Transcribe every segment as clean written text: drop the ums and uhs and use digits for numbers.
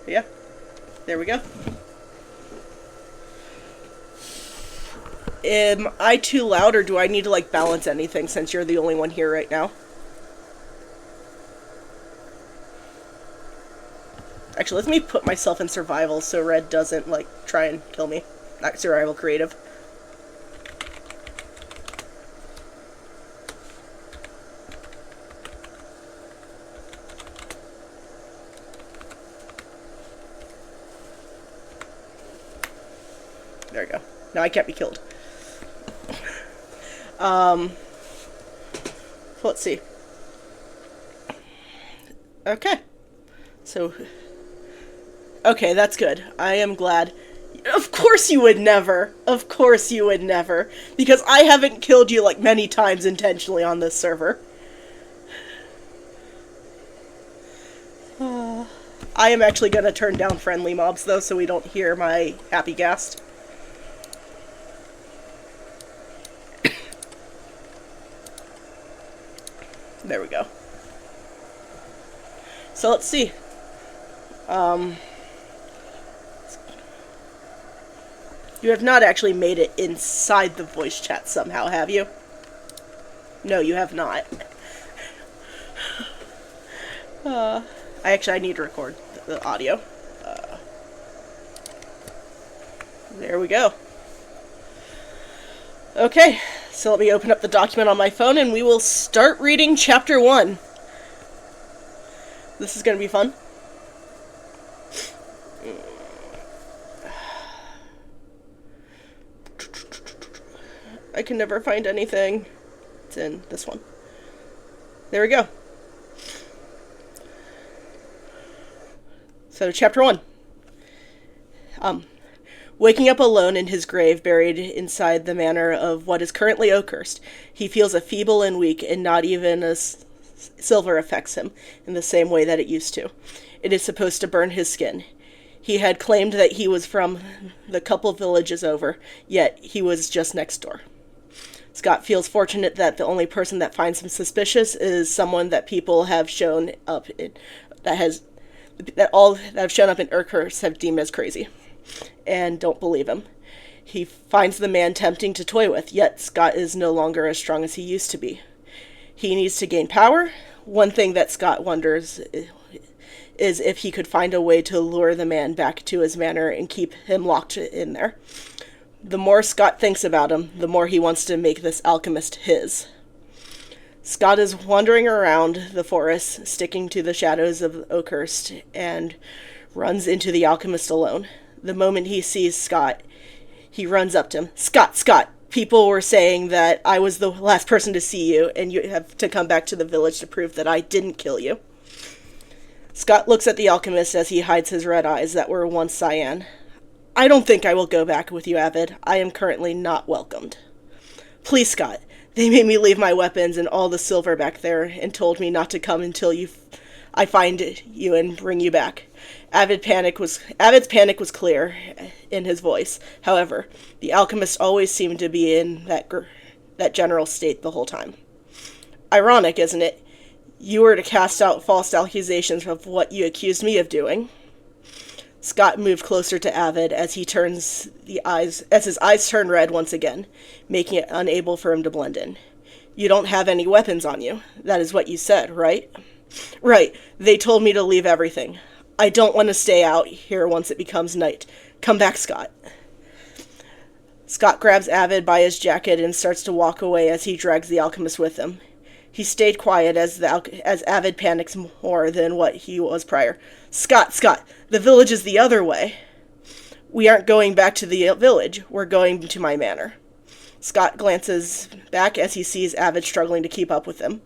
Yeah. There we go. Am I too loud, or do I need to, like, balance anything since you're the only one here right now? Actually, let me put myself in survival so Red doesn't, like, try and kill me. Not survival, creative. There we go. Now I can't be killed. Let's see. Okay. So, okay, that's good. I am glad. Of course you would never. Of course you would never. Because I haven't killed you, like, many times intentionally on this server. I am actually going to turn down friendly mobs, though, so we don't hear my happy ghast. There we go. So let's see. You have not actually made it inside the voice chat somehow, have you? No, you have not. I need to record the audio. There we go. Okay, so let me open up the document on my phone and we will start reading Chapter 1. This is going to be fun. I can never find anything. It's in this one. There we go. So, Chapter 1. Waking up alone in his grave, buried inside the manor of what is currently Oakhurst, he feels a feeble and weak, and not even a silver affects him in the same way that it used to. It is supposed to burn his skin. He had claimed that he was from the couple villages over, yet he was just next door. Scott feels fortunate that the only person that finds him suspicious is someone that people have shown up in, that have shown up in Oakhurst have deemed as crazy, and don't believe him. He finds the man tempting to toy with, yet Scott is no longer as strong as he used to be. He needs to gain power. One thing that Scott wonders is if he could find a way to lure the man back to his manor and keep him locked in there. The more Scott thinks about him, the more he wants to make this alchemist his. Scott is wandering around the forest, sticking to the shadows of Oakhurst, and runs into the alchemist alone. The moment he sees Scott, he runs up to him. Scott! People were saying that I was the last person to see you, and you have to come back to the village to prove that I didn't kill you. Scott looks at the alchemist as he hides his red eyes that were once cyan. I don't think I will go back with you, Avid. I am currently not welcomed. Please, Scott. They made me leave my weapons and all the silver back there and told me not to come until I find you and bring you back. Avid's panic was clear in his voice. However, the alchemist always seemed to be in that general state the whole time. Ironic, isn't it? You were to cast out false accusations of what you accused me of doing. Scott moved closer to Avid as his eyes turn red once again, making it unable for him to blend in. You don't have any weapons on you. That is what you said, right? Right. They told me to leave everything. I don't want to stay out here once it becomes night. Come back, Scott. Scott grabs Avid by his jacket and starts to walk away as he drags the alchemist with him. He stayed quiet as Avid panics more than what he was prior. Scott, the village is the other way. We aren't going back to the village. We're going to my manor. Scott glances back as he sees Avid struggling to keep up with him.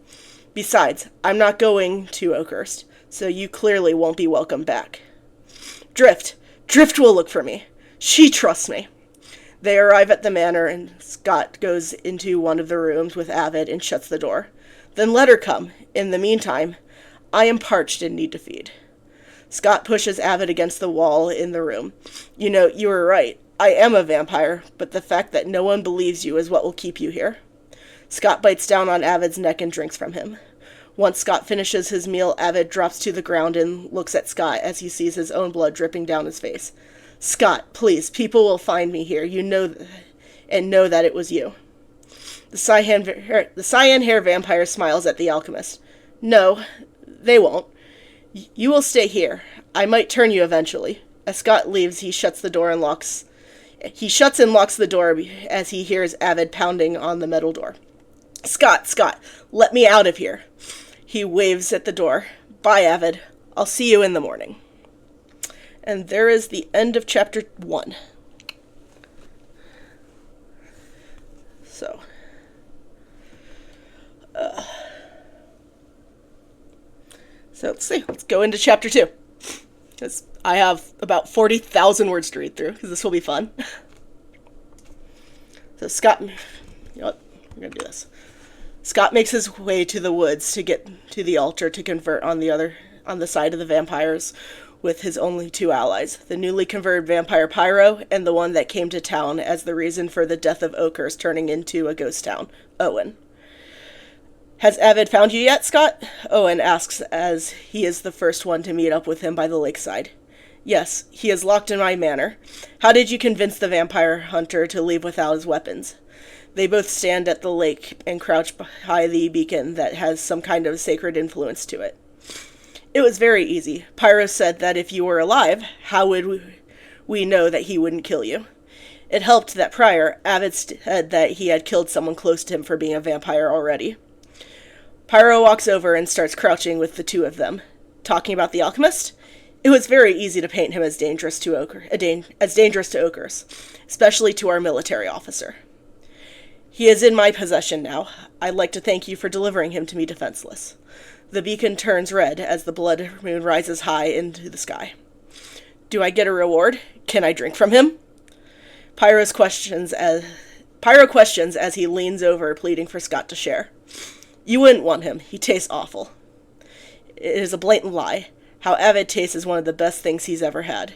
Besides, I'm not going to Oakhurst, so you clearly won't be welcome back. Drift will look for me. She trusts me. They arrive at the manor, and Scott goes into one of the rooms with Avid and shuts the door. Then let her come. In the meantime, I am parched and need to feed. Scott pushes Avid against the wall in the room. You know, you were right. I am a vampire, but the fact that no one believes you is what will keep you here. Scott bites down on Avid's neck and drinks from him. Once Scott finishes his meal, Avid drops to the ground and looks at Scott as he sees his own blood dripping down his face. Scott, please, people will find me here. You know, and know that it was you. The cyan hair vampire smiles at the alchemist. No, they won't. You will stay here. I might turn you eventually. As Scott leaves, he shuts and locks the door as he hears Avid pounding on the metal door. Scott, let me out of here. He waves at the door. Bye, Avid. I'll see you in the morning. And there is the end of chapter 1. So, let's see. Let's go into chapter 2. Because I have about 40,000 words to read through, because this will be fun. So Scott, you know what? We're going to do this. Scott makes his way to the woods to get to the altar to convert on the side of the vampires with his only 2 allies, the newly converted vampire Pyro and the one that came to town as the reason for the death of Oakhurst turning into a ghost town, Owen. Has Avid found you yet, Scott? Owen asks as he is the first one to meet up with him by the lakeside. Yes, he is locked in my manor. How did you convince the vampire hunter to leave without his weapons? They both stand at the lake and crouch by the beacon that has some kind of sacred influence to it. It was very easy. Pyro said that if you were alive, how would we know that he wouldn't kill you? It helped that prior, Avid said that he had killed someone close to him for being a vampire already. Pyro walks over and starts crouching with the 2 of them. Talking about the alchemist? It was very easy to paint him as dangerous to Oakhurst, especially to our military officer. He is in my possession now. I'd like to thank you for delivering him to me defenseless. The beacon turns red as the blood moon rises high into the sky. Do I get a reward? Can I drink from him? Pyro questions as he leans over, pleading for Scott to share. You wouldn't want him. He tastes awful. It is a blatant lie. How Avid tastes is one of the best things he's ever had.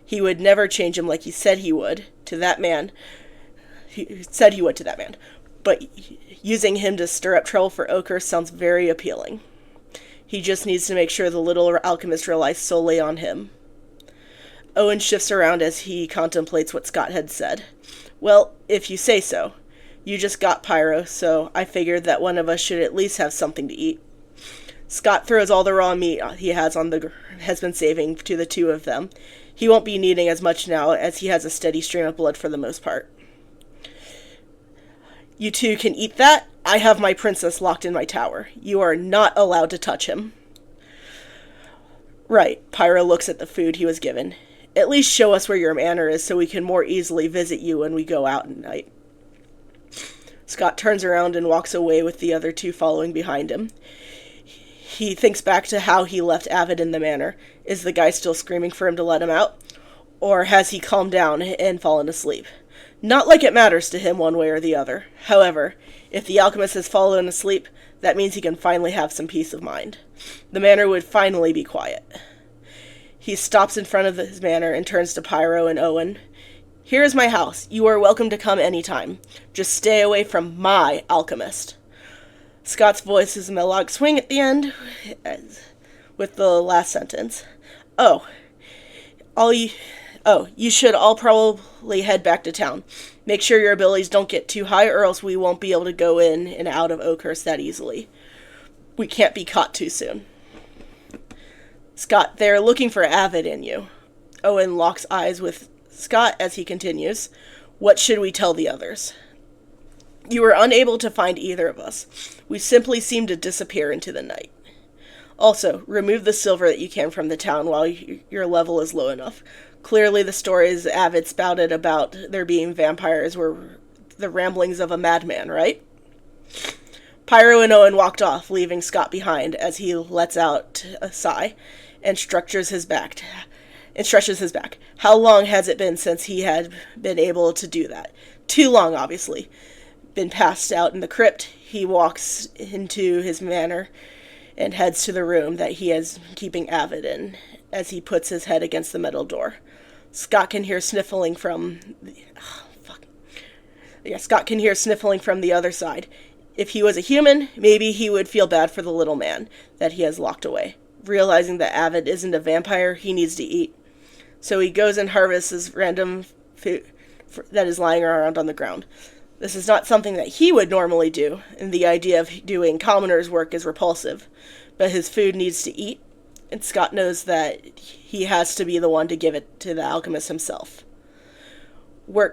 He would never change him like he said he would to that man. He said he would to that man. But using him to stir up trouble for Oakhurst sounds very appealing. He just needs to make sure the little alchemist relies solely on him. Owen shifts around as he contemplates what Scott had said. Well, if you say so. You just got Pyro, so I figured that one of us should at least have something to eat. Scott throws all the raw meat he has been saving to the 2 of them. He won't be needing as much now as he has a steady stream of blood for the most part. You 2 can eat that. I have my princess locked in my tower. You are not allowed to touch him. Right, Pyro looks at the food he was given. At least show us where your manor is so we can more easily visit you when we go out at night. Scott turns around and walks away with the other 2 following behind him. He thinks back to how he left Avid in the manor. Is the guy still screaming for him to let him out? Or has he calmed down and fallen asleep? Not like it matters to him one way or the other. However, if the alchemist has fallen asleep, that means he can finally have some peace of mind. The manor would finally be quiet. He stops in front of his manor and turns to Pyro and Owen. Here is my house. You are welcome to come anytime. Just stay away from my alchemist. Scott's voice is a melodic swing at the end with the last sentence. You should all probably head back to town. Make sure your abilities don't get too high or else we won't be able to go in and out of Oakhurst that easily. We can't be caught too soon. Scott, they're looking for Avid in you. Owen locks eyes with Scott as he continues. What should we tell the others? You were unable to find either of us. We simply seemed to disappear into the night. Also, remove the silver that you can from the town while your level is low enough. Clearly the stories Avid spouted about there being vampires were the ramblings of a madman, right? Pyro and Owen walked off, leaving Scott behind as he lets out a sigh and stretches his back. How long has it been since he had been able to do that? Too long, obviously. Been passed out in the crypt. He walks into his manor and heads to the room that he is keeping Avid in as he puts his head against the metal door. Scott can hear sniffling from the other side. If he was a human, maybe he would feel bad for the little man that he has locked away. Realizing that Avid isn't a vampire, he needs to eat. So he goes and harvests random food that is lying around on the ground. This is not something that he would normally do, and the idea of doing commoner's work is repulsive. But his food needs to eat, and Scott knows that he has to be the one to give it to the alchemist himself.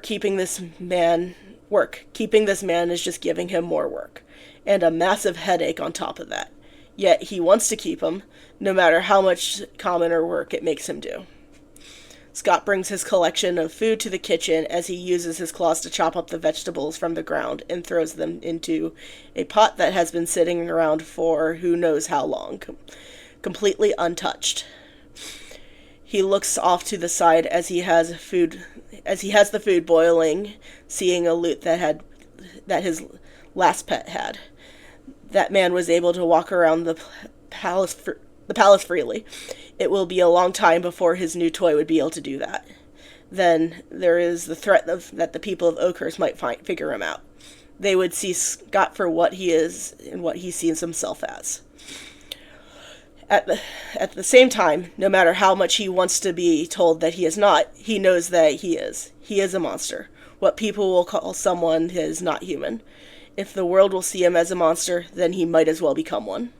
Keeping this man is just giving him more work, and a massive headache on top of that. Yet he wants to keep him, no matter how much commoner work it makes him do. Scott brings his collection of food to the kitchen as he uses his claws to chop up the vegetables from the ground and throws them into a pot that has been sitting around for who knows how long, completely untouched. He looks off to the side as he has the food boiling, seeing a loot that his last pet had. That man was able to walk around the palace freely. It will be a long time before his new toy would be able to do that. Then there is the threat that the people of Oakhurst might figure him out. They would see Scott for what he is and what he sees himself as. At the same time, no matter how much he wants to be told that he is not, he knows that he is. He is a monster. What people will call someone is not human. If the world will see him as a monster, then he might as well become one.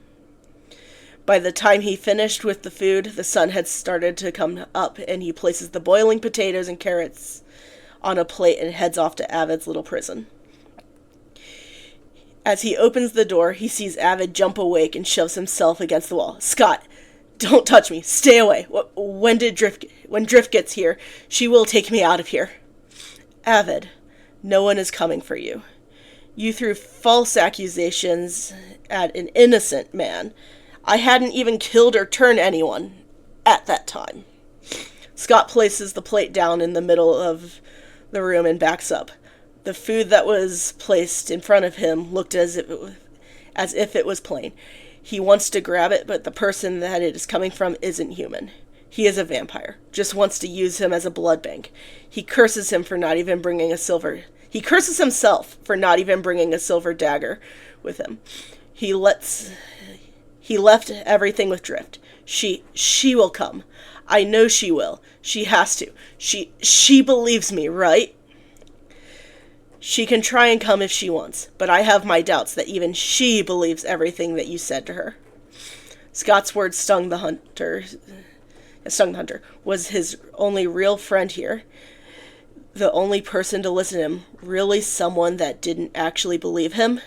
By the time he finished with the food, the sun had started to come up, and he places the boiling potatoes and carrots on a plate and heads off to Avid's little prison. As he opens the door, he sees Avid jump awake and shoves himself against the wall. "Scott, don't touch me. Stay away. When Drift gets here, she will take me out of here." "Avid, no one is coming for you. You threw false accusations at an innocent man. I hadn't even killed or turned anyone at that time." Scott places the plate down in the middle of the room and backs up. The food that was placed in front of him looked as if it was plain. He wants to grab it, but the person that it is coming from isn't human. He is a vampire, just wants to use him as a blood bank. He curses himself for not even bringing a silver dagger with him. He left everything with Drift. She will come. I know she will. She has to. She believes me, right? She can try and come if she wants, but I have my doubts that even she believes everything that you said to her. Scott's words stung the hunter. Was his only real friend here, the only person to listen to him, really someone that didn't actually believe him?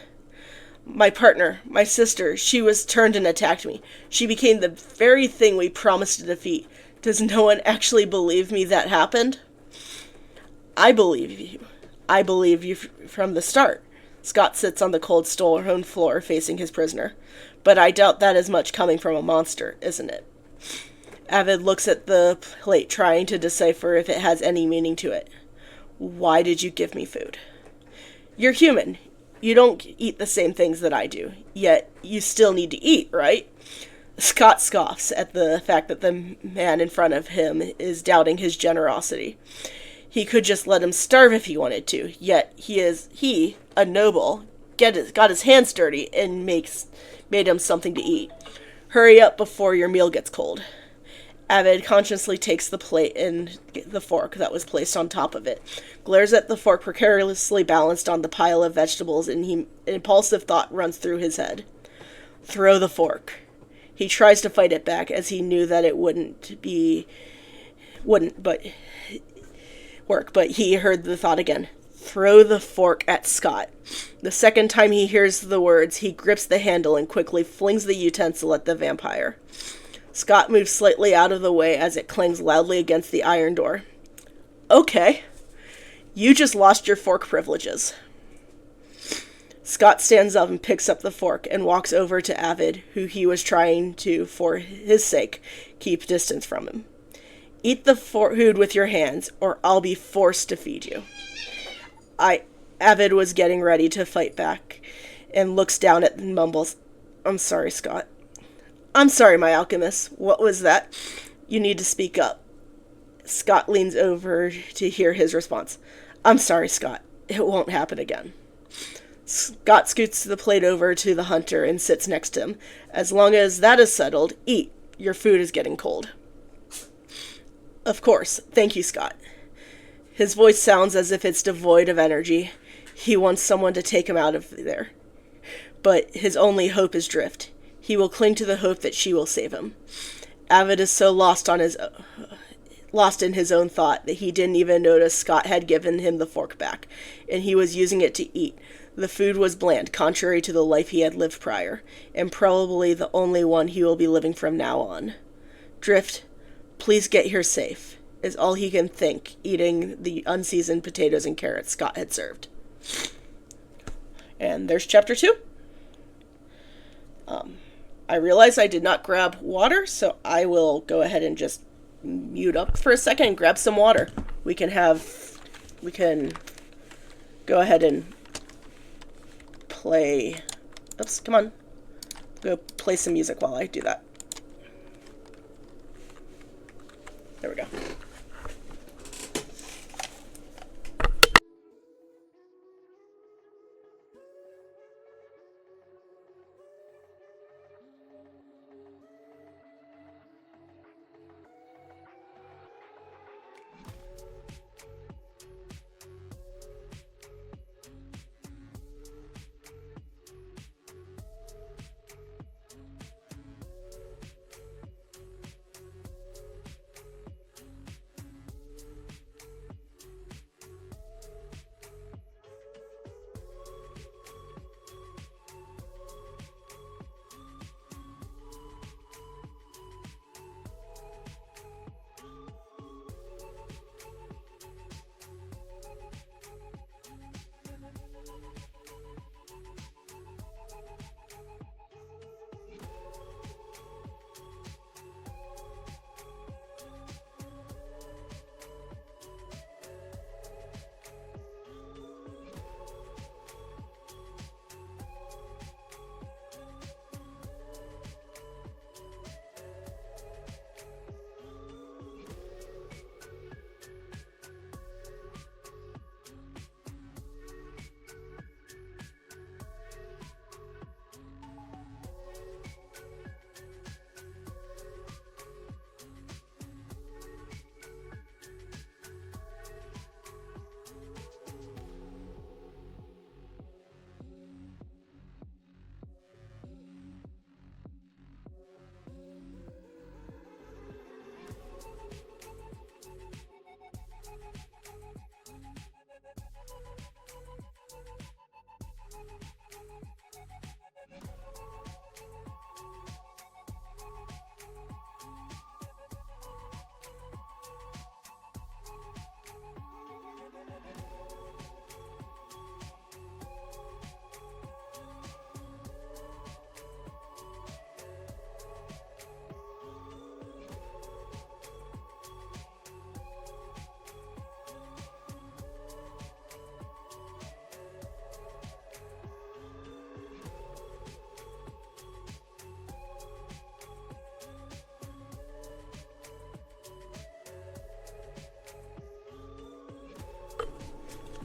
My partner, my sister, she was turned and attacked me. She became the very thing we promised to defeat. Does no one actually believe me that happened? I believe you. I believe you from the start. Scott sits on the cold stone floor facing his prisoner. But I doubt that is much coming from a monster, isn't it? Avid looks at the plate, trying to decipher if it has any meaning to it. Why did you give me food? You're human. You don't eat the same things that I do. Yet, you still need to eat, right? Scott scoffs at the fact that the man in front of him is doubting his generosity. He could just let him starve if he wanted to, yet he, a noble, got his hands dirty and made him something to eat. Hurry up before your meal gets cold. Avid consciously takes the plate and the fork that was placed on top of it, glares at the fork precariously balanced on the pile of vegetables, and an impulsive thought runs through his head. Throw the fork. He tries to fight it back, as he knew that it wouldn't work, but he heard the thought again. Throw the fork at Scott. The second time he hears the words, he grips the handle and quickly flings the utensil at the vampire. Scott moves slightly out of the way as it clangs loudly against the iron door. Okay. You just lost your fork privileges. Scott stands up and picks up the fork and walks over to Avid, who he was trying to, for his sake, keep distance from him. Eat the food with your hands, or I'll be forced to feed you. Avid was getting ready to fight back, and looks down at and mumbles, I'm sorry, Scott. I'm sorry, my alchemist. What was that? You need to speak up. Scott leans over to hear his response. I'm sorry, Scott. It won't happen again. Scott scoots the plate over to the hunter and sits next to him. As long as that is settled, eat. Your food is getting cold. Of course. Thank you, Scott. His voice sounds as if it's devoid of energy. He wants someone to take him out of there. But his only hope is Drift. He will cling to the hope that she will save him. Avid is so lost in his own thought that he didn't even notice Scott had given him the fork back, and he was using it to eat. The food was bland, contrary to the life he had lived prior, and probably the only one he will be living from now on. Drift, please get here safe, is all he can think, eating the unseasoned potatoes and carrots Scott had served. And there's chapter 2. I realize I did not grab water, so I will go ahead and just mute up for a second and grab some water. We can go ahead and play. Oops, come on. Go play some music while I do that. There we go.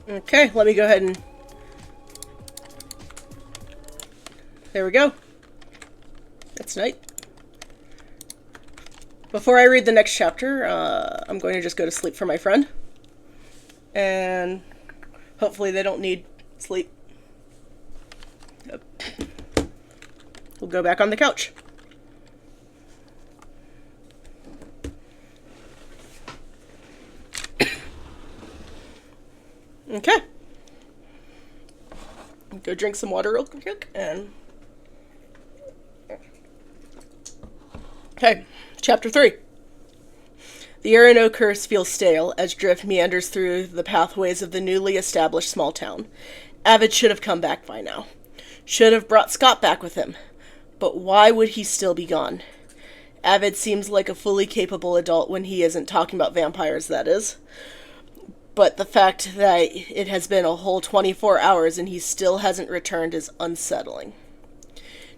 Okay, let me go ahead and... There we go. It's night. Before I read the next chapter, I'm going to just go to sleep for my friend. And hopefully they don't need sleep. We'll go back on the couch. Okay. Go drink some water real quick and... Okay, chapter 3. The air in Oakhurst feels stale as Drift meanders through the pathways of the newly established small town. Avid should have come back by now. Should have brought Scott back with him. But why would he still be gone? Avid seems like a fully capable adult when he isn't talking about vampires, that is. But the fact that it has been a whole 24 hours and he still hasn't returned is unsettling.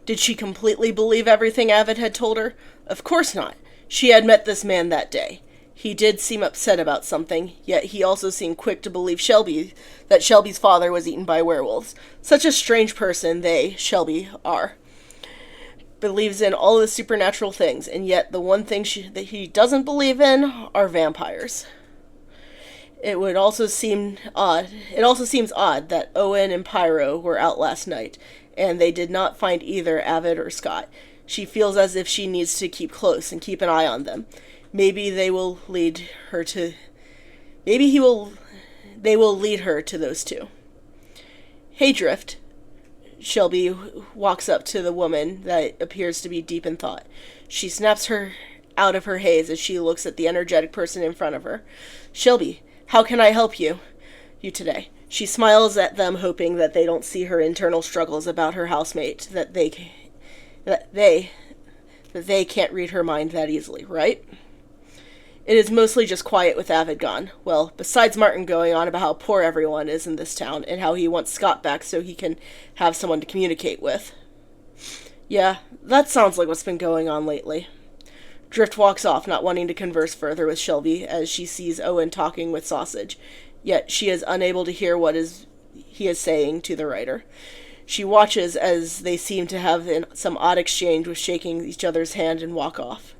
Did she completely believe everything Avid had told her? Of course not. She had met this man that day. He did seem upset about something, yet he also seemed quick to believe that Shelby's father was eaten by werewolves. Such a strange person they, Shelby, are. Believes in all the supernatural things, and yet the one thing that he doesn't believe in are vampires. It also seems odd that Owen and Pyro were out last night, and they did not find either Avid or Scott. She feels as if she needs to keep close and keep an eye on them. Maybe they will lead her to they will lead her to those two. Hey, Drift. Shelby walks up to the woman that appears to be deep in thought. She snaps her out of her haze as she looks at the energetic person in front of her. Shelby, how can I help you today? She smiles at them, hoping that they don't see her internal struggles about her housemate, that they can't read her mind that easily, right? It is mostly just quiet with Avid gone. Well, besides Martin going on about how poor everyone is in this town and how he wants Scott back so he can have someone to communicate with. Yeah, that sounds like what's been going on lately. Drift walks off, not wanting to converse further with Shelby as she sees Owen talking with Sausage, yet she is unable to hear what he is saying to the writer. She watches as they seem to have some odd exchange with shaking each other's hand and walk off.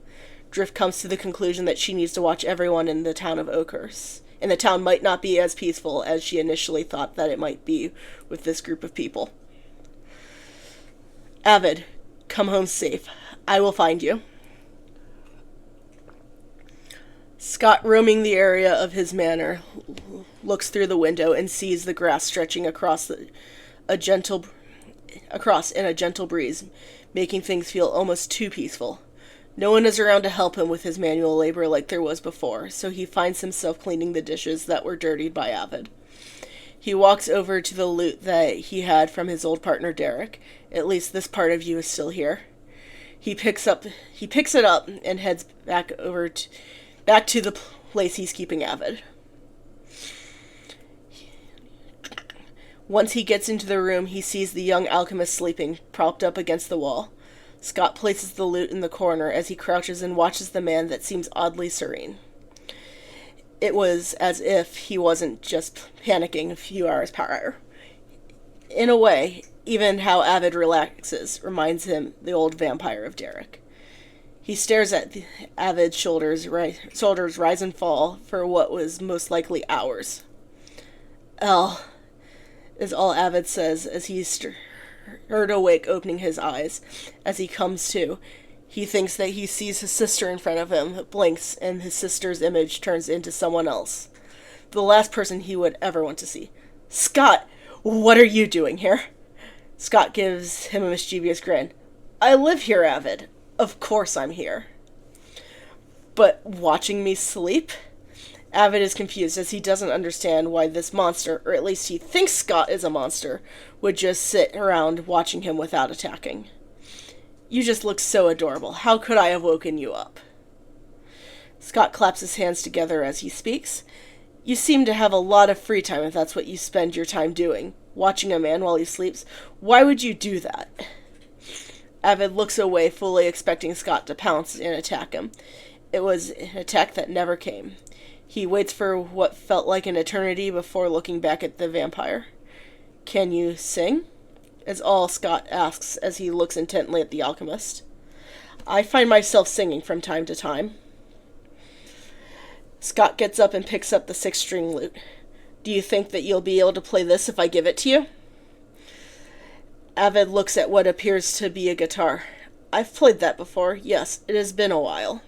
Drift comes to the conclusion that she needs to watch everyone in the town of Oakhurst. And the town might not be as peaceful as she initially thought that it might be with this group of people. Avid, come home safe. I will find you. Scott, roaming the area of his manor, looks through the window and sees the grass stretching across in a gentle breeze, making things feel almost too peaceful. No one is around to help him with his manual labor like there was before, so he finds himself cleaning the dishes that were dirtied by Avid. He walks over to the loot that he had from his old partner Derek. At least this part of you is still here. He picks it up and heads back to the place he's keeping Avid. Once he gets into the room, he sees the young alchemist sleeping, propped up against the wall. Scott places the loot in the corner as he crouches and watches the man that seems oddly serene. It was as if he wasn't just panicking a few hours prior. In a way, even how Avid relaxes reminds him the old vampire of Derek. He stares at Avid's shoulders rise and fall for what was most likely hours. "Elle," is all Avid says as he's stirred awake, opening his eyes. As he comes to, he thinks that he sees his sister in front of him, blinks, and his sister's image turns into someone else. The last person he would ever want to see. "Scott, what are you doing here?" Scott gives him a mischievous grin. "I live here, Avid. Of course I'm here." "But watching me sleep?" Avid is confused as he doesn't understand why this monster, or at least he thinks Scott is a monster, would just sit around watching him without attacking. "You just look so adorable. How could I have woken you up?" Scott claps his hands together as he speaks. "You seem to have a lot of free time if that's what you spend your time doing. Watching a man while he sleeps. Why would you do that?" Avid looks away, fully expecting Scott to pounce and attack him. It was an attack that never came. He waits for what felt like an eternity before looking back at the vampire. "Can you sing?" is all Scott asks as he looks intently at the alchemist. "I find myself singing from time to time." Scott gets up and picks up the 6-string lute. "Do you think that you'll be able to play this if I give it to you?" Avid looks at what appears to be a guitar. "I've played that before. Yes, it has been a while."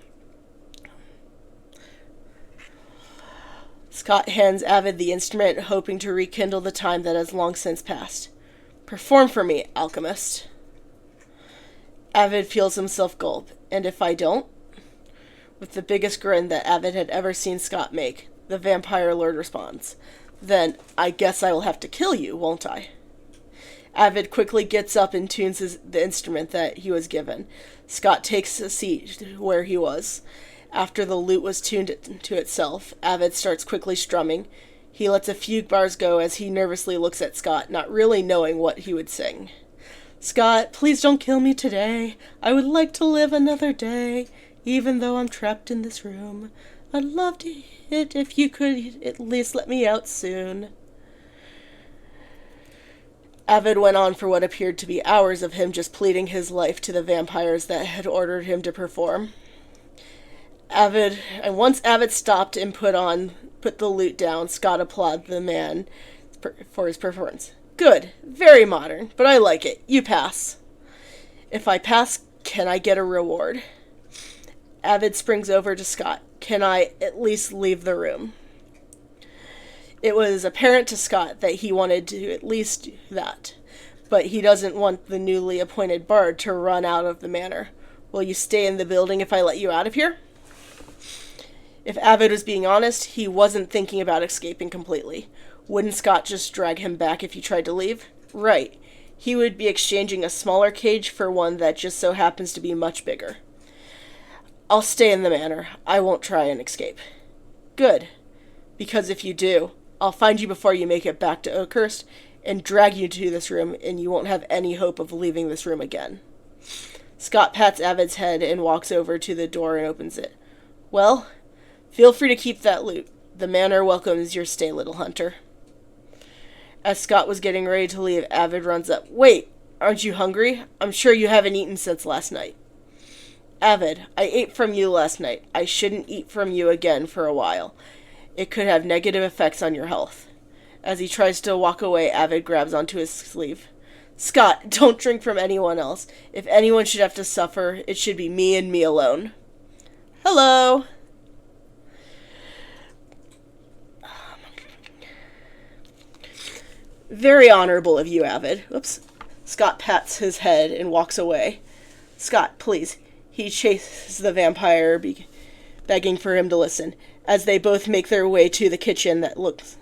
Scott hands Avid the instrument, hoping to rekindle the time that has long since passed. "Perform for me, alchemist." Avid feels himself gulp. "And if I don't?" With the biggest grin that Avid had ever seen Scott make, the vampire lord responds, "Then I guess I will have to kill you, won't I?" Avid quickly gets up and tunes the instrument that he was given. Scott takes a seat where he was. After the lute was tuned to itself, Avid starts quickly strumming. He lets a few bars go as he nervously looks at Scott, not really knowing what he would sing. "Scott, please don't kill me today. I would like to live another day, even though I'm trapped in this room. I'd love it if you could at least let me out soon. Avid went on for what appeared to be hours of him just pleading his life to the vampires that had ordered him to perform. Once Avid stopped and put the lute down, Scott applauded the man for his performance. Good, very modern, but I like it. You pass. If I pass, can I get a reward? Avid springs over to Scott. Can I at least leave the room? It was apparent to Scott that he wanted to at least do that, but he doesn't want the newly appointed bard to run out of the manor. Will you stay in the building if I let you out of here? If Avid was being honest, he wasn't thinking about escaping completely. Wouldn't Scott just drag him back if he tried to leave? Right. He would be exchanging a smaller cage for one that just so happens to be much bigger. I'll stay in the manor. I won't try and escape. Good. Because if you do, I'll find you before you make it back to Oakhurst and drag you to this room, and you won't have any hope of leaving this room again. Scott pats Avid's head and walks over to the door and opens it. Well, feel free to keep that loot. The manor welcomes your stay, little hunter. As Scott was getting ready to leave, Avid runs up. Wait, aren't you hungry? I'm sure you haven't eaten since last night. Avid, I ate from you last night. I shouldn't eat from you again for a while. It could have negative effects on your health. As he tries to walk away, Avid grabs onto his sleeve. Scott, don't drink from anyone else. If anyone should have to suffer, it should be me and me alone. Hello. Very honorable of you, Avid. Oops. Scott pats his head and walks away. Scott, please. He chases the vampire, begging for him to listen, as they both make their way to the kitchen that looks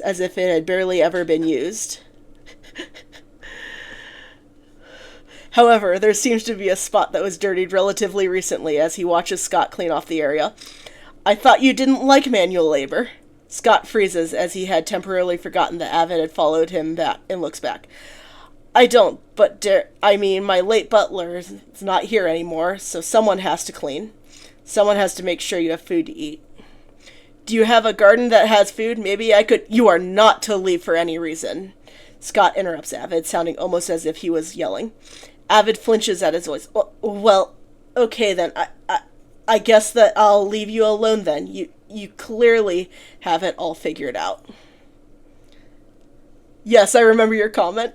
as if it had barely ever been used. However, there seems to be a spot that was dirtied relatively recently as he watches Scott clean off the area. I thought you didn't like manual labor. Scott freezes as he had temporarily forgotten that Avid had followed him back and looks back. I don't, but my late butler is not here anymore, so someone has to clean. Someone has to make sure you have food to eat. Do you have a garden that has food? Maybe I could... You are not to leave for any reason. Scott interrupts Avid, sounding almost as if he was yelling. Avid flinches at his voice. Well, okay then. I guess that I'll leave you alone then. You clearly have it all figured out. Yes, I remember your comment.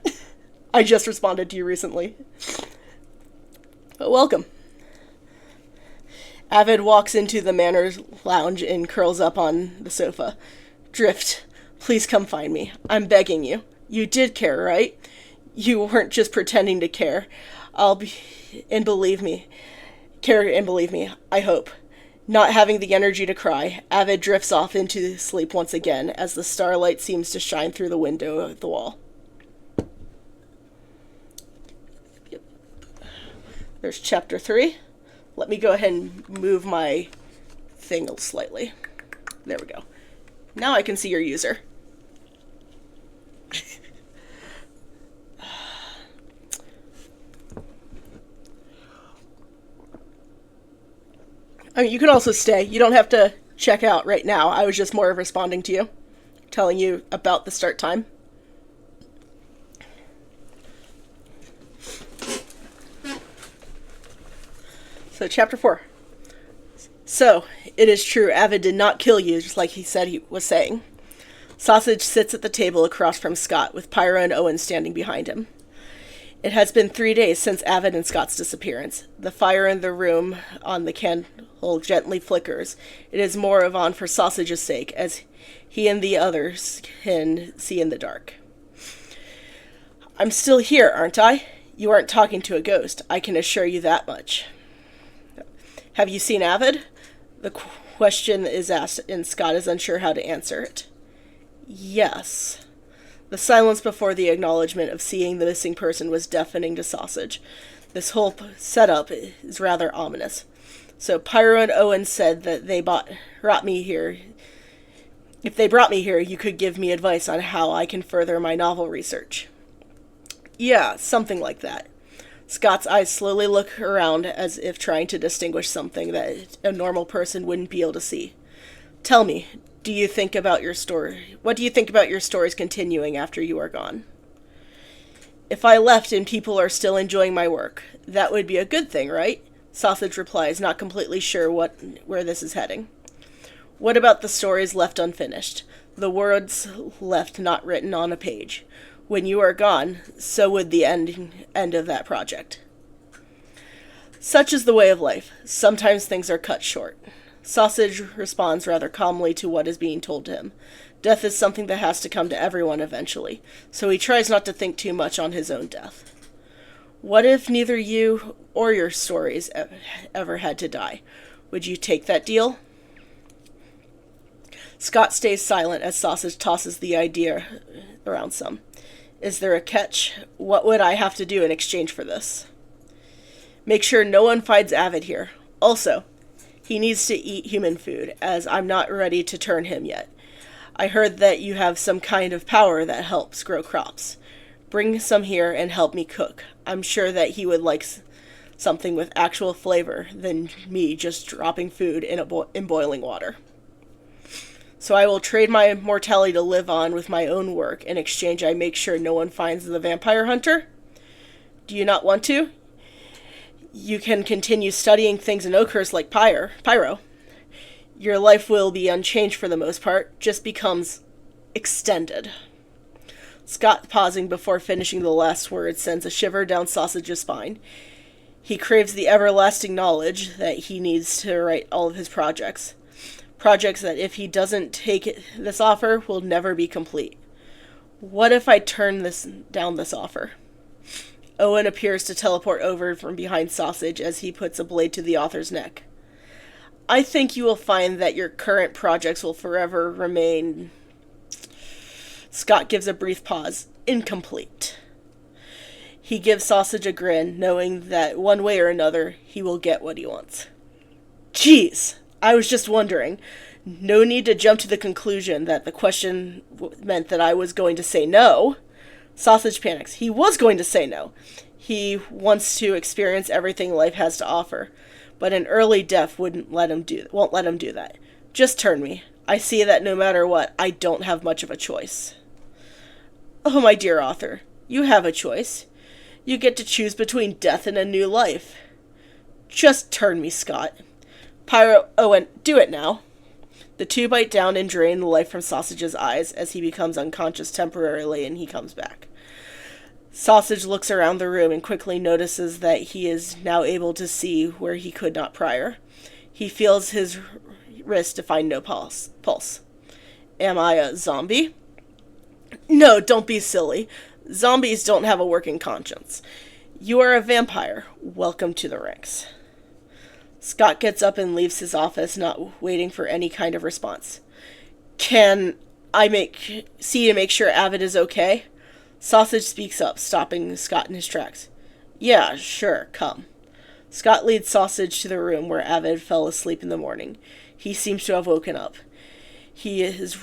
I just responded to you recently. But welcome. Avid walks into the manor's lounge and curls up on the sofa. Drift, please come find me. I'm begging you. You did care, right? You weren't just pretending to care. Care and believe me, I hope. Not having the energy to cry, Avid drifts off into sleep once again as the starlight seems to shine through the window of the wall. Yep. There's chapter 3. Let me go ahead and move my thing slightly. There we go. Now I can see your user. I mean, you can also stay. You don't have to check out right now. I was just more of responding to you, telling you about the start time. So, chapter 4. So, it is true, Avid did not kill you, just like he said he was saying. Sausage sits at the table across from Scott, with Pyra and Owen standing behind him. It has been 3 days since Avid and Scott's disappearance. The fire in the room on the candle gently flickers. It is more of on for Sausage's sake, as he and the others can see in the dark. I'm still here, aren't I? You aren't talking to a ghost, I can assure you that much. Have you seen Avid? The question is asked, and Scott is unsure how to answer it. Yes. The silence before the acknowledgement of seeing the missing person was deafening to Sausage. This whole setup is rather ominous. So Pyro and Owen said that they brought me here. If they brought me here, you could give me advice on how I can further my novel research. Yeah, something like that. Scott's eyes slowly look around as if trying to distinguish something that a normal person wouldn't be able to see. Tell me, do you think about your story? What do you think about your stories continuing after you are gone? If I left and people are still enjoying my work, that would be a good thing, right? Sausage replies, not completely sure where this is heading. What about the stories left unfinished? The words left not written on a page. When you are gone, so would the end of that project. Such is the way of life. Sometimes things are cut short. Sausage responds rather calmly to what is being told to him. Death is something that has to come to everyone eventually, so he tries not to think too much on his own death. What if neither you or your stories ever had to die? Would you take that deal? Scott stays silent as Sausage tosses the idea around some. Is there a catch? What would I have to do in exchange for this? Make sure no one finds Avid here. Also, he needs to eat human food, as I'm not ready to turn him yet. I heard that you have some kind of power that helps grow crops. Bring some here and help me cook. I'm sure that he would like something with actual flavor than me just dropping food in boiling water. So I will trade my mortality to live on with my own work. In exchange, I make sure no one finds the vampire hunter. Do you not want to? You can continue studying things in Oakhurst like Pyro. Your life will be unchanged for the most part, just becomes extended. Scott, pausing before finishing the last word, sends a shiver down Sausage's spine. He craves the everlasting knowledge that he needs to write all of his projects. Projects that, if he doesn't take this offer, will never be complete. What if I turn down this offer? Owen appears to teleport over from behind Sausage as he puts a blade to the author's neck. I think you will find that your current projects will forever remain... Scott gives a brief pause. Incomplete. He gives Sausage a grin, knowing that one way or another, he will get what he wants. Jeez, I was just wondering. No need to jump to the conclusion that the question meant that I was going to say no. Sausage panics. He was going to say no. He wants to experience everything life has to offer. But an early death won't let him do that. Just turn me. I see that no matter what, I don't have much of a choice. Oh, my dear author, you have a choice. You get to choose between death and a new life. Just turn me, Scott. Pyro, Owen, do it now. The two bite down and drain the life from Sausage's eyes as he becomes unconscious temporarily and he comes back. Sausage looks around the room and quickly notices that he is now able to see where he could not prior. He feels his wrist to find no pulse. Am I a zombie? No, don't be silly. Zombies don't have a working conscience. You are a vampire. Welcome to the ranks. Scott gets up and leaves his office, not waiting for any kind of response. Can I see to make sure Avid is okay? Sausage speaks up, stopping Scott in his tracks. Yeah, sure, come. Scott leads Sausage to the room where Avid fell asleep in the morning. He seems to have woken up. He is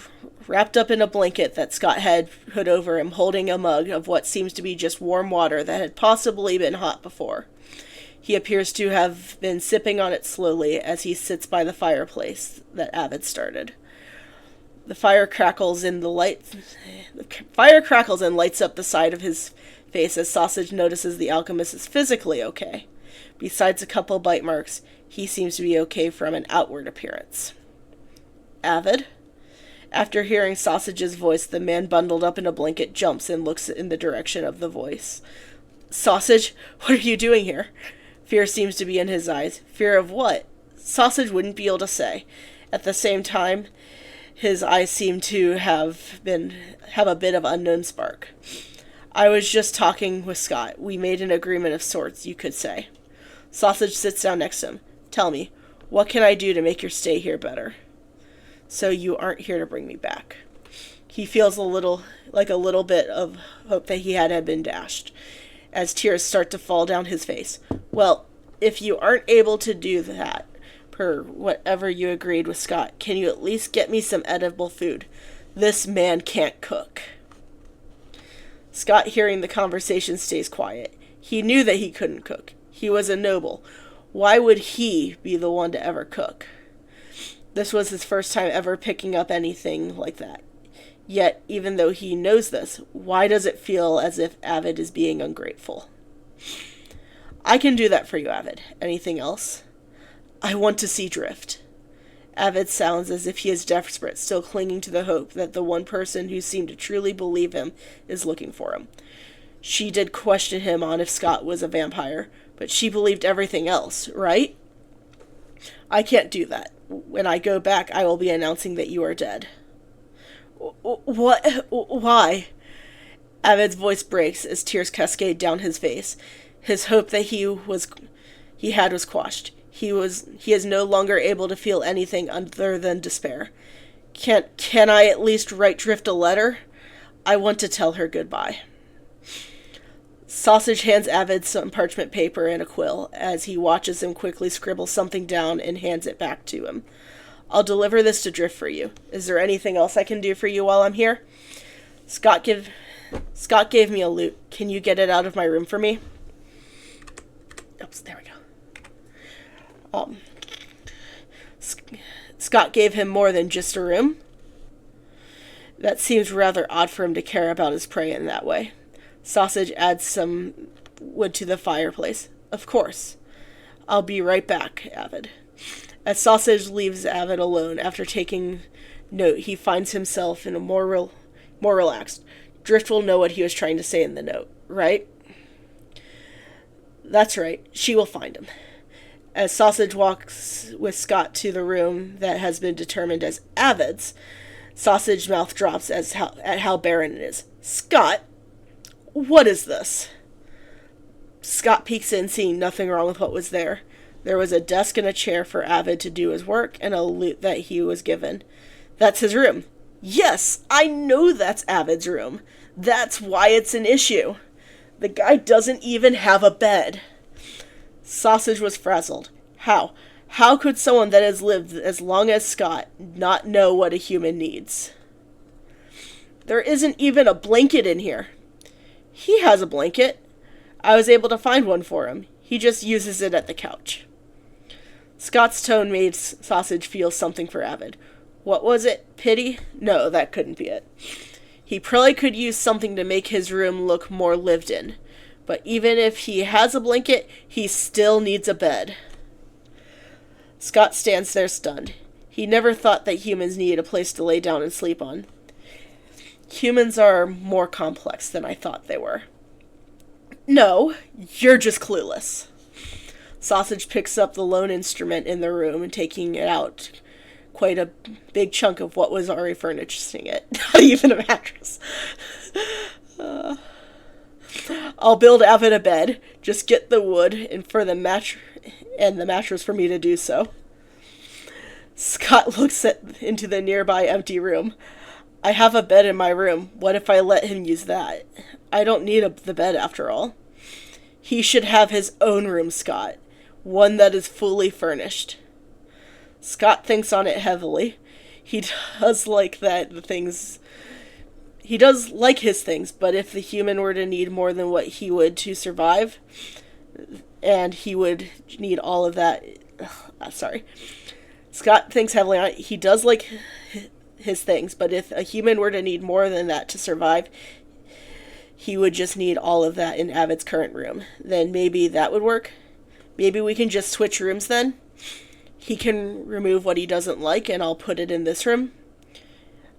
wrapped up in a blanket that Scott had put over him, holding a mug of what seems to be just warm water that had possibly been hot before. He appears to have been sipping on it slowly as he sits by the fireplace that Avid started. The fire crackles and lights up the side of his face as Sausage notices the alchemist is physically okay. Besides a couple bite marks, he seems to be okay from an outward appearance. Avid? After hearing Sausage's voice, the man bundled up in a blanket jumps and looks in the direction of the voice. Sausage, what are you doing here? Fear seems to be in his eyes. Fear of what? Sausage wouldn't be able to say. At the same time, his eyes seem to have a bit of unknown spark. I was just talking with Scott. We made an agreement of sorts, you could say. Sausage sits down next to him. Tell me, what can I do to make your stay here better? So you aren't here to bring me back. He feels a little bit of hope that he had been dashed, as tears start to fall down his face. Well, if you aren't able to do that, per whatever you agreed with Scott, can you at least get me some edible food? This man can't cook. Scott, hearing the conversation, stays quiet. He knew that he couldn't cook. He was a noble. Why would he be the one to ever cook? This was his first time ever picking up anything like that. Yet, even though he knows this, why does it feel as if Avid is being ungrateful? I can do that for you, Avid. Anything else? I want to see Drift. Avid sounds as if he is desperate, still clinging to the hope that the one person who seemed to truly believe him is looking for him. She did question him on if Scott was a vampire, but she believed everything else, right? I can't do that. When I go back, I will be announcing that you are dead. What? Why? Avid's voice breaks as tears cascade down his face. His hope that he had was quashed. He is no longer able to feel anything other than despair. Can I at least write Drift a letter? I want to tell her goodbye. Sausage hands Avid some parchment paper and a quill as he watches him quickly scribble something down and hands it back to him. I'll deliver this to Drift for you. Is there anything else I can do for you while I'm here? Scott gave me a lute. Can you get it out of my room for me? Oops, there we go. Scott gave him more than just a room. That seems rather odd for him to care about his prey in that way. Sausage adds some wood to the fireplace. Of course. I'll be right back, Avid. As Sausage leaves Avid alone after taking note, he finds himself in a more relaxed. Drift will know what he was trying to say in the note, right? That's right. She will find him. As Sausage walks with Scott to the room that has been determined as Avid's, Sausage's mouth drops at how barren it is. Scott, what is this? Scott peeks in, seeing nothing wrong with what was there. There was a desk and a chair for Avid to do his work, and a lute that he was given. That's his room. Yes, I know that's Avid's room. That's why it's an issue. The guy doesn't even have a bed. Sausage was frazzled. How? How could someone that has lived as long as Scott not know what a human needs? There isn't even a blanket in here. He has a blanket. I was able to find one for him. He just uses it at the couch. Scott's tone made Sausage feel something for Avid. What was it? Pity? No, that couldn't be it. He probably could use something to make his room look more lived in. But even if he has a blanket, he still needs a bed. Scott stands there stunned. He never thought that humans needed a place to lay down and sleep on. Humans are more complex than I thought they were. No, you're just clueless. Sausage picks up the lone instrument in the room and taking it out quite a big chunk of what was already furnishing it. Not even a mattress. I'll build Avid a bed. Just get the wood and the mattress for me to do so. Scott looks into the nearby empty room. I have a bed in my room. What if I let him use that? I don't need the bed after all. He should have his own room, Scott. One that is fully furnished. Scott thinks on it heavily. He does like his things, but if the human were to need more than what he would to survive, and he would need all of that... Scott thinks heavily on it. He does like his things, but if a human were to need more than that to survive, he would just need all of that in Avid's current room. Then maybe that would work. Maybe we can just switch rooms then. He can remove what he doesn't like, and I'll put it in this room.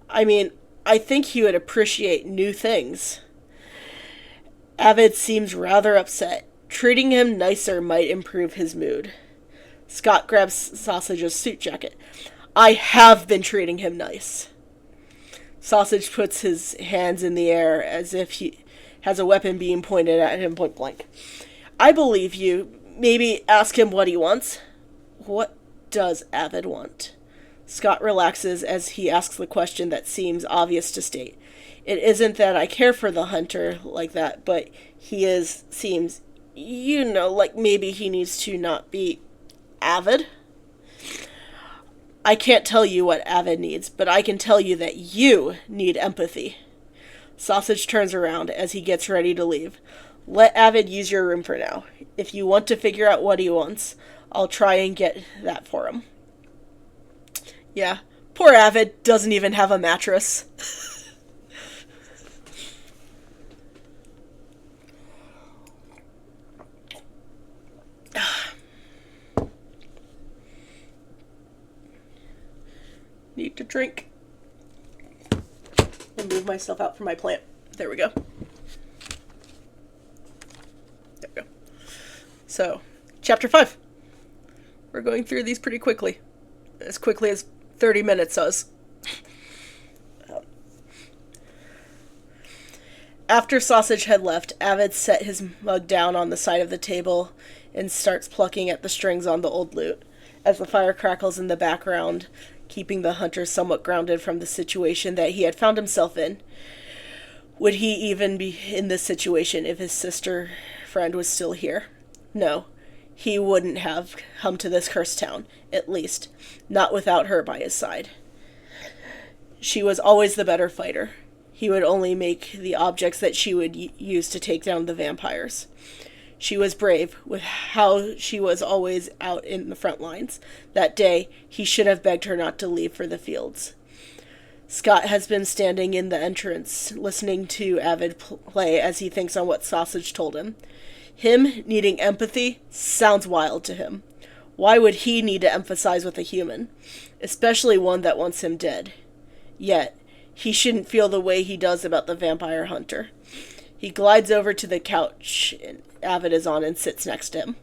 I mean, I think he would appreciate new things. Avid seems rather upset. Treating him nicer might improve his mood. Scott grabs Sausage's suit jacket. I have been treating him nice. Sausage puts his hands in the air as if he has a weapon being pointed at him point blank. I believe you. Maybe ask him what he wants. What does Avid want? Scott relaxes as he asks the question that seems obvious to state. It isn't that I care for the hunter like that, but seems, like maybe he needs to not be Avid. I can't tell you what Avid needs, but I can tell you that you need empathy. Sausage turns around as he gets ready to leave. Let Avid use your room for now. If you want to figure out what he wants, I'll try and get that for him. Yeah. Poor Avid doesn't even have a mattress. Need to drink. And move myself out from my plant. There we go. There we go. So, chapter 5. We're going through these pretty quickly. As quickly as 30 minutes does. After Sausage had left, Avid set his mug down on the side of the table and starts plucking at the strings on the old lute, as the fire crackles in the background, keeping the hunter somewhat grounded from the situation that he had found himself in. Would he even be in this situation if his sister friend was still here? No, he wouldn't have come to this cursed town, at least, not without her by his side. She was always the better fighter. He would only make the objects that she would use to take down the vampires. She was brave, with how she was always out in the front lines. That day, he should have begged her not to leave for the fields. Scott has been standing in the entrance, listening to Avid play as he thinks on what Sausage told him. Him needing empathy sounds wild to him. Why would he need to emphasize with a human, especially one that wants him dead? Yet, he shouldn't feel the way he does about the vampire hunter. He glides over to the couch Avid is on and sits next to him.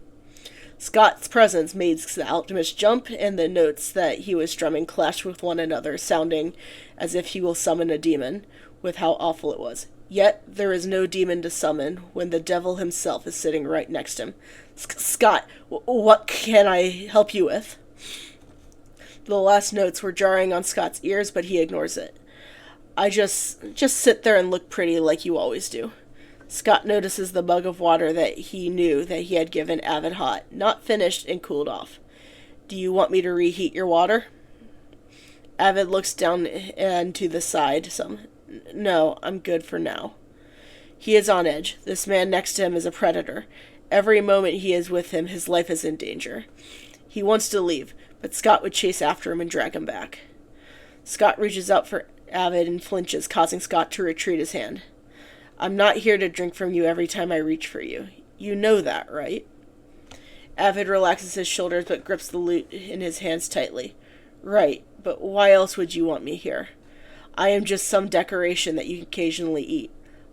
Scott's presence made the alchemist jump, and the notes that he was strumming clashed with one another, sounding as if he will summon a demon, with how awful it was. Yet, there is no demon to summon when the devil himself is sitting right next to him. Scott, what can I help you with? The last notes were jarring on Scott's ears, but he ignores it. I just sit there and look pretty like you always do. Scott notices the mug of water that he knew that he had given Avid hot, not finished and cooled off. Do you want me to reheat your water? Avid looks down and to the side some. No, I'm good for now. He is on edge. This man next to him is a predator. Every moment he is with him, his life is in danger. He wants to leave, but Scott would chase after him and drag him back. Scott reaches out for Avid and flinches, causing Scott to retreat his hand. I'm not here to drink from you every time I reach for you. You know that, right? Avid relaxes his shoulders but grips the lute in his hands tightly. Right, but why else would you want me here? I am just some decoration that you occasionally eat.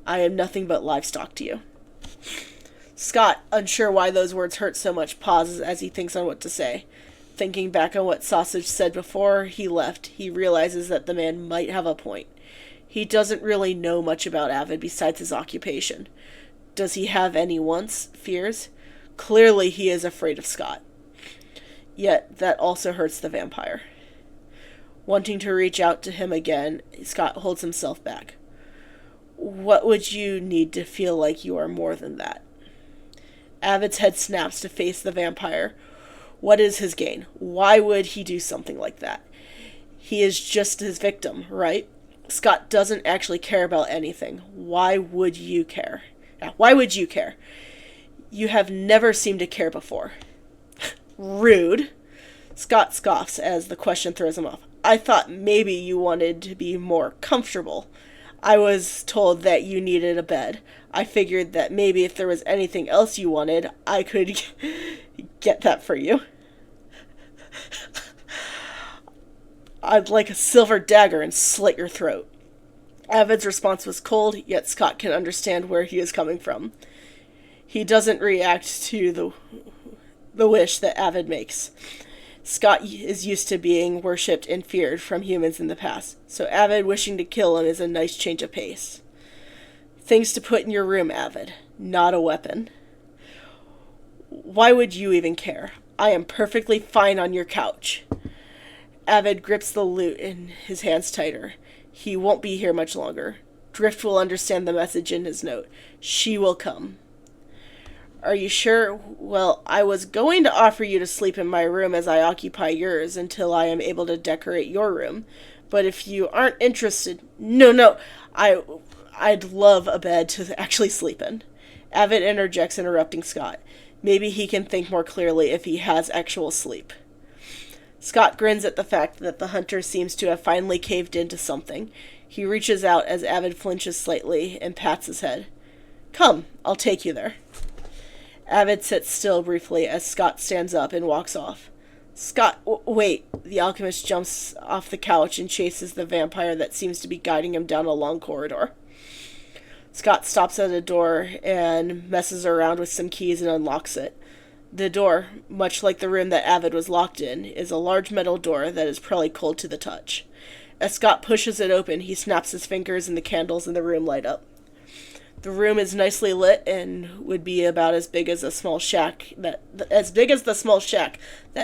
I am nothing but livestock to you. Scott, unsure why those words hurt so much, pauses as he thinks on what to say. Thinking back on what Sausage said before he left, he realizes that the man might have a point. He doesn't really know much about Avid besides his occupation. Does he have any wants, fears? Clearly he is afraid of Scott. Yet that also hurts the vampire. Wanting to reach out to him again, Scott holds himself back. What would you need to feel like you are more than that? Avid's head snaps to face the vampire. What is his gain? Why would he do something like that? He is just his victim, right? Scott doesn't actually care about anything. Why would you care? Why would you care? You have never seemed to care before. Rude. Scott scoffs as the question throws him off. I thought maybe you wanted to be more comfortable. I was told that you needed a bed. I figured that maybe if there was anything else you wanted, I could get that for you. I'd like a silver dagger and slit your throat. Avid's response was cold, yet Scott can understand where he is coming from. He doesn't react to the wish that Avid makes. Scott is used to being worshipped and feared from humans in the past, so Avid wishing to kill him is a nice change of pace. Things to put in your room, Avid, not a weapon. Why would you even care? I am perfectly fine on your couch. Avid grips the lute in his hands tighter. He won't be here much longer. Drift will understand the message in his note. She will come. Are you sure? Well, I was going to offer you to sleep in my room as I occupy yours until I am able to decorate your room. But if you aren't interested... No. I'd love a bed to actually sleep in. Avid interjects, interrupting Scott. Maybe he can think more clearly if he has actual sleep. Scott grins at the fact that the hunter seems to have finally caved into something. He reaches out as Avid flinches slightly and pats his head. Come, I'll take you there. Avid sits still briefly as Scott stands up and walks off. Scott, wait. The alchemist jumps off the couch and chases the vampire that seems to be guiding him down a long corridor. Scott stops at a door and messes around with some keys and unlocks it. The door, much like the room that Avid was locked in, is a large metal door that is probably cold to the touch. As Scott pushes it open, he snaps his fingers and the candles in the room light up. The room is nicely lit and would be about as big as the small shack that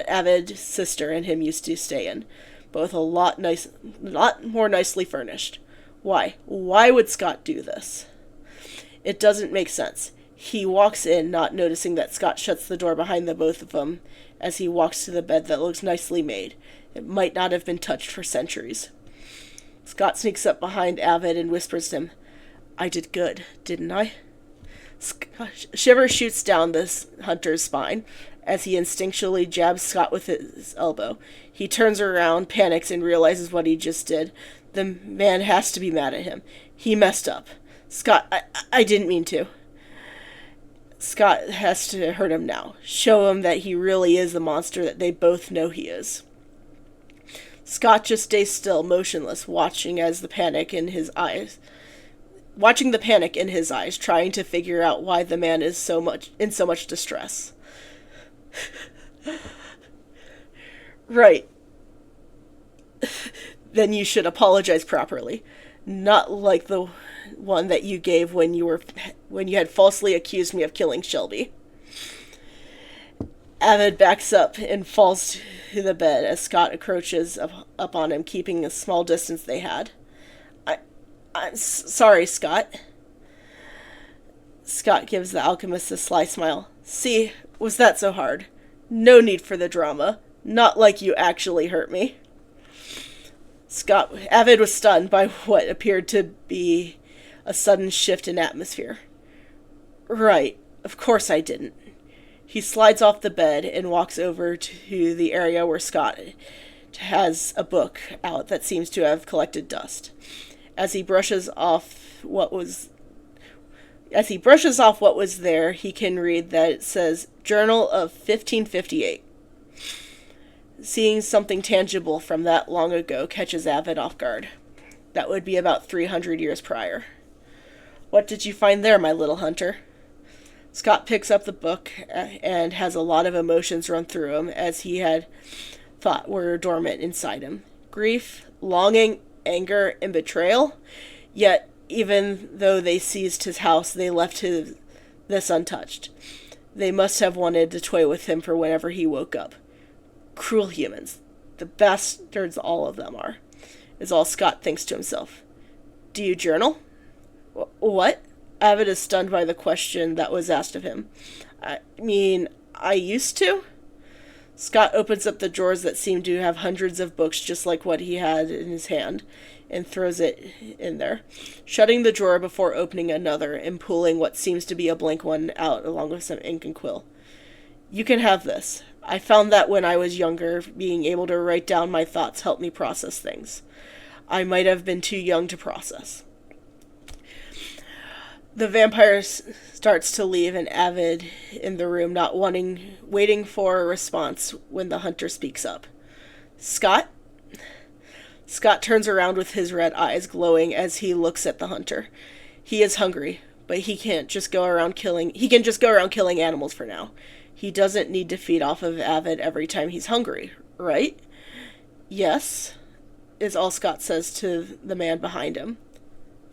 Avid's sister and him used to stay in, both a lot more nicely furnished. Why? Why would Scott do this? It doesn't make sense. He walks in, not noticing that Scott shuts the door behind the both of them as he walks to the bed that looks nicely made. It might not have been touched for centuries. Scott sneaks up behind Avid and whispers to him, I did good, didn't I? Shiver shoots down this hunter's spine as he instinctually jabs Scott with his elbow. He turns around, panics, and realizes what he just did. The man has to be mad at him. He messed up. Scott, I didn't mean to. Scott has to hurt him now. Show him that he really is the monster that they both know he is. Scott just stays still, motionless, watching the panic in his eyes, trying to figure out why the man is in so much distress. Right. Then you should apologize properly. Not like the one that you gave when you had falsely accused me of killing Shelby. Avid backs up and falls to the bed as Scott encroaches up on him, keeping a small distance they had. I'm sorry, Scott. Scott gives the alchemist a sly smile. See, was that so hard? No need for the drama. Not like you actually hurt me. Avid was stunned by what appeared to be a sudden shift in atmosphere. Right, of course I didn't. He slides off the bed and walks over to the area where Scott has a book out that seems to have collected dust. As he brushes off what was there, he can read that it says Journal of 1558. Seeing something tangible from that long ago catches Avid off guard. That would be about 300 years prior. What did you find there, my little hunter? Scott picks up the book and has a lot of emotions run through him as he had thought were dormant inside him. Grief, longing, anger, and betrayal. Yet, even though they seized his house, they left this untouched. They must have wanted to toy with him for whenever he woke up. Cruel humans. The bastards all of them are, is all Scott thinks to himself. Do you journal? What? Avid is stunned by the question that was asked of him. I mean, I used to? Scott opens up the drawers that seem to have hundreds of books just like what he had in his hand and throws it in there, shutting the drawer before opening another and pulling what seems to be a blank one out along with some ink and quill. You can have this. I found that when I was younger, being able to write down my thoughts helped me process things I might have been too young to process. The vampire starts to leave, and Avid in the room, waiting for a response when the hunter speaks up. Scott? Scott turns around with his red eyes glowing as he looks at the hunter. He is hungry, but he can just go around killing animals for now. He doesn't need to feed off of Avid every time he's hungry, right? Yes, is all Scott says to the man behind him.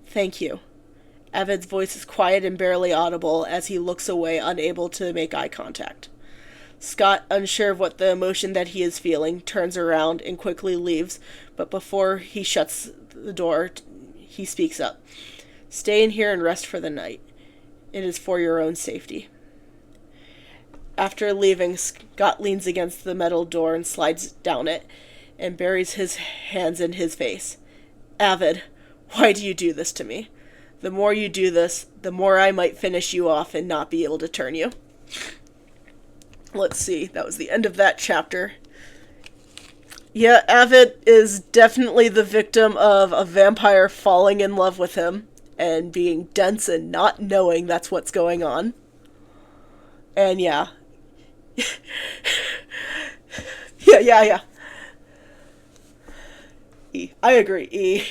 Thank you. Avid's voice is quiet and barely audible as he looks away, unable to make eye contact. Scott, unsure of what the emotion that he is feeling, turns around and quickly leaves, but before he shuts the door, he speaks up. Stay in here and rest for the night. It is for your own safety. After leaving, Scott leans against the metal door and slides down it, and buries his hands in his face. Avid, why do you do this to me? The more you do this, the more I might finish you off and not be able to turn you. Let's see, that was the end of that chapter. Yeah, Avid is definitely the victim of a vampire falling in love with him and being dense and not knowing that's what's going on. And yeah. Yeah. E. I agree. E.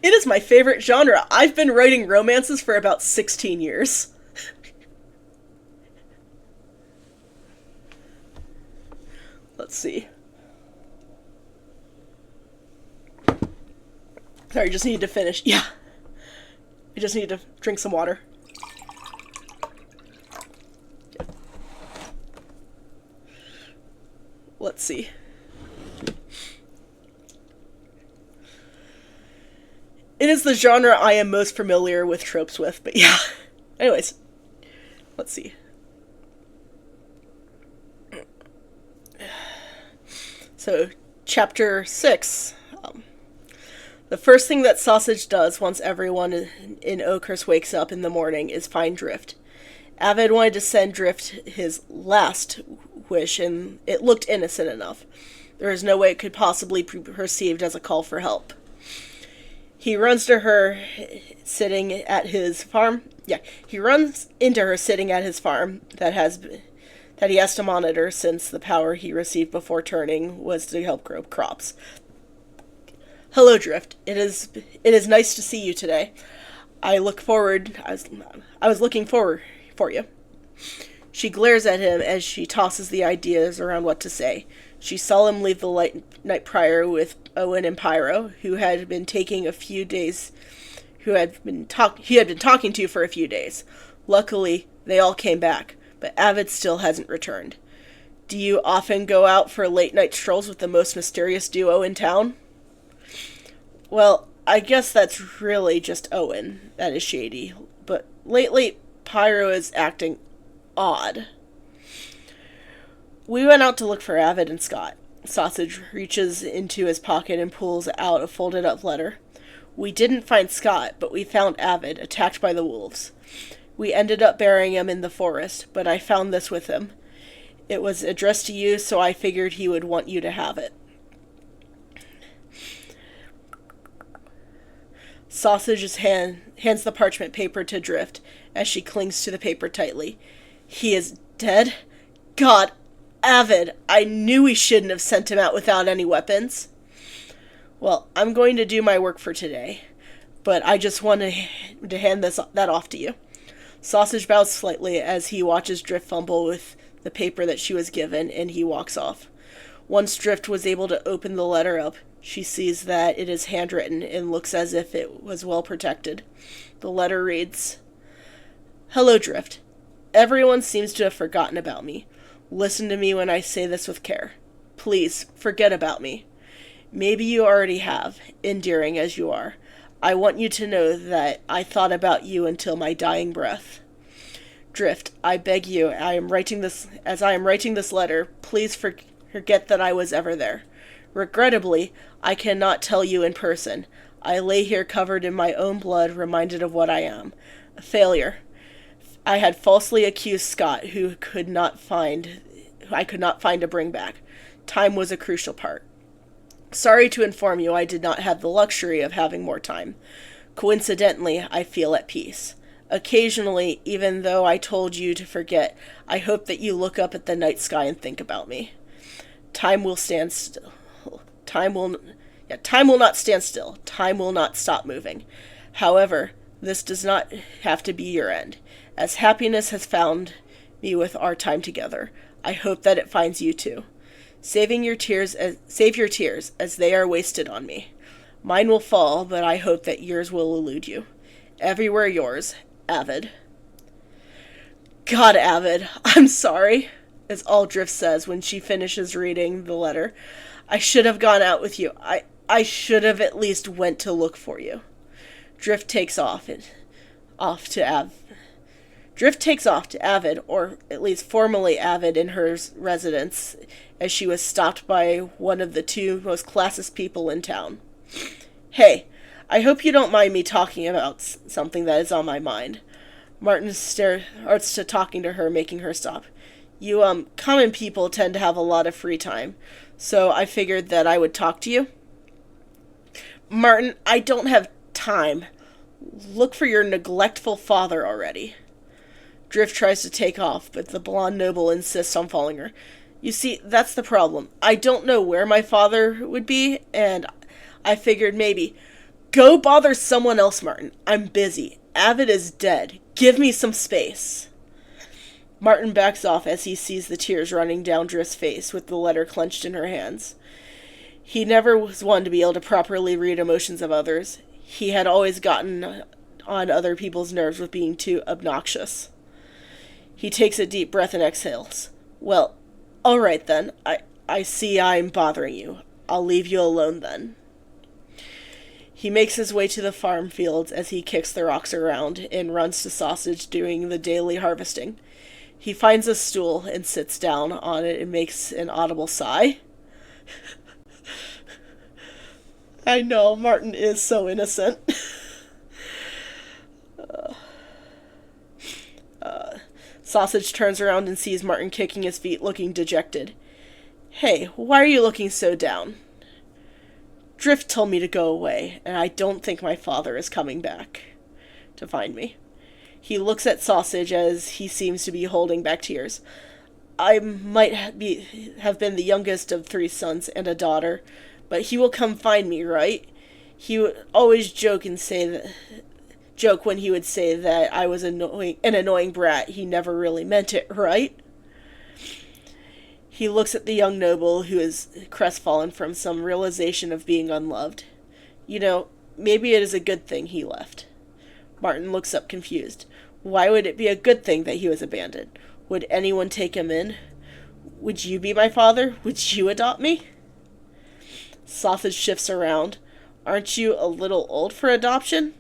It is my favorite genre. I've been writing romances for about 16 years. Let's see. Sorry, just need to finish. Yeah. I just need to drink some water. Let's see. It is the genre I am most familiar with tropes with, but yeah. Anyways, let's see. So, chapter 6. The first thing that Sausage does once everyone in Oakhurst wakes up in the morning is find Drift. Avid wanted to send Drift his last wish, and it looked innocent enough. There is no way it could possibly be perceived as a call for help. He runs to her sitting at his farm. Yeah, he runs into her sitting at his farm that he has to monitor since the power he received before turning was to help grow crops. Hello, Drift. It is nice to see you today. I was looking forward for you. She glares at him as she tosses the ideas around what to say. She saw him leave the night prior with Owen and Pyro, who had been taking a few days, he had been talking to for a few days. Luckily, they all came back, but Avid still hasn't returned. Do you often go out for late night strolls with the most mysterious duo in town? Well, I guess that's really just Owen that is shady, but lately Pyro is acting odd. We went out to look for Avid and Scott. Sausage reaches into his pocket and pulls out a folded up letter. We didn't find Scott, but we found Avid, attacked by the wolves. We ended up burying him in the forest, but I found this with him. It was addressed to you, so I figured he would want you to have it. Sausage's hands the parchment paper to Drift as she clings to the paper tightly. He is dead? God, Avid, I knew we shouldn't have sent him out without any weapons. Well, I'm going to do my work for today, but I just want to hand that off to you. Sausage bows slightly as he watches Drift fumble with the paper that she was given, and he walks off. Once Drift was able to open the letter up, she sees that it is handwritten and looks as if it was well protected. The letter reads, Hello, Drift. Everyone seems to have forgotten about me. Listen to me when I say this with care. Please, forget about me. Maybe you already have, endearing as you are. I want you to know that I thought about you until my dying breath. Drift, I beg you, as I am writing this letter, please forget that I was ever there. Regrettably, I cannot tell you in person. I lay here covered in my own blood, reminded of what I am. A failure. I had falsely accused Scott, who I could not find to bring back. Time was a crucial part. Sorry to inform you I did not have the luxury of having more time. Coincidentally, I feel at peace. Occasionally, even though I told you to forget, I hope that you look up at the night sky and think about me. Time will stand still. Time will not stand still. Time will not stop moving. However, this does not have to be your end. As happiness has found me with our time together, I hope that it finds you too. Save your tears as they are wasted on me. Mine will fall, but I hope that yours will elude you. Everywhere yours, Avid. God, Avid, I'm sorry, is all Drift says when she finishes reading the letter. I should have gone out with you. I should have at least went to look for you. Drift takes off to Avid, or at least formally Avid, in her residence, as she was stopped by one of the two most classist people in town. Hey, I hope you don't mind me talking about something that is on my mind. Martin starts to talking to her, making her stop. You, common people tend to have a lot of free time, so I figured that I would talk to you. Martin, I don't have time. Look for your neglectful father already. Drift tries to take off, but the blonde noble insists on following her. You see, that's the problem. I don't know where my father would be, and I figured maybe. Go bother someone else, Martin. I'm busy. Avid is dead. Give me some space. Martin backs off as he sees the tears running down Drift's face with the letter clenched in her hands. He never was one to be able to properly read emotions of others. He had always gotten on other people's nerves with being too obnoxious. He takes a deep breath and exhales. Well, all right then. I see I'm bothering you. I'll leave you alone then. He makes his way to the farm fields as he kicks the rocks around and runs to Sausage doing the daily harvesting. He finds a stool and sits down on it and makes an audible sigh. I know, Martin is so innocent. Sausage turns around and sees Martin kicking his feet, looking dejected. Hey, why are you looking so down? Drift told me to go away, and I don't think my father is coming back to find me. He looks at Sausage as he seems to be holding back tears. I might have been the youngest of 3 sons and a daughter, but he will come find me, right? He would always joke when he would say that I was an annoying brat. He never really meant it, right? He looks at the young noble, who is crestfallen from some realization of being unloved. You know, maybe it is a good thing he left. Martin looks up confused. Why would it be a good thing that he was abandoned? Would anyone take him in? Would you be my father? Would you adopt me? Sausage shifts around. Aren't you a little old for adoption?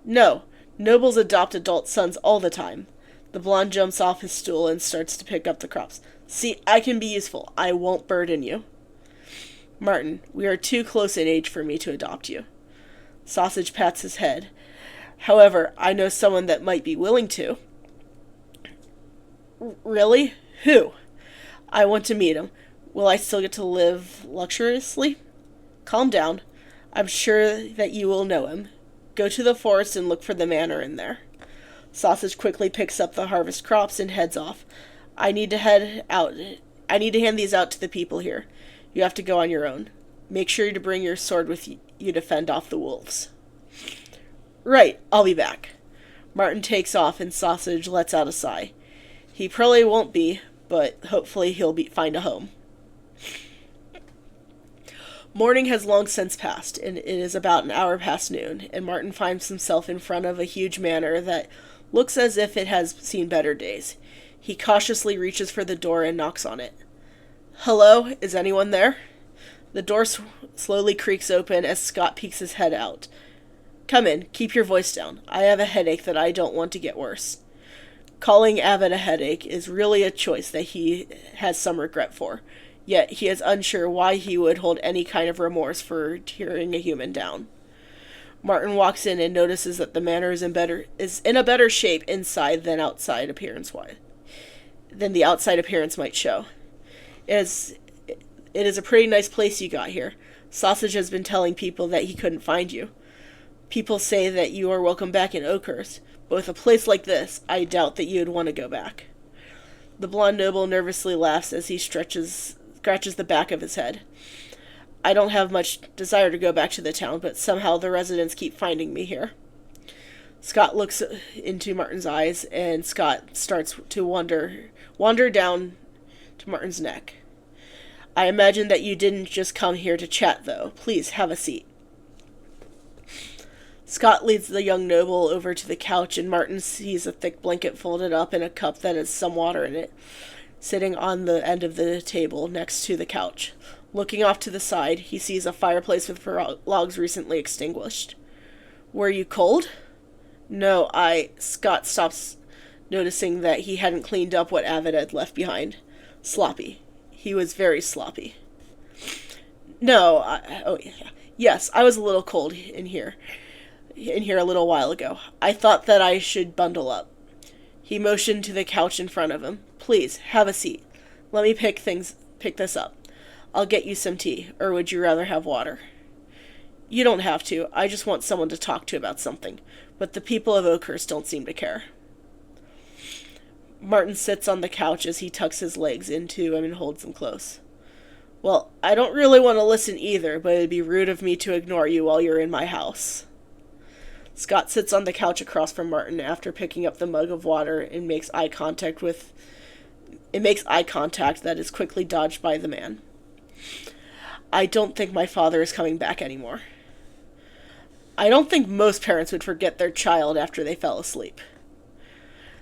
No. Nobles adopt adult sons all the time. The blonde jumps off his stool and starts to pick up the crops. See, I can be useful. I won't burden you. Martin, we are too close in age for me to adopt you. Sausage pats his head. However, I know someone that might be willing to. Really? Who? I want to meet him. Will I still get to live luxuriously? Calm down. I'm sure that you will know him. Go to the forest and look for the manor in there. Sausage quickly picks up the harvest crops and heads off. I need to head out. I need to hand these out to the people here. You have to go on your own. Make sure to bring your sword with you to fend off the wolves. Right, I'll be back. Martin takes off and Sausage lets out a sigh. He probably won't be, but hopefully he'll find a home. Morning has long since passed, and it is about an hour past noon, and Martin finds himself in front of a huge manor that looks as if it has seen better days. He cautiously reaches for the door and knocks on it. Hello, is anyone there? The door slowly creaks open as Scott peeks his head out. Come in, keep your voice down. I have a headache that I don't want to get worse. Calling Avid a headache is really a choice that he has some regret for, yet he is unsure why he would hold any kind of remorse for tearing a human down. Martin walks in and notices that the manor is in a better shape inside than outside than the outside appearance might show. It is a pretty nice place you got here. Sausage has been telling people that he couldn't find you. People say that you are welcome back in Oakhurst, but with a place like this, I doubt that you would want to go back. The blonde noble nervously laughs as he scratches the back of his head. I don't have much desire to go back to the town, but somehow the residents keep finding me here. Scott looks into Martin's eyes, and Scott starts to wander down to Martin's neck. I imagine that you didn't just come here to chat, though. Please, have a seat. Scott leads the young noble over to the couch, and Martin sees a thick blanket folded up in a cup that has some water in it, sitting on the end of the table next to the couch. Looking off to the side, he sees a fireplace with logs recently extinguished. Were you cold? No, Scott stops, noticing that he hadn't cleaned up what Avid had left behind. Sloppy. He was very sloppy. No, Yes, I was a little cold in here a little while ago. I thought that I should bundle up. He motioned to the couch in front of him. Please, have a seat. Let me pick this up. I'll get you some tea, or would you rather have water? You don't have to. I just want someone to talk to about something. But the people of Oakhurst don't seem to care. Martin sits on the couch as he tucks his legs into him and holds them close. Well, I don't really want to listen either, but it'd be rude of me to ignore you while you're in my house. Scott sits on the couch across from Martin after picking up the mug of water and makes eye contact that is quickly dodged by the man. I don't think my father is coming back anymore. I don't think most parents would forget their child after they fell asleep.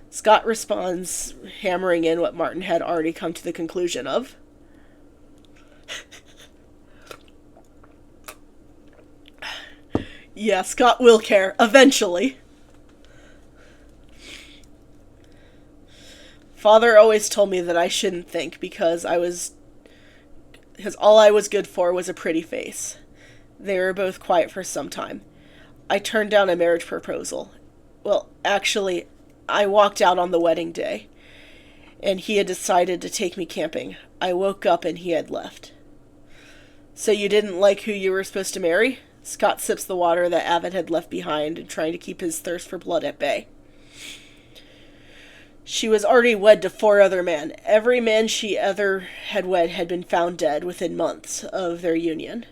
Scott responds, hammering in what Martin had already come to the conclusion of. Yeah, Scott will care, eventually. Father always told me that I shouldn't think because all I was good for was a pretty face. They were both quiet for some time. I turned down a marriage proposal. Well, actually, I walked out on the wedding day, and he had decided to take me camping. I woke up and he had left. So you didn't like who you were supposed to marry? Scott sips the water that Avid had left behind and trying to keep his thirst for blood at bay. She was already wed to 4 other men. Every man she ever had wed had been found dead within the month of their union.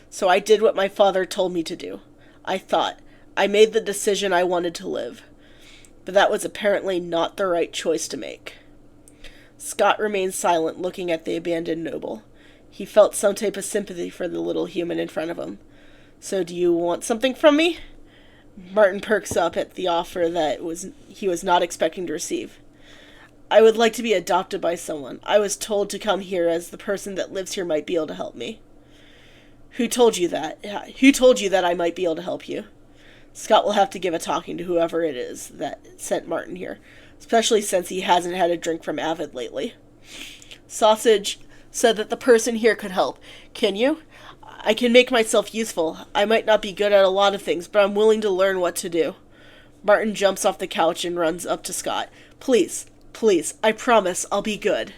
So I did what my father told me to do. I made the decision I wanted to live. But that was apparently not the right choice to make. Scott remained silent, looking at the abandoned noble. He felt some type of sympathy for the little human in front of him. So do you want something from me? Martin perks up at the offer he was not expecting to receive. I would like to be adopted by someone. I was told to come here as the person that lives here might be able to help me. Who told you that? Who told you that I might be able to help you? Scott will have to give a talking to whoever it is that sent Martin here, especially since he hasn't had a drink from Avid lately. Sausage said that the person here could help. Can you? I can make myself useful. I might not be good at a lot of things, but I'm willing to learn what to do. Martin jumps off the couch and runs up to Scott. Please, I promise I'll be good.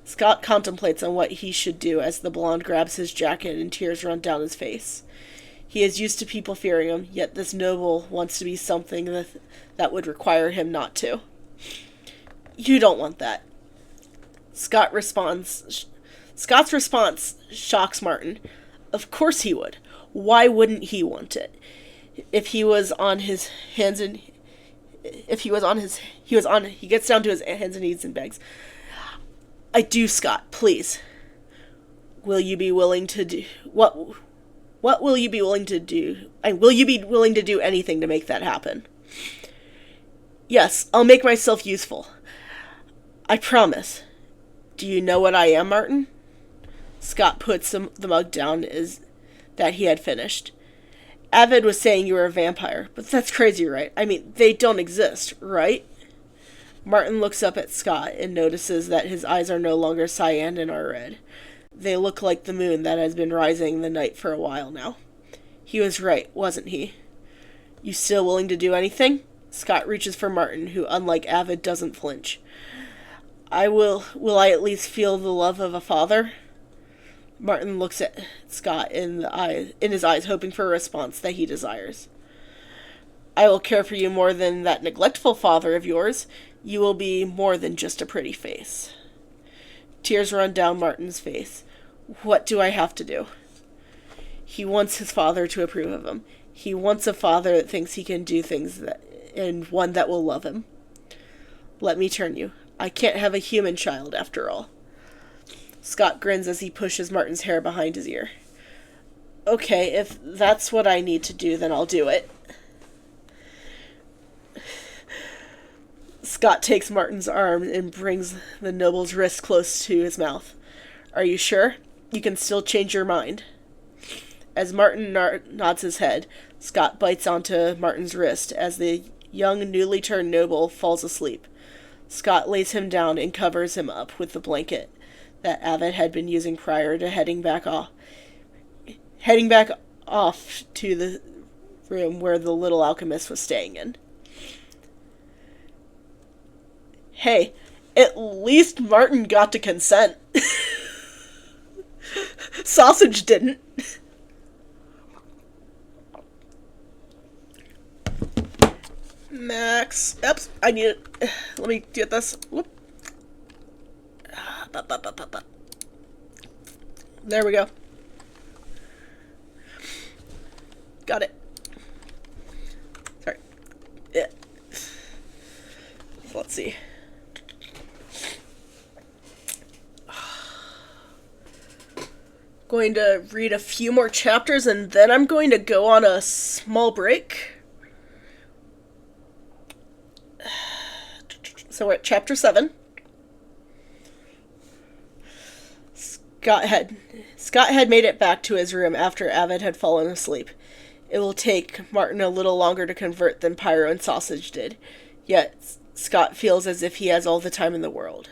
Scott contemplates on what he should do as the blonde grabs his jacket and tears run down his face. He is used to people fearing him, yet this noble wants to be something that would require him not to. You don't want that. Scott's response shocks Martin. Of course he would. Why wouldn't he want it? He gets down to his hands and knees and begs. I do, Scott, please. Will you be willing to do what will you be willing to do? And will you be willing to do anything to make that happen? Yes, I'll make myself useful. I promise. Do you know what I am, Martin? Scott puts the mug down that he had finished. Avid was saying you were a vampire, but that's crazy, right? I mean, they don't exist, right? Martin looks up at Scott and notices that his eyes are no longer cyan and are red. They look like the moon that has been rising the night for a while now. He was right, wasn't he? You still willing to do anything? Scott reaches for Martin, who, unlike Avid, doesn't flinch. Will I at least feel the love of a father? Martin looks at Scott in his eyes, hoping for a response that he desires. I will care for you more than that neglectful father of yours. You will be more than just a pretty face. Tears run down Martin's face. What do I have to do? He wants his father to approve of him. He wants a father that thinks he can do things and one that will love him. Let me turn you. I can't have a human child after all. Scott grins as he pushes Martin's hair behind his ear. Okay, if that's what I need to do, then I'll do it. Scott takes Martin's arm and brings the noble's wrist close to his mouth. Are you sure? You can still change your mind. As Martin nods his head, Scott bites onto Martin's wrist as the young, newly turned noble falls asleep. Scott lays him down and covers him up with the blanket that Avid had been using prior to heading back off to the room where the little alchemist was staying in. Hey, at least Martin got to consent. Sausage didn't. Max. Oops, I need it. Let me get this. Whoop. There we go. Got it. Sorry. Yeah. Let's see. Going to read a few more chapters and then I'm going to go on a small break. So we're at chapter 7. Scott had made it back to his room after Avid had fallen asleep. It will take Martin a little longer to convert than Pyro and Sausage did, yet Scott feels as if he has all the time in the world.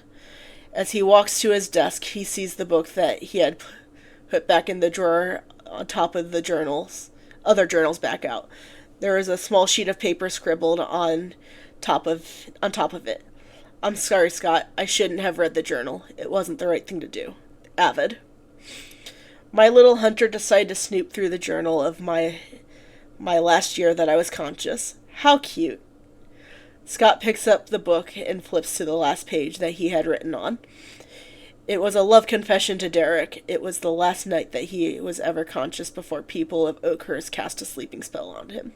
As he walks to his desk, he sees the book that he had put back in the drawer on top of the other journals back out. There is a small sheet of paper scribbled on top of it. I'm sorry, Scott. I shouldn't have read the journal. It wasn't the right thing to do. Avid. My little hunter decided to snoop through the journal of my last year that I was conscious. How cute. Scott picks up the book and flips to the last page that he had written on. It was a love confession to Derek. It was the last night that he was ever conscious before people of Oakhurst cast a sleeping spell on him.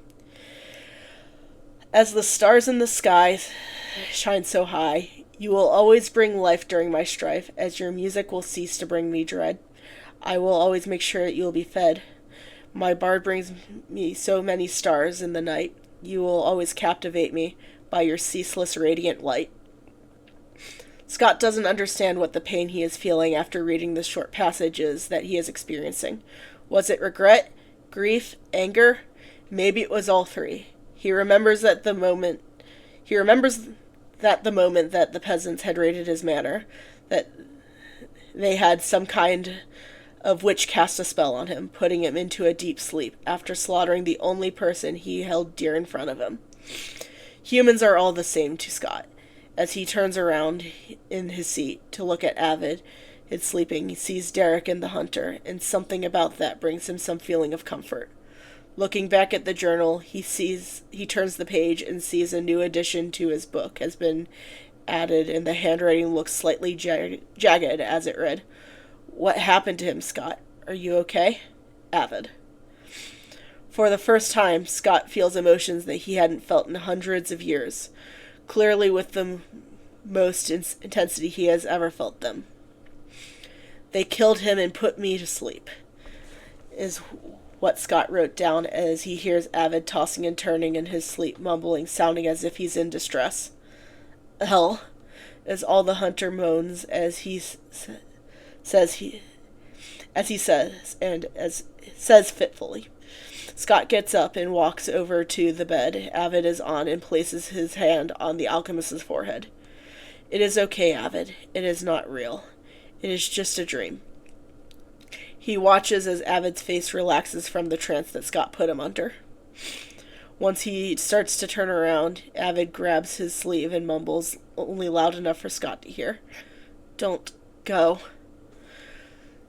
As the stars in the sky shine so high, you will always bring life during my strife, as your music will cease to bring me dread. I will always make sure that you will be fed. My bard brings me so many stars in the night. You will always captivate me by your ceaseless radiant light. Scott doesn't understand what the pain he is feeling after reading the short passages that he is experiencing. Was it regret, grief, anger? Maybe it was all three. He remembers that the moment that the peasants had raided his manor, that they had some kind of witch cast a spell on him, putting him into a deep sleep after slaughtering the only person he held dear in front of him. Humans are all the same to Scott. As he turns around in his seat to look at Avid, it's sleeping, he sees Derek and the hunter, and something about that brings him some feeling of comfort. Looking back at the journal, he turns the page and sees a new addition to his book has been added, and the handwriting looks slightly jagged as it read, "What happened to him, Scott? Are you okay? Avid." For the first time, Scott feels emotions that he hadn't felt in hundreds of years, clearly with the most intensity he has ever felt them. "They killed him and put me to sleep," is what Scott wrote down as he hears Avid tossing and turning in his sleep, mumbling, sounding as if he's in distress. "Hell," is all the hunter moans as he says fitfully. Scott gets up and walks over to the bed Avid is on and places his hand on the alchemist's forehead. "It is okay, Avid. It is not real. It is just a dream." He watches as Avid's face relaxes from the trance that Scott put him under. Once he starts to turn around, Avid grabs his sleeve and mumbles, only loud enough for Scott to hear, "Don't go."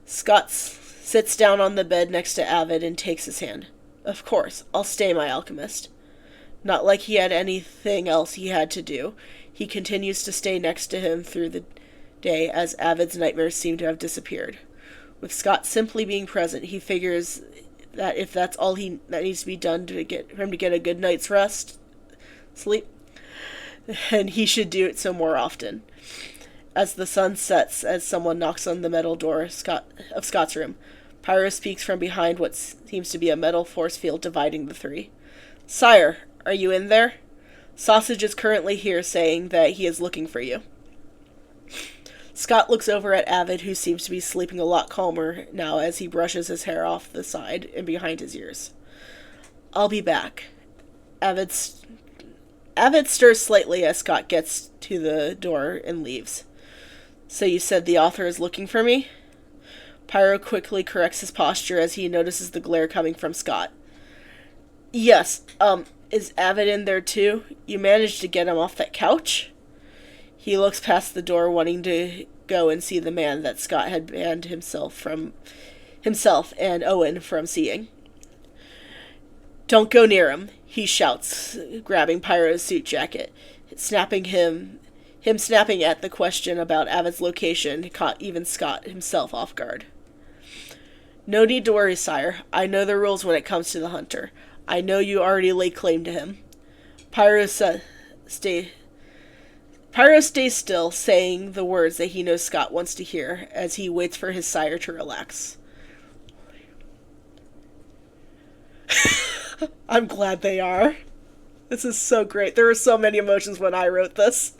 Scott sits down on the bed next to Avid and takes his hand. "Of course, I'll stay, my alchemist." Not like he had anything else he had to do. He continues to stay next to him through the day as Avid's nightmares seem to have disappeared. With Scott simply being present, he figures that if that's all that needs to be done for him to get a good night's sleep, then he should do it so more often. As the sun sets, as someone knocks on the metal door of Scott's room, Pyro speaks from behind what seems to be a metal force field dividing the three. "Sire, are you in there? Sausage is currently here saying that he is looking for you." Scott looks over at Avid, who seems to be sleeping a lot calmer now as he brushes his hair off the side and behind his ears. "I'll be back." Avid stirs slightly as Scott gets to the door and leaves. So you said the author is looking for me? Pyro quickly corrects his posture as he notices the glare coming from Scott. Yes, is Avid in there too? You managed to get him off that couch? He looks past the door, wanting to go and see the man that Scott had banned himself and Owen from seeing. Don't go near him, he shouts, grabbing Pyro's suit jacket. Him snapping at the question about Avid's location caught even Scott himself off guard. No need to worry, sire. I know the rules when it comes to the hunter. I know you already lay claim to him. Pyro stays still, saying the words that he knows Scott wants to hear as he waits for his sire to relax. I'm glad they are. This is so great. There were so many emotions when I wrote this.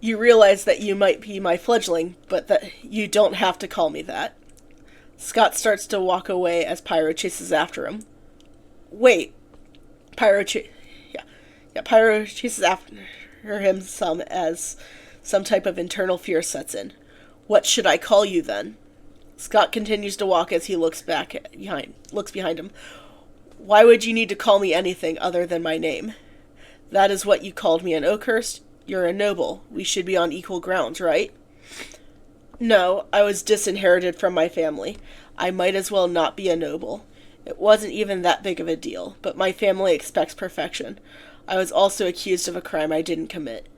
You realize that you might be my fledgling, but that you don't have to call me that. Scott starts to walk away as Pyro chases after him. Wait. Pyro chases after him some as some type of internal fear sets in. What should I call you then? Scott continues to walk as he looks behind him. Why would you need to call me anything other than my name? That is what you called me in Oakhurst? You're a noble. We should be on equal grounds, right? No, I was disinherited from my family. I might as well not be a noble. It wasn't even that big of a deal, but my family expects perfection. I was also accused of a crime I didn't commit.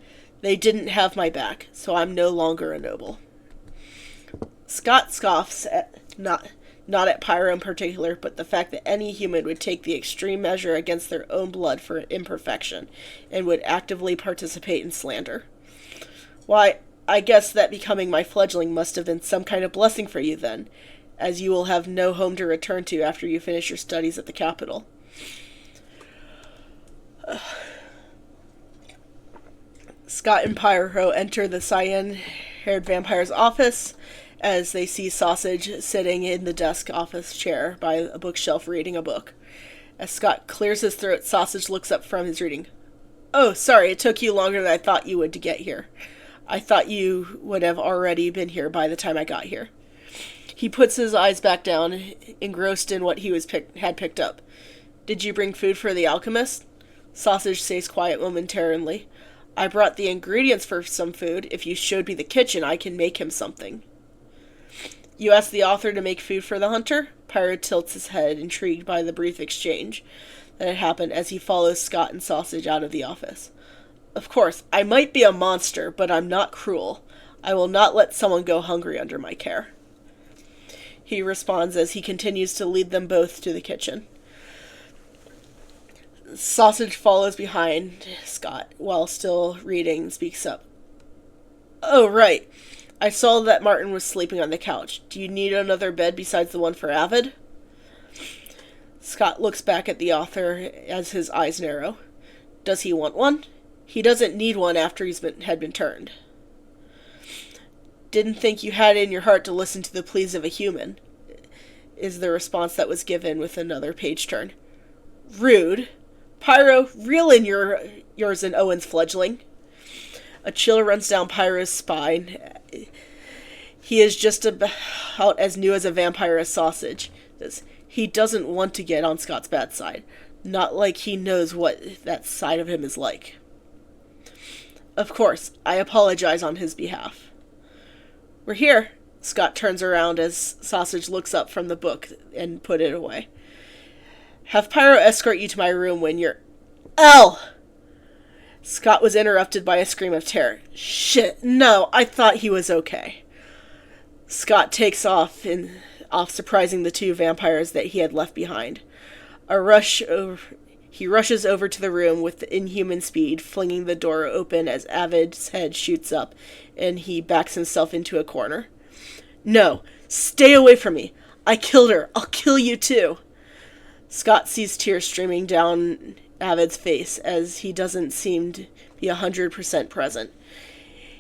They didn't have my back, so I'm no longer a noble. Scott scoffs at not at Pyro in particular, but the fact that any human would take the extreme measure against their own blood for imperfection, and would actively participate in slander. Why, I guess that becoming my fledgling must have been some kind of blessing for you then, as you will have no home to return to after you finish your studies at the capital. Scott and Pyro enter the cyan-haired vampire's office, as they see Sausage sitting in the desk office chair by a bookshelf reading a book. As Scott clears his throat, Sausage looks up from his reading. Oh, sorry, it took you longer than I thought you would to get here. I thought you would have already been here by the time I got here. He puts his eyes back down, engrossed in what he had picked up. Did you bring food for the alchemist? Sausage stays quiet momentarily. I brought the ingredients for some food. If you showed me the kitchen, I can make him something. You asked the author to make food for the hunter? Pyro tilts his head, intrigued by the brief exchange that had happened as he follows Scott and Sausage out of the office. Of course, I might be a monster, but I'm not cruel. I will not let someone go hungry under my care. He responds as he continues to lead them both to the kitchen. Sausage follows behind Scott while still reading and speaks up. Oh, right. I saw that Martin was sleeping on the couch. Do you need another bed besides the one for Avid? Scott looks back at the author as his eyes narrow. Does he want one? He doesn't need one after had been turned. Didn't think you had it in your heart to listen to the pleas of a human, is the response that was given with another page turn. Rude. Pyro, reel in yours and Owen's fledgling. A chill runs down Pyro's spine. He is just about as new as a vampire as Sausage. He doesn't want to get on Scott's bad side. Not like he knows what that side of him is like. Of course, I apologize on his behalf. We're here. Scott turns around as Sausage looks up from the book and put it away. Have Pyro escort you to my room when you're... L! Scott was interrupted by a scream of terror. Shit, no, I thought he was okay. Scott takes off, surprising the two vampires that he had left behind. He rushes over to the room with inhuman speed, flinging the door open as Avid's head shoots up, and he backs himself into a corner. No, stay away from me. I killed her. I'll kill you too. Scott sees tears streaming down Avid's face as he doesn't seem to be 100% present.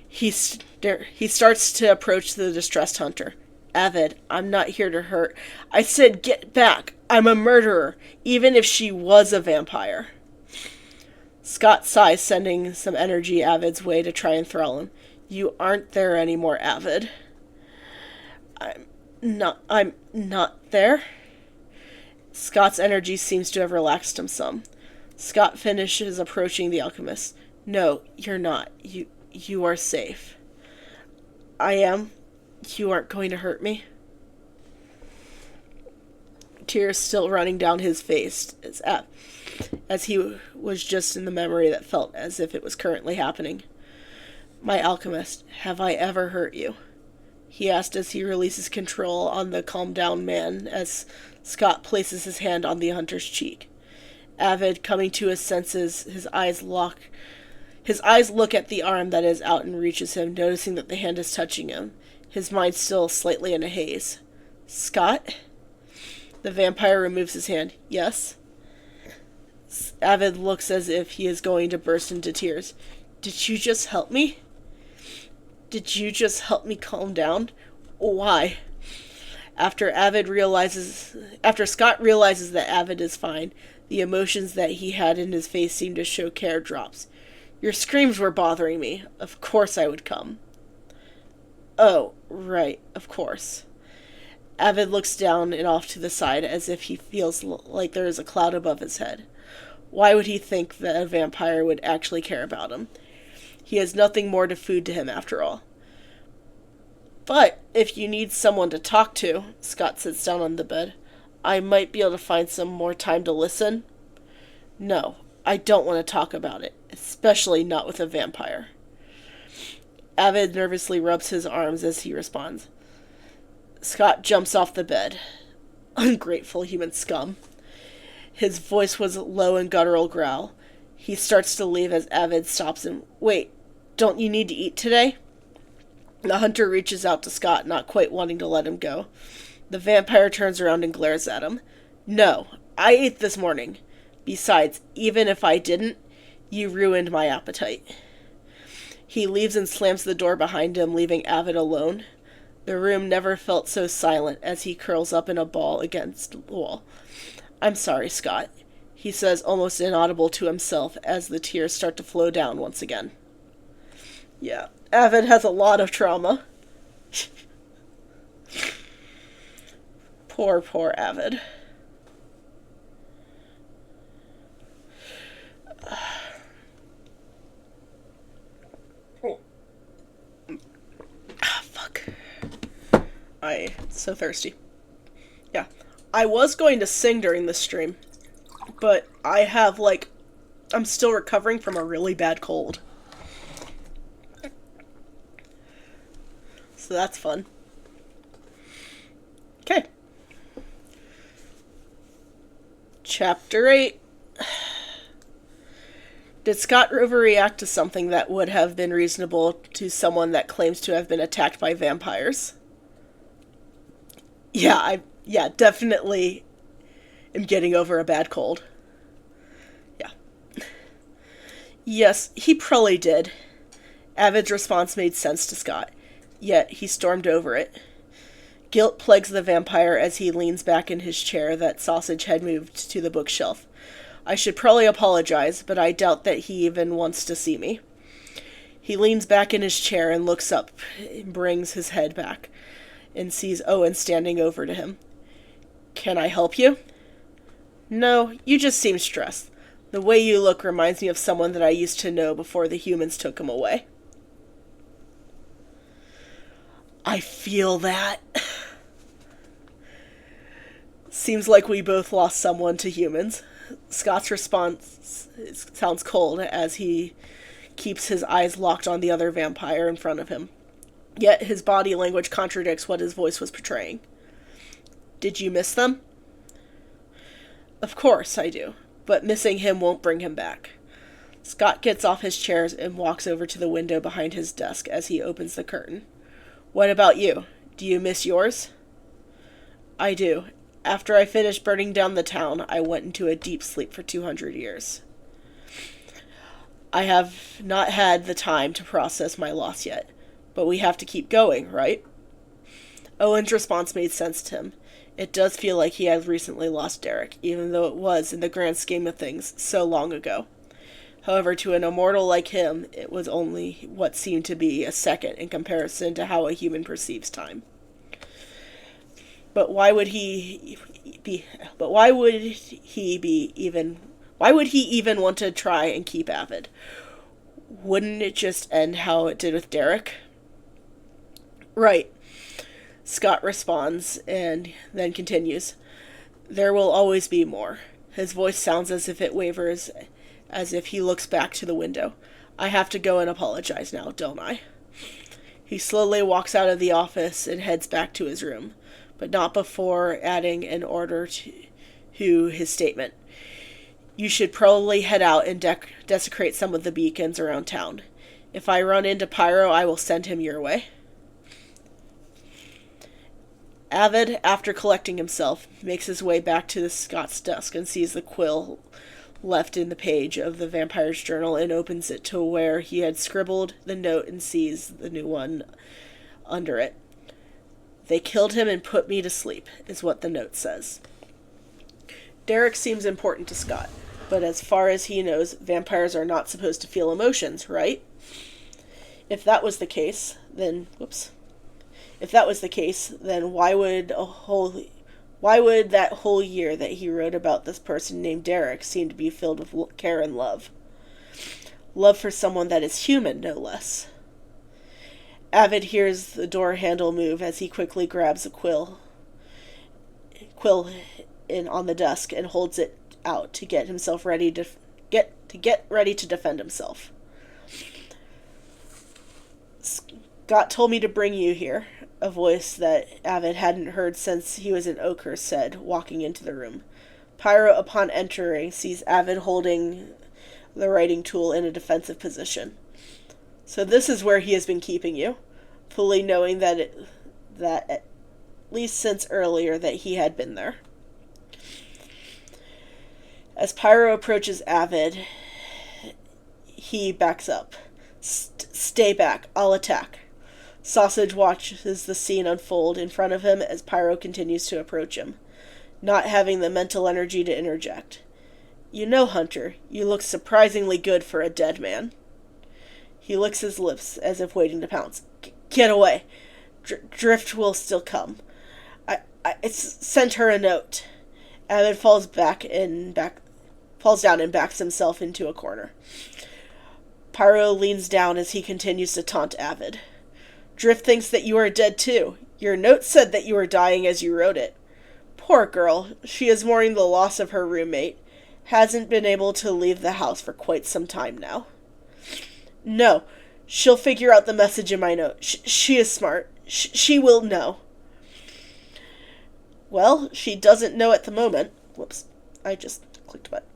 He starts to approach the distressed hunter. Avid, I'm not here to hurt. I said get back. I'm a murderer, even if she was a vampire. Scott sighs, sending some energy Avid's way to try and throttle him. You aren't there anymore, Avid. I'm not there. Scott's energy seems to have relaxed him some. Scott finishes approaching the alchemist. No, you're not. You are safe. I am. You aren't going to hurt me? Tears still running down his face as he was just in the memory that felt as if it was currently happening. My alchemist, have I ever hurt you? He asked as he releases control on the calmed down man as Scott places his hand on the hunter's cheek. Avid, coming to his senses, his eyes look at the arm that is out and reaches him, noticing that the hand is touching him, his mind still slightly in a haze. Scott? The vampire removes his hand. Yes? Avid looks as if he is going to burst into tears. Did you just help me? Did you just help me calm down? Why? After Scott realizes that Avid is fine, the emotions that he had in his face seem to show care drops. Your screams were bothering me. Of course I would come. Oh, right, of course. Avid looks down and off to the side as if he feels like there is a cloud above his head. Why would he think that a vampire would actually care about him? He has nothing more to food to him after all. But if you need someone to talk to, Scott sits down on the bed, I might be able to find some more time to listen. No, I don't want to talk about it, especially not with a vampire. Avid nervously rubs his arms as he responds. Scott jumps off the bed. Ungrateful human scum. His voice was a low and guttural growl. He starts to leave as Avid stops him. Wait, don't you need to eat today? The hunter reaches out to Scott, not quite wanting to let him go. The vampire turns around and glares at him. No, I ate this morning. Besides, even if I didn't, you ruined my appetite. He leaves and slams the door behind him, leaving Avid alone. The room never felt so silent as he curls up in a ball against the wall. I'm sorry, Scott, he says, almost inaudible to himself as the tears start to flow down once again. Yeah, Avid has a lot of trauma. Poor Avid. Fuck. I'm so thirsty. Yeah. I was going to sing during this stream, but I'm still recovering from a really bad cold. So that's fun. Okay. Chapter 8. Did Scott overreact to something that would have been reasonable to someone that claims to have been attacked by vampires? Yeah, definitely am getting over a bad cold. Yeah. Yes, he probably did. Avid's response made sense to Scott, yet he stormed over it. Guilt plagues the vampire as he leans back in his chair that Sausage had moved to the bookshelf. I should probably apologize, but I doubt that he even wants to see me. He leans back in his chair and looks up, brings his head back, and sees Owen standing over to him. Can I help you? No, you just seem stressed. The way you look reminds me of someone that I used to know before the humans took him away. I feel that. Seems like we both lost someone to humans. Scott's response sounds cold as he keeps his eyes locked on the other vampire in front of him. Yet his body language contradicts what his voice was portraying. Did you miss them? Of course I do, but missing him won't bring him back. Scott gets off his chair and walks over to the window behind his desk as he opens the curtain. What about you? Do you miss yours? I do. After I finished burning down the town, I went into a deep sleep for 200 years. I have not had the time to process my loss yet, but we have to keep going, right? Owen's response made sense to him. It does feel like he has recently lost Derek, even though it was, in the grand scheme of things, so long ago. However, to an immortal like him, it was only what seemed to be a second in comparison to how a human perceives time. But why would he be? But why would he be even? Why would he even want to try and keep Avid? Wouldn't it just end how it did with Derek? Right. Scott responds and then continues. There will always be more. His voice sounds as if it wavers, as if he looks back to the window. I have to go and apologize now, don't I? He slowly walks out of the office and heads back to his room, but not before adding an order to his statement. You should probably head out and desecrate some of the beacons around town. If I run into Pyro, I will send him your way. Avid, after collecting himself, makes his way back to Scott's desk and sees the quill left in the page of the vampire's journal and opens it to where he had scribbled the note and sees the new one under it. They killed him and put me to sleep, is what the note says. Derek seems important to Scott, but as far as he knows, vampires are not supposed to feel emotions, right? If that was the case, then why would that whole year that he wrote about this person named Derek seem to be filled with care and love? Love for someone that is human, no less. Avid hears the door handle move as he quickly grabs a quill in on the desk and holds it out to get himself ready to defend himself. Scott told me to bring you here, a voice that Avid hadn't heard since he was in Oakhurst said, walking into the room. Pyro, upon entering, sees Avid holding the writing tool in a defensive position. So this is where he has been keeping you, fully knowing that at least since earlier that he had been there. As Pyro approaches Avid, he backs up. Stay back, I'll attack. Sausage watches the scene unfold in front of him as Pyro continues to approach him, not having the mental energy to interject. You know, Hunter, you look surprisingly good for a dead man. He licks his lips as if waiting to pounce. Get away. Drift will still come. I sent her a note. Avid falls down and backs himself into a corner. Pyro leans down as he continues to taunt Avid. Drift thinks that you are dead too. Your note said that you were dying as you wrote it. Poor girl. She is mourning the loss of her roommate. Hasn't been able to leave the house for quite some time now. No. She'll figure out the message in my note. She is smart. She will know. Well, she doesn't know at the moment. Whoops. I just clicked a button.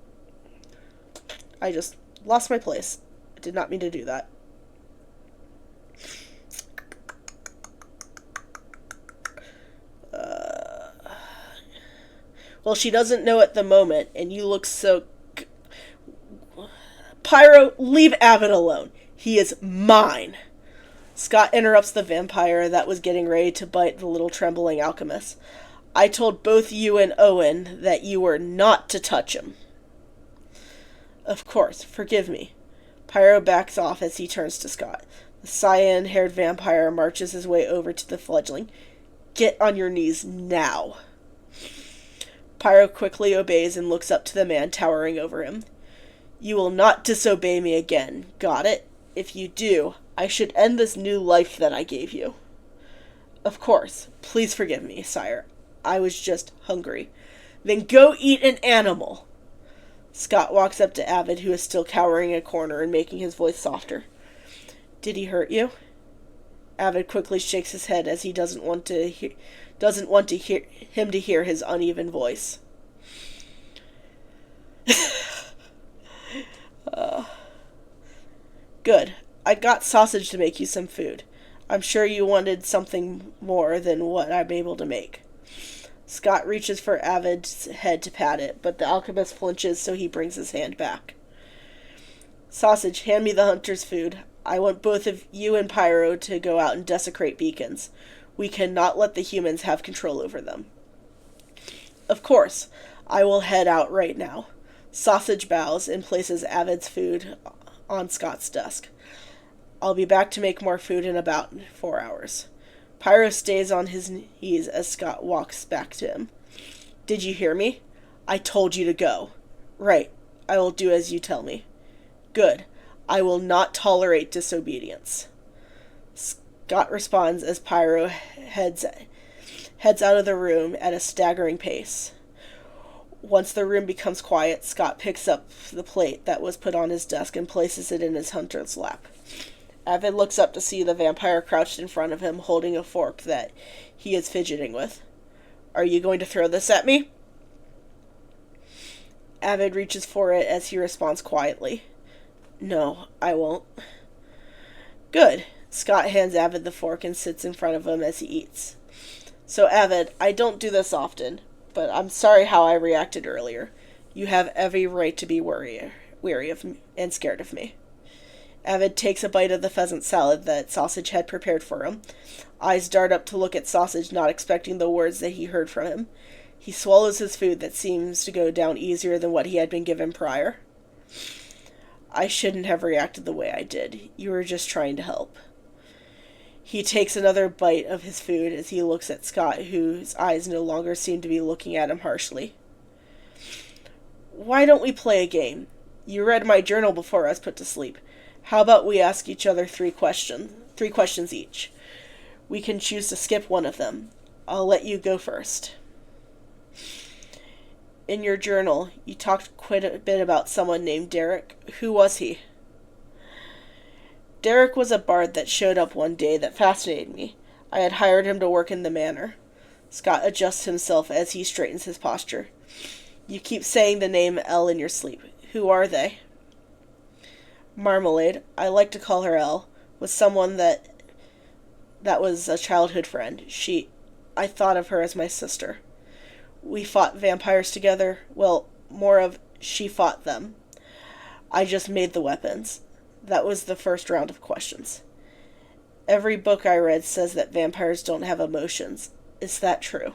I just lost my place. I did not mean to do that. Well, she doesn't know at the moment, and you look so... Pyro, leave Avid alone. He is mine. Scott interrupts the vampire that was getting ready to bite the little trembling alchemist. I told both you and Owen that you were not to touch him. Of course, forgive me. Pyro backs off as he turns to Scott. The cyan-haired vampire marches his way over to the fledgling. Get on your knees now. Pyro quickly obeys and looks up to the man towering over him. You will not disobey me again, got it? If you do, I should end this new life that I gave you. Of course. Please forgive me, sire. I was just hungry. Then go eat an animal. Scott walks up to Avid, who is still cowering in a corner and making his voice softer. Did he hurt you? Avid quickly shakes his head as he doesn't want him to hear his uneven voice. Good. I got Sausage to make you some food. I'm sure you wanted something more than what I'm able to make. Scott reaches for Avid's head to pat it, but the alchemist flinches, so he brings his hand back. Sausage, hand me the hunter's food. I want both of you and Pyro to go out and desecrate beacons. We cannot let the humans have control over them. Of course. I will head out right now. Sausage bows and places Avid's food on Scott's desk. I'll be back to make more food in about 4 hours. Pyro stays on his knees as Scott walks back to him. Did you hear me? I told you to go. Right. I will do as you tell me. Good. I will not tolerate disobedience. Scott responds as Pyro heads out of the room at a staggering pace. Once the room becomes quiet, Scott picks up the plate that was put on his desk and places it in his hunter's lap. Avid looks up to see the vampire crouched in front of him, holding a fork that he is fidgeting with. Are you going to throw this at me? Avid reaches for it as he responds quietly. No, I won't. Good. Scott hands Avid the fork and sits in front of him as he eats. So, Avid, I don't do this often, but I'm sorry how I reacted earlier. You have every right to be weary of me and scared of me. Avid takes a bite of the pheasant salad that Sausage had prepared for him. Eyes dart up to look at Sausage, not expecting the words that he heard from him. He swallows his food that seems to go down easier than what he had been given prior. I shouldn't have reacted the way I did. You were just trying to help. He takes another bite of his food as he looks at Scott, whose eyes no longer seem to be looking at him harshly. Why don't we play a game? You read my journal before I was put to sleep. How about we ask each other 3 questions each? We can choose to skip one of them. I'll let you go first. In your journal, you talked quite a bit about someone named Derek. Who was he? Derek was a bard that showed up one day that fascinated me. I had hired him to work in the manor. Scott adjusts himself as he straightens his posture. You keep saying the name Elle in your sleep. Who are they? Marmalade, I like to call her Elle, was someone that was a childhood friend. I thought of her as my sister. We fought vampires together. Well, more of she fought them. I just made the weapons. That was the first round of questions. Every book I read says that vampires don't have emotions. Is that true?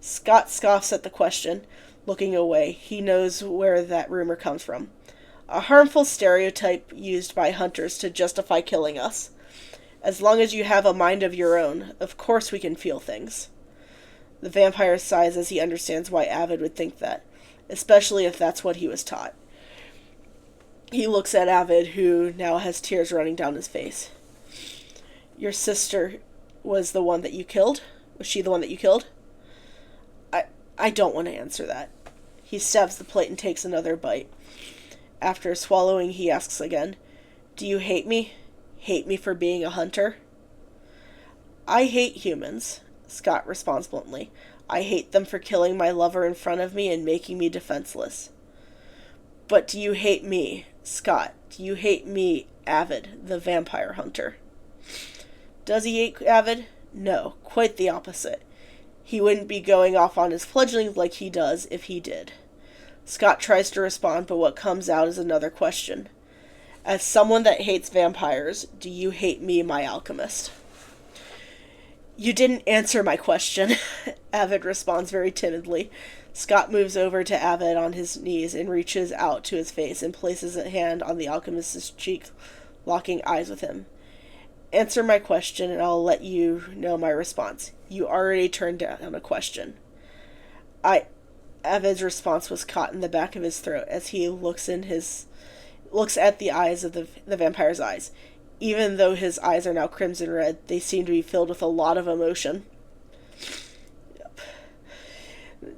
Scott scoffs at the question, looking away. He knows where that rumor comes from. A harmful stereotype used by hunters to justify killing us. As long as you have a mind of your own, of course we can feel things. The vampire sighs as he understands why Avid would think that, especially if that's what he was taught. He looks at Avid, who now has tears running down his face. Your sister was the one that you killed? Was she the one that you killed? I don't want to answer that. He stabs the plate and takes another bite. After swallowing, he asks again, Do you hate me? Hate me for being a hunter? I hate humans, Scott responds bluntly. I hate them for killing my lover in front of me and making me defenseless. But do you hate me, Scott? Do you hate me, Avid, the vampire hunter? Does he hate Avid? No, quite the opposite. He wouldn't be going off on his fledglings like he does if he did. Scott tries to respond, but what comes out is another question. As someone that hates vampires, do you hate me, my alchemist? You didn't answer my question, Avid responds very timidly. Scott moves over to Avid on his knees and reaches out to his face and places a hand on the alchemist's cheek, locking eyes with him. Answer my question and I'll let you know my response. You already turned down a question. Avid's response was caught in the back of his throat as he looks at the eyes of the vampire's eyes. Even though his eyes are now crimson red, they seem to be filled with a lot of emotion.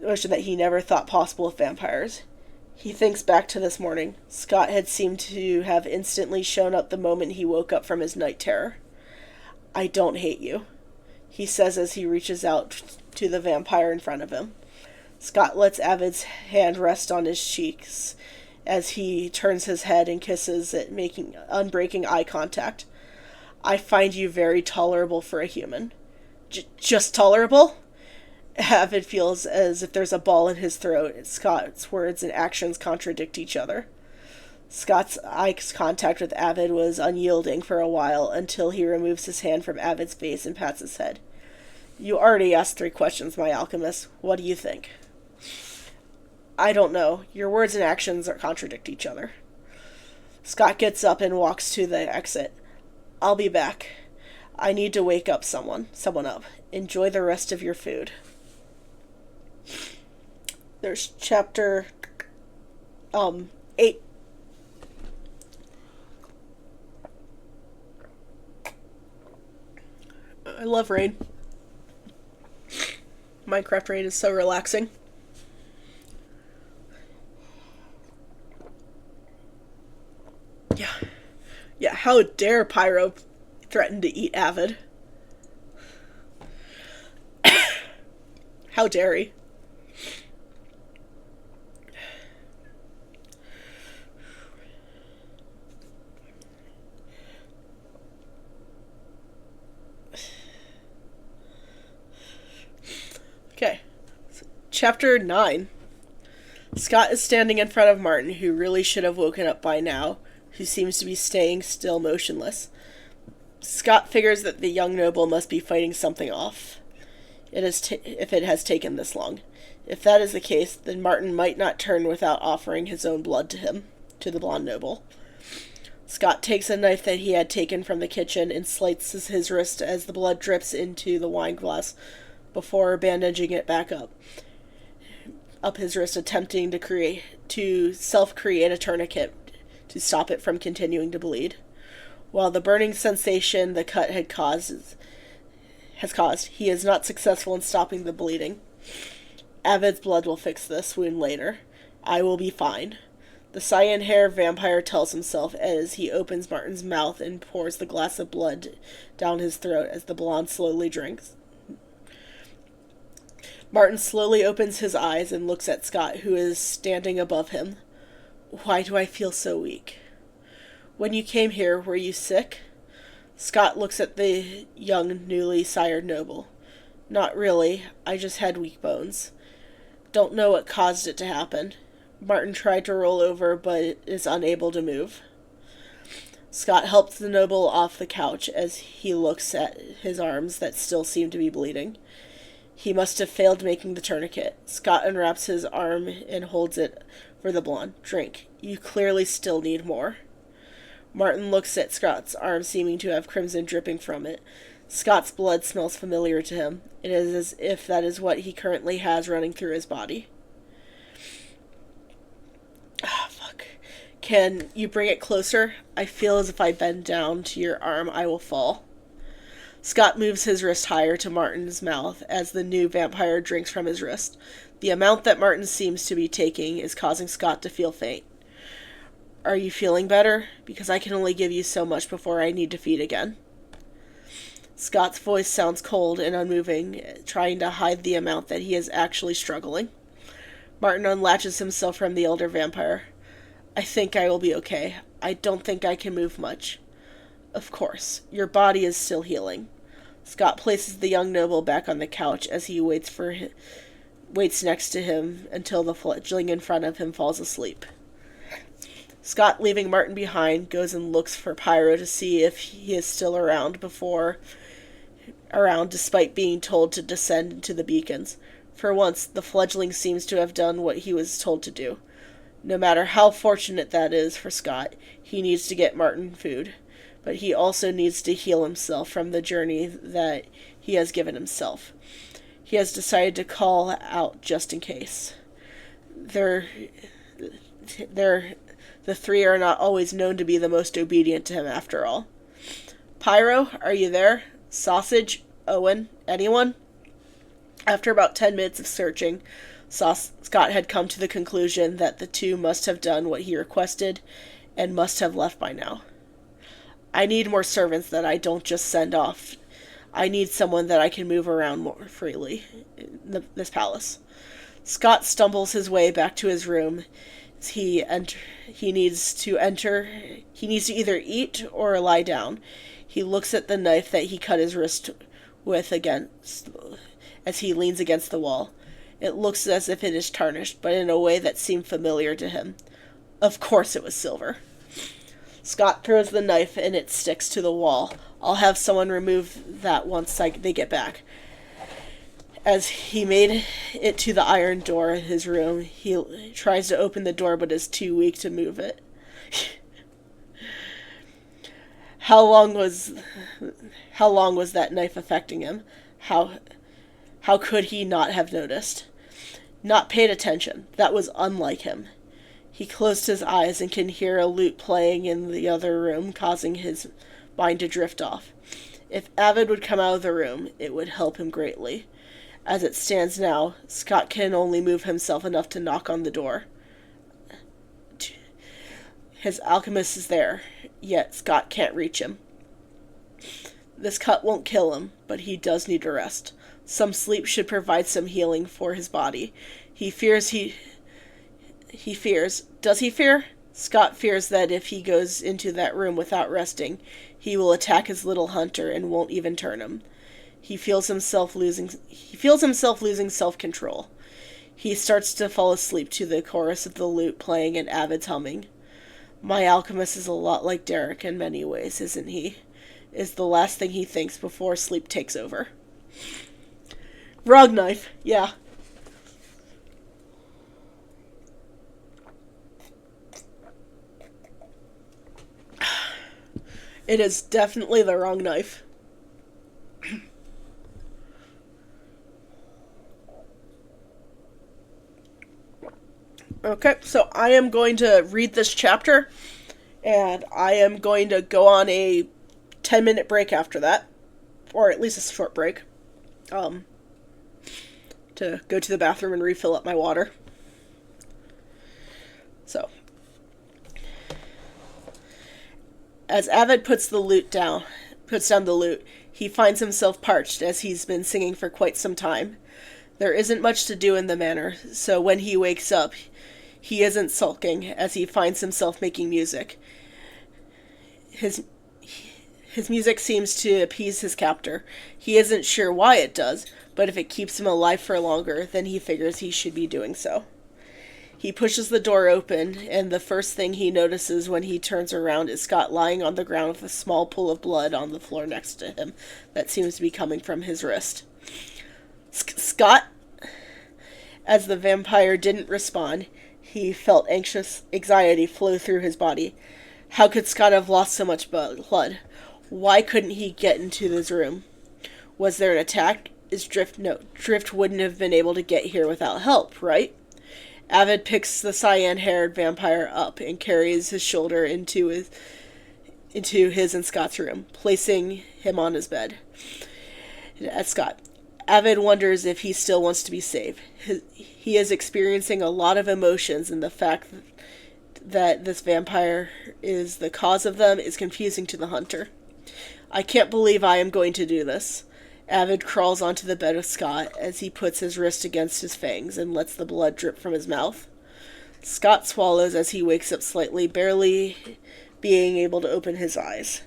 Emotion that he never thought possible with vampires. He thinks back to this morning. Scott had seemed to have instantly shown up the moment he woke up from his night terror. I don't hate you, he says as he reaches out to the vampire in front of him. Scott lets Avid's hand rest on his cheeks as he turns his head and kisses it, making unbreaking eye contact. I find you very tolerable for a human. Just tolerable? Avid feels as if there's a ball in his throat. Scott's words and actions contradict each other. Scott's eye contact with Avid was unyielding for a while until he removes his hand from Avid's face and pats his head. You already asked 3 questions, my alchemist. What do you think? I don't know. Your words and actions contradict each other. Scott gets up and walks to the exit. I'll be back. I need to wake up someone up. Enjoy the rest of your food. There's chapter 8. I love rain. Minecraft rain is so relaxing. Yeah, how dare Pyro threaten to eat Avid? How dare he? Okay. Chapter 9. Scott is standing in front of Martin, who really should have woken up by now, who seems to be staying still motionless. Scott figures that the young noble must be fighting something off. If it has taken this long. If that is the case, then Martin might not turn without offering his own blood to him, to the blonde noble. Scott takes a knife that he had taken from the kitchen and slices his wrist as the blood drips into the wine glass before bandaging it back up his wrist, attempting to self-create a tourniquet to stop it from continuing to bleed. While the burning sensation the cut has caused, he is not successful in stopping the bleeding. Avid's blood will fix this wound later. I will be fine. The cyan hair vampire tells himself as he opens Martin's mouth and pours the glass of blood down his throat as the blonde slowly drinks. Martin slowly opens his eyes and looks at Scott, who is standing above him. Why do I feel so weak? When you came here, were you sick? Scott looks at the young, newly sired noble. Not really. I just had weak bones. Don't know what caused it to happen. Martin tried to roll over, but is unable to move. Scott helps the noble off the couch as he looks at his arms that still seem to be bleeding. He must have failed making the tourniquet. Scott unwraps his arm and holds it for the blonde. Drink. You clearly still need more. Martin looks at Scott's arm, seeming to have crimson dripping from it. Scott's blood smells familiar to him. It is as if that is what he currently has running through his body. Fuck. Can you bring it closer? I feel as if I bend down to your arm, I will fall. Scott moves his wrist higher to Martin's mouth as the new vampire drinks from his wrist. The amount that Martin seems to be taking is causing Scott to feel faint. Are you feeling better? Because I can only give you so much before I need to feed again. Scott's voice sounds cold and unmoving, trying to hide the amount that he is actually struggling. Martin unlatches himself from the elder vampire. I think I will be okay. I don't think I can move much. Of course. Your body is still healing. Scott places the young noble back on the couch as he waits next to him until the fledgling in front of him falls asleep. Scott, leaving Martin behind, goes and looks for Pyro to see if he is still around despite being told to descend into the beacons. For once, the fledgling seems to have done what he was told to do. No matter how fortunate that is for Scott, he needs to get Martin food. But he also needs to heal himself from the journey that he has given himself. He has decided to call out just in case. The three are not always known to be the most obedient to him after all. Pyro, are you there? Sausage? Owen? Anyone? After about 10 minutes of searching, Scott had come to the conclusion that the two must have done what he requested and must have left by now. I need more servants that I don't just send off. I need someone that I can move around more freely in this palace. Scott stumbles his way back to his room. He needs to either eat or lie down. He looks at the knife that he cut his wrist with as he leans against the wall. It looks as if it is tarnished, but in a way that seemed familiar to him. Of course it was silver. Scott throws the knife and it sticks to the wall. I'll have someone remove that once they get back. As he made it to the iron door of his room, he tries to open the door but is too weak to move it. How long was that knife affecting him? How could he not have noticed? Not paid attention. That was unlike him. He closed his eyes and can hear a lute playing in the other room, causing his mind to drift off. If Avid would come out of the room, it would help him greatly. As it stands now, Scott can only move himself enough to knock on the door. His alchemist is there, yet Scott can't reach him. This cut won't kill him, but he does need a rest. Some sleep should provide some healing for his body. He fears. Does he fear? Scott fears that if he goes into that room without resting, he will attack his little hunter and won't even turn him. He feels himself losing self-control. He starts to fall asleep to the chorus of the lute playing and Avid's humming. My alchemist is a lot like Derek in many ways, isn't he? Is the last thing he thinks before sleep takes over. Wrong knife, yeah. It is definitely the wrong knife. Okay, so I am going to read this chapter, and I am going to go on a 10-minute break after that, or at least a short break, to go to the bathroom and refill up my water. So, as Avid puts down the lute, he finds himself parched as he's been singing for quite some time. There isn't much to do in the manor, so when he wakes up, he isn't sulking as he finds himself making music. His music seems to appease his captor. He isn't sure why it does, but if it keeps him alive for longer, then he figures he should be doing so. He pushes the door open, and the first thing he notices when he turns around is Scott lying on the ground with a small pool of blood on the floor next to him that seems to be coming from his wrist. Scott? As the vampire didn't respond, he felt anxiety flow through his body. How could Scott have lost so much blood? Why couldn't he get into this room? Was there an attack? Drift wouldn't have been able to get here without help, right? Avid picks the cyan-haired vampire up and carries his shoulder into his and Scott's room, placing him on his bed. At Scott, Avid wonders if he still wants to be saved. He is experiencing a lot of emotions, and the fact that this vampire is the cause of them is confusing to the hunter. I can't believe I am going to do this. Avid crawls onto the bed of Scott as he puts his wrist against his fangs and lets the blood drip from his mouth. Scott swallows as he wakes up slightly, barely being able to open his eyes.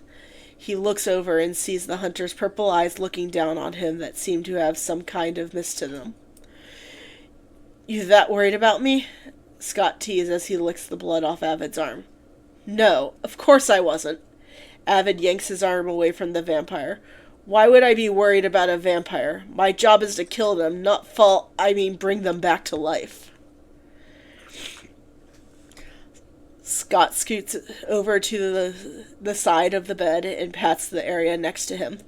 He looks over and sees the hunter's purple eyes looking down on him that seem to have some kind of mist to them. You that worried about me? Scott teases as he licks the blood off Avid's arm. No, of course I wasn't. Avid yanks his arm away from the vampire. Why would I be worried about a vampire? My job is to kill them, not bring them back to life. Scott scoots over to the side of the bed and pats the area next to him.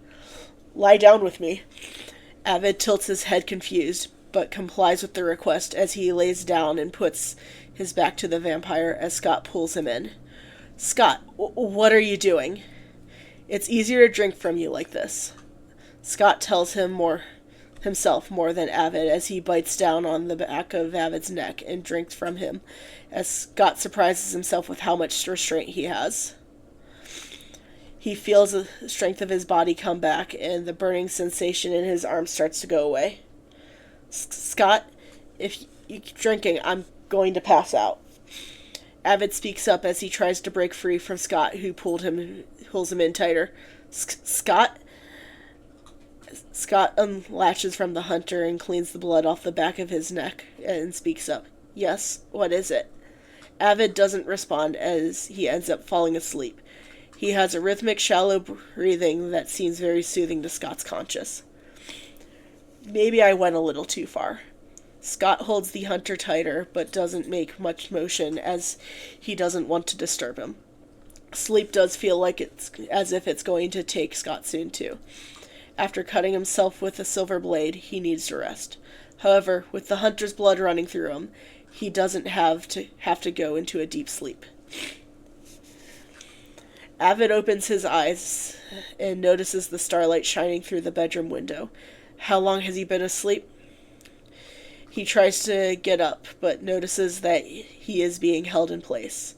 Lie down with me. Avid tilts his head confused, but complies with the request as he lays down and puts his back to the vampire as Scott pulls him in. Scott, what are you doing? It's easier to drink from you like this. Scott tells himself more than Avid as he bites down on the back of Avid's neck and drinks from him, as Scott surprises himself with how much restraint he has. He feels the strength of his body come back, and the burning sensation in his arm starts to go away. Scott, if you keep drinking, I'm going to pass out. Avid speaks up as he tries to break free from Scott, who pulls him in tighter. Scott? Scott unlatches from the hunter and cleans the blood off the back of his neck and speaks up. Yes, what is it? Avid doesn't respond as he ends up falling asleep. He has a rhythmic, shallow breathing that seems very soothing to Scott's conscience. Maybe I went a little too far. Scott holds the hunter tighter, but doesn't make much motion as he doesn't want to disturb him. Sleep does feel like it's as if it's going to take Scott soon too. After cutting himself with a silver blade, he needs to rest. However, with the hunter's blood running through him, he doesn't have to go into a deep sleep. Avid opens his eyes and notices the starlight shining through the bedroom window. How long has he been asleep? He tries to get up, but notices that he is being held in place.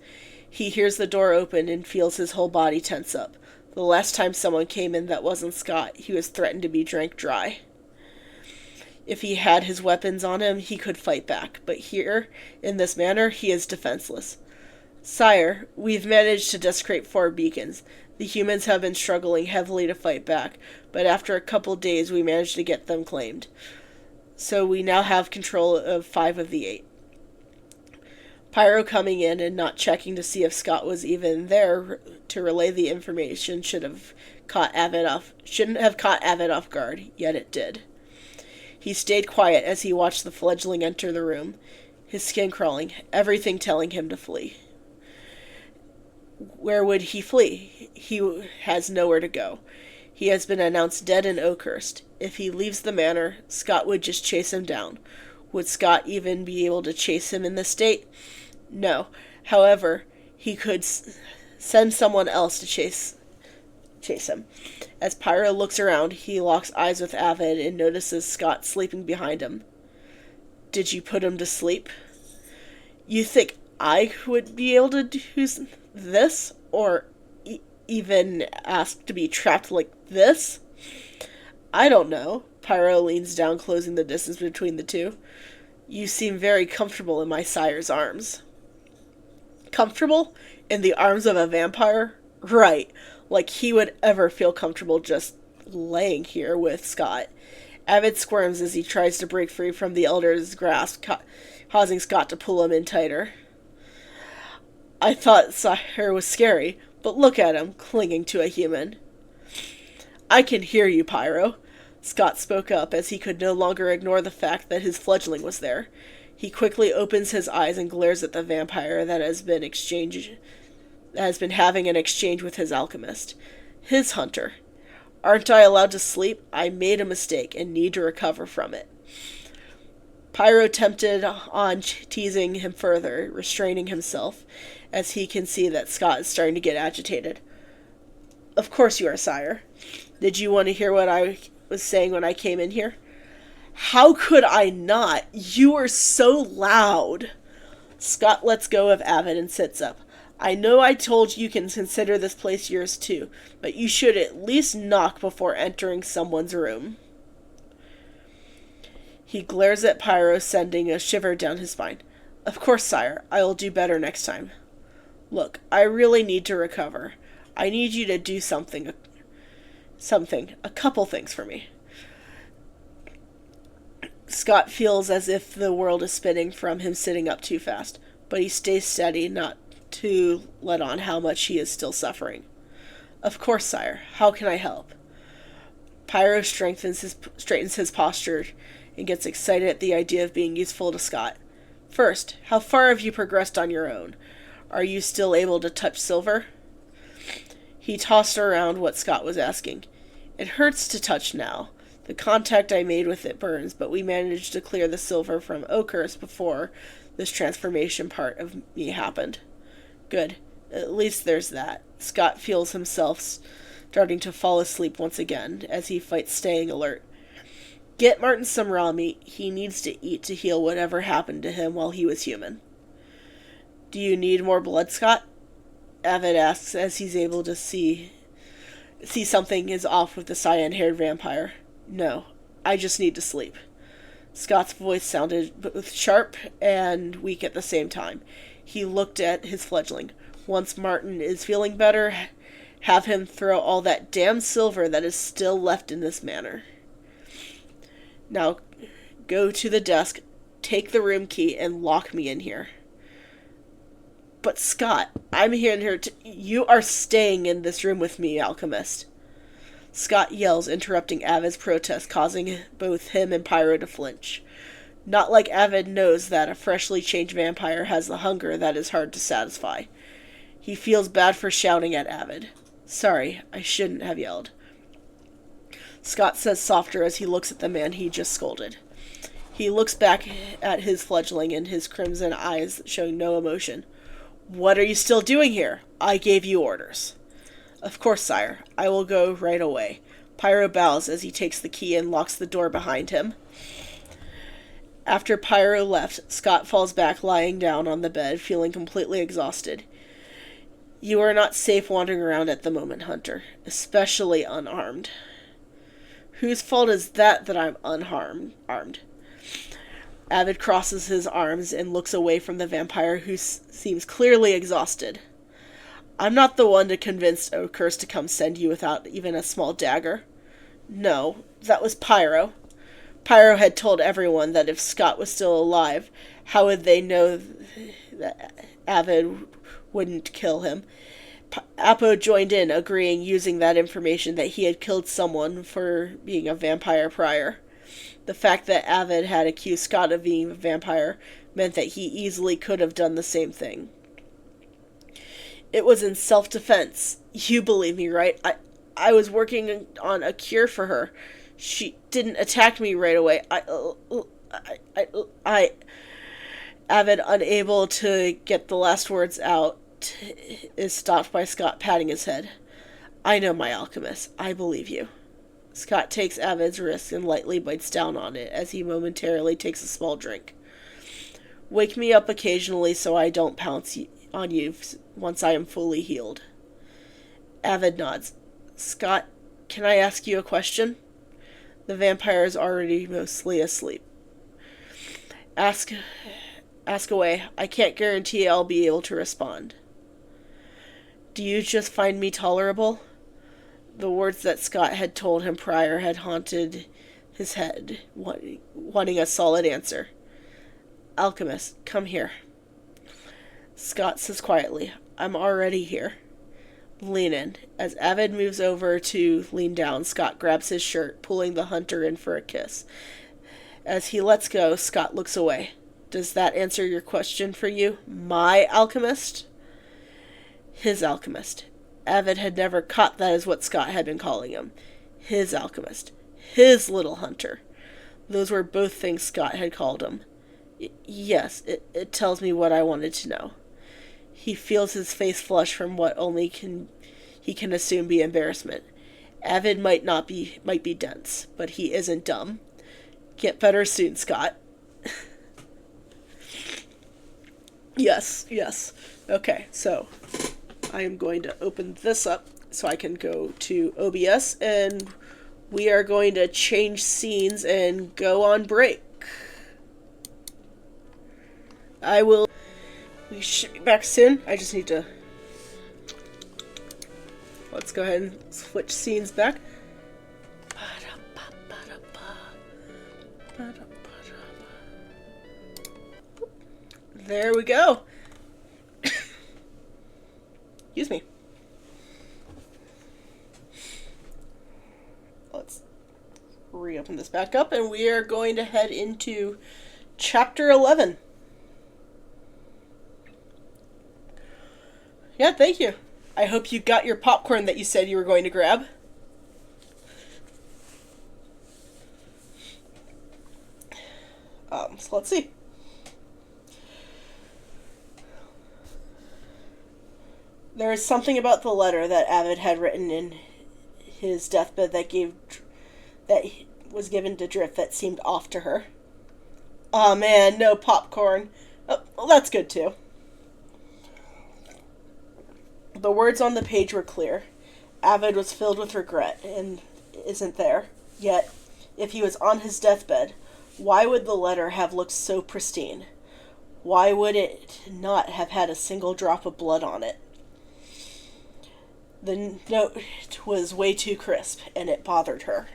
He hears the door open and feels his whole body tense up. The last time someone came in that wasn't Scott, he was threatened to be drank dry. If he had his weapons on him, he could fight back, but here, in this manner, he is defenseless. Sire, we've managed to desecrate 4 beacons. The humans have been struggling heavily to fight back, but after a couple days we managed to get them claimed. So we now have control of 5 of the 8. Pyro coming in and not checking to see if Scott was even there to relay the information shouldn't have caught Avid off guard, yet it did. He stayed quiet as he watched the fledgling enter the room, his skin crawling, everything telling him to flee. Where would he flee? He has nowhere to go. He has been announced dead in Oakhurst. If he leaves the manor, Scott would just chase him down. Would Scott even be able to chase him in this state? No. However, he could send someone else to chase him. As Pyro looks around, he locks eyes with Avid and notices Scott sleeping behind him. Did you put him to sleep? You think I would be able to do this? Or even ask to be trapped like this? I don't know. Pyro leans down, closing the distance between the two. You seem very comfortable in my sire's arms. Comfortable? In the arms of a vampire? Right. Like he would ever feel comfortable just laying here with Scott. Avid squirms as he tries to break free from the elder's grasp, causing Scott to pull him in tighter. I thought Sire was scary, but look at him, clinging to a human. I can hear you, Pyro. Scott spoke up as he could no longer ignore the fact that his fledgling was there. He quickly opens his eyes and glares at the vampire that has been having an exchange with his alchemist. His hunter. Aren't I allowed to sleep? I made a mistake and need to recover from it. Pyro tempted on teasing him further, restraining himself, as he can see that Scott is starting to get agitated. Of course you are, sire. Did you want to hear what I was saying when I came in here? How could I not? You are so loud. Scott lets go of Avid and sits up. I know I told you can consider this place yours too, but you should at least knock before entering someone's room. He glares at Pyro, sending a shiver down his spine. Of course, sire. I will do better next time. Look, I really need to recover. I need you to do something, a couple things for me. Scott feels as if the world is spinning from him sitting up too fast, but he stays steady, not to let on how much he is still suffering. Of course, sire. How can I help? Pyro straightens his posture and gets excited at the idea of being useful to Scott. First, how far have you progressed on your own? Are you still able to touch silver? He tossed around what Scott was asking. It hurts to touch now. The contact I made with it burns, but we managed to clear the silver from Oakhurst before this transformation part of me happened. Good. At least there's that. Scott feels himself starting to fall asleep once again as he fights staying alert. Get Martin some raw meat. He needs to eat to heal whatever happened to him while he was human. Do you need more blood, Scott? Avid asks as he's able to see something is off with the cyan-haired vampire. No, I just need to sleep. Scott's voice sounded both sharp and weak at the same time. He looked at his fledgling. Once Martin is feeling better, have him throw all that damn silver that is still left in this manor. Now, go to the desk, take the room key, and lock me in here. But Scott, I'm here. You are staying in this room with me, alchemist. Scott yells, interrupting Avid's protest, causing both him and Pyro to flinch. Not like Avid knows that a freshly changed vampire has the hunger that is hard to satisfy. He feels bad for shouting at Avid. Sorry, I shouldn't have yelled. Scott says softer as he looks at the man he just scolded. He looks back at his fledgling in his crimson eyes, showing no emotion. What are you still doing here? I gave you orders. Of course, sire. I will go right away. Pyro bows as he takes the key and locks the door behind him. After Pyro left, Scott falls back, lying down on the bed, feeling completely exhausted. You are not safe wandering around at the moment, Hunter, especially unarmed. Whose fault is that I'm armed? Avid crosses his arms and looks away from the vampire, who seems clearly exhausted. I'm not the one to convince Oakhurst to come send you without even a small dagger. No, that was Pyro. Pyro had told everyone that if Scott was still alive, how would they know that Avid wouldn't kill him? Apo joined in, agreeing, using that information, that he had killed someone for being a vampire prior. The fact that Avid had accused Scott of being a vampire meant that he easily could have done the same thing. It was in self-defense. You believe me, right? I was working on a cure for her. She didn't attack me right away. Avid, unable to get the last words out, is stopped by Scott patting his head. I know, my alchemist. I believe you. Scott takes Avid's wrist and lightly bites down on it as he momentarily takes a small drink. Wake me up occasionally so I don't pounce on you once I am fully healed. Avid nods. Scott, can I ask you a question? The vampire is already mostly asleep. Ask away. I can't guarantee I'll be able to respond. Do you just find me tolerable? The words that Scott had told him prior had haunted his head, wanting a solid answer. Alchemist, come here. Scott says quietly, I'm already here. Lean in. As Avid moves over to lean down, Scott grabs his shirt, pulling the hunter in for a kiss. As he lets go, Scott looks away. Does that answer your question for you? My alchemist? His alchemist. Avid had never caught that as what Scott had been calling him. His alchemist. His little hunter. Those were both things Scott had called him. Yes, it tells me what I wanted to know. He feels his face flush from what he can assume be embarrassment. Avid might be dense, but he isn't dumb. Get better soon, Scott. Yes. Okay, so I am going to open this up so I can go to OBS, and we are going to change scenes and go on break. We should be back soon. I just need to... Let's go ahead and switch scenes back. There we go. Excuse me. Let's reopen this back up, and we are going to head into Chapter 11. Yeah, thank you. I hope you got your popcorn that you said you were going to grab. So let's see. There is something about the letter that Avid had written in his deathbed that was given to Drift that seemed off to her. Aw, man, no popcorn. Oh, well, that's good too. The words on the page were clear. Avid was filled with regret and isn't there. Yet, if he was on his deathbed, why would the letter have looked so pristine? Why would it not have had a single drop of blood on it? The note was way too crisp, and it bothered her.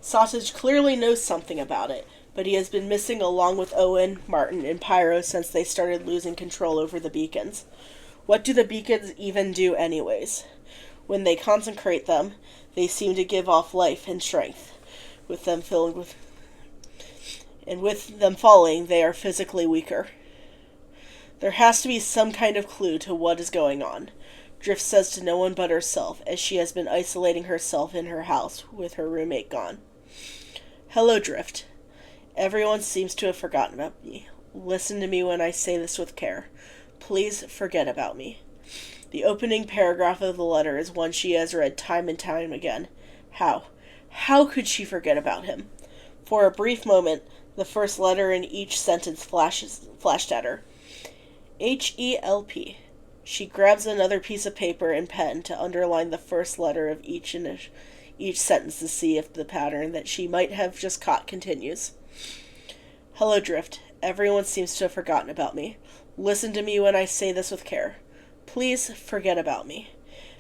Sausage clearly knows something about it, but he has been missing along with Owen, Martin, and Pyro since they started losing control over the beacons. What do the beacons even do anyways? When they consecrate them, They seem to give off life and strength. With them filling with and with them falling, they are physically weaker. There has to be some kind of clue to what is going on, Drift says to no one but herself, as she has been isolating herself in her house with her roommate gone. Hello, Drift. Everyone seems to have forgotten about me. Listen to me when I say this with care. Please forget about me. The opening paragraph of the letter is one she has read time and time again. How? How could she forget about him? For a brief moment, the first letter in each sentence flashed at her. H-E-L-P. She grabs another piece of paper and pen to underline the first letter of each sentence to see if the pattern that she might have just caught continues. Hello, Drift. Everyone seems to have forgotten about me. Listen to me when I say this with care. Please forget about me.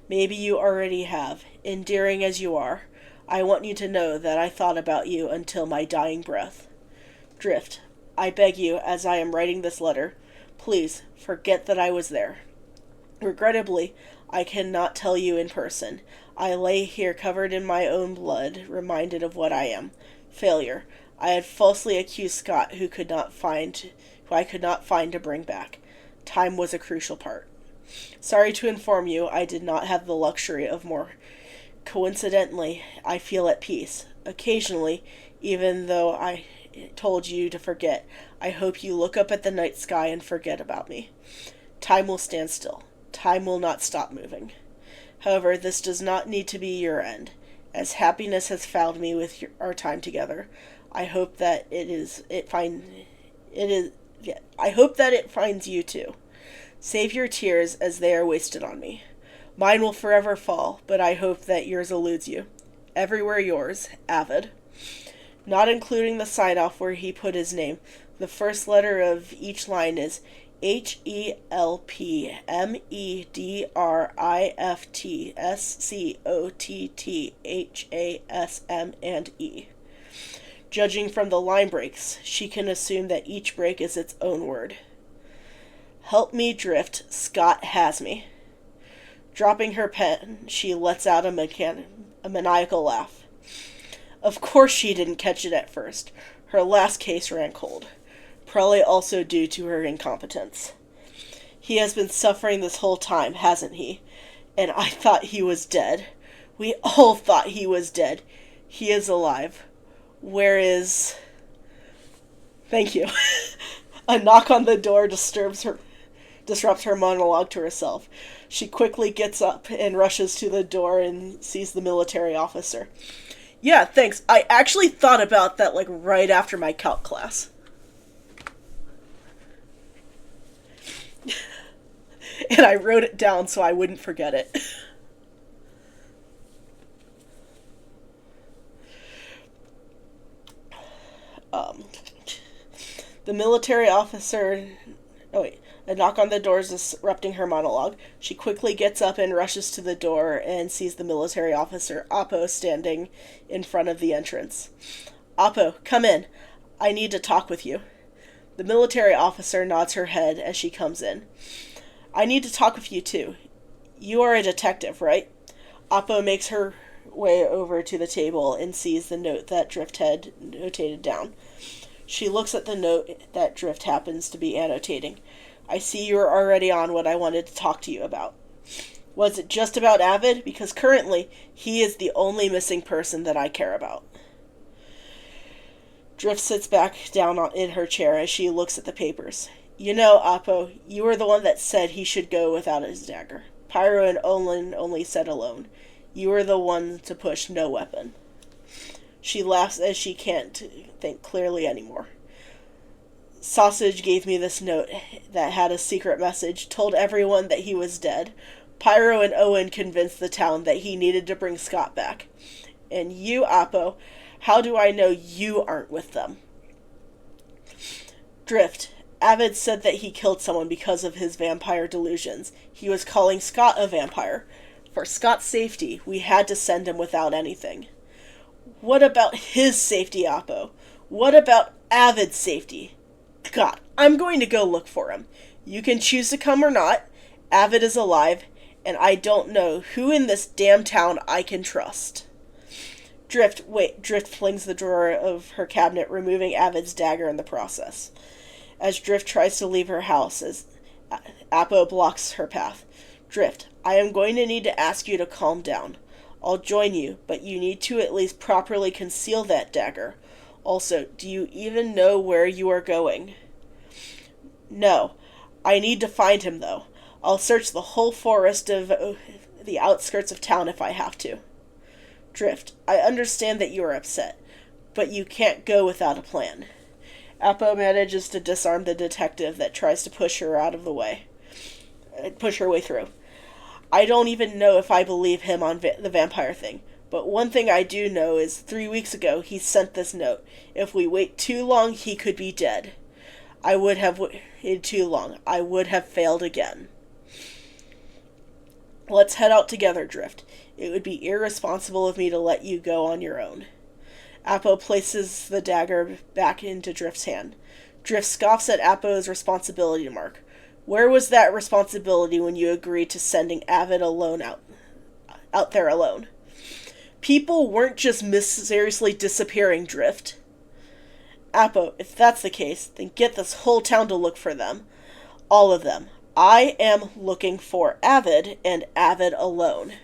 Maybe you already have, endearing as you are. I want you to know that I thought about you until my dying breath. Drift, I beg you, as I am writing this letter, please forget that I was there. Regrettably, I cannot tell you in person. I lay here covered in my own blood, reminded of what I am. Failure. I had falsely accused Scott, who I could not find to bring back. Time was a crucial part. Sorry to inform you, I did not have the luxury of more. Coincidentally, I feel at peace. Occasionally, even though I told you to forget, I hope you look up at the night sky and forget about me. Time will stand still. Time will not stop moving. However, this does not need to be your end. As happiness has found me with our time together, I hope that it finds you too. Save your tears, as they are wasted on me. Mine will forever fall, but I hope that yours eludes you. Everywhere yours, Avid. Not including the sign-off where he put his name, the first letter of each line is HELPMEDRIFTSCOTTHASM&E. Judging from the line breaks, she can assume that each break is its own word. Help me, Drift. Scott has me. Dropping her pen, she lets out a maniacal laugh. Of course she didn't catch it at first. Her last case ran cold. Probably also due to her incompetence. He has been suffering this whole time, hasn't he? And I thought he was dead. We all thought he was dead. He is alive. Where is... Thank you. A knock on the door disrupts her monologue to herself. She quickly gets up and rushes to the door and sees the military officer. Yeah, thanks. I actually thought about that right after my calc class. And I wrote it down so I wouldn't forget it. The military officer... Oh, wait. A knock on the door is disrupting her monologue. She quickly gets up and rushes to the door and sees the military officer, Oppo, standing in front of the entrance. Oppo, come in. I need to talk with you. The military officer nods her head as she comes in. I need to talk with you, too. You are a detective, right? Oppo makes her way over to the table and sees the note that Drift had notated down. She looks at the note that Drift happens to be annotating. I see you're already on what I wanted to talk to you about. Was it just about Avid? Because currently, he is the only missing person that I care about. Drift sits back down in her chair as she looks at the papers. You know, Oppo, you were the one that said he should go without his dagger. Pyro and Olin only said alone. You were the one to push no weapon. She laughs as she can't think clearly anymore. Sausage gave me this note that had a secret message, told everyone that he was dead. Pyro and Owen convinced the town that he needed to bring Scott back. And you, Oppo, how do I know you aren't with them? Drift. Avid said that he killed someone because of his vampire delusions. He was calling Scott a vampire. For Scott's safety, we had to send him without anything. What about his safety, Oppo? What about Avid's safety? God, I'm going to go look for him. You can choose to come or not. Avid is alive, and I don't know who in this damn town I can trust. Drift flings the drawer of her cabinet, removing Avid's dagger in the process. As Drift tries to leave her house, as Appo blocks her path. Drift, I am going to need to ask you to calm down. I'll join you, but you need to at least properly conceal that dagger. Also, do you even know where you are going? No. I need to find him, though. I'll search the whole forest of the outskirts of town if I have to. Drift, I understand that you are upset, but you can't go without a plan. Appo manages to disarm the detective that tries to push her way through. I don't even know if I believe him on the vampire thing, but one thing I do know is 3 weeks ago he sent this note. If we wait too long, he could be dead. I would have waited too long. I would have failed again. Let's head out together, Drift. It would be irresponsible of me to let you go on your own. Appo places the dagger back into Drift's hand. Drift scoffs at Appo's responsibility mark. Where was that responsibility when you agreed to sending Avid out there alone? People weren't just mysteriously disappearing, Drift. Appo, if that's the case, then get this whole town to look for them. All of them. I am looking for Avid, and Avid alone.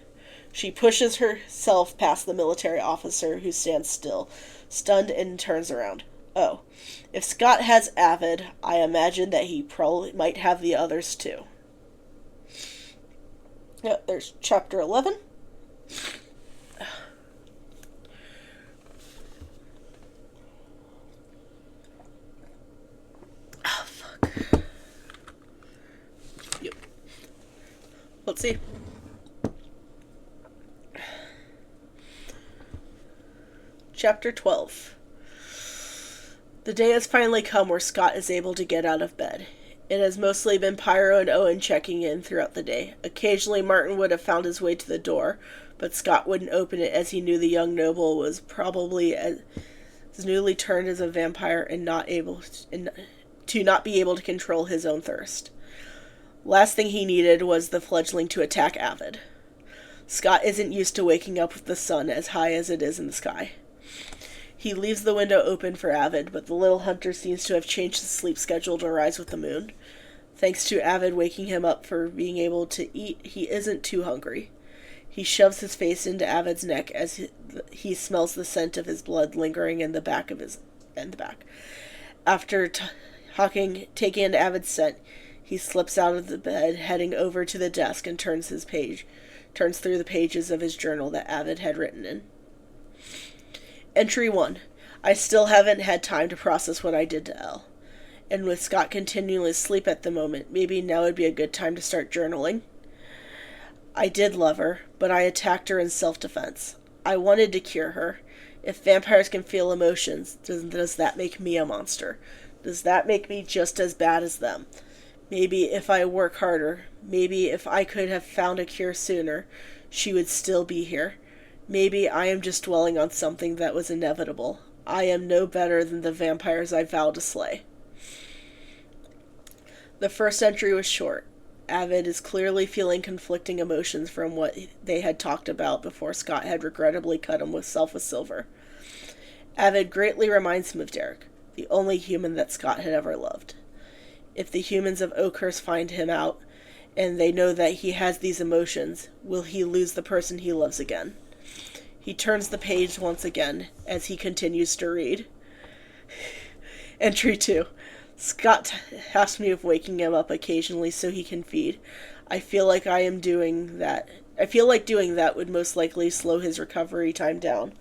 She pushes herself past the military officer, who stands still, stunned, and turns around. Oh, if Scott has Avid, I imagine that he probably might have the others too. Yeah, there's chapter 11. Oh, fuck. Yep. Let's see. Chapter 12. The day has finally come where Scott is able to get out of bed. It has mostly been Pyro and Owen checking in throughout the day. Occasionally Martin would have found his way to the door, but Scott wouldn't open it as he knew the young noble was probably as newly turned as a vampire and not be able to control his own thirst. Last thing he needed was the fledgling to attack Avid. Scott isn't used to waking up with the sun as high as it is in the sky. He leaves the window open for Avid, but the little hunter seems to have changed his sleep schedule to rise with the moon. Thanks to Avid waking him up for being able to eat, he isn't too hungry. He shoves his face into Avid's neck as he smells the scent of his blood lingering in the back. After taking in Avid's scent, he slips out of the bed, heading over to the desk, and turns through the pages of his journal that Avid had written in. Entry 1. I still haven't had time to process what I did to Elle. And with Scott continuing asleep at the moment, maybe now would be a good time to start journaling. I did love her, but I attacked her in self-defense. I wanted to cure her. If vampires can feel emotions, does that make me a monster? Does that make me just as bad as them? Maybe if I work harder, maybe if I could have found a cure sooner, she would still be here. Maybe I am just dwelling on something that was inevitable. I am no better than the vampires I vowed to slay. The first entry was short. Avid is clearly feeling conflicting emotions from what they had talked about before Scott had regrettably cut himself with silver. Avid greatly reminds him of Derek, the only human that Scott had ever loved. If the humans of Oakhurst find him out, and they know that he has these emotions, will he lose the person he loves again? He turns the page once again as he continues to read. Entry 2. Scott asks me of waking him up occasionally so he can feed. I feel like doing that would most likely slow his recovery time down.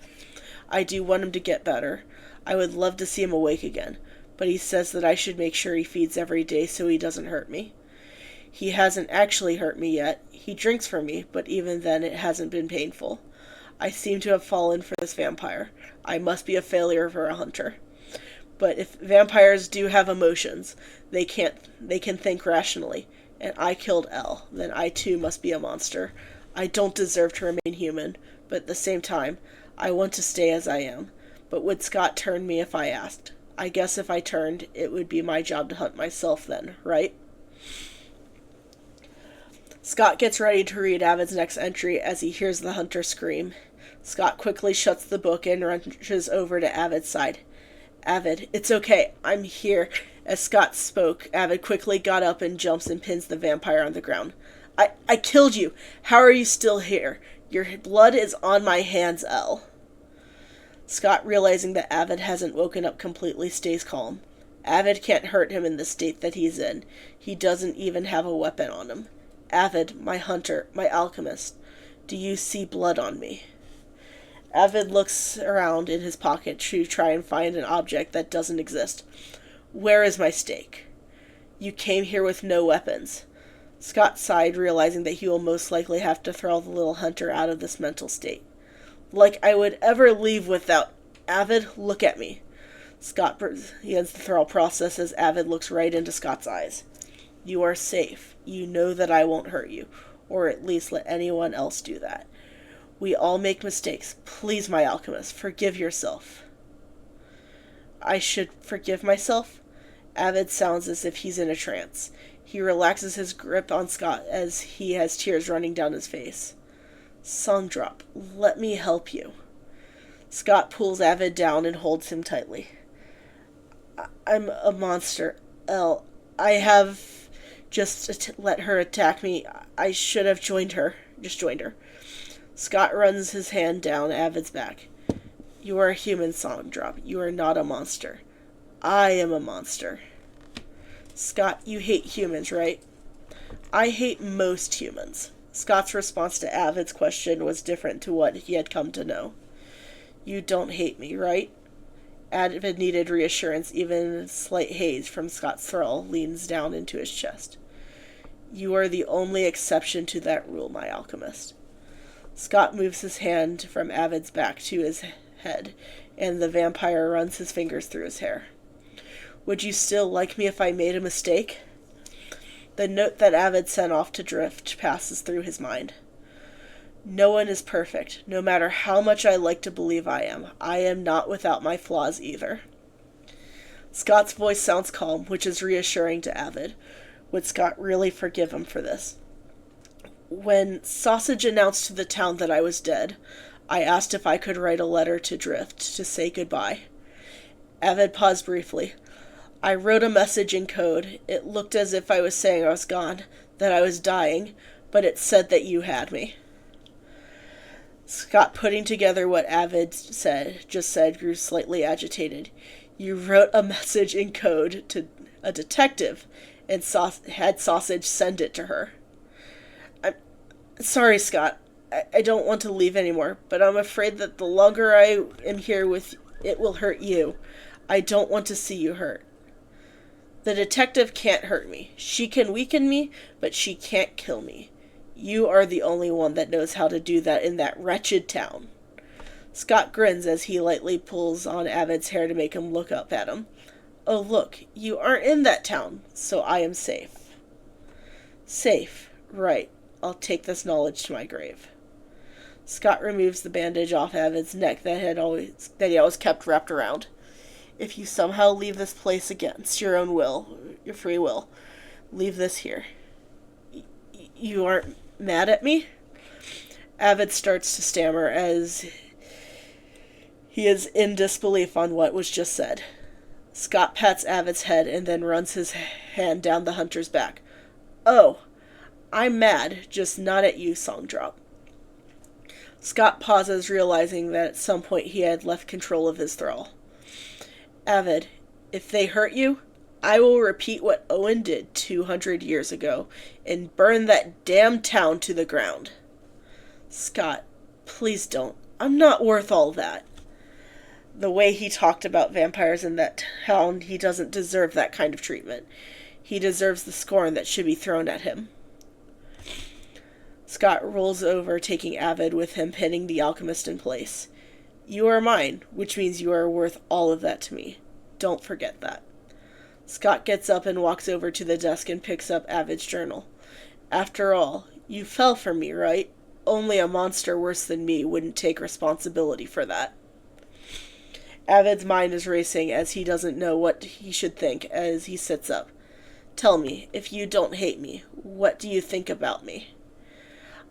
I do want him to get better. I would love to see him awake again, but he says that I should make sure he feeds every day so he doesn't hurt me. He hasn't actually hurt me yet. He drinks for me, but even then it hasn't been painful. I seem to have fallen for this vampire. I must be a failure for a hunter. But if vampires do have emotions, they can think rationally, and I killed Elle, then I too must be a monster. I don't deserve to remain human, but at the same time, I want to stay as I am. But would Scott turn me if I asked? I guess if I turned, it would be my job to hunt myself then, right? Scott gets ready to read Avid's next entry as he hears the hunter scream. Scott quickly shuts the book and rushes over to Avid's side. Avid, it's okay. I'm here. As Scott spoke, Avid quickly got up and jumps and pins the vampire on the ground. I killed you. How are you still here? Your blood is on my hands, Elle. Scott, realizing that Avid hasn't woken up completely, stays calm. Avid can't hurt him in the state that he's in. He doesn't even have a weapon on him. Avid, my hunter, my alchemist, do you see blood on me? Avid looks around in his pocket to try and find an object that doesn't exist. Where is my stake? You came here with no weapons. Scott sighed, realizing that he will most likely have to throw the little hunter out of this mental state. Like I would ever leave without... Avid, look at me. Scott begins the thrall process as Avid looks right into Scott's eyes. You are safe. You know that I won't hurt you, or at least let anyone else do that. We all make mistakes. Please, my alchemist, forgive yourself. I should forgive myself? Avid sounds as if he's in a trance. He relaxes his grip on Scott as he has tears running down his face. Songdrop, let me help you. Scott pulls Avid down and holds him tightly. I'm a monster, Elle. I have just let her attack me. I should have joined her. Scott runs his hand down Avid's back. You are a human, Songdrop. You are not a monster. I am a monster. Scott, you hate humans, right? I hate most humans. Scott's response to Avid's question was different to what he had come to know. You don't hate me, right? Avid needed reassurance. Even a slight haze from Scott's thrall leans down into his chest. You are the only exception to that rule, my alchemist. Scott moves his hand from Avid's back to his head, and the vampire runs his fingers through his hair. Would you still like me if I made a mistake? The note that Avid sent off to drift passes through his mind. No one is perfect, no matter how much I like to believe I am. I am not without my flaws either. Scott's voice sounds calm, which is reassuring to Avid. Would Scott really forgive him for this? When Sausage announced to the town that I was dead, I asked if I could write a letter to Drift to say goodbye. Avid paused briefly. I wrote a message in code. It looked as if I was saying I was gone, that I was dying, but it said that you had me. Scott, putting together what Avid just said, grew slightly agitated. You wrote a message in code to a detective and had Sausage send it to her. I'm sorry, Scott. I don't want to leave anymore, but I'm afraid that the longer I am here with it will hurt you. I don't want to see you hurt. The detective can't hurt me. She can weaken me, but she can't kill me. You are the only one that knows how to do that in that wretched town. Scott grins as he lightly pulls on Avid's hair to make him look up at him. Oh, look, you aren't in that town, so I am safe. Safe, right. I'll take this knowledge to my grave. Scott removes the bandage off Avid's neck that he always kept wrapped around. If you somehow leave this place against your own will, your free will, leave this here. You aren't mad at me? Avid starts to stammer as he is in disbelief on what was just said. Scott pats Avid's head and then runs his hand down the hunter's back. Oh, I'm mad, just not at you, Songdrop. Scott pauses, realizing that at some point he had left control of his thrall. Avid, if they hurt you, I will repeat what Owen did 200 years ago and burn that damn town to the ground. Scott, please don't. I'm not worth all that. The way he talked about vampires in that town, he doesn't deserve that kind of treatment. He deserves the scorn that should be thrown at him. Scott rolls over, taking Avid with him, pinning the alchemist in place. You are mine, which means you are worth all of that to me. Don't forget that. Scott gets up and walks over to the desk and picks up Avid's journal. After all, you fell for me, right? Only a monster worse than me wouldn't take responsibility for that. Avid's mind is racing as he doesn't know what he should think as he sits up. Tell me, if you don't hate me, what do you think about me?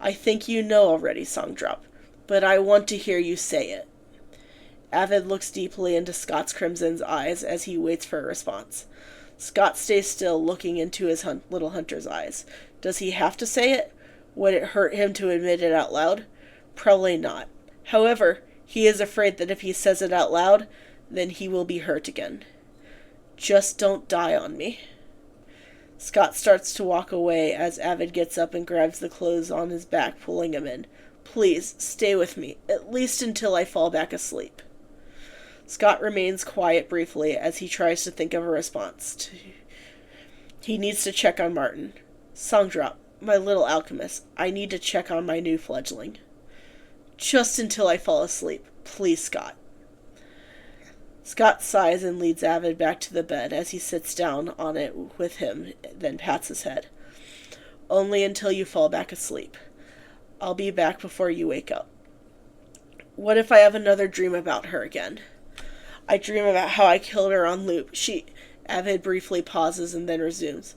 I think you know already, Songdrop, but I want to hear you say it. Avid looks deeply into Scott's Crimson's eyes as he waits for a response. Scott stays still, looking into his little hunter's eyes. Does he have to say it? Would it hurt him to admit it out loud? Probably not. However, he is afraid that if he says it out loud, then he will be hurt again. Just don't die on me. Scott starts to walk away as Avid gets up and grabs the clothes on his back, pulling him in. Please, stay with me, at least until I fall back asleep. Scott remains quiet briefly as he tries to think of a response. He needs to check on Martin. Songdrop, my little alchemist, I need to check on my new fledgling. Just until I fall asleep. Please, Scott. Scott sighs and leads Avid back to the bed as he sits down on it with him, then pats his head. Only until you fall back asleep. I'll be back before you wake up. What if I have another dream about her again? I dream about how I killed her on loop. Avid briefly pauses and then resumes.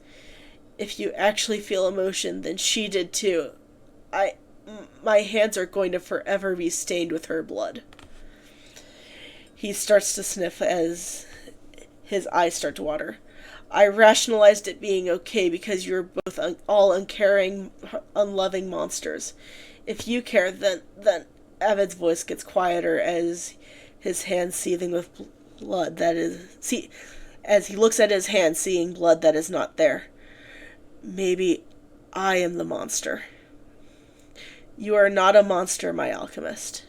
If you actually feel emotion, then she did too. My hands are going to forever be stained with her blood. He starts to sniff as his eyes start to water. I rationalized it being okay because you're both all uncaring, unloving monsters. If you care, then Avid's voice gets quieter as his hands seething with blood as he looks at his hand, seeing blood that is not there. Maybe I am the monster. You are not a monster, my alchemist.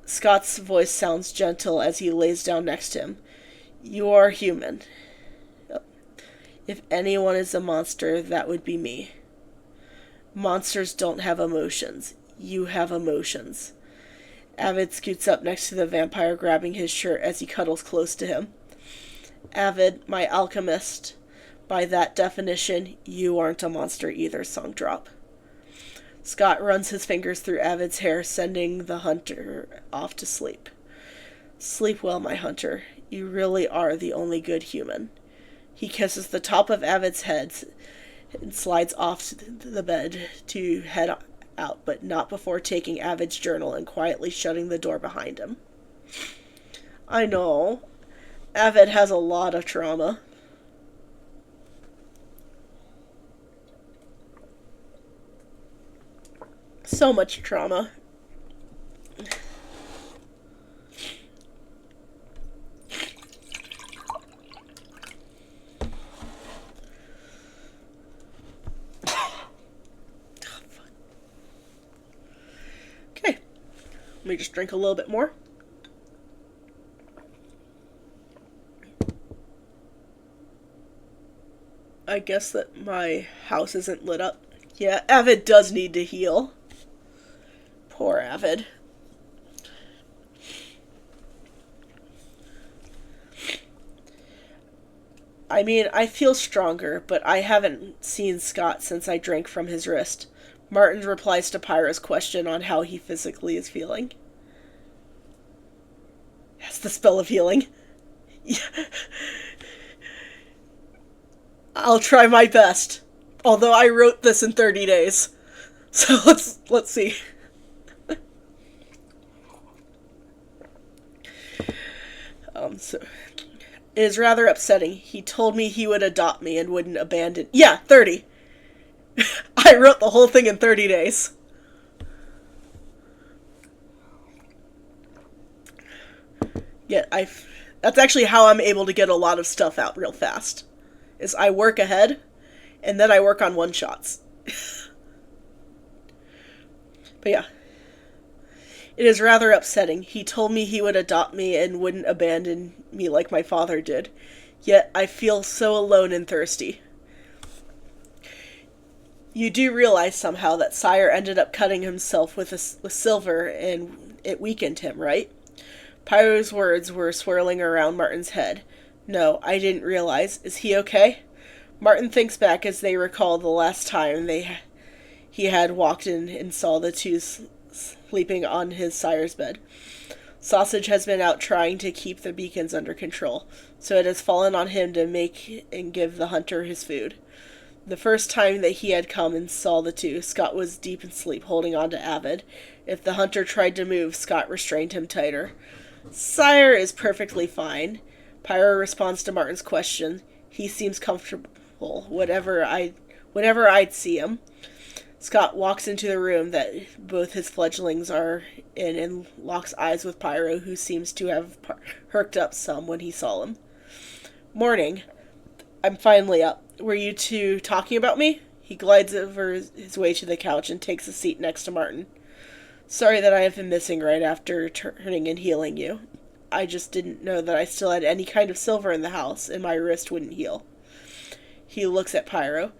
Scott's voice sounds gentle as he lays down next to him. You are human. If anyone is a monster, that would be me. Monsters don't have emotions. You have emotions. Avid scoots up next to the vampire, grabbing his shirt as he cuddles close to him. Avid, my alchemist. By that definition, you aren't a monster either, Songdrop. Scott runs his fingers through Avid's hair, sending the hunter off to sleep. Sleep well, my hunter. You really are the only good human. He kisses the top of Avid's head and slides off the bed to head out, but not before taking Avid's journal and quietly shutting the door behind him. I know. Avid has a lot of trauma. So much trauma. Okay. Let me just drink a little bit more. I guess that my house isn't lit up. Yeah, Avid does need to heal. Poor Avid. I mean, I feel stronger, but I haven't seen Scott since I drank from his wrist. Martin replies to Pyra's question on how he physically is feeling. That's the spell of healing. I'll try my best. Although I wrote this in 30 days. So let's see. So it is rather upsetting. He told me he would adopt me and wouldn't abandon. Yeah, 30. I wrote the whole thing in 30 days. Yeah, that's actually how I'm able to get a lot of stuff out real fast. Is I work ahead, and then I work on one-shots. But yeah. It is rather upsetting. He told me he would adopt me and wouldn't abandon me like my father did. Yet I feel so alone and thirsty. You do realize somehow that Sire ended up cutting himself with silver and it weakened him, right? Pyro's words were swirling around Martin's head. No, I didn't realize. Is he okay? Martin thinks back as they recall the last time he had walked in and saw the two sleeping on his sire's bed. Sausage has been out trying to keep the beacons under control. so it has fallen on him to make and give the hunter his food. The first time that he had come and saw the two, Scott was deep in sleep, holding on to Avid. If the hunter tried to move, Scott restrained him tighter. Sire is perfectly fine. Pyro responds to Martin's question. He seems comfortable, whenever I'd see him. Scott walks into the room that both his fledglings are in and locks eyes with Pyro, who seems to have perked up some when he saw him. Morning. I'm finally up. Were you two talking about me? He glides over his way to the couch and takes a seat next to Martin. Sorry that I have been missing right after turning and healing you. I just didn't know that I still had any kind of silver in the house, and my wrist wouldn't heal. He looks at Pyro.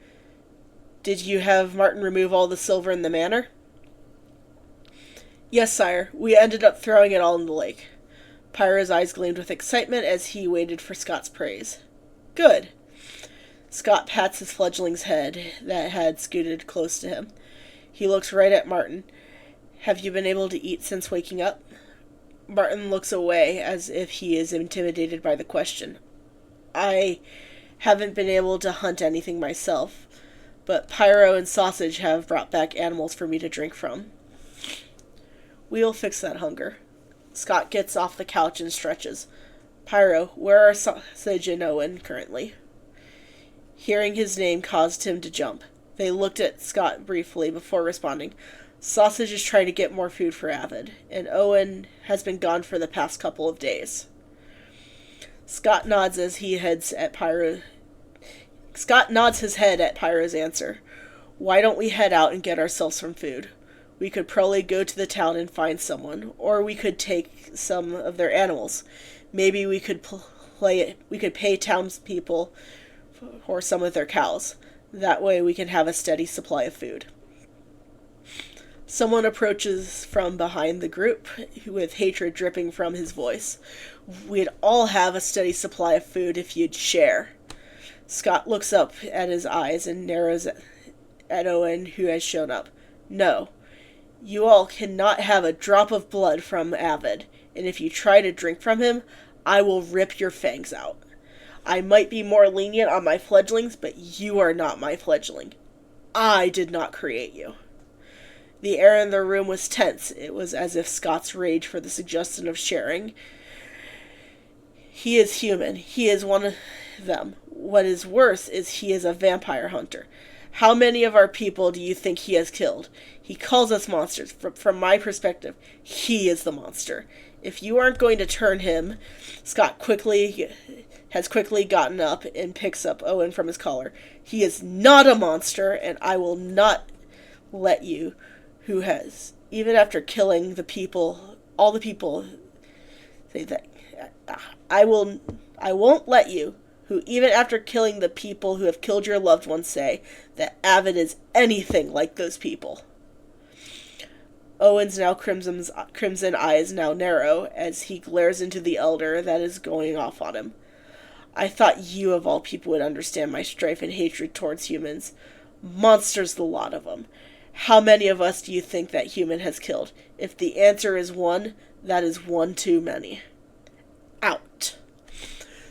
Did you have Martin remove all the silver in the manor? Yes, sire. We ended up throwing it all in the lake. Pyro's eyes gleamed with excitement as he waited for Scott's praise. Good. Scott pats his fledgling's head that had scooted close to him. He looks right at Martin. Have you been able to eat since waking up? Martin looks away as if he is intimidated by the question. I haven't been able to hunt anything myself, but Pyro and Sausage have brought back animals for me to drink from. We'll fix that hunger. Scott gets off the couch and stretches. Pyro, where are Sausage and Owen currently? Hearing his name caused him to jump. They looked at Scott briefly before responding. Sausage is trying to get more food for Avid, and Owen has been gone for the past couple of days. Scott nods as he heads at Pyro. Scott nods his head at Pyro's answer. Why don't we head out and get ourselves some food? We could probably go to the town and find someone, or we could take some of their animals. Maybe we could pay townspeople for some of their cows. That way we can have a steady supply of food. Someone approaches from behind the group with hatred dripping from his voice. We'd all have a steady supply of food if you'd share. Scott looks up at his eyes and narrows at Owen, who has shown up. No. You all cannot have a drop of blood from Avid, and if you try to drink from him, I will rip your fangs out. I might be more lenient on my fledglings, but you are not my fledgling. I did not create you. The air in the room was tense. It was as if Scott's rage for the suggestion of sharing. He is human. He is one of them. What is worse is he is a vampire hunter. How many of our people do you think he has killed? He calls us monsters. From my perspective, he is the monster. If you aren't going to turn him, Scott has quickly gotten up and picks up Owen from his collar. He is not a monster, and I will not let you, who has, even after killing all the people, say that. I won't let you, who even after killing the people who have killed your loved ones, say that Avid is anything like those people. Owen's now crimson eyes now narrow as he glares into the elder that is going off on him. I thought you of all people would understand my strife and hatred towards humans. Monsters, the lot of them. How many of us do you think that human has killed? If the answer is one, that is one too many. Out.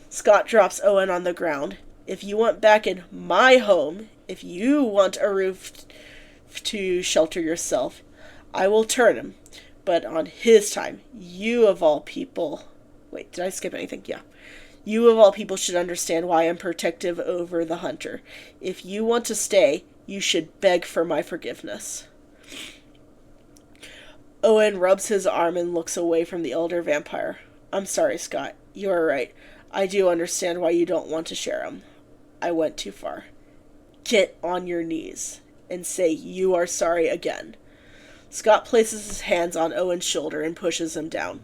Scott drops Owen on the ground. If you want back in my home, if you want a roof to shelter yourself, I will turn him. But on his time, you of all people... Wait, did I skip anything? Yeah. You of all people should understand why I'm protective over the hunter. If you want to stay, you should beg for my forgiveness. Owen rubs his arm and looks away from the elder vampire. I'm sorry, Scott. You are right. I do understand why you don't want to share him. I went too far. Get on your knees and say you are sorry again. Scott places his hands on Owen's shoulder and pushes him down.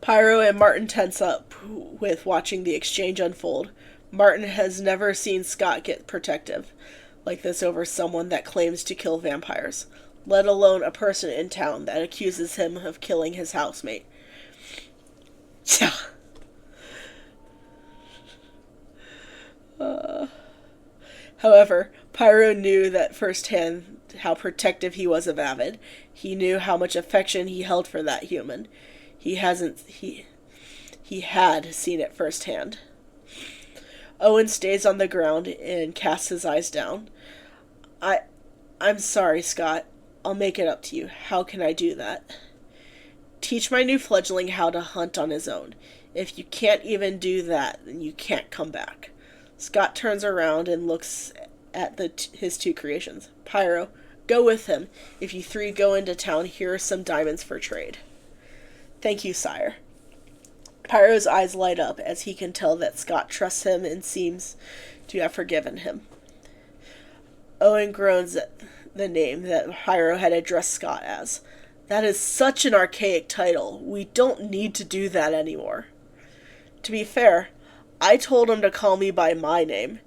Pyro and Martin tense up with watching the exchange unfold. Martin has never seen Scott get protective like this over someone that claims to kill vampires, let alone a person in town that accuses him of killing his housemate. However, Pyro knew that firsthand how protective he was of Avid. He knew how much affection he held for that human. He He had seen it firsthand. Owen stays on the ground and casts his eyes down. I I'm sorry, Scott. I'll make it up to you. How can I do that? Teach my new fledgling how to hunt on his own. If you can't even do that, then you can't come back. Scott turns around and looks at his two creations. Pyro, go with him. If you three go into town, here are some diamonds for trade. Thank you, sire. Pyro's eyes light up as he can tell that Scott trusts him and seems to have forgiven him. Owen groans at the name that Pyro had addressed Scott as. That is such an archaic title. We don't need to do that anymore. To be fair, I told him to call me by my name.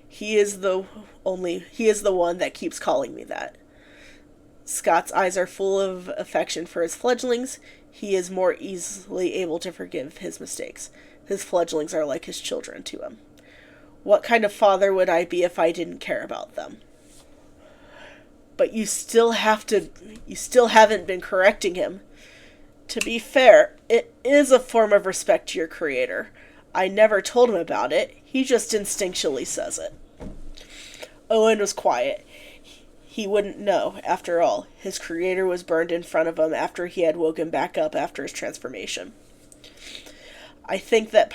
He is the one that keeps calling me that. Scott's eyes are full of affection for his fledglings. He is more easily able to forgive his mistakes. His fledglings are like his children to him. What kind of father would I be if I didn't care about them? But you still haven't been correcting him. To be fair, it is a form of respect to your creator. I never told him about it. He just instinctually says it. Owen was quiet. He wouldn't know, after all. His creator was burned in front of him after he had woken back up after his transformation. I think that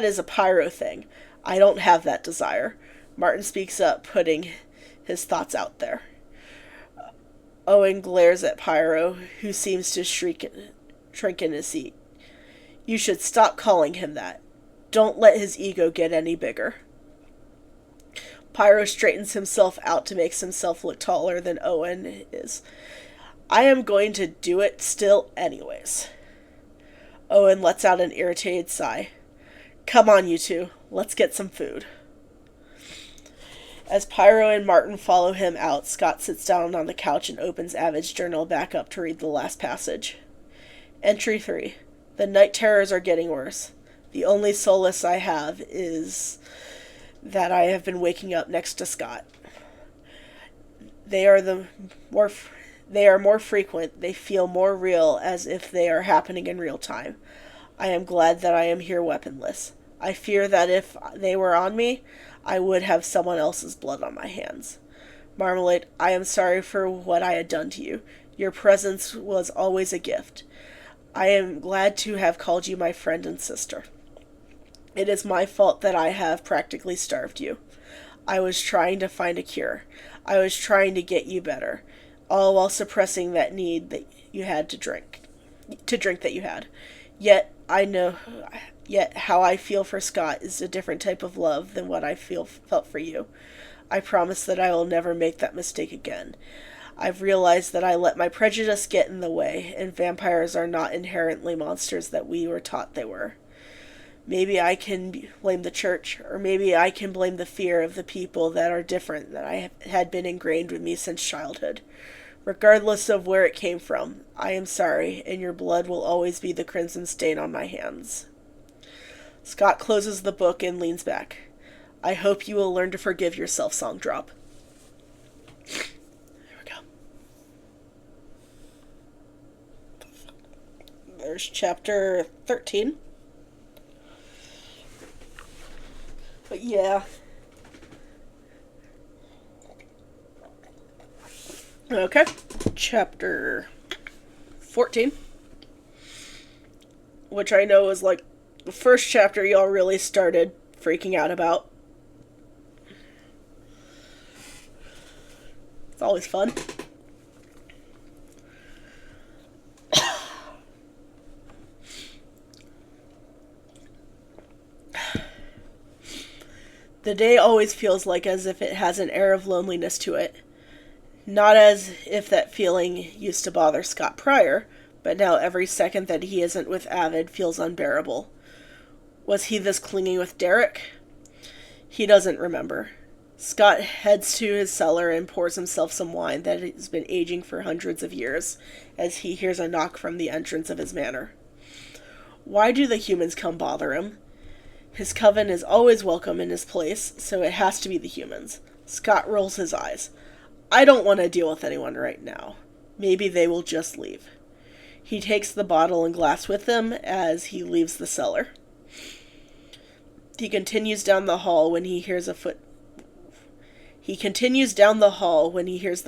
is a Pyro thing. I don't have that desire. Martin speaks up, putting his thoughts out there. Owen glares at Pyro, who seems to shrink in his seat. You should stop calling him that. Don't let his ego get any bigger. Pyro straightens himself out to make himself look taller than Owen is. I am going to do it still anyways. Owen lets out an irritated sigh. Come on, you two. Let's get some food. As Pyro and Martin follow him out, Scott sits down on the couch and opens Avid's journal back up to read the last passage. Entry 3. The night terrors are getting worse. The only solace I have is that I have been waking up next to Scott. They are more frequent. They feel more real, as if they are happening in real time. I am glad that I am here weaponless. I fear that if they were on me, I would have someone else's blood on my hands. Marmalade, I am sorry for what I had done to you. Your presence was always a gift. I am glad to have called you my friend and sister. It is my fault that I have practically starved you. I was trying to find a cure. I was trying to get you better, all while suppressing that need that you had to drink that you had. Yet how I feel for Scott is a different type of love than what I felt for you. I promise that I will never make that mistake again. I've realized that I let my prejudice get in the way, and vampires are not inherently monsters that we were taught they were. Maybe I can blame the church, or maybe I can blame the fear of the people that are different that I had been ingrained with me since childhood. Regardless of where it came from, I am sorry, and your blood will always be the crimson stain on my hands. Scott closes the book and leans back. I hope you will learn to forgive yourself, song drop. There we go. There's chapter 13. But yeah. Okay. Chapter 14. Which I know is like the first chapter y'all really started freaking out about. It's always fun. The day always feels like as if it has an air of loneliness to it. Not as if that feeling used to bother Scott prior, but now every second that he isn't with Avid feels unbearable. Was he this clingy with Derek? He doesn't remember. Scott heads to his cellar and pours himself some wine that has been aging for hundreds of years, as he hears a knock from the entrance of his manor. Why do the humans come bother him? His coven is always welcome in his place, so it has to be the humans. Scott rolls his eyes. I don't want to deal with anyone right now. Maybe they will just leave. He takes the bottle and glass with him as he leaves the cellar. He continues down the hall when he hears the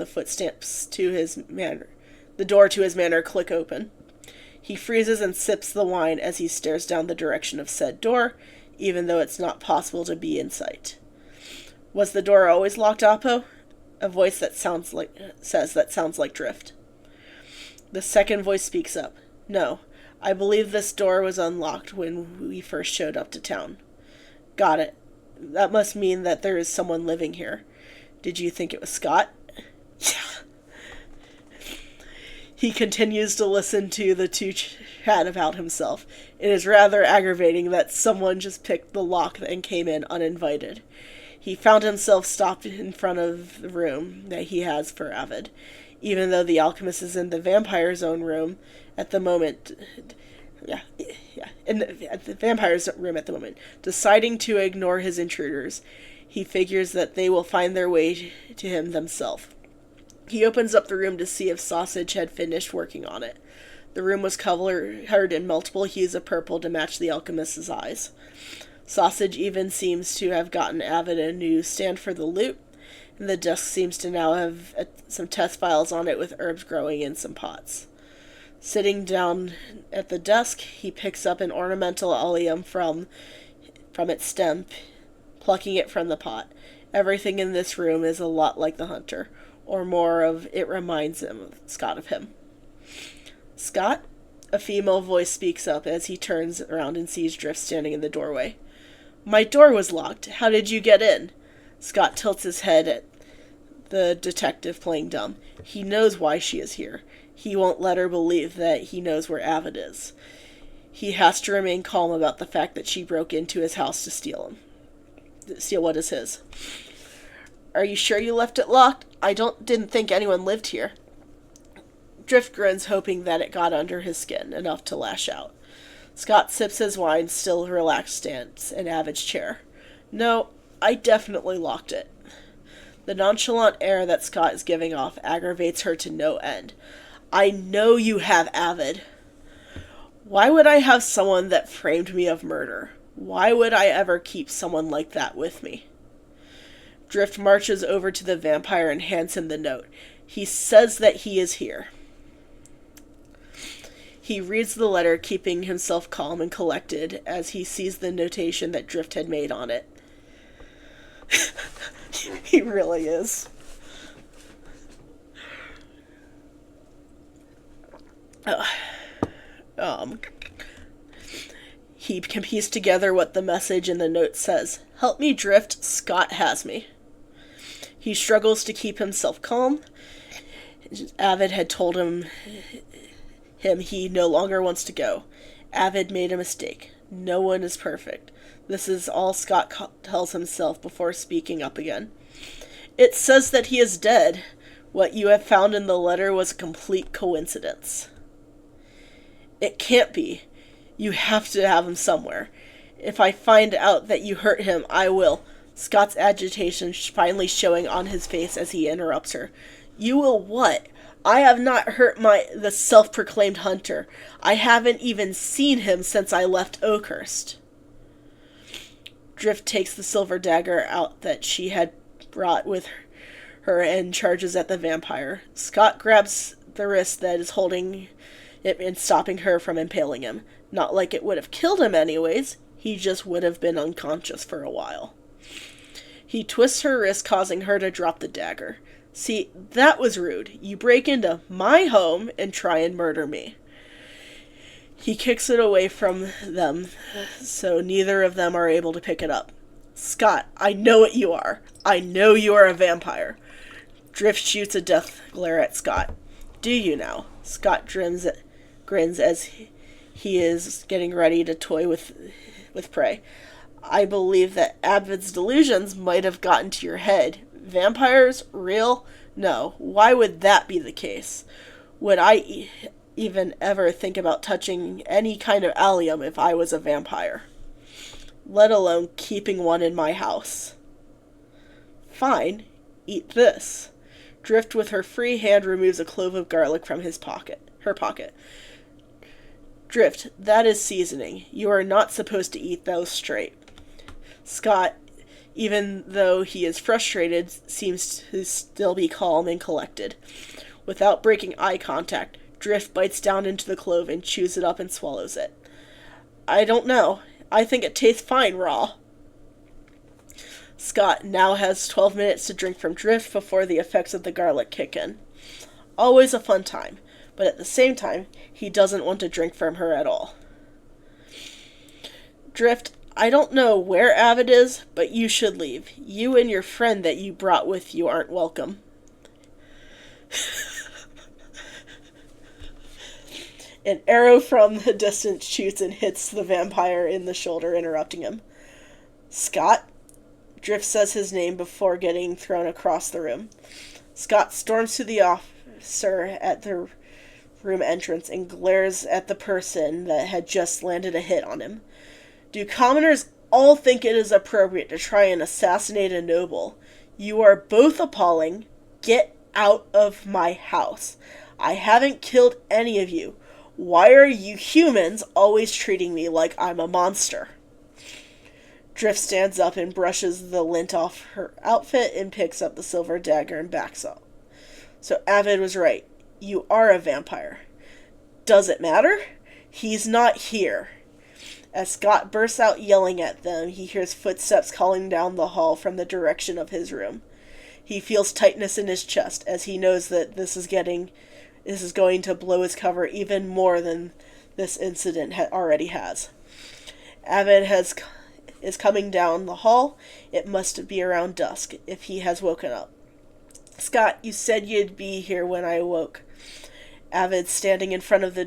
footsteps to his manor. The door to his manor click open. He freezes and sips the wine as he stares down the direction of said door, even though it's not possible to be in sight. Was the door always locked, Oppo? A voice sounds like Drift. The second voice speaks up. No, I believe this door was unlocked when we first showed up to town. Got it. That must mean that there is someone living here. Did you think it was Scott? Yeah. He continues to listen to the two chat about himself. It is rather aggravating that someone just picked the lock and came in uninvited. He found himself stopped in front of the room that he has for Avid, even though the alchemist is in the vampire's own room at the moment. At the vampire's room at the moment, deciding to ignore his intruders. He figures that they will find their way to him themselves. He opens up the room to see if Sausage had finished working on it. The room was covered in multiple hues of purple to match the alchemist's eyes. Sausage even seems to have gotten Avid a new stand for the loot, and the desk seems to now have some test files on it with herbs growing in some pots. Sitting down at the desk, he picks up an ornamental allium from its stem, plucking it from the pot. Everything in this room is a lot like the hunter, or more of it reminds Scott of him. Scott? A female voice speaks up as he turns around and sees Drift standing in the doorway. My door was locked. How did you get in? Scott tilts his head at the detective playing dumb. He knows why she is here. He won't let her believe that he knows where Avid is. He has to remain calm about the fact that she broke into his house to steal what is his. Are you sure you left it locked? I didn't think anyone lived here. Drift grins, hoping that it got under his skin enough to lash out. Scott sips his wine, still relaxed stance, in Avid's chair. No, I definitely locked it. The nonchalant air that Scott is giving off aggravates her to no end. I know you have, Avid. Why would I have someone that framed me of murder? Why would I ever keep someone like that with me? Drift marches over to the vampire and hands him the note. He says that he is here. He reads the letter, keeping himself calm and collected as he sees the notation that Drift had made on it. He really is. He can piece together what the message in the note says. Help me, Drift. Scott has me. He struggles to keep himself calm. Avid had told him he no longer wants to go. Avid made a mistake. No one is perfect. This is all Scott tells himself before speaking up again. It says that he is dead. What you have found in the letter was a complete coincidence. It can't be. You have to have him somewhere. If I find out that you hurt him, I will. Scott's agitation finally showing on his face as he interrupts her. You will what? I have not hurt the self-proclaimed hunter. I haven't even seen him since I left Oakhurst. Drift takes the silver dagger out that she had brought with her and charges at the vampire. Scott grabs the wrist that is holding it and stopping her from impaling him. Not like it would have killed him anyways. He just would have been unconscious for a while. He twists her wrist, causing her to drop the dagger. See, that was rude. You break into my home and try and murder me. He kicks it away from them, so neither of them are able to pick it up. Scott, I know what you are. I know you are a vampire. Drift shoots a death glare at Scott. Do you now? Scott grins as he is getting ready to toy with prey. I believe that Avid's delusions might have gotten to your head. Vampires? Real? No. Why would that be the case? Would I even ever think about touching any kind of allium if I was a vampire? Let alone keeping one in my house. Fine. Eat this. Drift with her free hand removes a clove of garlic from her pocket. Drift, that is seasoning. You are not supposed to eat those straight. Scott, even though he is frustrated, seems to still be calm and collected. Without breaking eye contact, Drift bites down into the clove and chews it up and swallows it. I don't know. I think it tastes fine raw. Scott now has 12 minutes to drink from Drift before the effects of the garlic kick in. Always a fun time, but at the same time, he doesn't want to drink from her at all. Drift, I don't know where Avid is, but you should leave. You and your friend that you brought with you aren't welcome. An arrow from the distance shoots and hits the vampire in the shoulder, interrupting him. Scott? Drift says his name before getting thrown across the room. Scott storms to the officer at the room entrance and glares at the person that had just landed a hit on him. Do commoners all think it is appropriate to try and assassinate a noble? You are both appalling. Get out of my house. I haven't killed any of you. Why are you humans always treating me like I'm a monster? Drift stands up and brushes the lint off her outfit and picks up the silver dagger and backs up. So Avid was right. You are a vampire. Does it matter? He's not here. As Scott bursts out yelling at them, he hears footsteps calling down the hall from the direction of his room. He feels tightness in his chest as he knows that this is going to blow his cover even more than this incident already has. Avid is coming down the hall. It must be around dusk, if he has woken up. Scott, you said you'd be here when I awoke. Avid, standing in front of the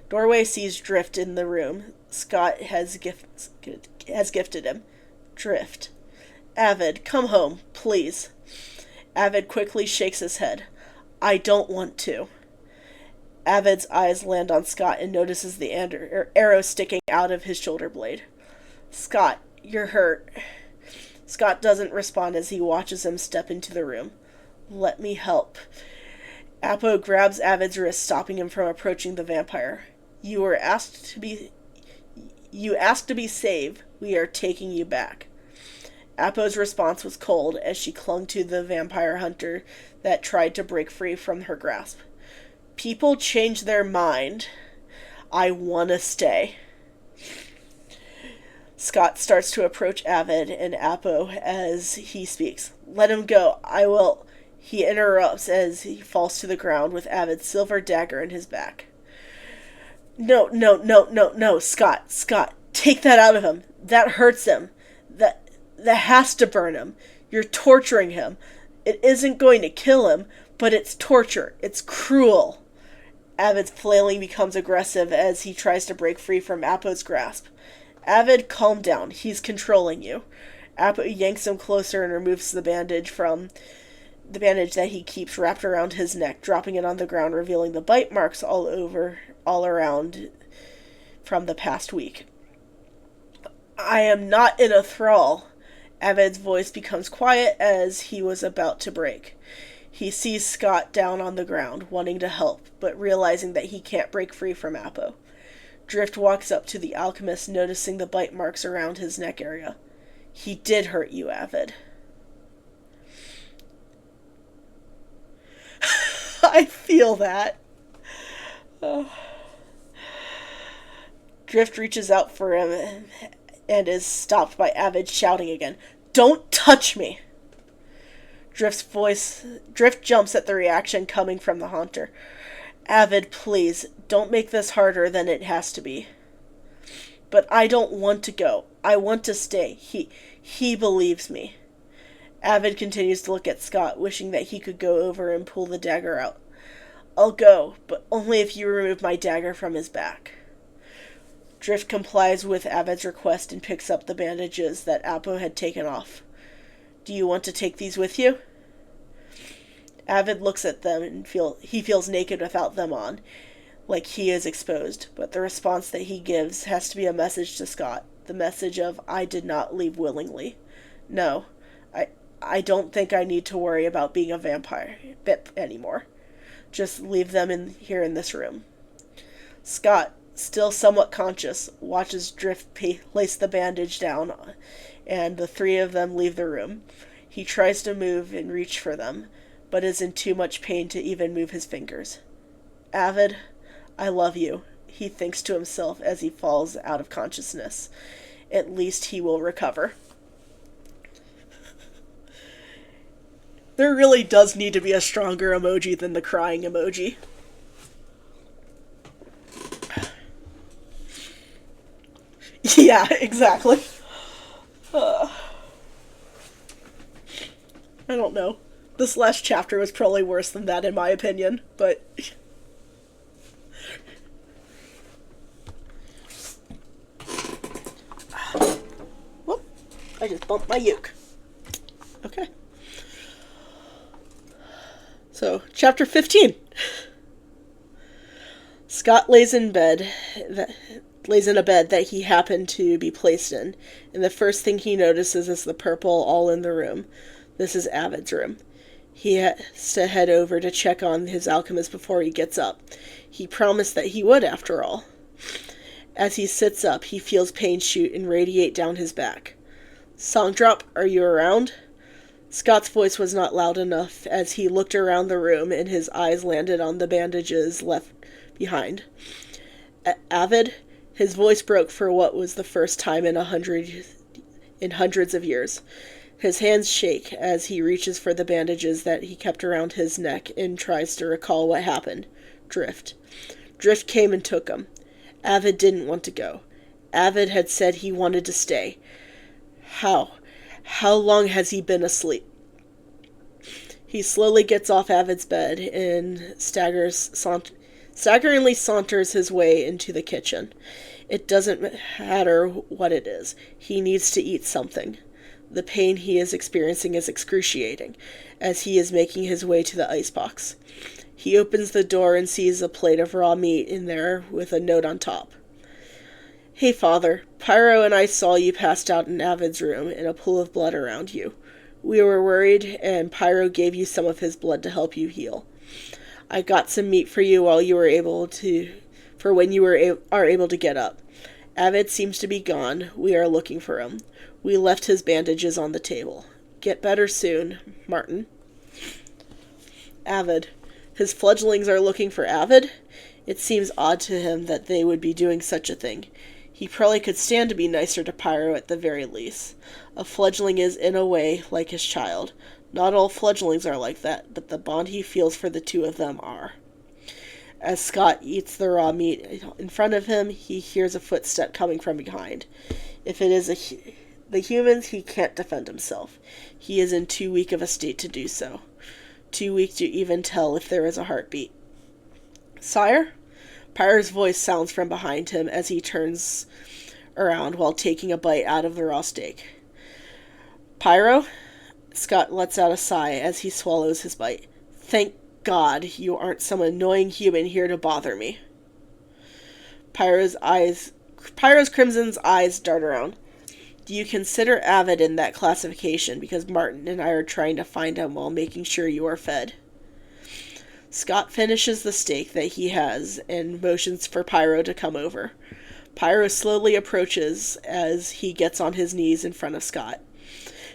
doorway, sees Drift in the room. Scott has gifted him. Drift. Avid, come home, please. Avid quickly shakes his head. I don't want to. Avid's eyes land on Scott and notices the arrow sticking out of his shoulder blade. Scott, you're hurt. Scott doesn't respond as he watches him step into the room. Let me help. Apo grabs Avid's wrist, stopping him from approaching the vampire. You asked to be saved. We are taking you back. Apo's response was cold as she clung to the vampire hunter that tried to break free from her grasp. People change their mind. I want to stay. Scott starts to approach Avid and Apo as he speaks. Let him go. I will. He interrupts as he falls to the ground with Avid's silver dagger in his back. No, Scott, take that out of him. That hurts him. That has to burn him. You're torturing him. It isn't going to kill him, but it's torture. It's cruel. Avid's flailing becomes aggressive as he tries to break free from Apo's grasp. Avid, calm down. He's controlling you. Apo yanks him closer and removes the bandage that he keeps wrapped around his neck, dropping it on the ground, revealing the bite marks all around from the past week. I am not in a thrall. Avid's voice becomes quiet as he was about to break. He sees Scott down on the ground, wanting to help, but realizing that he can't break free from Apo. Drift walks up to the alchemist, noticing the bite marks around his neck area. He did hurt you, Avid. I feel that. Drift reaches out for him and is stopped by Avid shouting again, Don't touch me! Drift jumps at the reaction coming from the hunter. Avid, please, don't make this harder than it has to be. But I don't want to go. I want to stay. He believes me. Avid continues to look at Scott, wishing that he could go over and pull the dagger out. I'll go, but only if you remove my dagger from his back. Drift complies with Avid's request and picks up the bandages that Apo had taken off. Do you want to take these with you? Avid looks at them and he feels naked without them on, like he is exposed, but the response that he gives has to be a message to Scott, the message of, I did not leave willingly. No, I don't think I need to worry about being a vampire anymore. Just leave them here in this room. Scott, Still somewhat conscious, watches Drift place the bandage down, and the three of them leave the room. He tries to move and reach for them, but is in too much pain to even move his fingers. Avid, I love you, he thinks to himself as he falls out of consciousness. At least he will recover. There really does need to be a stronger emoji than the crying emoji. Yeah, exactly. I don't know. This last chapter was probably worse than that in my opinion, but... Whoop. I just bumped my uke. Okay. So, chapter 15. Scott lays in a bed that he happened to be placed in, and the first thing he notices is the purple all in the room. This is Avid's room. He has to head over to check on his alchemist before he gets up. He promised that he would, after all. As he sits up, he feels pain shoot and radiate down his back. Songdrop, are you around? Scott's voice was not loud enough as he looked around the room and his eyes landed on the bandages left behind. Avid? His voice broke for what was the first time in hundreds of years. His hands shake as he reaches for the bandages that he kept around his neck and tries to recall what happened. Drift. Drift came and took him. Avid didn't want to go. Avid had said he wanted to stay. How? How long has he been asleep? He slowly gets off Avid's bed and staggeringly saunters his way into the kitchen. It doesn't matter what it is. He needs to eat something. The pain he is experiencing is excruciating, as he is making his way to the icebox. He opens the door and sees a plate of raw meat in there with a note on top. Hey, Father, Pyro and I saw you passed out in Avid's room and a pool of blood around you. We were worried, and Pyro gave you some of his blood to help you heal. I got some meat for you while you were able to get up. Avid seems to be gone. We are looking for him. We left his bandages on the table. Get better soon, Martin. Avid. His fledglings are looking for Avid? It seems odd to him that they would be doing such a thing. He probably could stand to be nicer to Pyro at the very least. A fledgling is, in a way, like his child. Not all fledglings are like that, but the bond he feels for the two of them are. As Scott eats the raw meat in front of him, he hears a footstep coming from behind. If it is the humans, he can't defend himself. He is in too weak of a state to do so. Too weak to even tell if there is a heartbeat. Sire? Pyro's voice sounds from behind him as he turns around while taking a bite out of the raw steak. Pyro? Scott lets out a sigh as he swallows his bite. Thank God you aren't some annoying human here to bother me. Pyro's crimson's eyes dart around. Do you consider Avid in that classification because Martin and I are trying to find him while making sure you are fed? Scott finishes the steak that he has and motions for Pyro to come over. Pyro slowly approaches as he gets on his knees in front of Scott.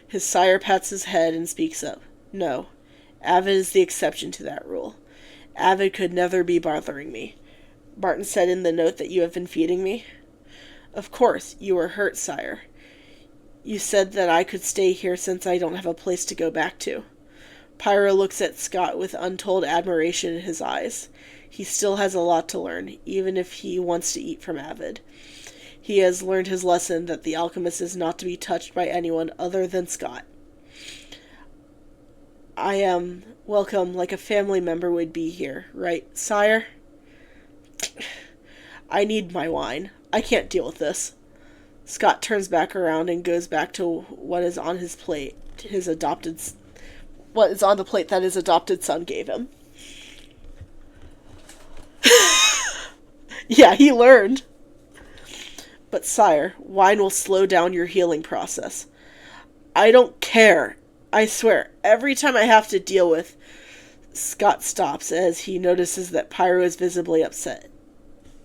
His sire pats his head and speaks up. No, Avid is the exception to that rule. Avid could never be bothering me. Martin said in the note that you have been feeding me. Of course, you were hurt, sire. You said that I could stay here since I don't have a place to go back to. Pyro looks at Scott with untold admiration in his eyes. He still has a lot to learn, even if he wants to eat from Avid. He has learned his lesson that the alchemist is not to be touched by anyone other than Scott. I am welcome like a family member would be here, right, sire? I need my wine. I can't deal with this. Scott turns back around and goes back to what is on his plate, what is on the plate that his adopted son gave him. Yeah, he learned. But sire, wine will slow down your healing process. I don't care. I swear, every time I have to deal with... Scott stops as he notices that Pyro is visibly upset.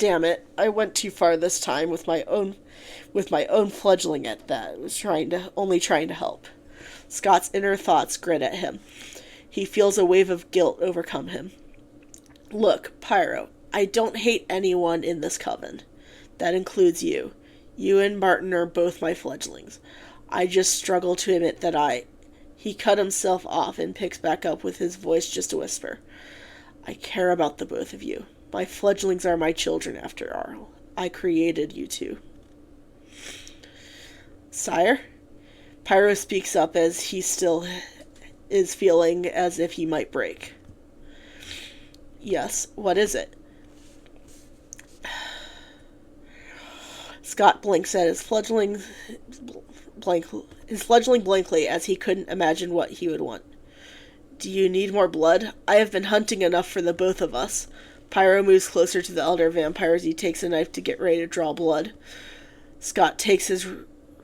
Damn it, I went too far this time with my own fledgling at that. I was only trying to help. Scott's inner thoughts grit at him. He feels a wave of guilt overcome him. Look, Pyro, I don't hate anyone in this coven. That includes you. You and Martin are both my fledglings. I just struggle to admit that He cut himself off and picks back up with his voice just a whisper. I care about the both of you. My fledglings are my children, after all. I created you two. Sire? Pyro speaks up as he still is feeling as if he might break. Yes, what is it? Scott blinks at his fledgling blankly as he couldn't imagine what he would want. Do you need more blood? I have been hunting enough for the both of us. Pyro moves closer to the elder vampire as he takes a knife to get ready to draw blood. Scott takes his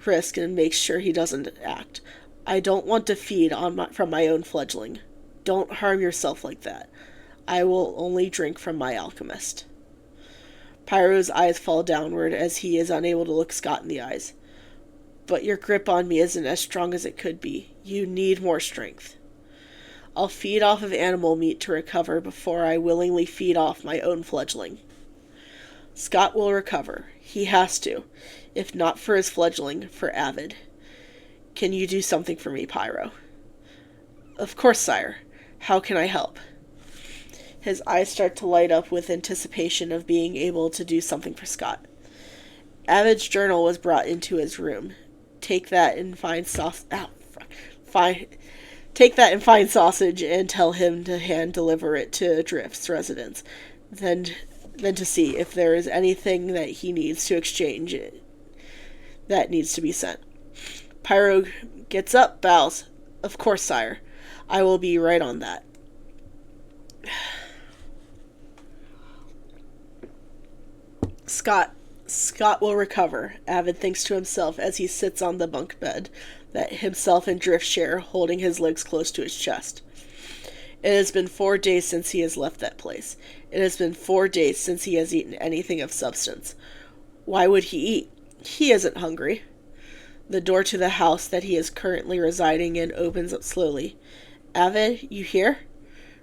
risk and makes sure he doesn't act. I don't want to feed from my own fledgling. Don't harm yourself like that. I will only drink from my alchemist. Pyro's eyes fall downward as he is unable to look Scott in the eyes. But your grip on me isn't as strong as it could be. You need more strength. I'll feed off of animal meat to recover before I willingly feed off my own fledgling. Scott will recover. He has to. If not for his fledgling, for Avid. Can you do something for me, Pyro? Of course, sire. How can I help? His eyes start to light up with anticipation of being able to do something for Scott. Avid's journal was brought into his room. Take that and find sausage and tell him to hand deliver it to Drift's residence. Then to see if there is anything that he needs to exchange that needs to be sent. Pyro gets up, bows. Of course, sire. I will be right on that. Scott will recover, Avid thinks to himself as he sits on the bunk bed that himself and Drift share, holding his legs close to his chest. It has been 4 days since he has left that place. It has been 4 days since he has eaten anything of substance. Why would he eat? He isn't hungry. The door to the house that he is currently residing in opens up slowly. Avid, you here?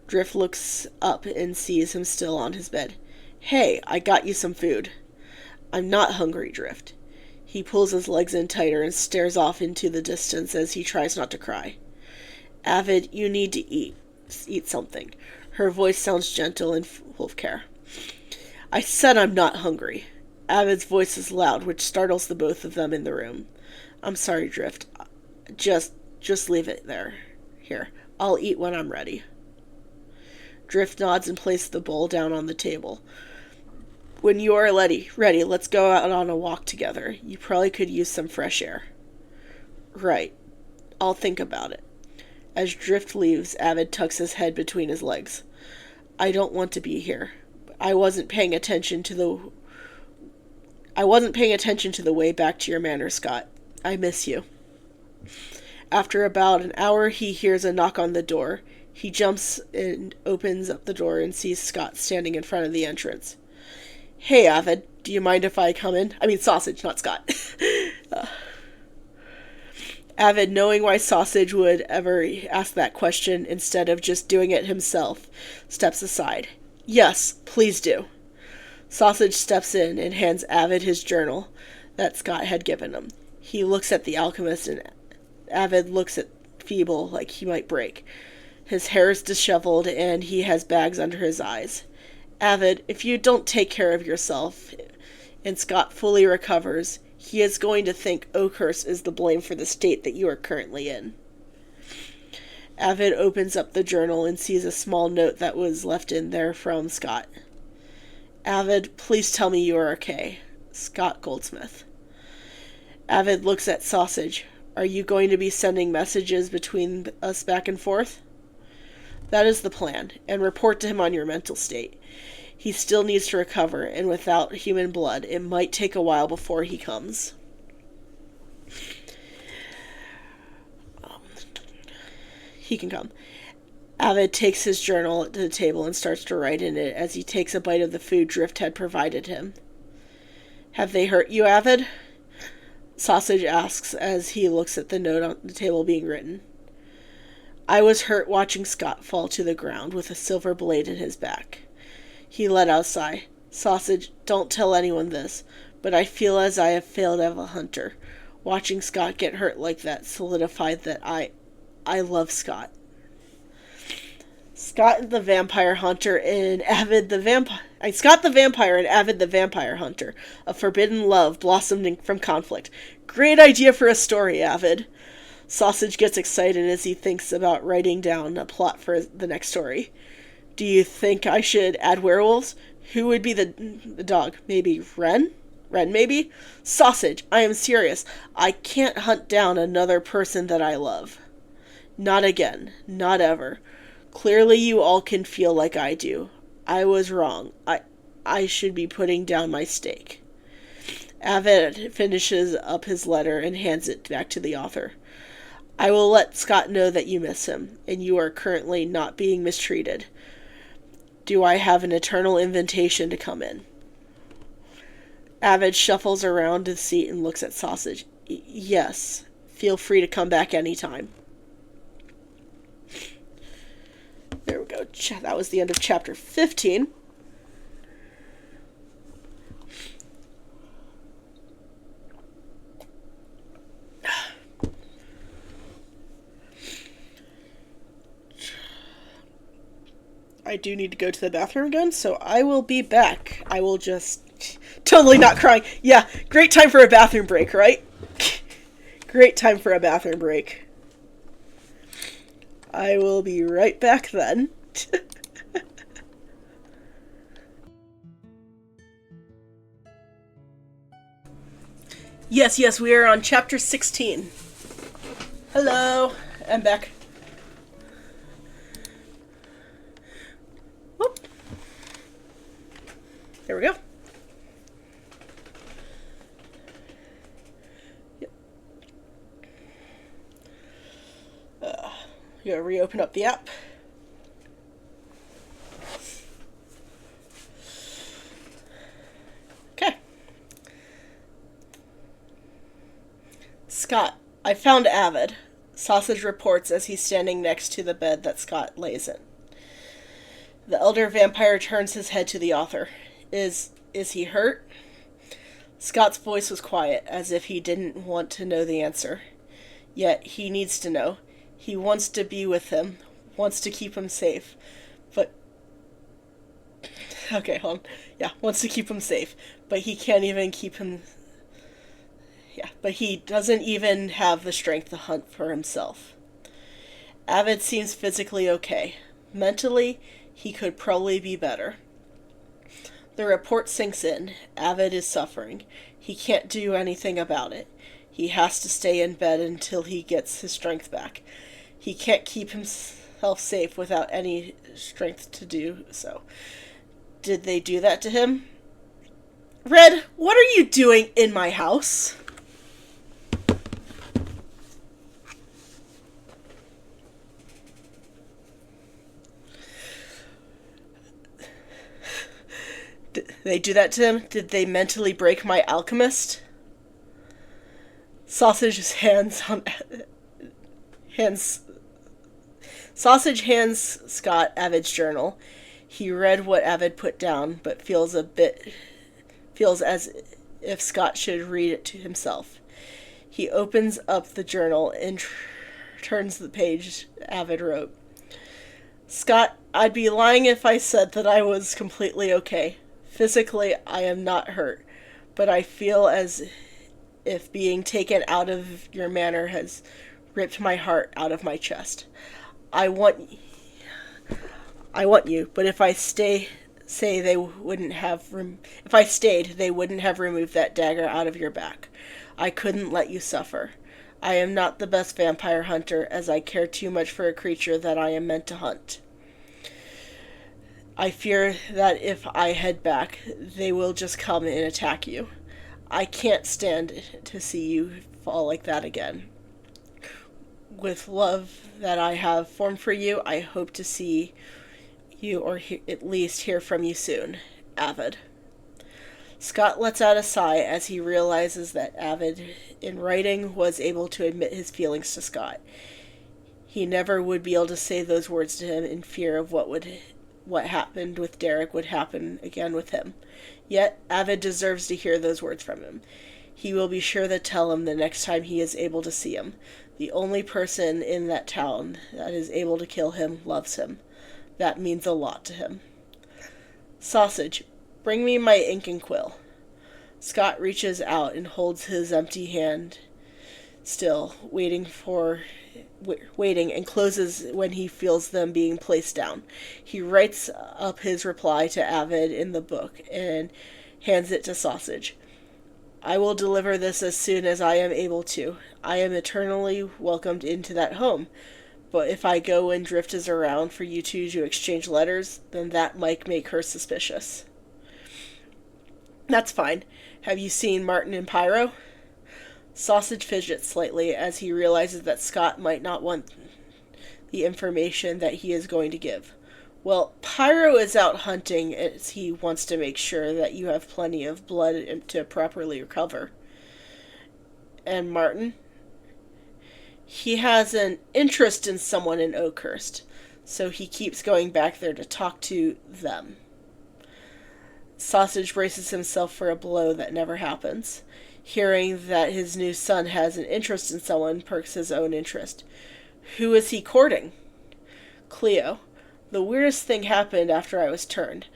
Drift looks up and sees him still on his bed. Hey, I got you some food. I'm not hungry, Drift. He pulls his legs in tighter and stares off into the distance as he tries not to cry. Avid, you need to eat. Eat something. Her voice sounds gentle and full of care. I said I'm not hungry. Avid's voice is loud, which startles the both of them in the room. I'm sorry, Drift. Just leave it there. Here, I'll eat when I'm ready. Drift nods and places the bowl down on the table. When you are ready, let's go out on a walk together. You probably could use some fresh air. Right. I'll think about it. As Drift leaves, Avid tucks his head between his legs. I don't want to be here. I wasn't paying attention to the way back to your manor, Scott. I miss you. After about an hour, he hears a knock on the door. He jumps and opens up the door and sees Scott standing in front of the entrance. Hey, Avid, do you mind if I come in? I mean, Sausage, not Scott. Avid, knowing why Sausage would ever ask that question instead of just doing it himself, steps aside. Yes, please do. Sausage steps in and hands Avid his journal that Scott had given him. He looks at the alchemist and Avid looks at Feeble like he might break. His hair is disheveled and he has bags under his eyes. Avid, if you don't take care of yourself and Scott fully recovers, he is going to think Oakhurst is the blame for the state that you are currently in. Avid opens up the journal and sees a small note that was left in there from Scott. Avid, please tell me you are okay. Scott Goldsmith. Avid looks at Sausage. Are you going to be sending messages between us back and forth? That is the plan, and report to him on your mental state. He still needs to recover, and without human blood, it might take a while before he comes. He can come. Avid takes his journal to the table and starts to write in it as he takes a bite of the food Drift had provided him. Have they hurt you, Avid? Sausage asks as he looks at the note on the table being written. I was hurt watching Scott fall to the ground with a silver blade in his back. He let out a sigh. Sausage, don't tell anyone this, but I feel as I have failed as a hunter. Watching Scott get hurt like that solidified that I love Scott. Scott the Vampire Hunter and Avid the Vampire... Scott the Vampire and Avid the Vampire Hunter. A forbidden love blossomed from conflict. Great idea for a story, Avid. Sausage gets excited as he thinks about writing down a plot for the next story. Do you think I should add werewolves? Who would be the dog? Maybe Ren? Ren, maybe? Sausage, I am serious. I can't hunt down another person that I love. Not again. Not ever. Clearly you all can feel like I do. I was wrong. I should be putting down my stake. Avid finishes up his letter and hands it back to the author. I will let Scott know that you miss him, and you are currently not being mistreated. Do I have an eternal invitation to come in? Avid shuffles around his seat and looks at Sausage. Yes. Feel free to come back anytime. There we go. That was the end of chapter 15. I do need to go to the bathroom again, so I will be back. I will just... Totally not crying. Yeah, great time for a bathroom break, right? Great time for a bathroom break. I will be right back then. Yes, we are on chapter 16. Hello, I'm back. Whoop. There we go. You gotta reopen up the app. Okay. Scott, I found Avid. Sausage reports as he's standing next to the bed that Scott lays in. The elder vampire turns his head to the author. Is he hurt? Scott's voice was quiet, as if he didn't want to know the answer. Yet he needs to know. He wants to be with him, wants to keep him safe, but... Okay, hold on. Yeah, wants to keep him safe, but he can't even keep him... Yeah, but he doesn't even have the strength to hunt for himself. Avid seems physically okay. Mentally, he could probably be better. The report sinks in. Avid is suffering. He can't do anything about it. He has to stay in bed until he gets his strength back. He can't keep himself safe without any strength to do so. Did they do that to him? Red, what are you doing in my house? Did they do that to him? Did they mentally break my alchemist? Sausage hands Scott Avid's journal. He read what Avid put down, but feels as if Scott should read it to himself. He opens up the journal and turns the page Avid wrote. Scott, I'd be lying if I said that I was completely okay. Physically, I am not hurt, but I feel as if being taken out of your manor has ripped my heart out of my chest. I want you, but if I stayed, they wouldn't have removed that dagger out of your back. I couldn't let you suffer. I am not the best vampire hunter, as I care too much for a creature that I am meant to hunt. I fear that if I head back, they will just come and attack you. I can't stand to see you fall like that again. With love that I have formed for you, I hope to see you or at least hear from you soon. Avid. Scott lets out a sigh as he realizes that Avid, in writing, was able to admit his feelings to Scott. He never would be able to say those words to him in fear of what happened with Derek would happen again with him. Yet, Avid deserves to hear those words from him. He will be sure to tell him the next time he is able to see him. The only person in that town that is able to kill him loves him. That means a lot to him. Sausage, bring me my ink and quill. Scott reaches out and holds his empty hand still, waiting and closes when he feels them being placed down. He writes up his reply to Avid in the book and hands it to Sausage. I will deliver this as soon as I am able to. I am eternally welcomed into that home. But if I go and drift as around for you two to exchange letters, then that might make her suspicious. That's fine. Have you seen Martin and Pyro? Sausage fidgets slightly as he realizes that Scott might not want the information that he is going to give. Well, Pyro is out hunting as he wants to make sure that you have plenty of blood to properly recover. And Martin? He has an interest in someone in Oakhurst, so he keeps going back there to talk to them. Sausage braces himself for a blow that never happens. Hearing that his new son has an interest in someone perks his own interest. Who is he courting? Cleo. The weirdest thing happened after I was turned.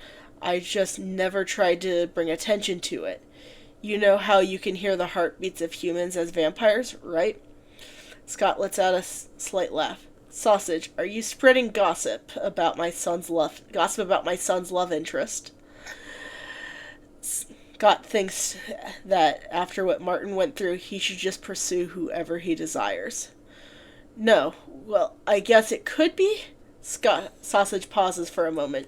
I just never tried to bring attention to it. You know how you can hear the heartbeats of humans as vampires, right? Scott lets out a slight laugh. Sausage, are you spreading gossip about my son's love interest? Scott thinks that after what Martin went through, he should just pursue whoever he desires. No, well, I guess it could be? Sausage pauses for a moment.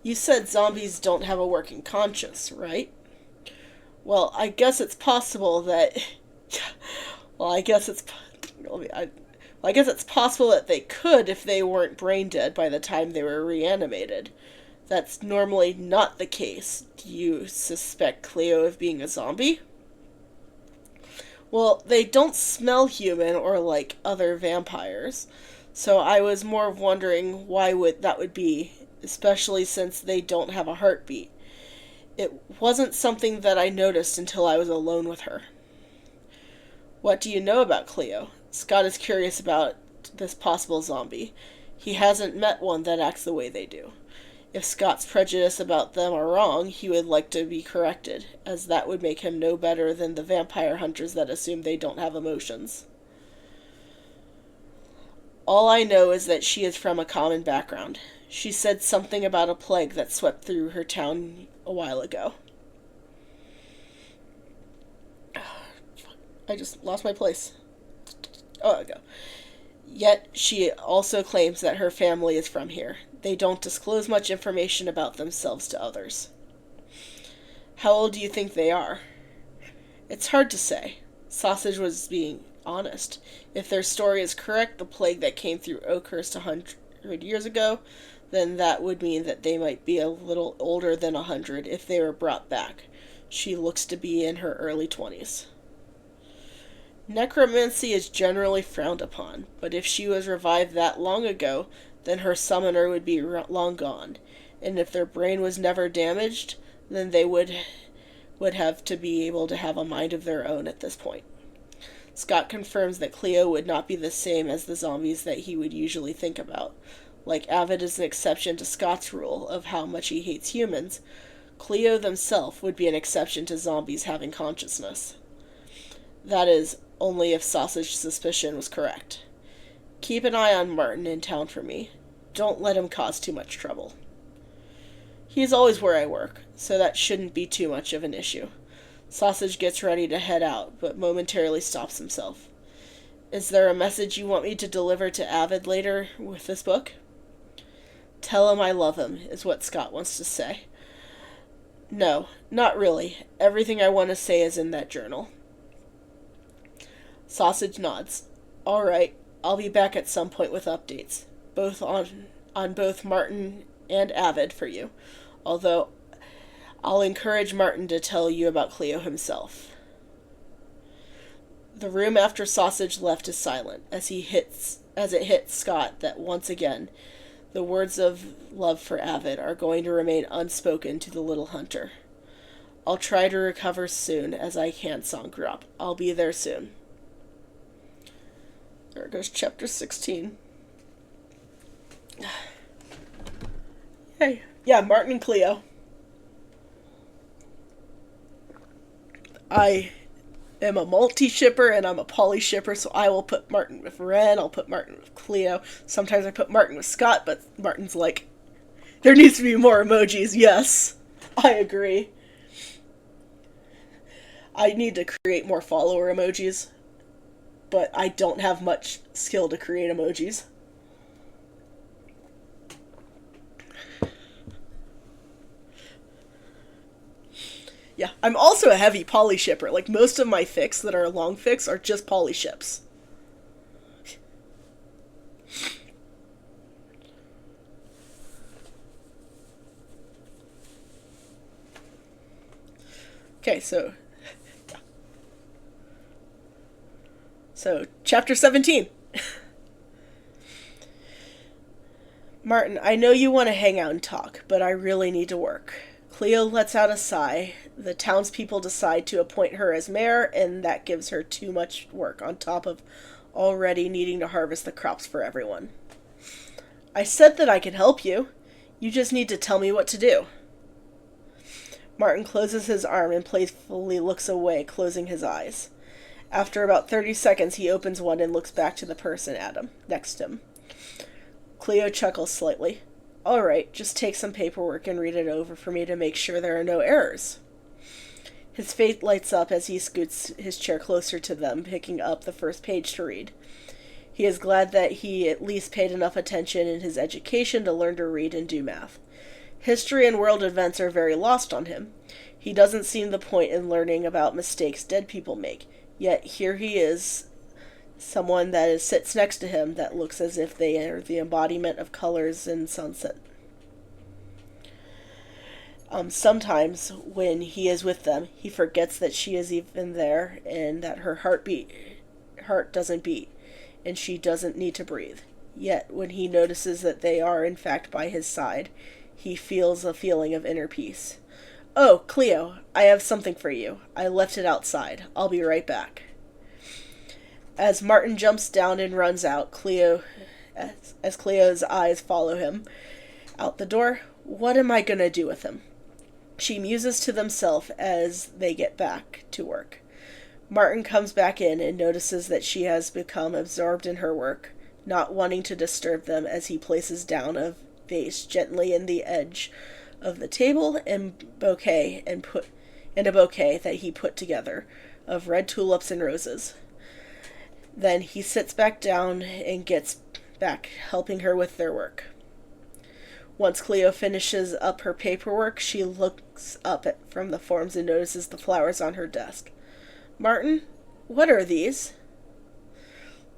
You said zombies don't have a working conscience, right? Well, I guess it's possible that... I guess it's possible that they could if they weren't brain dead by the time they were reanimated. That's normally not the case. Do you suspect Cleo of being a zombie? Well, they don't smell human or like other vampires. So I was more wondering why that would be, especially since they don't have a heartbeat. It wasn't something that I noticed until I was alone with her. What do you know about Cleo? Scott is curious about this possible zombie. He hasn't met one that acts the way they do. If Scott's prejudice about them are wrong, he would like to be corrected, as that would make him no better than the vampire hunters that assume they don't have emotions. All I know is that she is from a common background. She said something about a plague that swept through her town a while ago. I just lost my place. Oh, there we go. Yet, she also claims that her family is from here. They don't disclose much information about themselves to others. How old do you think they are? It's hard to say. Sausage was being honest. If their story is correct, the plague that came through Oakhurst 100 years ago, then that would mean that they might be a little older than 100 if they were brought back. She looks to be in her early 20s. Necromancy is generally frowned upon, but if she was revived that long ago, then her summoner would be long gone. And if their brain was never damaged, then they would have to be able to have a mind of their own at this point. Scott confirms that Cleo would not be the same as the zombies that he would usually think about. Like Avid is an exception to Scott's rule of how much he hates humans, Cleo themselves would be an exception to zombies having consciousness. That is, only if Sausage's suspicion was correct. Keep an eye on Martin in town for me. Don't let him cause too much trouble. He's always where I work, so that shouldn't be too much of an issue. Sausage gets ready to head out, but momentarily stops himself. Is there a message you want me to deliver to Avid later with this book? Tell him I love him, is what Scott wants to say. No, not really. Everything I want to say is in that journal. Sausage nods. All right. I'll be back at some point with updates, both on both Martin and Avid for you. Although I'll encourage Martin to tell you about Cleo himself. The room after Sausage left is silent as it hits Scott that once again the words of love for Avid are going to remain unspoken to the little hunter. I'll try to recover soon as I can, song drop. I'll be there soon. There goes chapter 16. Hey. Yeah, Martin and Cleo. I am a multi-shipper and I'm a poly-shipper, so I will put Martin with Ren, I'll put Martin with Cleo. Sometimes I put Martin with Scott, but Martin's like, there needs to be more emojis. Yes, I agree. I need to create more follower emojis, but I don't have much skill to create emojis. Yeah, I'm also a heavy poly shipper. Like, most of my fics that are long fics are just poly ships. Okay, so chapter 17. Martin, I know you want to hang out and talk, but I really need to work. Cleo lets out a sigh. The townspeople decide to appoint her as mayor, and that gives her too much work on top of already needing to harvest the crops for everyone. I said that I could help you. You just need to tell me what to do. Martin closes his arm and playfully looks away, closing his eyes. After about 30 seconds, he opens one and looks back to the person next to him. Cleo chuckles slightly. All right, just take some paperwork and read it over for me to make sure there are no errors. His face lights up as he scoots his chair closer to them, picking up the first page to read. He is glad that he at least paid enough attention in his education to learn to read and do math. History and world events are very lost on him. He doesn't see the point in learning about mistakes dead people make. Yet here he is, someone that sits next to him that looks as if they are the embodiment of colors and sunset. Sometimes, when he is with them, he forgets that she is even there and that her heart doesn't beat, and she doesn't need to breathe. Yet, when he notices that they are in fact by his side, he feels a feeling of inner peace. Oh, Cleo, I have something for you. I left it outside. I'll be right back. As Martin jumps down and runs out, as Cleo's eyes follow him out the door, what am I going to do with him? She muses to themselves as they get back to work. Martin comes back in and notices that she has become absorbed in her work, not wanting to disturb them as he places down a vase gently in the edge of the table and a bouquet that he put together of red tulips and roses. Then he sits back down and gets back helping her with their work. Once Cleo finishes up her paperwork, she looks up from the forms and notices the flowers on her desk. Martin, what are these?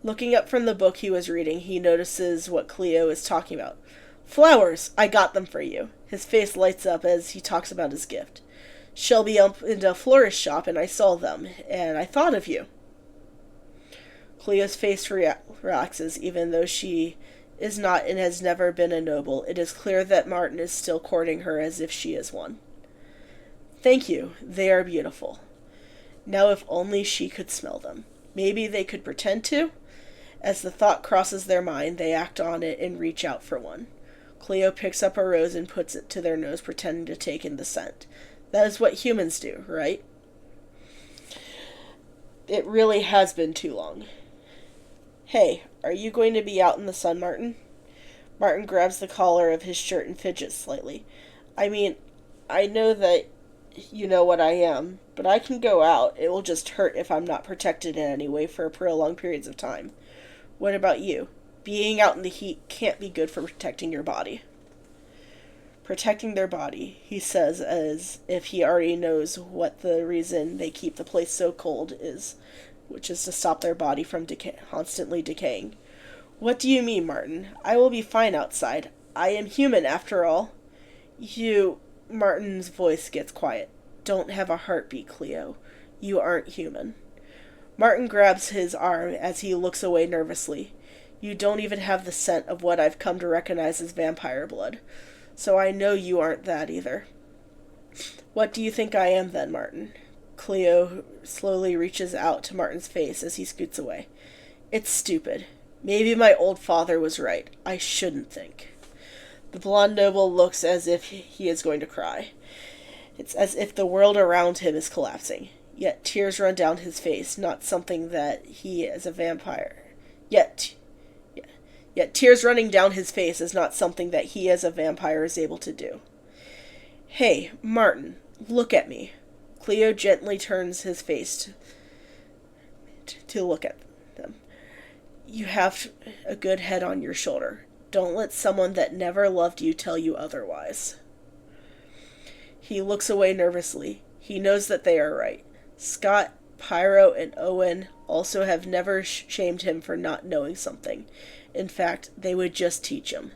Looking up from the book he was reading, he notices what Cleo is talking about. Flowers! I got them for you. His face lights up as he talks about his gift. Shelby opened a florist shop and I saw them, and I thought of you. Cleo's face relaxes, even though she is not and has never been a noble. It is clear that Martin is still courting her as if she is one. Thank you. They are beautiful. Now if only she could smell them. Maybe they could pretend to? As the thought crosses their mind, they act on it and reach out for one. Cleo picks up a rose and puts it to their nose, pretending to take in the scent. That is what humans do, right? It really has been too long. Hey, are you going to be out in the sun, Martin? Martin grabs the collar of his shirt and fidgets slightly. I mean, I know that you know what I am, but I can go out. It will just hurt if I'm not protected in any way for prolonged periods of time. What about you? Being out in the heat can't be good for protecting your body. Protecting their body, he says, as if he already knows what the reason they keep the place so cold is, which is to stop their body from constantly decaying. What do you mean, Martin? I will be fine outside. I am human, after all. You. Martin's voice gets quiet. Don't have a heartbeat, Cleo. You aren't human. Martin grabs his arm as he looks away nervously. You don't even have the scent of what I've come to recognize as vampire blood. So I know you aren't that either. What do you think I am then, Martin? Cleo slowly reaches out to Martin's face as he scoots away. It's stupid. Maybe my old father was right. I shouldn't think. The blonde noble looks as if he is going to cry. It's as if the world around him is collapsing. Yet tears run down his face, not something that he as a vampire. Yet tears running down his face is not something that he as a vampire is able to do. Hey, Martin, look at me. Cleo gently turns his face to look at them. You have a good head on your shoulder. Don't let someone that never loved you tell you otherwise. He looks away nervously. He knows that they are right. Scott, Pyro, and Owen also have never shamed him for not knowing something. In fact, they would just teach him.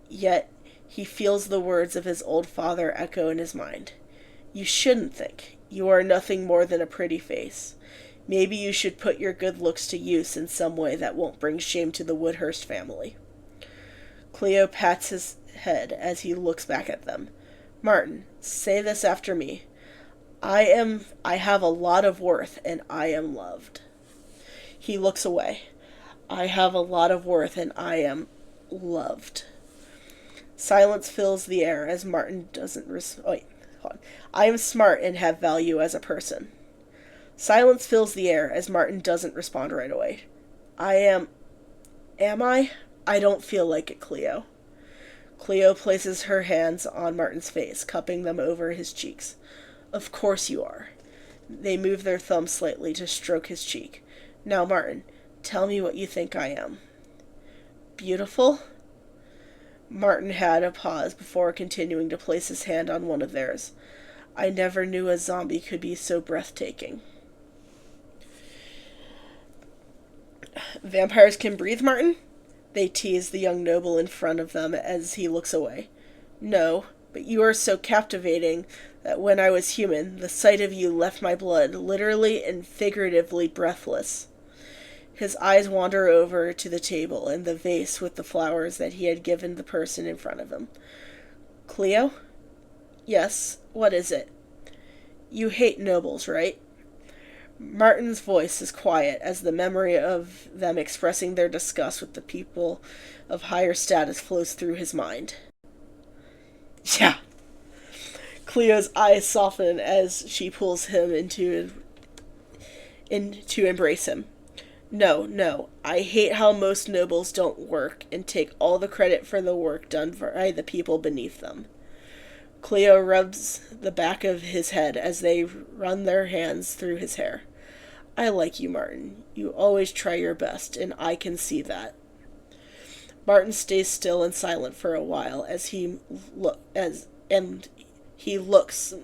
Yet, he feels the words of his old father echo in his mind. You shouldn't think. You are nothing more than a pretty face. Maybe you should put your good looks to use in some way that won't bring shame to the Woodhurst family. Cleo pats his head as he looks back at them. Martin, say this after me. I have a lot of worth, and I am loved. He looks away. I have a lot of worth, and I am loved. Silence fills the air as Martin doesn't hold on. I am smart and have value as a person. Silence fills the air as Martin doesn't respond right away. Am I? I don't feel like it, Cleo. Cleo places her hands on Martin's face, cupping them over his cheeks. Of course you are. They move their thumbs slightly to stroke his cheek. Now, Martin, tell me what you think I am. Beautiful? Martin had a pause before continuing to place his hand on one of theirs. I never knew a zombie could be so breathtaking. Vampires can breathe, Martin? They tease the young noble in front of them as he looks away. No, but you are so captivating that when I was human, the sight of you left my blood literally and figuratively breathless. His eyes wander over to the table and the vase with the flowers that he had given the person in front of him. Cleo? Yes, what is it? You hate nobles, right? Martin's voice is quiet as the memory of them expressing their disgust with the people of higher status flows through his mind. Yeah. Cleo's eyes soften as she pulls him in to embrace him. No, I hate how most nobles don't work and take all the credit for the work done by the people beneath them. Cleo rubs the back of his head as they run their hands through his hair. I like you, Martin. You always try your best, and I can see that. Martin stays still and silent for a while as he looks,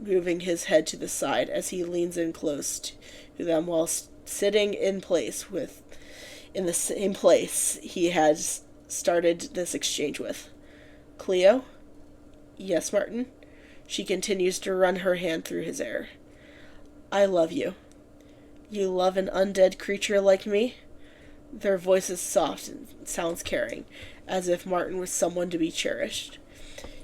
moving his head to the side as he leans in close to them while sitting in the same place he had started this exchange with. Cleo? Yes, Martin? She continues to run her hand through his hair. I love you. You love an undead creature like me? Their voice is soft and sounds caring, as if Martin was someone to be cherished.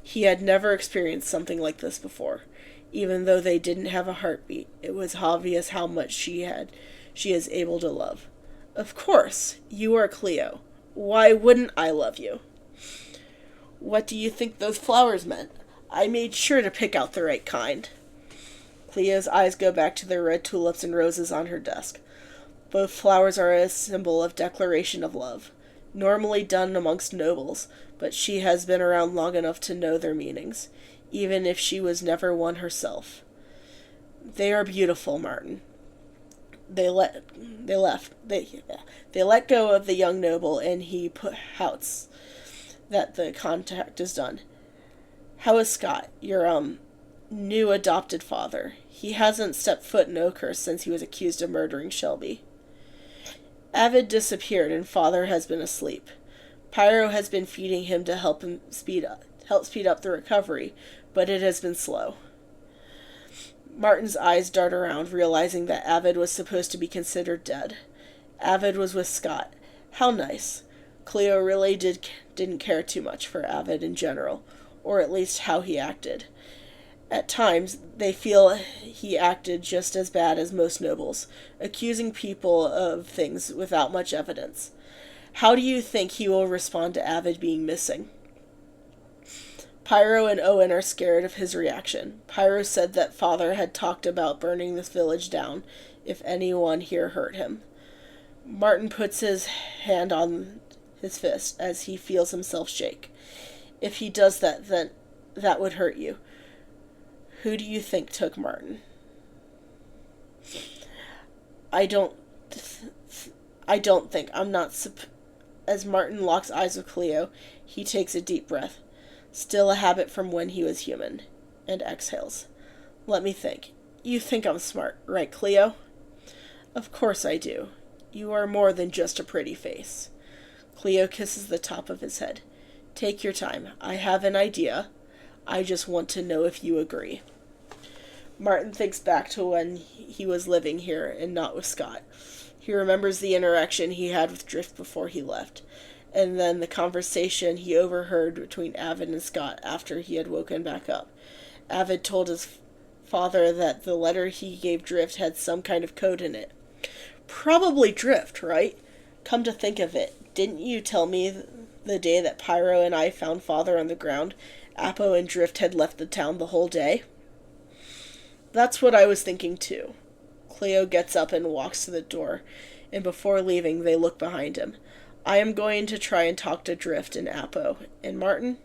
He had never experienced something like this before. Even though they didn't have a heartbeat, it was obvious how much she is able to love. Of course, you are Cleo. Why wouldn't I love you? What do you think those flowers meant? I made sure to pick out the right kind. Cleo's eyes go back to the red tulips and roses on her desk. Both flowers are a symbol of declaration of love, normally done amongst nobles, but she has been around long enough to know their meanings, even if she was never one herself. They are beautiful, Martin. They let go of the young noble, and he pouts that the contact is done. How is Scott, your new adopted father? He hasn't stepped foot in Oakhurst since he was accused of murdering Shelby. Avid disappeared and father has been asleep. Pyro has been feeding him to help speed up the recovery, but it has been slow. Martin's eyes dart around, realizing that Avid was supposed to be considered dead. Avid was with Scott. How nice. Cleo really didn't care too much for Avid in general, or at least how he acted. At times, they feel he acted just as bad as most nobles, accusing people of things without much evidence. How do you think he will respond to Avid being missing? Pyro and Owen are scared of his reaction. Pyro said that father had talked about burning this village down if anyone here hurt him. Martin puts his hand on his fist as he feels himself shake. If he does that, then that would hurt you. Who do you think took Martin? I don't think. As Martin locks eyes with Cleo, he takes a deep breath. Still a habit from when he was human. And exhales. Let me think. You think I'm smart, right, Cleo? Of course I do. You are more than just a pretty face. Cleo kisses the top of his head. Take your time. I have an idea. I just want to know if you agree. Martin thinks back to when he was living here and not with Scott. He remembers the interaction he had with Drift before he left, and then the conversation he overheard between Avid and Scott after he had woken back up. Avid told his father that the letter he gave Drift had some kind of code in it. Probably Drift, right? Come to think of it, didn't you tell me the day that Pyro and I found father on the ground, Apo and Drift had left the town the whole day? That's what I was thinking too. Cleo gets up and walks to the door, and before leaving, they look behind him. I am going to try and talk to Drift and Apo. And Martin?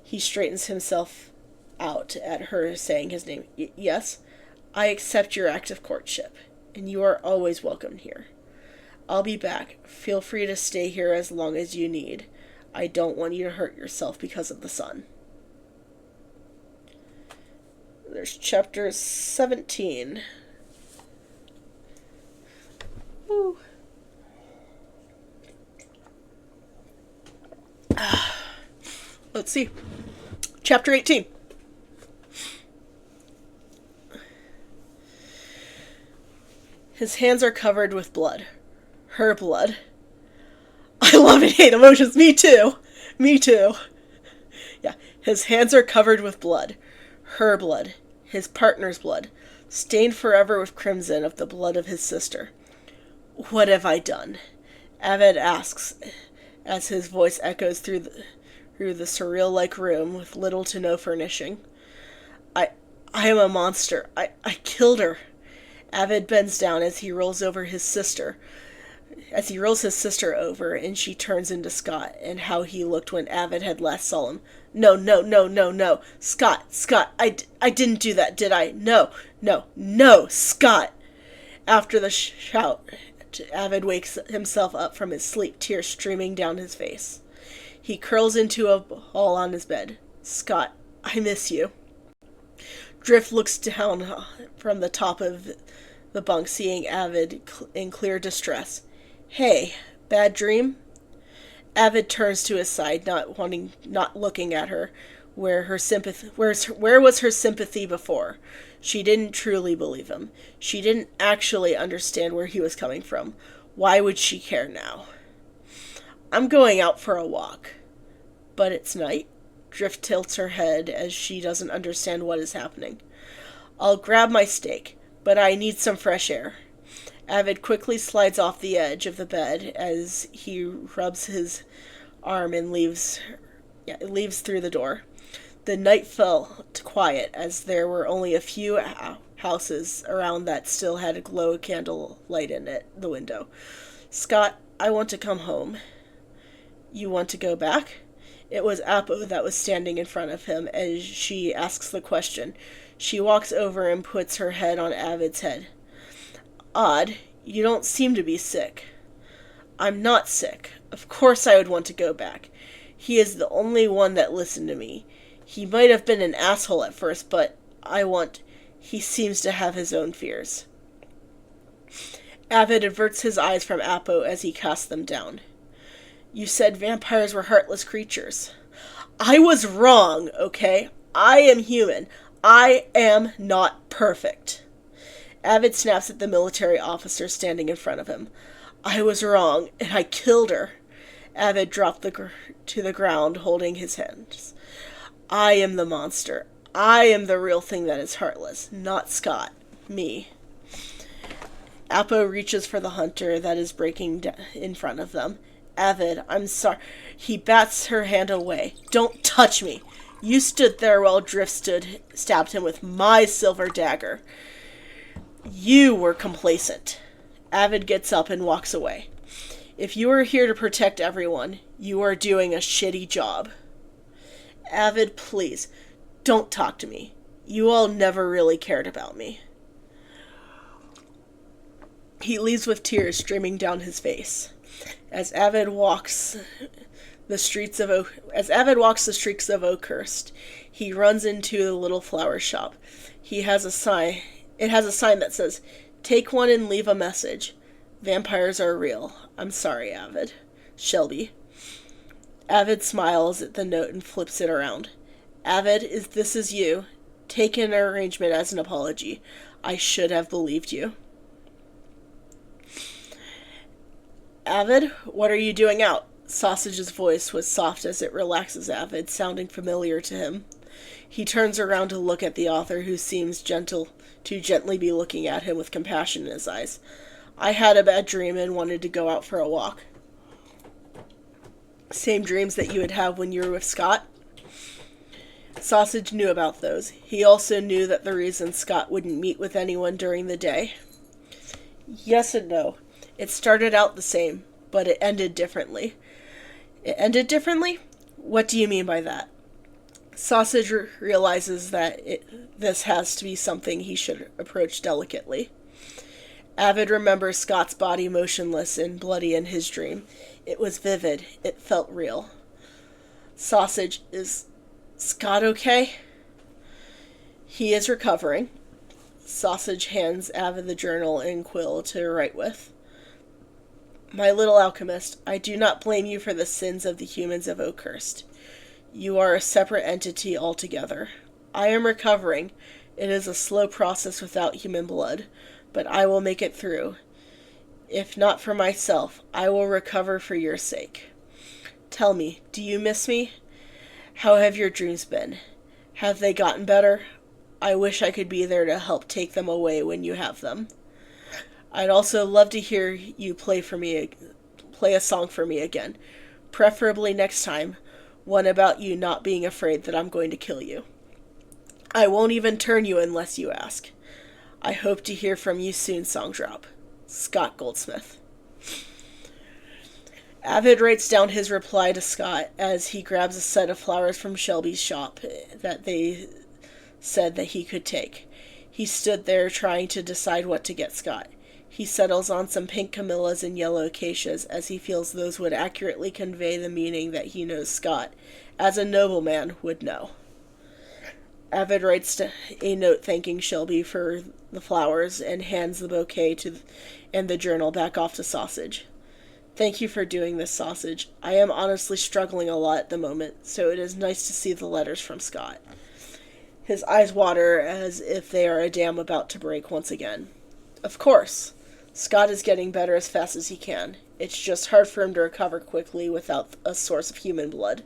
He straightens himself out at her saying his name. Yes? I accept your act of courtship, and you are always welcome here. I'll be back. Feel free to stay here as long as you need. I don't want you to hurt yourself because of the sun. There's chapter 17. Woo. Let's see. Chapter 18. His hands are covered with blood. Her blood. I love and hate emotions. Me too. Me too. Yeah. His hands are covered with blood. Her blood. His partner's blood. Stained forever with crimson of the blood of his sister. What have I done? Avid asks as his voice echoes through the surreal-like room with little to no furnishing. I am a monster. I killed her. Avid bends down as he rolls his sister over, and she turns into Scott, and how he looked when Avid had last saw him. No. Scott, I didn't do that, did I? No, Scott. After the shout, Avid wakes himself up from his sleep, tears streaming down his face. He curls into a ball on his bed. Scott, I miss you. Drift looks down from the top of the bunk, seeing Avid in clear distress. Hey, bad dream? Avid turns to his side, not looking at her. Where was her sympathy before? She didn't truly believe him. She didn't actually understand where he was coming from. Why would she care now? I'm going out for a walk. But it's night. Drift tilts her head as she doesn't understand what is happening. I'll grab my steak, but I need some fresh air. Avid quickly slides off the edge of the bed as he rubs his arm and leaves through the door. The night fell to quiet as there were only a few houses around that still had a glow of candle light in the window. Scott, I want to come home. You want to go back? It was Apo that was standing in front of him as she asks the question. She walks over and puts her head on Avid's head. Odd, you don't seem to be sick. I'm not sick. Of course I would want to go back. He is the only one that listened to me. He might have been an asshole at first, but he seems to have his own fears. Avid averts his eyes from Apo as he casts them down. You said vampires were heartless creatures. I was wrong, okay? I am human. I am not perfect. Avid snaps at the military officer standing in front of him. I was wrong, and I killed her. Avid dropped to the ground, holding his hands. I am the monster. I am the real thing that is heartless, not Scott. Me. Apo reaches for the hunter that is breaking in front of them. Avid, I'm sorry. He bats her hand away. Don't touch me. You stood there while Drift stabbed him with my silver dagger. You were complacent. Avid gets up and walks away. If you are here to protect everyone, you are doing a shitty job. Avid, please, don't talk to me. You all never really cared about me. He leaves with tears streaming down his face. As Avid walks the streets of Oakhurst, he runs into the little flower shop. It has a sign that says, "Take one and leave a message. Vampires are real. I'm sorry, Avid. Shelby." Avid smiles at the note and flips it around. Avid, this is you. Take an arrangement as an apology. I should have believed you. Avid, what are you doing out? Sausage's voice was soft as it relaxes Avid, sounding familiar to him. He turns around to look at the author, who seems to gently be looking at him with compassion in his eyes. I had a bad dream and wanted to go out for a walk. Same dreams that you would have when you were with Scott? Sausage knew about those. He also knew that the reason Scott wouldn't meet with anyone during the day. Yes and no. It started out the same, but it ended differently. It ended differently? What do you mean by that? Sausage realizes that this has to be something he should approach delicately. Avid remembers Scott's body motionless and bloody in his dream. It was vivid. It felt real. Sausage, is Scott okay? He is recovering. Sausage hands Avid the journal and quill to write with. My little alchemist, I do not blame you for the sins of the humans of Oakhurst. You are a separate entity altogether. I am recovering. It is a slow process without human blood, but I will make it through. If not for myself, I will recover for your sake. Tell me, do you miss me? How have your dreams been? Have they gotten better? I wish I could be there to help take them away when you have them. I'd also love to hear you play a song for me again. Preferably next time, one about you not being afraid that I'm going to kill you. I won't even turn you unless you ask. I hope to hear from you soon, Songdrop. Scott Goldsmith. Avid writes down his reply to Scott as he grabs a set of flowers from Shelby's shop that they said that he could take. He stood there trying to decide what to get Scott. He settles on some pink camellias and yellow acacias, as he feels those would accurately convey the meaning that he knows Scott, as a nobleman, would know. Avid writes a note thanking Shelby for the flowers and hands the bouquet and the journal back off to Sausage. Thank you for doing this, Sausage. I am honestly struggling a lot at the moment, so it is nice to see the letters from Scott. His eyes water as if they are a dam about to break once again. Of course. Scott is getting better as fast as he can. It's just hard for him to recover quickly without a source of human blood.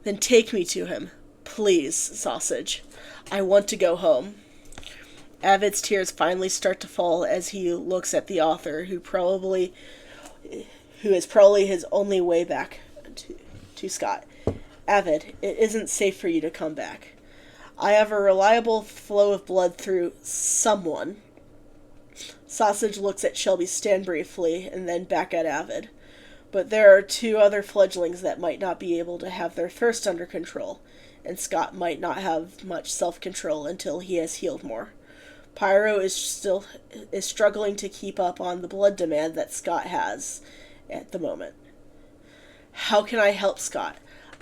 Then take me to him. Please, Sausage. I want to go home. Avid's tears finally start to fall as he looks at the author, who is probably his only way back to Scott. Avid, it isn't safe for you to come back. I have a reliable flow of blood through someone. Sausage looks at Shelby stand briefly, and then back at Avid. But there are 2 other fledglings that might not be able to have their thirst under control, and Scott might not have much self-control until he has healed more. Pyro is struggling to keep up on the blood demand that Scott has at the moment. How can I help Scott?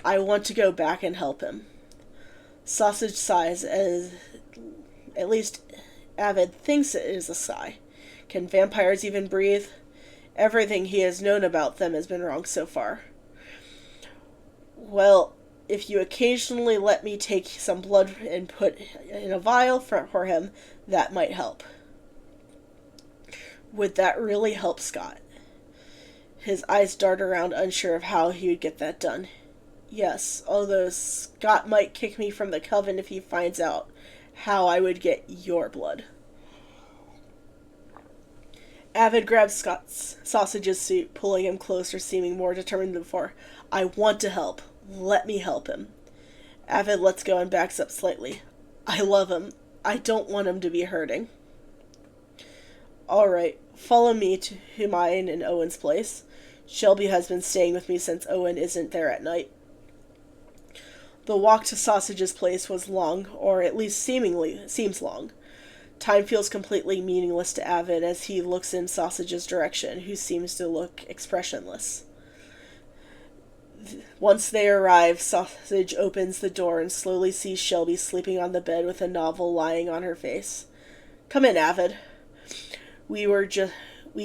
I want to go back and help him. Sausage sighs, as at least Avid thinks it is a sigh. Can vampires even breathe? Everything he has known about them has been wrong so far. Well, if you occasionally let me take some blood and put in a vial for him, that might help. Would that really help Scott? His eyes dart around, unsure of how he would get that done. Yes, although Scott might kick me from the coven if he finds out how I would get your blood. Avid grabs Scott's sausage's suit, pulling him closer, seeming more determined than before. I want to help. Let me help him. Avid lets go and backs up slightly. I love him. I don't want him to be hurting. All right, follow me to mine and Owen's place. Shelby has been staying with me since Owen isn't there at night. The walk to Sausage's place was long, or at least seems long. Time feels completely meaningless to Avid as he looks in Sausage's direction, who seems to look expressionless. Once they arrive, Sausage opens the door and slowly sees Shelby sleeping on the bed with a novel lying on her face. Come in, Avid. We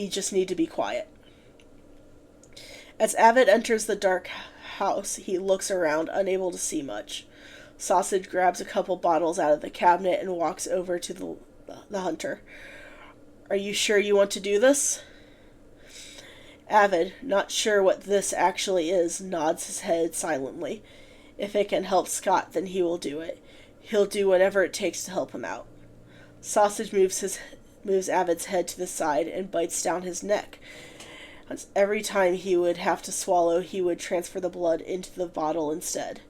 just need to be quiet. As Avid enters the dark house, he looks around, unable to see much. Sausage grabs a couple bottles out of the cabinet and walks over to the hunter. Are you sure you want to do this? Avid, not sure what this actually is, nods his head silently. If it can help Scott, then he will do it. He'll do whatever it takes to help him out. Sausage moves Avid's head to the side and bites down his neck. Every time he would have to swallow, he would transfer the blood into the bottle instead.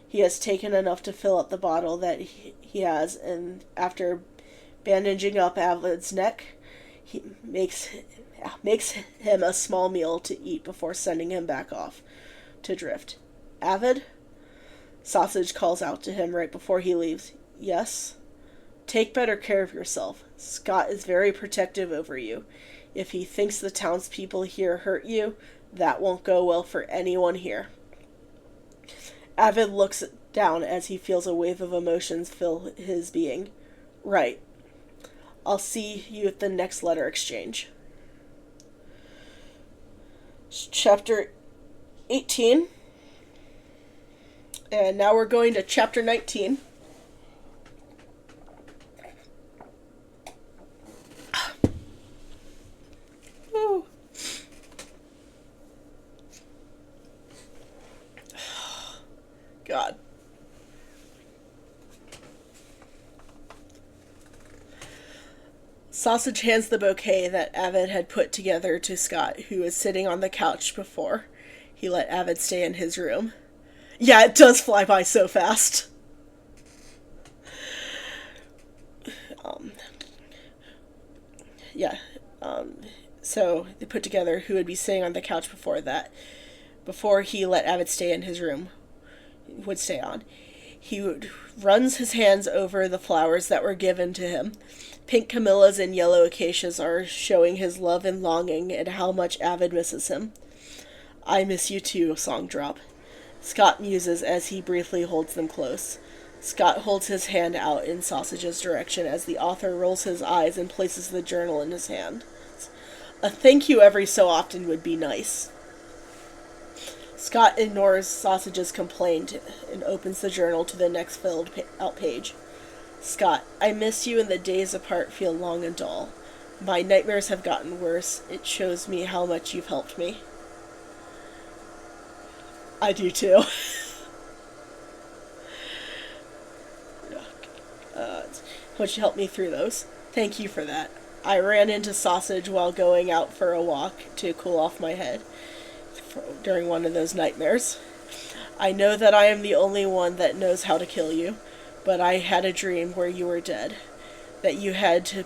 He has taken enough to fill up the bottle that he has, and after bandaging up Avid's neck, he makes him a small meal to eat before sending him back off to drift. Avid? Sausage calls out to him right before he leaves. Yes? Take better care of yourself. Scott is very protective over you. If he thinks the townspeople here hurt you, that won't go well for anyone here. Avid looks down as he feels a wave of emotions fill his being. Right. I'll see you at the next letter exchange. Chapter 18. And now we're going to chapter 19. God. Sausage hands the bouquet that Avid had put together to Scott, who was sitting on the couch before he let Avid stay in his room. Yeah, it does fly by so fast. So they put together who would be sitting on the couch before he let Avid stay in his room, would stay on. He runs his hands over the flowers that were given to him. Pink camellias and yellow acacias are showing his love and longing and how much Avid misses him. I miss you too, song drop. Scott muses as he briefly holds them close. Scott holds his hand out in Sausage's direction as the author rolls his eyes and places the journal in his hand. A thank you every so often would be nice. Scott ignores Sausage's complaint and opens the journal to the next filled out page. Scott, I miss you and the days apart feel long and dull. My nightmares have gotten worse. It shows me how much you've helped me. I do too. Would you help me through those? Thank you for that. I ran into Sausage while going out for a walk to cool off my head during one of those nightmares. I know that I am the only one that knows how to kill you, but I had a dream where you were dead, that you had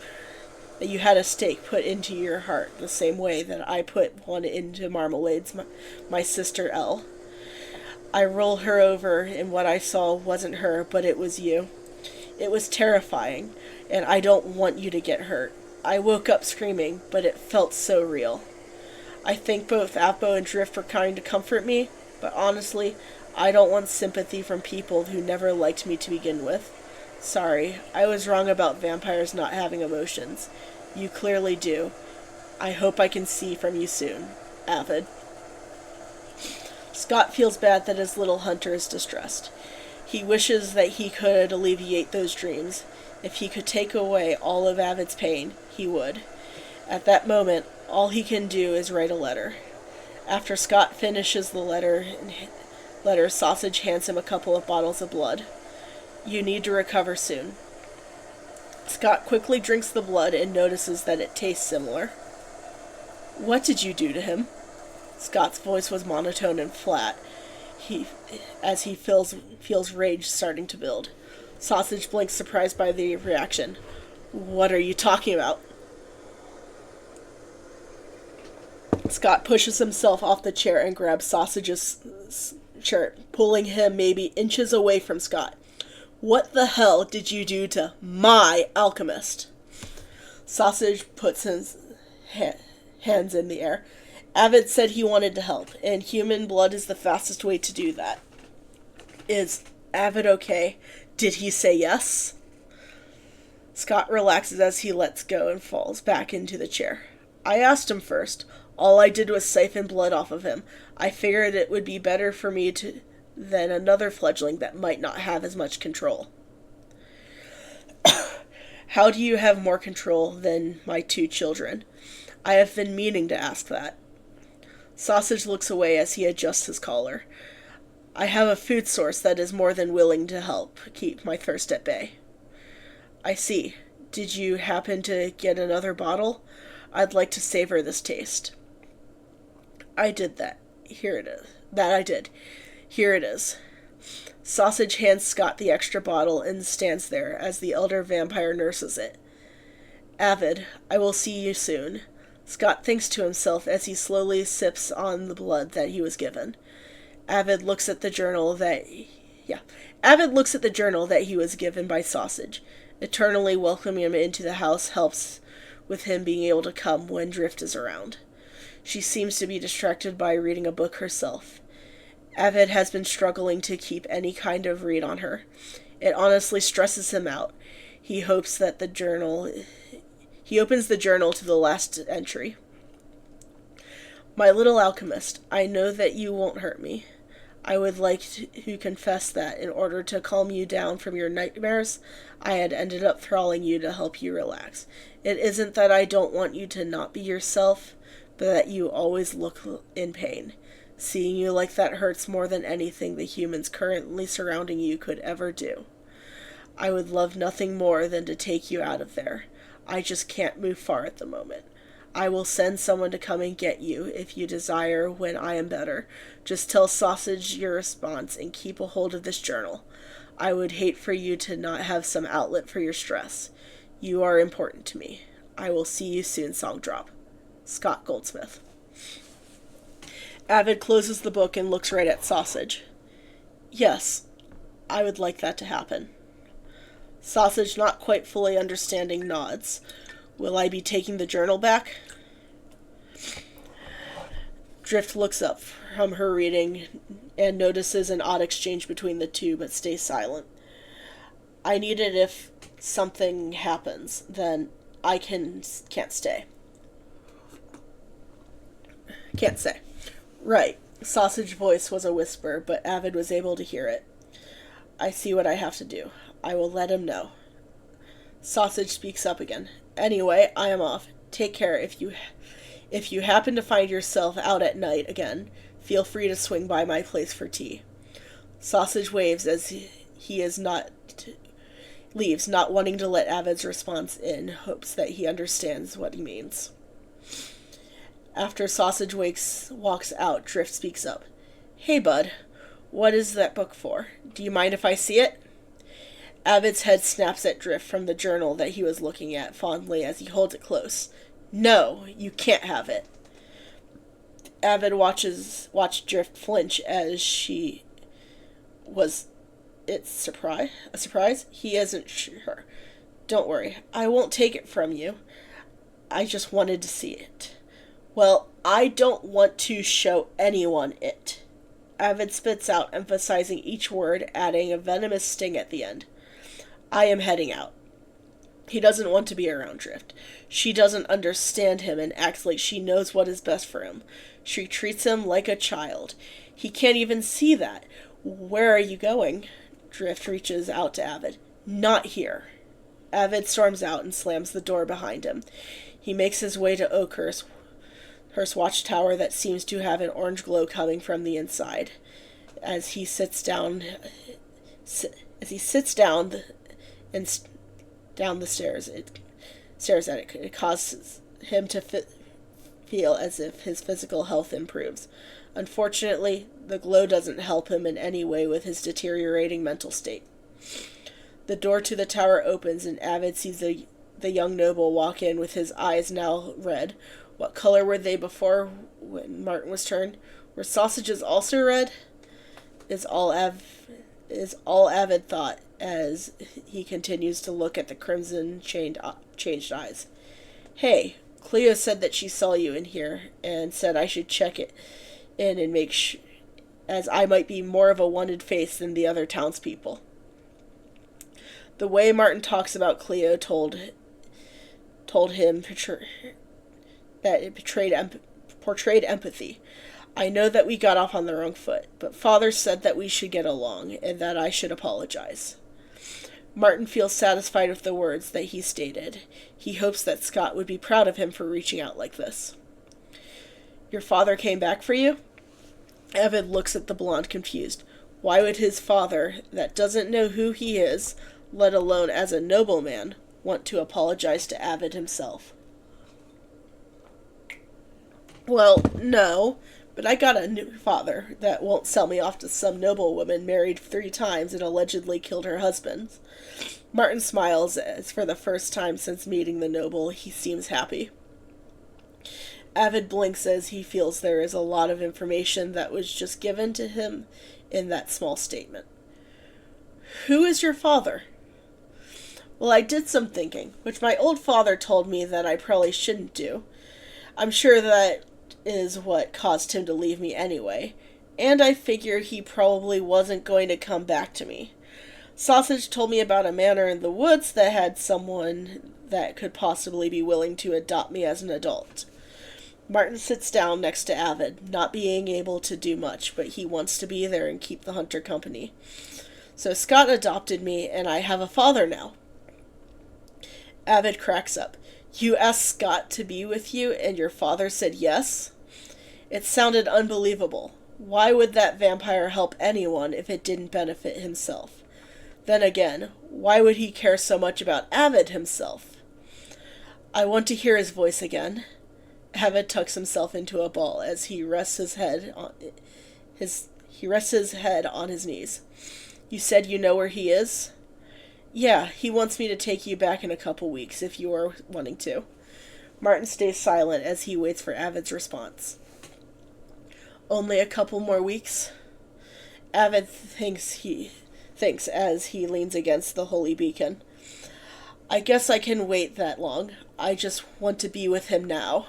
a stake put into your heart the same way that I put one into Marmalade's, my sister Elle. I rolled her over, and what I saw wasn't her, but it was you. It was terrifying, and I don't want you to get hurt. I woke up screaming, but it felt so real. I think both Apo and Drift were trying to comfort me, but honestly, I don't want sympathy from people who never liked me to begin with. Sorry, I was wrong about vampires not having emotions. You clearly do. I hope I can see from you soon. Avid. Scott feels bad that his little hunter is distressed. He wishes that he could alleviate those dreams. If he could take away all of Avid's pain, he would. At that moment, all he can do is write a letter. After Scott finishes the letter, Sausage hands him a couple of bottles of blood. You need to recover soon. Scott quickly drinks the blood and notices that it tastes similar. What did you do to him? Scott's voice was monotone and flat, as he feels rage starting to build. Sausage blinks, surprised by the reaction. What are you talking about? Scott pushes himself off the chair and grabs Sausage's shirt, pulling him maybe inches away from Scott. What the hell did you do to my alchemist? Sausage puts his hands in the air. Avid said he wanted to help, and human blood is the fastest way to do that. Is Avid okay? Did he say yes? Scott relaxes as he lets go and falls back into the chair. I asked him first. All I did was siphon blood off of him. I figured it would be better for me than another fledgling that might not have as much control. How do you have more control than my 2 children? I have been meaning to ask that. Sausage looks away as he adjusts his collar. I have a food source that is more than willing to help keep my thirst at bay. I see. Did you happen to get another bottle? I'd like to savor this taste. I did that. Here it is. That I did. Here it is. Sausage hands Scott the extra bottle and stands there as the elder vampire nurses it. Avid, I will see you soon. Scott thinks to himself as he slowly sips on the blood that he was given. Avid looks at the journal that he was given by Sausage. Eternally welcoming him into the house helps with him being able to come when Drift is around. She seems to be distracted by reading a book herself. Avid has been struggling to keep any kind of read on her. It honestly stresses him out. He opens the journal to the last entry. My little alchemist, I know that you won't hurt me. I would like to confess that in order to calm you down from your nightmares, I had ended up thralling you to help you relax. It isn't that I don't want you to not be yourself, but that you always look in pain. Seeing you like that hurts more than anything the humans currently surrounding you could ever do. I would love nothing more than to take you out of there. I just can't move far at the moment. I will send someone to come and get you if you desire when I am better. Just tell Sausage your response and keep a hold of this journal. I would hate for you to not have some outlet for your stress. You are important to me. I will see you soon, Song Drop. Scott Goldsmith. Avid closes the book and looks right at Sausage. Yes, I would like that to happen. Sausage, not quite fully understanding, nods. Will I be taking the journal back? Drift looks up from her reading and notices an odd exchange between the two, but stays silent. I need it if something happens, then I can't stay. Can't say. Right. Sausage voice was a whisper, but Avid was able to hear it. I see what I have to do. I will let him know. Sausage speaks up again. Anyway, I am off. Take care. If you happen to find yourself out at night again, feel free to swing by my place for tea. Sausage waves as he leaves, not wanting to let Avid's response in, hopes that he understands what he means. After Sausage walks out, Drift speaks up. Hey, bud. What is that book for? Do you mind if I see it? Avid's head snaps at Drift from the journal that he was looking at fondly as he holds it close. No, you can't have it. Avid watched Drift flinch as she was a surprise? He isn't sure. Don't worry, I won't take it from you. I just wanted to see it. Well, I don't want to show anyone it. Avid spits out, emphasizing each word, adding a venomous sting at the end. I am heading out. He doesn't want to be around Drift. She doesn't understand him and acts like she knows what is best for him. She treats him like a child. He can't even see that. Where are you going? Drift reaches out to Avid. Not here. Avid storms out and slams the door behind him. He makes his way to Oakhurst watchtower that seems to have an orange glow coming from the inside. As he sits down and down the stairs, it stares at it. It causes him to feel as if his physical health improves. Unfortunately, the glow doesn't help him in any way with his deteriorating mental state. The door to the tower opens, and Avid sees the young noble walk in with his eyes now red. What color were they before when Martin was turned? Were sausages also red? Is all Avid thought as he continues to look at the crimson changed eyes. Hey, Cleo said that she saw you in here and said I should check it in and make as I might be more of a wanted face than the other townspeople. The way Martin talks about Cleo told him that it portrayed empathy. I know that we got off on the wrong foot, but Father said that we should get along and that I should apologize. Martin feels satisfied with the words that he stated. He hopes that Scott would be proud of him for reaching out like this. Your father came back for you? Avid looks at the blonde confused. Why would his father, that doesn't know who he is, let alone as a nobleman, want to apologize to Avid himself? Well, no, but I got a new father that won't sell me off to some noblewoman married 3 times and allegedly killed her husband. Martin smiles as for the first time since meeting the noble, he seems happy. Avid blinks as he feels there is a lot of information that was just given to him in that small statement. Who is your father? Well, I did some thinking, which my old father told me that I probably shouldn't do. I'm sure that is what caused him to leave me anyway, and I figure he probably wasn't going to come back to me. Sausage told me about a manor in the woods that had someone that could possibly be willing to adopt me as an adult. Martin sits down next to Avid, not being able to do much, but he wants to be there and keep the hunter company. So Scott adopted me, and I have a father now. Avid cracks up. You asked Scott to be with you, and your father said yes? It sounded unbelievable. Why would that vampire help anyone if it didn't benefit himself? Then again, why would he care so much about Avid himself? I want to hear his voice again. Avid tucks himself into a ball as he rests his head on his knees. You said you know where he is? Yeah, he wants me to take you back in a couple weeks if you are wanting to. Martin stays silent as he waits for Avid's response. Only a couple more weeks? Avid thinks as he leans against the holy beacon. I guess I can wait that long. I just want to be with him now.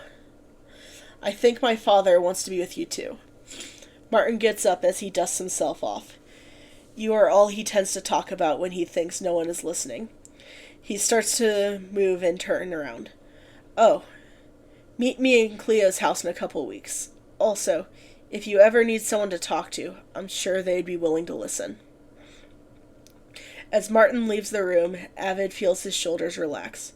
I think my father wants to be with you too. Martin gets up as he dusts himself off. You are all he tends to talk about when he thinks no one is listening. He starts to move and turn around. Oh, meet me in Cleo's house in a couple weeks. Also, if you ever need someone to talk to, I'm sure they'd be willing to listen. As Martin leaves the room, Avid feels his shoulders relax.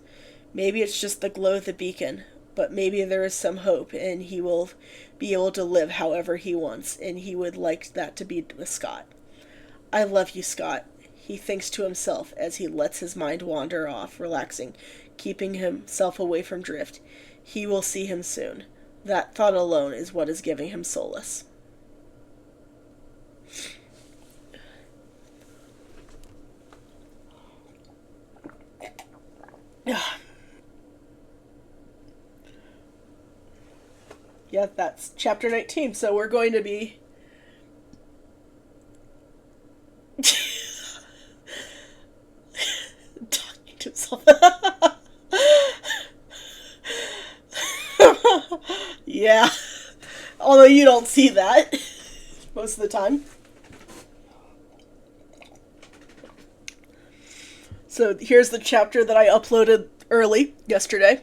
Maybe it's just the glow of the beacon, but maybe there is some hope and he will be able to live however he wants, and he would like that to be with Scott. I love you, Scott, he thinks to himself as he lets his mind wander off, relaxing, keeping himself away from Drift. He will see him soon. That thought alone is what is giving him solace. Yeah, that's chapter 19, so we're going to be talking to himself. Yeah, although you don't see that most of the time. So here's the chapter that I uploaded early yesterday.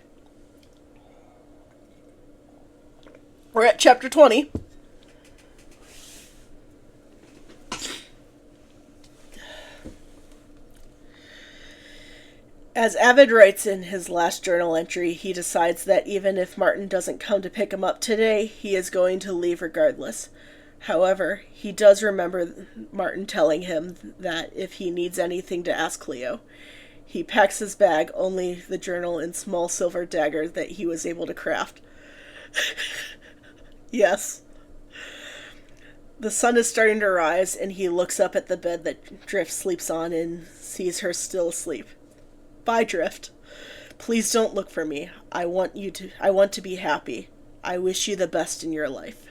We're at chapter 20. As Avid writes in his last journal entry, he decides that even if Martin doesn't come to pick him up today, he is going to leave regardless. However, he does remember Martin telling him that if he needs anything to ask Cleo. He packs his bag, only the journal and small silver dagger that he was able to craft. Yes. The sun is starting to rise, and he looks up at the bed that Drift sleeps on and sees her still asleep. Bye, Drift. Please don't look for me. I want to be happy. I wish you the best in your life.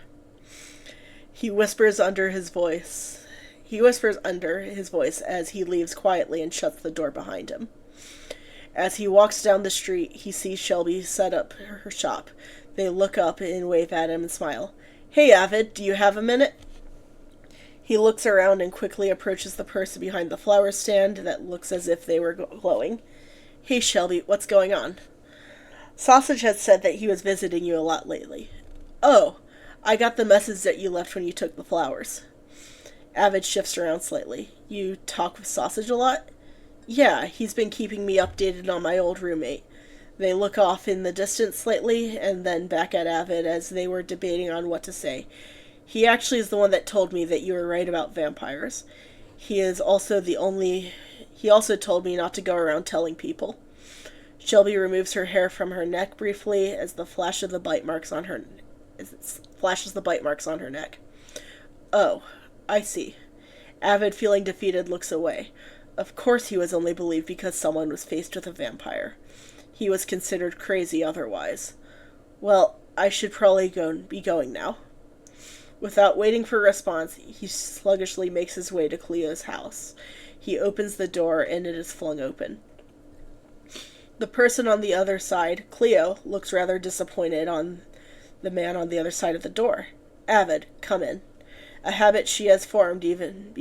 He whispers under his voice as he leaves quietly and shuts the door behind him. As he walks down the street, he sees Shelby set up her shop. They look up and wave at him and smile. Hey, Avid, do you have a minute? He looks around and quickly approaches the person behind the flower stand that looks as if they were glowing. Hey, Shelby, what's going on? Sausage has said that he was visiting you a lot lately. Oh, I got the message that you left when you took the flowers. Avid shifts around slightly. You talk with Sausage a lot? Yeah, he's been keeping me updated on my old roommate. They look off in the distance slightly, and then back at Avid as they were debating on what to say. He actually is the one that told me that you were right about vampires. He also told me not to go around telling people. Shelby removes her hair from her neck briefly as the flashes the bite marks on her neck. Oh, I see. Avid, feeling defeated, looks away. Of course he was only believed because someone was faced with a vampire. He was considered crazy otherwise. Well, I should probably be going now. Without waiting for a response, he sluggishly makes his way to Cleo's house. He opens the door and it is flung open. The person on the other side, Cleo, looks rather disappointed on the man on the other side of the door. Avid, come in. A habit she has formed even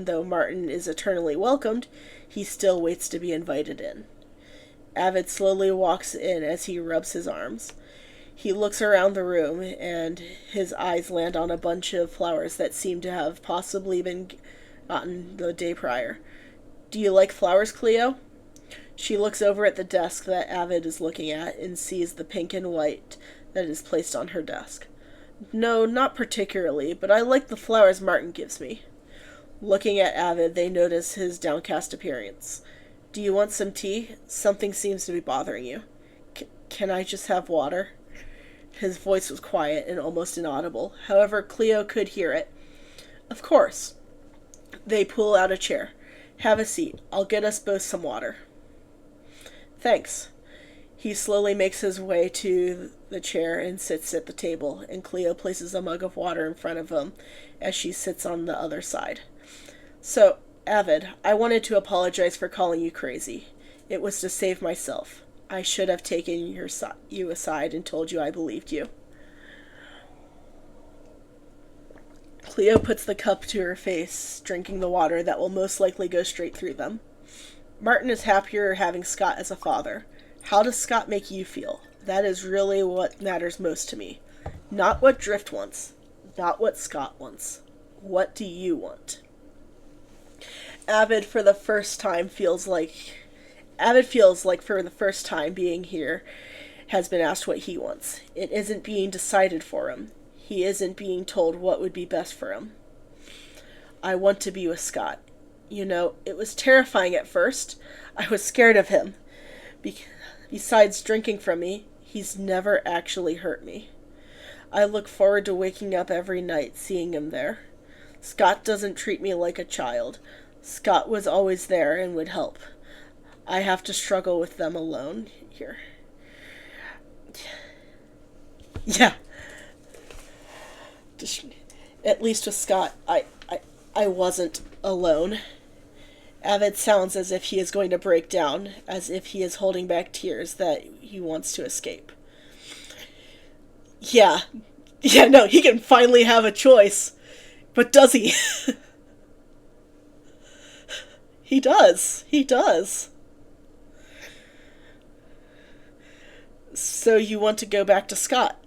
though Martin is eternally welcomed, he still waits to be invited in. Avid slowly walks in as he rubs his arms. He looks around the room, and his eyes land on a bunch of flowers that seem to have possibly been gotten the day prior. Do you like flowers, Cleo? She looks over at the desk that Avid is looking at and sees the pink and white that is placed on her desk. No, not particularly, but I like the flowers Martin gives me. Looking at Avid, they notice his downcast appearance. Do you want some tea? Something seems to be bothering you. Can I just have water? His voice was quiet and almost inaudible. However, Cleo could hear it. Of course. They pull out a chair. Have a seat. I'll get us both some water. Thanks. He slowly makes his way to the chair and sits at the table, and Cleo places a mug of water in front of him as she sits on the other side. So, Avid, I wanted to apologize for calling you crazy. It was to save myself. I should have taken you aside and told you I believed you. Cleo puts the cup to her face, drinking the water that will most likely go straight through them. Martin is happier having Scott as a father. How does Scott make you feel? That is really what matters most to me. Not what Drift wants. Not what Scott wants. What do you want? Avid feels like for the first time being here has been asked what he wants. It isn't being decided for him. He isn't being told what would be best for him. I want to be with Scott. You know, it was terrifying at first. I was scared of him. Besides drinking from me, he's never actually hurt me. I look forward to waking up every night seeing him there. Scott doesn't treat me like a child. Scott was always there and would help. I have to struggle with them alone here. Yeah. At least with Scott, I wasn't alone. Avid sounds as if he is going to break down, as if he is holding back tears that he wants to escape. Yeah, no, he can finally have a choice. But does he? He does. So you want to go back to Scott?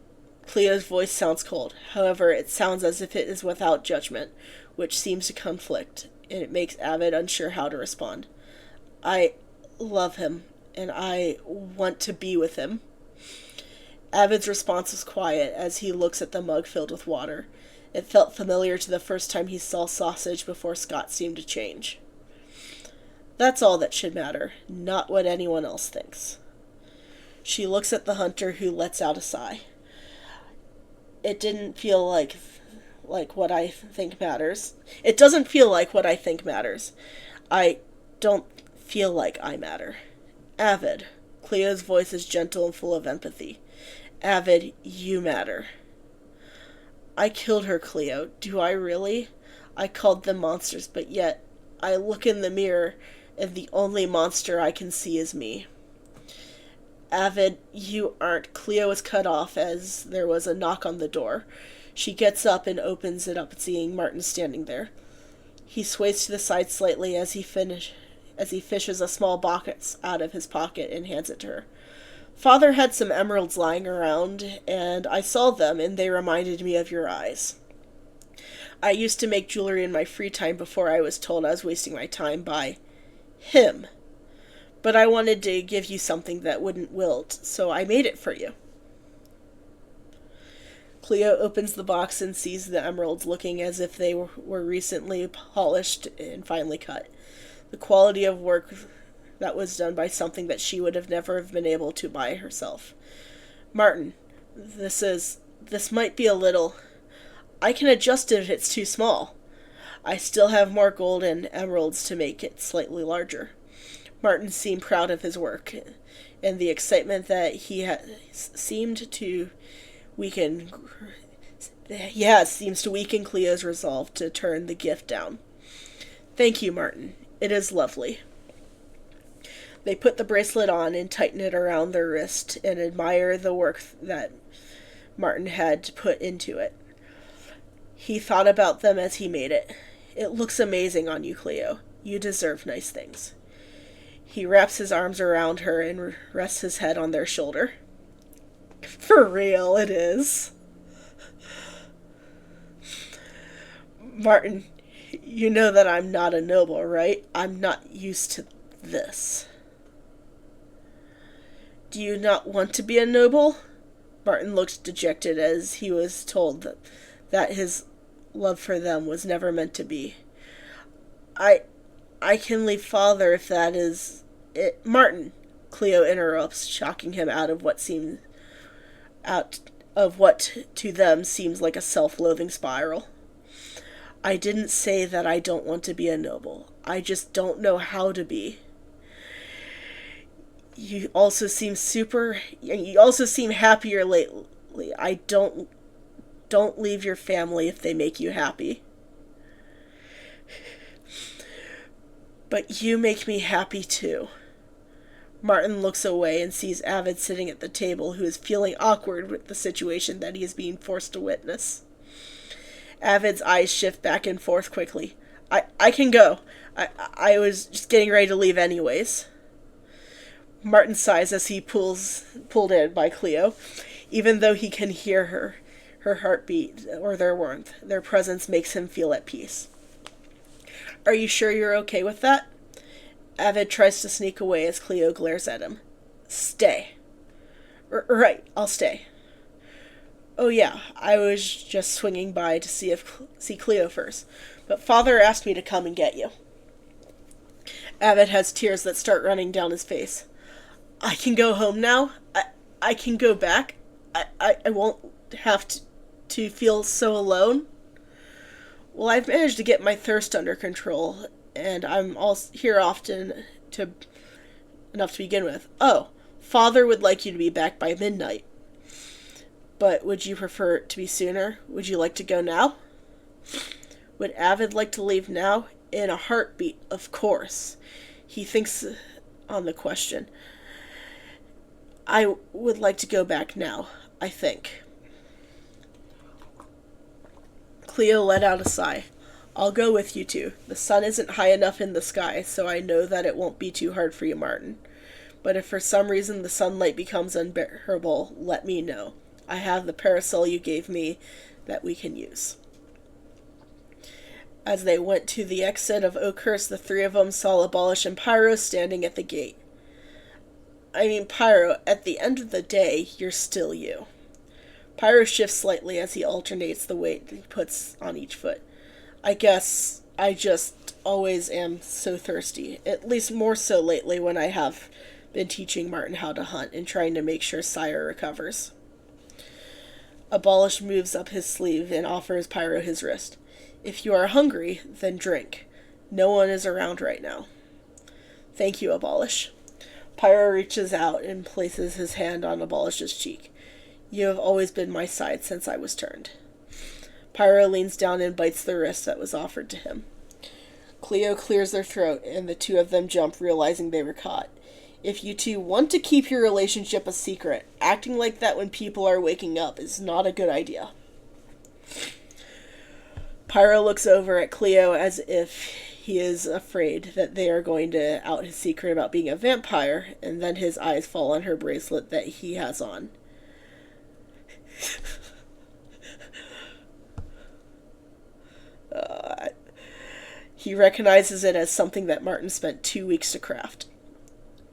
Cleo's voice sounds cold. However, it sounds as if it is without judgment, which seems to conflict, and it makes Avid unsure how to respond. I love him, and I want to be with him. Avid's response is quiet as he looks at the mug filled with water. It felt familiar to the first time he saw sausage before Scott seemed to change. That's all that should matter, not what anyone else thinks. She looks at the hunter, who lets out a sigh. It didn't feel like what I think matters. It doesn't feel like what I think matters. I don't feel like I matter. Avid. Cleo's voice is gentle and full of empathy. Avid, you matter. I killed her, Cleo. Do I really? I called them monsters, but yet I look in the mirror and the only monster I can see is me. Avid, you aren't. Cleo is cut off as there was a knock on the door. She gets up and opens it up, seeing Martin standing there. He sways to the side slightly as he fishes a small box out of his pocket and hands it to her. Father had some emeralds lying around, and I saw them, and they reminded me of your eyes. I used to make jewelry in my free time before I was told I was wasting my time by him. But I wanted to give you something that wouldn't wilt, so I made it for you. Cleo opens the box and sees the emeralds looking as if they were recently polished and finely cut. The quality of work that was done by something that she would have never have been able to buy herself. Martin, this might be a little... I can adjust it if it's too small. I still have more gold and emeralds to make it slightly larger. Martin seemed proud of his work, and the excitement that he had seems to weaken Cleo's resolve to turn the gift down. Thank you, Martin. It is lovely. They put the bracelet on and tighten it around their wrist and admire the work that Martin had put into it. He thought about them as he made it. It looks amazing on you, Cleo. You deserve nice things. He wraps his arms around her and rests his head on their shoulder. For real, it is. Martin, you know that I'm not a noble, right? I'm not used to this. Do you not want to be a noble? Martin looked dejected as he was told that his love for them was never meant to be. I can leave Father if that is it. Martin, Cleo interrupts, shocking him out of what to them seems like a self-loathing spiral. I didn't say that I don't want to be a noble. I just don't know how to be. You also seem happier lately. I don't leave your family if they make you happy. But you make me happy too. Martin looks away and sees Avid sitting at the table, who is feeling awkward with the situation that he is being forced to witness. Avid's eyes shift back and forth quickly. I can go. I was just getting ready to leave anyways. Martin sighs as he pulled in by Cleo. Even though he can hear her heartbeat or their warmth, their presence makes him feel at peace. Are you sure you're okay with that? Avid tries to sneak away as Cleo glares at him. Stay. Right, I'll stay. Oh yeah, I was just swinging by to see Cleo first, but Father asked me to come and get you. Avid has tears that start running down his face. I can go home now? I can go back? I won't have to feel so alone? Well, I've managed to get my thirst under control, and I'm all here often enough to begin with. Oh, Father would like you to be back by midnight. But would you prefer it to be sooner? Would you like to go now? Would Avid like to leave now? In a heartbeat, of course. He thinks on the question. I would like to go back now, I think. Cleo let out a sigh. I'll go with you two. The sun isn't high enough in the sky, so I know that it won't be too hard for you, Martin. But if for some reason the sunlight becomes unbearable, let me know. I have the parasol you gave me that we can use. As they went to the exit of Oakhurst, the three of them saw Abolish and Pyro standing at the gate. I mean, Pyro, at the end of the day, you're still you. Pyro shifts slightly as he alternates the weight he puts on each foot. I guess I just always am so thirsty, at least more so lately when I have been teaching Martin how to hunt and trying to make sure Sire recovers. Abolish moves up his sleeve and offers Pyro his wrist. If you are hungry, then drink. No one is around right now. Thank you, Abolish. Pyro reaches out and places his hand on Abolish's cheek. You have always been my side since I was turned. Pyro leans down and bites the wrist that was offered to him. Cleo clears their throat, and the two of them jump, realizing they were caught. If you two want to keep your relationship a secret, acting like that when people are waking up is not a good idea. Pyro looks over at Cleo as if he is afraid that they are going to out his secret about being a vampire, and then his eyes fall on her bracelet that he has on. He recognizes it as something that Martin spent 2 weeks to craft.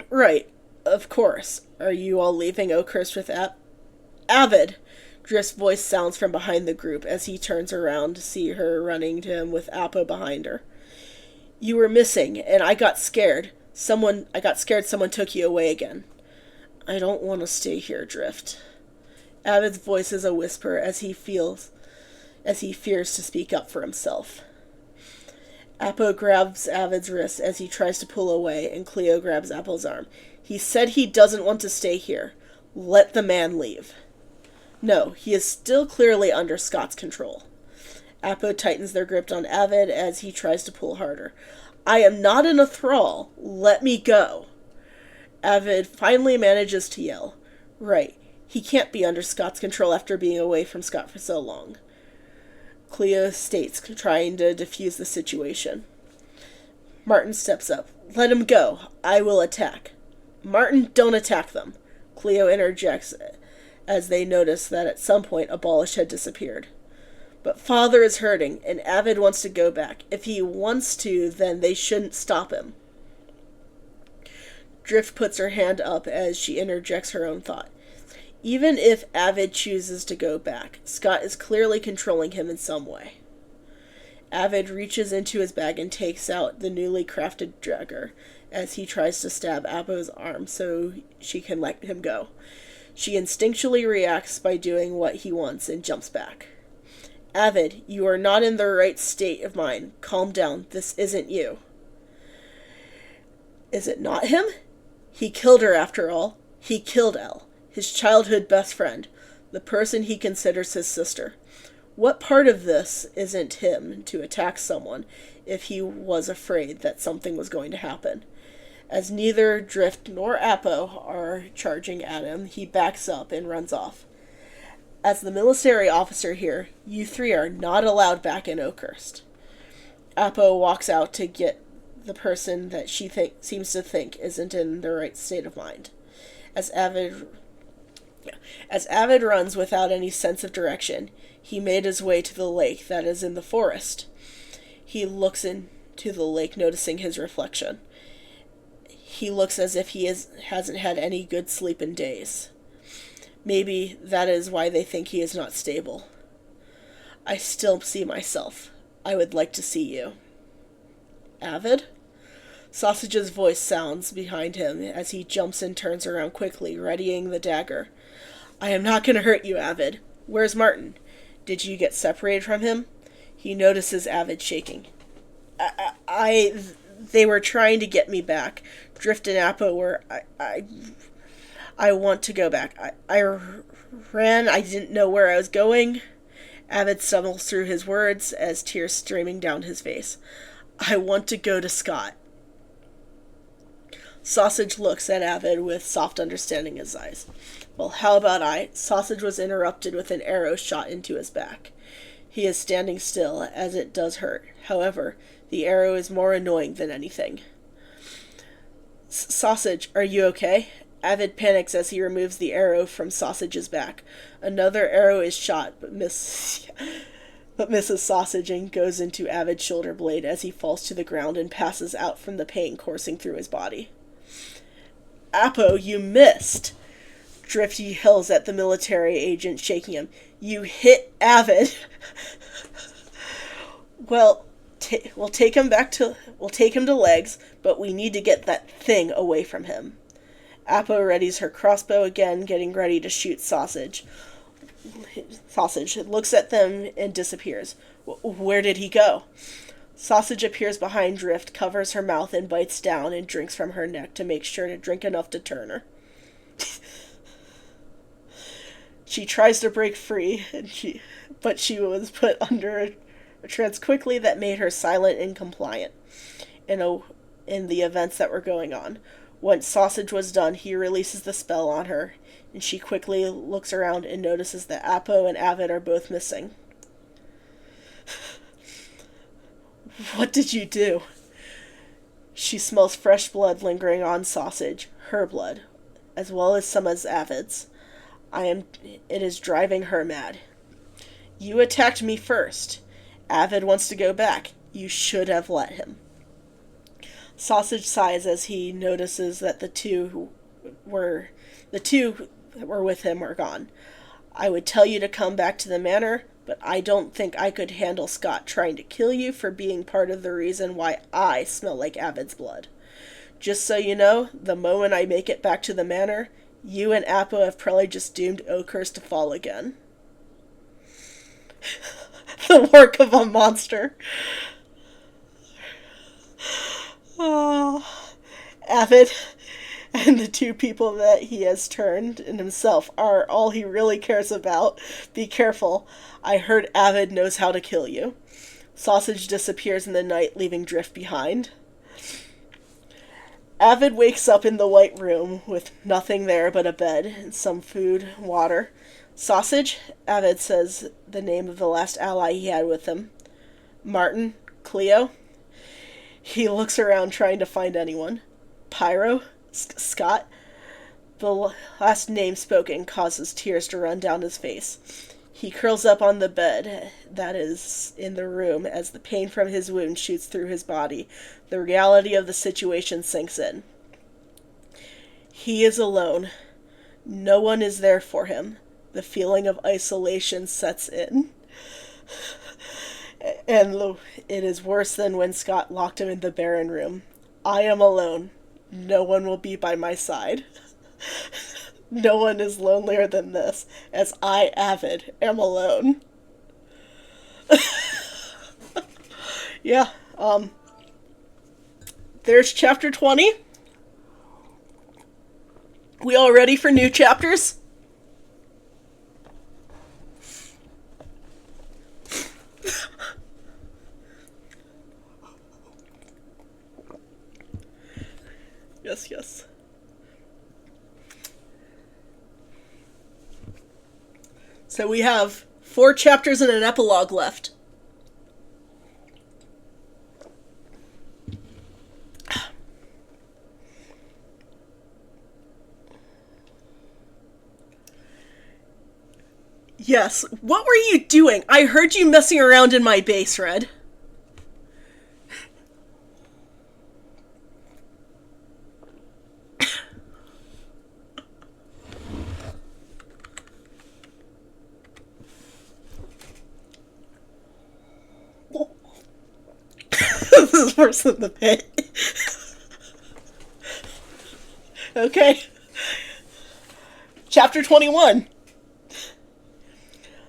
Right, of course. Are you all leaving Oakhurst with Avid? Drift's voice sounds from behind the group as he turns around to see her running to him with Appo behind her. You were missing, and I got scared. Someone took you away again. I don't want to stay here, Drift. Avid's voice is a whisper as he fears to speak up for himself. Appo grabs Avid's wrist as he tries to pull away, and Cleo grabs Appo's arm. He said he doesn't want to stay here. Let the man leave. No, he is still clearly under Scott's control. Appo tightens their grip on Avid as he tries to pull harder. I am not in a thrall. Let me go. Avid finally manages to yell. Right, he can't be under Scott's control after being away from Scott for so long. Cleo states, trying to defuse the situation. Martin steps up. Let him go. I will attack. Martin, don't attack them. Cleo interjects as they notice that at some point Abolish had disappeared. But Father is hurting, and Avid wants to go back. If he wants to, then they shouldn't stop him. Drift puts her hand up as she interjects her own thought. Even if Avid chooses to go back, Scott is clearly controlling him in some way. Avid reaches into his bag and takes out the newly crafted dagger as he tries to stab Appo's arm so she can let him go. She instinctually reacts by doing what he wants and jumps back. Avid, you are not in the right state of mind. Calm down. This isn't you. Is it not him? He killed her after all. He killed Elle, his childhood best friend, the person he considers his sister. What part of this isn't him to attack someone if he was afraid that something was going to happen? As neither Drift nor Appo are charging at him, he backs up and runs off. As the military officer here, you three are not allowed back in Oakhurst. Appo walks out to get the person that she seems to think isn't in the right state of mind. As Avid runs without any sense of direction, he made his way to the lake that is in the forest. He looks into the lake, noticing his reflection. He looks as if he hasn't had any good sleep in days. Maybe that is why they think he is not stable. I still see myself. I would like to see you. Avid? Sausage's voice sounds behind him as he jumps and turns around quickly, readying the dagger. I am not going to hurt you, Avid. Where's Martin? Did you get separated from him? He notices Avid shaking. They were trying to get me back. Drift and Appo were... I want to go back. I ran. I didn't know where I was going. Avid stumbles through his words as tears streaming down his face. I want to go to Scott. Sausage looks at Avid with soft understanding in his eyes. Well, how about I? Sausage was interrupted with an arrow shot into his back. He is standing still, as it does hurt. However, the arrow is more annoying than anything. Sausage, are you okay? Avid panics as he removes the arrow from Sausage's back. Another arrow is shot, but misses Sausage and goes into Avid's shoulder blade as he falls to the ground and passes out from the pain coursing through his body. Apo, you missed! Drift yells at the military agent, shaking him. You hit Avid! Well, we'll take him to legs, but we need to get that thing away from him. Apo readies her crossbow again, getting ready to shoot Sausage. Sausage looks at them and disappears. Where did he go? Sausage appears behind Drift, covers her mouth, and bites down and drinks from her neck to make sure to drink enough to turn her. She tries to break free, but she was put under a trance quickly that made her silent and compliant in the events that were going on. Once Sausage was done, he releases the spell on her, and she quickly looks around and notices that Apo and Avid are both missing. What did you do? She smells fresh blood lingering on Sausage, her blood, as well as some of Avid's. It is driving her mad. You attacked me first. Avid wants to go back. You should have let him. Sausage sighs as he notices that the two that were with him are gone. I would tell you to come back to the manor, but I don't think I could handle Scott trying to kill you for being part of the reason why I smell like Avid's blood. Just so you know, the moment I make it back to the manor, you and Apo have probably just doomed Oakhurst to fall again. The work of a monster. Oh, Avid and the two people that he has turned in himself are all he really cares about. Be careful. I heard Avid knows how to kill you. Sausage disappears in the night, leaving Drift behind. Avid wakes up in the white room with nothing there but a bed and some food, water. Sausage? Avid says the name of the last ally he had with him. Martin? Cleo? He looks around trying to find anyone. Pyro? Scott? The last name spoken causes tears to run down his face. He curls up on the bed that is in the room as the pain from his wound shoots through his body. The reality of the situation sinks in. He is alone. No one is there for him. The feeling of isolation sets in. And it is worse than when Scott locked him in the Baron room. I am alone. No one will be by my side. No one is lonelier than this, as I, Avid, am alone. Yeah, there's chapter 20. We all ready for new chapters? Yes. So we have 4 chapters and an epilogue left. Yes, what were you doing? I heard you messing around in my base, Red. This is worse than the pit. Okay. Chapter 21.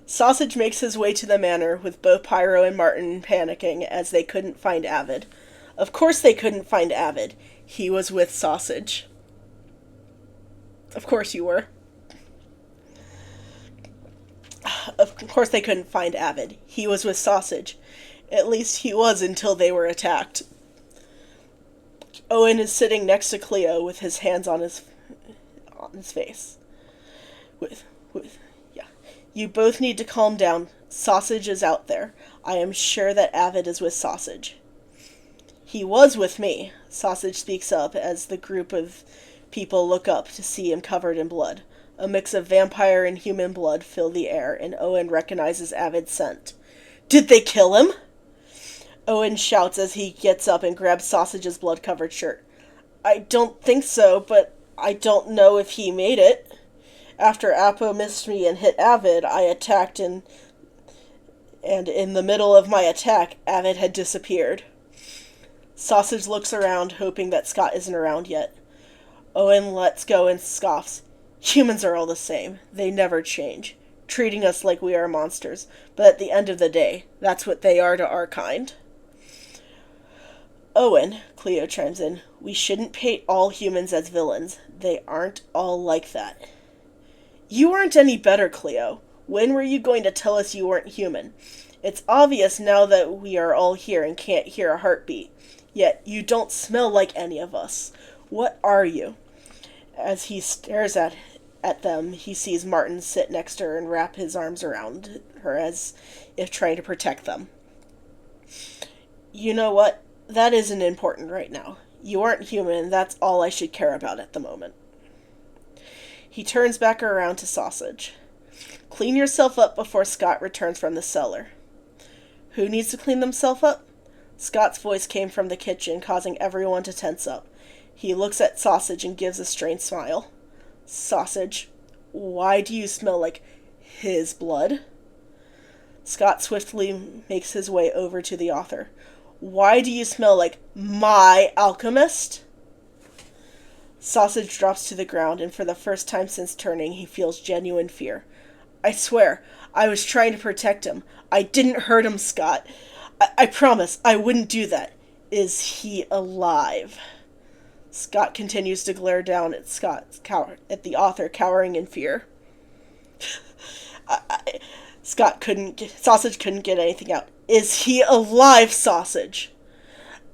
Sausage makes his way to the manor with both Pyro and Martin panicking as they couldn't find Avid. Of course they couldn't find Avid. He was with Sausage. Of course you were. Of course they couldn't find Avid. He was with Sausage. At least he was until they were attacked. Owen is sitting next to Cleo with his hands on his face. Yeah. You both need to calm down. Sausage is out there. I am sure that Avid is with Sausage. He was with me, Sausage speaks up as the group of people look up to see him covered in blood. A mix of vampire and human blood fill the air, and Owen recognizes Avid's scent. Did they kill him? Owen shouts as he gets up and grabs Sausage's blood-covered shirt. I don't think so, but I don't know if he made it. After Apo missed me and hit Avid, I attacked and in the middle of my attack, Avid had disappeared. Sausage looks around, hoping that Scott isn't around yet. Owen lets go and scoffs. Humans are all the same. They never change, treating us like we are monsters. But at the end of the day, that's what they are to our kind. Owen, Cleo chimes in, we shouldn't paint all humans as villains. They aren't all like that. You aren't any better, Cleo. When were you going to tell us you weren't human? It's obvious now that we are all here and can't hear a heartbeat. Yet you don't smell like any of us. What are you? As he stares at them, he sees Martin sit next to her and wrap his arms around her as if trying to protect them. You know what? That isn't important right now. You aren't human, that's all I should care about at the moment. He turns back around to Sausage. Clean yourself up before Scott returns from the cellar. Who needs to clean themselves up? Scott's voice came from the kitchen, causing everyone to tense up. He looks at Sausage and gives a strange smile. Sausage, why do you smell like his blood? Scott swiftly makes his way over to the author. Why do you smell like my alchemist? Sausage drops to the ground, and for the first time since turning, he feels genuine fear. I swear, I was trying to protect him. I didn't hurt him, Scott. I promise I wouldn't do that. Is he alive? Scott continues to glare down at the author, cowering in fear. Sausage couldn't get anything out. Is he alive, Sausage?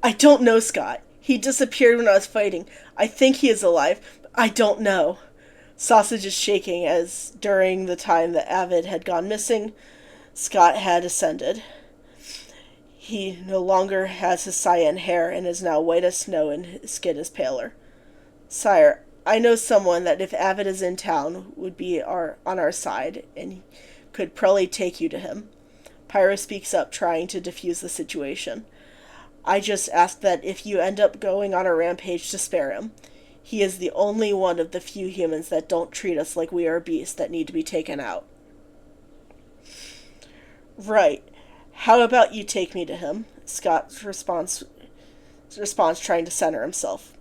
I don't know, Scott. He disappeared when I was fighting. I think he is alive, but I don't know. Sausage is shaking as during the time that Avid had gone missing, Scott had ascended. He no longer has his cyan hair and is now white as snow and his skin is paler. Sire, I know someone that if Avid is in town would be on our side and could probably take you to him. Pyro speaks up, trying to defuse the situation. I just ask that if you end up going on a rampage to spare him. He is the only one of the few humans that don't treat us like we are beasts that need to be taken out. Right. How about you take me to him? Scott responds, trying to center himself.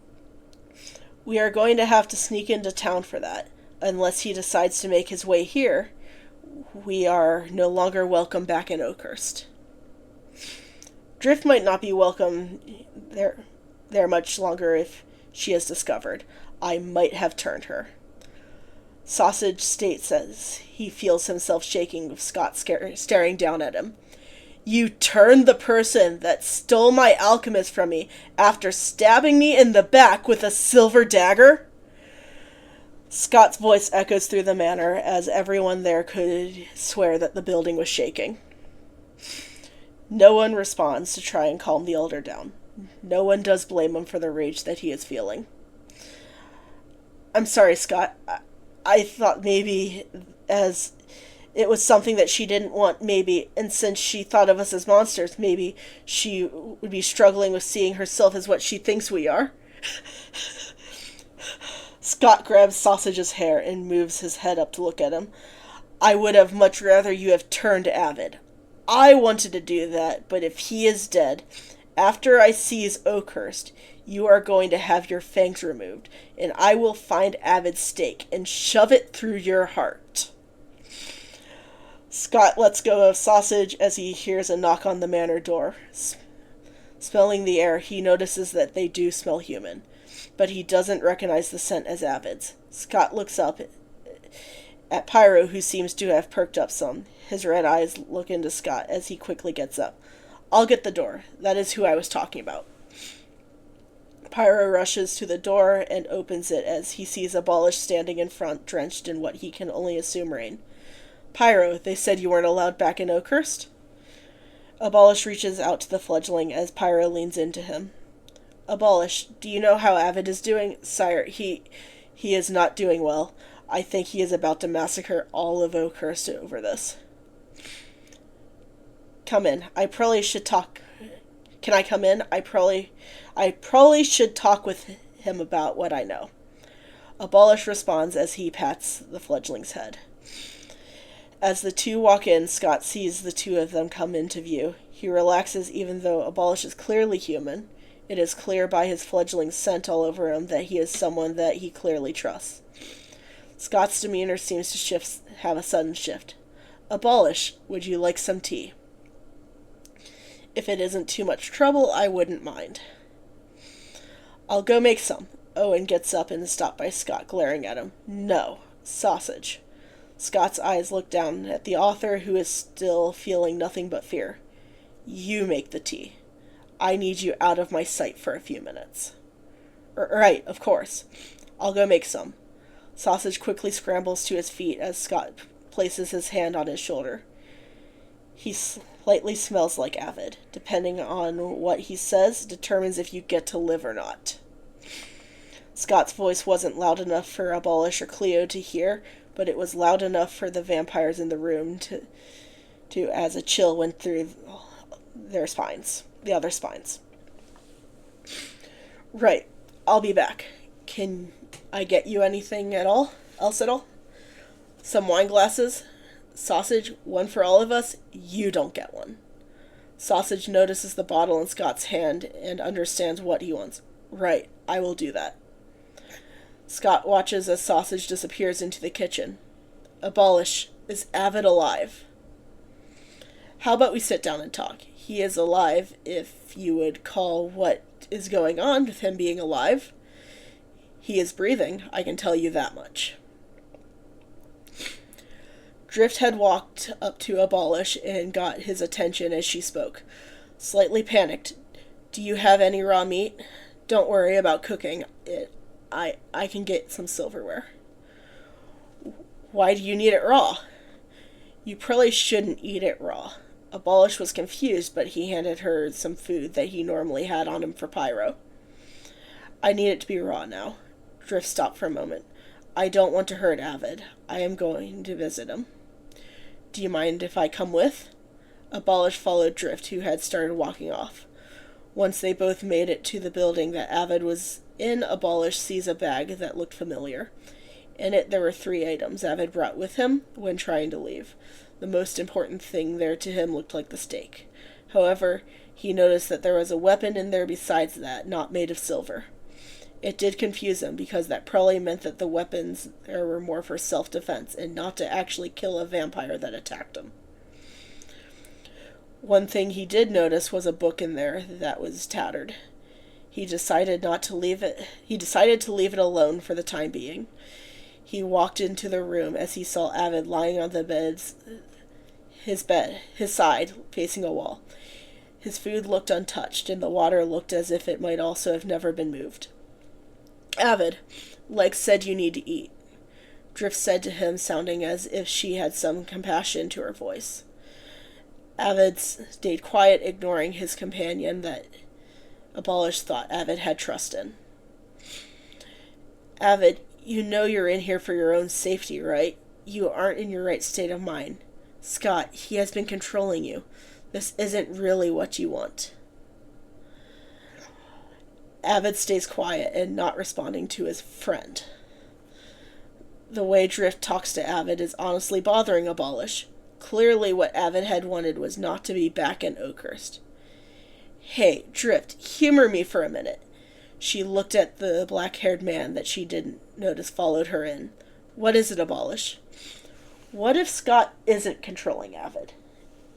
We are going to have to sneak into town for that. Unless he decides to make his way here, we are no longer welcome back in Oakhurst. Drift might not be welcome there much longer if she is discovered. I might have turned her. Sausage states as he feels himself shaking with Scott staring down at him. You turned the person that stole my alchemist from me after stabbing me in the back with a silver dagger? Scott's voice echoes through the manor as everyone there could swear that the building was shaking. No one responds to try and calm the elder down. No one does blame him for the rage that he is feeling. I'm sorry, Scott. I thought maybe as it was something that she didn't want, maybe, and since she thought of us as monsters, maybe she would be struggling with seeing herself as what she thinks we are. Scott grabs Sausage's hair and moves his head up to look at him. I would have much rather you have turned Avid. I wanted to do that, but if he is dead, after I seize Oakhurst, you are going to have your fangs removed, and I will find Avid's stake and shove it through your heart. Scott lets go of Sausage as he hears a knock on the manor door. Smelling the air, he notices that they do smell human, but he doesn't recognize the scent as Avid's. Scott looks up at Pyro, who seems to have perked up some. His red eyes look into Scott as he quickly gets up. I'll get the door. That is who I was talking about. Pyro rushes to the door and opens it as he sees Abolish standing in front, drenched in what he can only assume rain. Pyro, they said you weren't allowed back in Oakhurst? Abolish reaches out to the fledgling as Pyro leans into him. Abolish, do you know how Avid is doing? Sire, he is not doing well. I think he is about to massacre all of Oakhurst over this. Come in. I probably should talk. Can I come in? I probably should talk with him about what I know. Abolish responds as he pats the fledgling's head. As the two walk in, Scott sees the two of them come into view. He relaxes even though Abolish is clearly human. It is clear by his fledgling's scent all over him that he is someone that he clearly trusts. Scott's demeanor seems to have a sudden shift. Abolish, would you like some tea? If it isn't too much trouble, I wouldn't mind. I'll go make some. Owen gets up and is stopped by Scott, glaring at him. No, sausage. Scott's eyes look down at the author, who is still feeling nothing but fear. You make the tea. I need you out of my sight for a few minutes. Right, of course. I'll go make some. Sausage quickly scrambles to his feet as Scott places his hand on his shoulder. He slightly smells like Avid. Depending on what he says, determines if you get to live or not. Scott's voice wasn't loud enough for Abolish or Cleo to hear, but it was loud enough for the vampires in the room to as a chill went through their spines, the other spines. Right, I'll be back. Can I get you anything else at all? Some wine glasses? Sausage, one for all of us? You don't get one. Sausage notices the bottle in Scott's hand and understands what he wants. Right, I will do that. Scott watches as Sausage disappears into the kitchen. Abolish, is Avid alive? How about we sit down and talk? He is alive, if you would call what is going on with him being alive. He is breathing, I can tell you that much. Drift had walked up to Abolish and got his attention as she spoke. Slightly panicked. Do you have any raw meat? Don't worry about cooking it. I can get some silverware. Why do you need it raw? You probably shouldn't eat it raw. Abolish was confused, but he handed her some food that he normally had on him for pyro. I need it to be raw now. Drift stopped for a moment. I don't want to hurt Avid. I am going to visit him. Do you mind if I come with? Abolish followed Drift, who had started walking off. Once they both made it to the building that Avid was in, Abolish sees a bag that looked familiar. In it there were 3 items Avid brought with him when trying to leave. The most important thing there to him looked like the stake. However, he noticed that there was a weapon in there besides that, not made of silver. It did confuse him, because that probably meant that the weapons there were more for self-defense and not to actually kill a vampire that attacked him. One thing he did notice was a book in there that was tattered. He decided to leave it alone for the time being. He walked into the room as he saw Avid lying on his side, facing a wall. His food looked untouched, and the water looked as if it might also have never been moved. Avid, Legs said you need to eat, Drift said to him, sounding as if she had some compassion to her voice. Avid stayed quiet, ignoring his companion that Abolish thought Avid had trust in. Avid, you know you're in here for your own safety, right? You aren't in your right state of mind. Scott, he has been controlling you. This isn't really what you want. Avid stays quiet and not responding to his friend. The way Drift talks to Avid is honestly bothering Abolish. Clearly what Avid had wanted was not to be back in Oakhurst. Hey, Drift, humor me for a minute. She looked at the black-haired man that she didn't notice followed her in. What is it, Abolish? What if Scott isn't controlling Avid?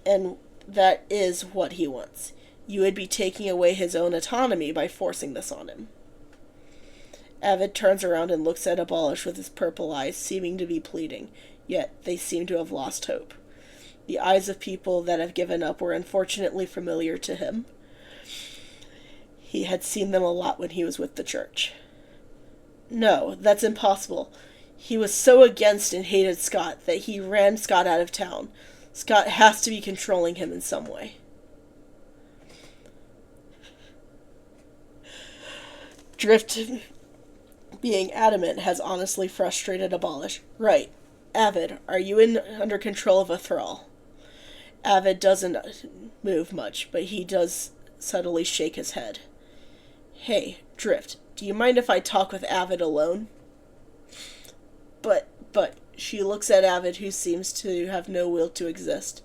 And that is what he wants. You would be taking away his own autonomy by forcing this on him. Avid turns around and looks at Abolish with his purple eyes, seeming to be pleading, yet they seem to have lost hope. The eyes of people that have given up were unfortunately familiar to him. He had seen them a lot when he was with the church. No, that's impossible. He was so against and hated Scott that he ran Scott out of town. Scott has to be controlling him in some way. Drift being adamant has honestly frustrated Abolish. Right. Avid, are you under control of a thrall? Avid doesn't move much, but he does subtly shake his head. Hey, Drift, do you mind if I talk with Avid alone? But, she looks at Avid, who seems to have no will to exist,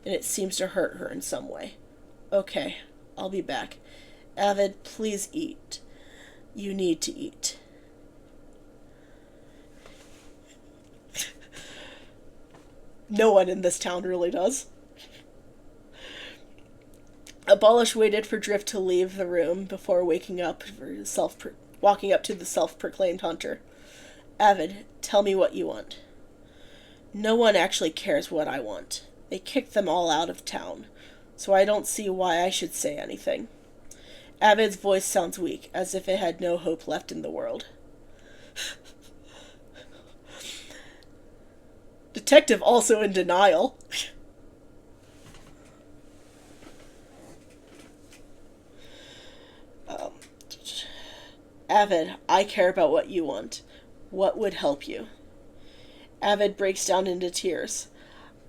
and it seems to hurt her in some way. Okay, I'll be back. Avid, please eat. You need to eat. No one in this town really does. Abolish waited for Drift to leave the room before walking up to the self-proclaimed hunter. Avid, tell me what you want. No one actually cares what I want. They kicked them all out of town, so I don't see why I should say anything. Avid's voice sounds weak, as if it had no hope left in the world. Detective also in denial. Avid, I care about what you want. What would help you? Avid breaks down into tears.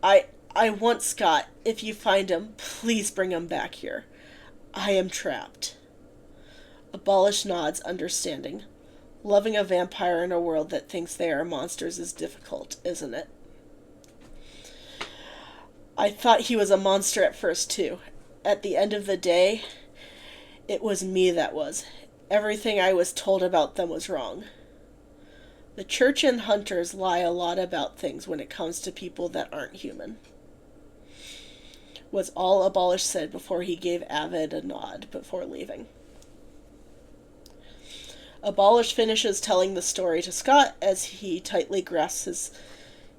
I want Scott. If you find him, please bring him back here. I am trapped. Abolish nods, understanding. Loving a vampire in a world that thinks they are monsters is difficult, isn't it? I thought he was a monster at first, too. At the end of the day, it was me that was. Everything I was told about them was wrong. The church and hunters lie a lot about things when it comes to people that aren't human. Was all Abolish said before he gave Avid a nod before leaving. Abolish finishes telling the story to Scott as he tightly grasps his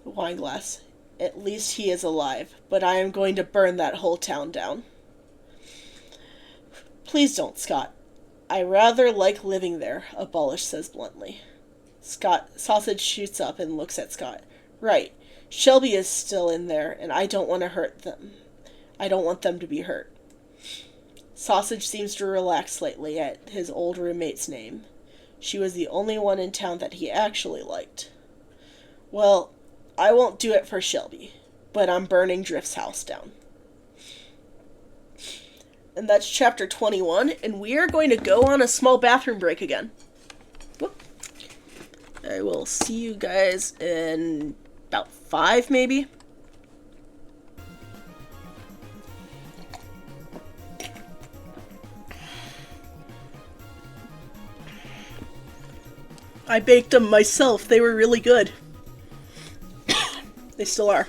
wine glass. At least he is alive, but I am going to burn that whole town down. Please don't, Scott. I rather like living there, Abolish says bluntly. Sausage shoots up and looks at Scott. Right. Shelby is still in there, and I don't want to hurt them. I don't want them to be hurt. Sausage seems to relax slightly at his old roommate's name. She was the only one in town that he actually liked. Well, I won't do it for Shelby, but I'm burning Drift's house down. And that's chapter 21, and we are going to go on a small bathroom break again. Whoop. I will see you guys in about 5, maybe. I baked them myself. They were really good. They still are.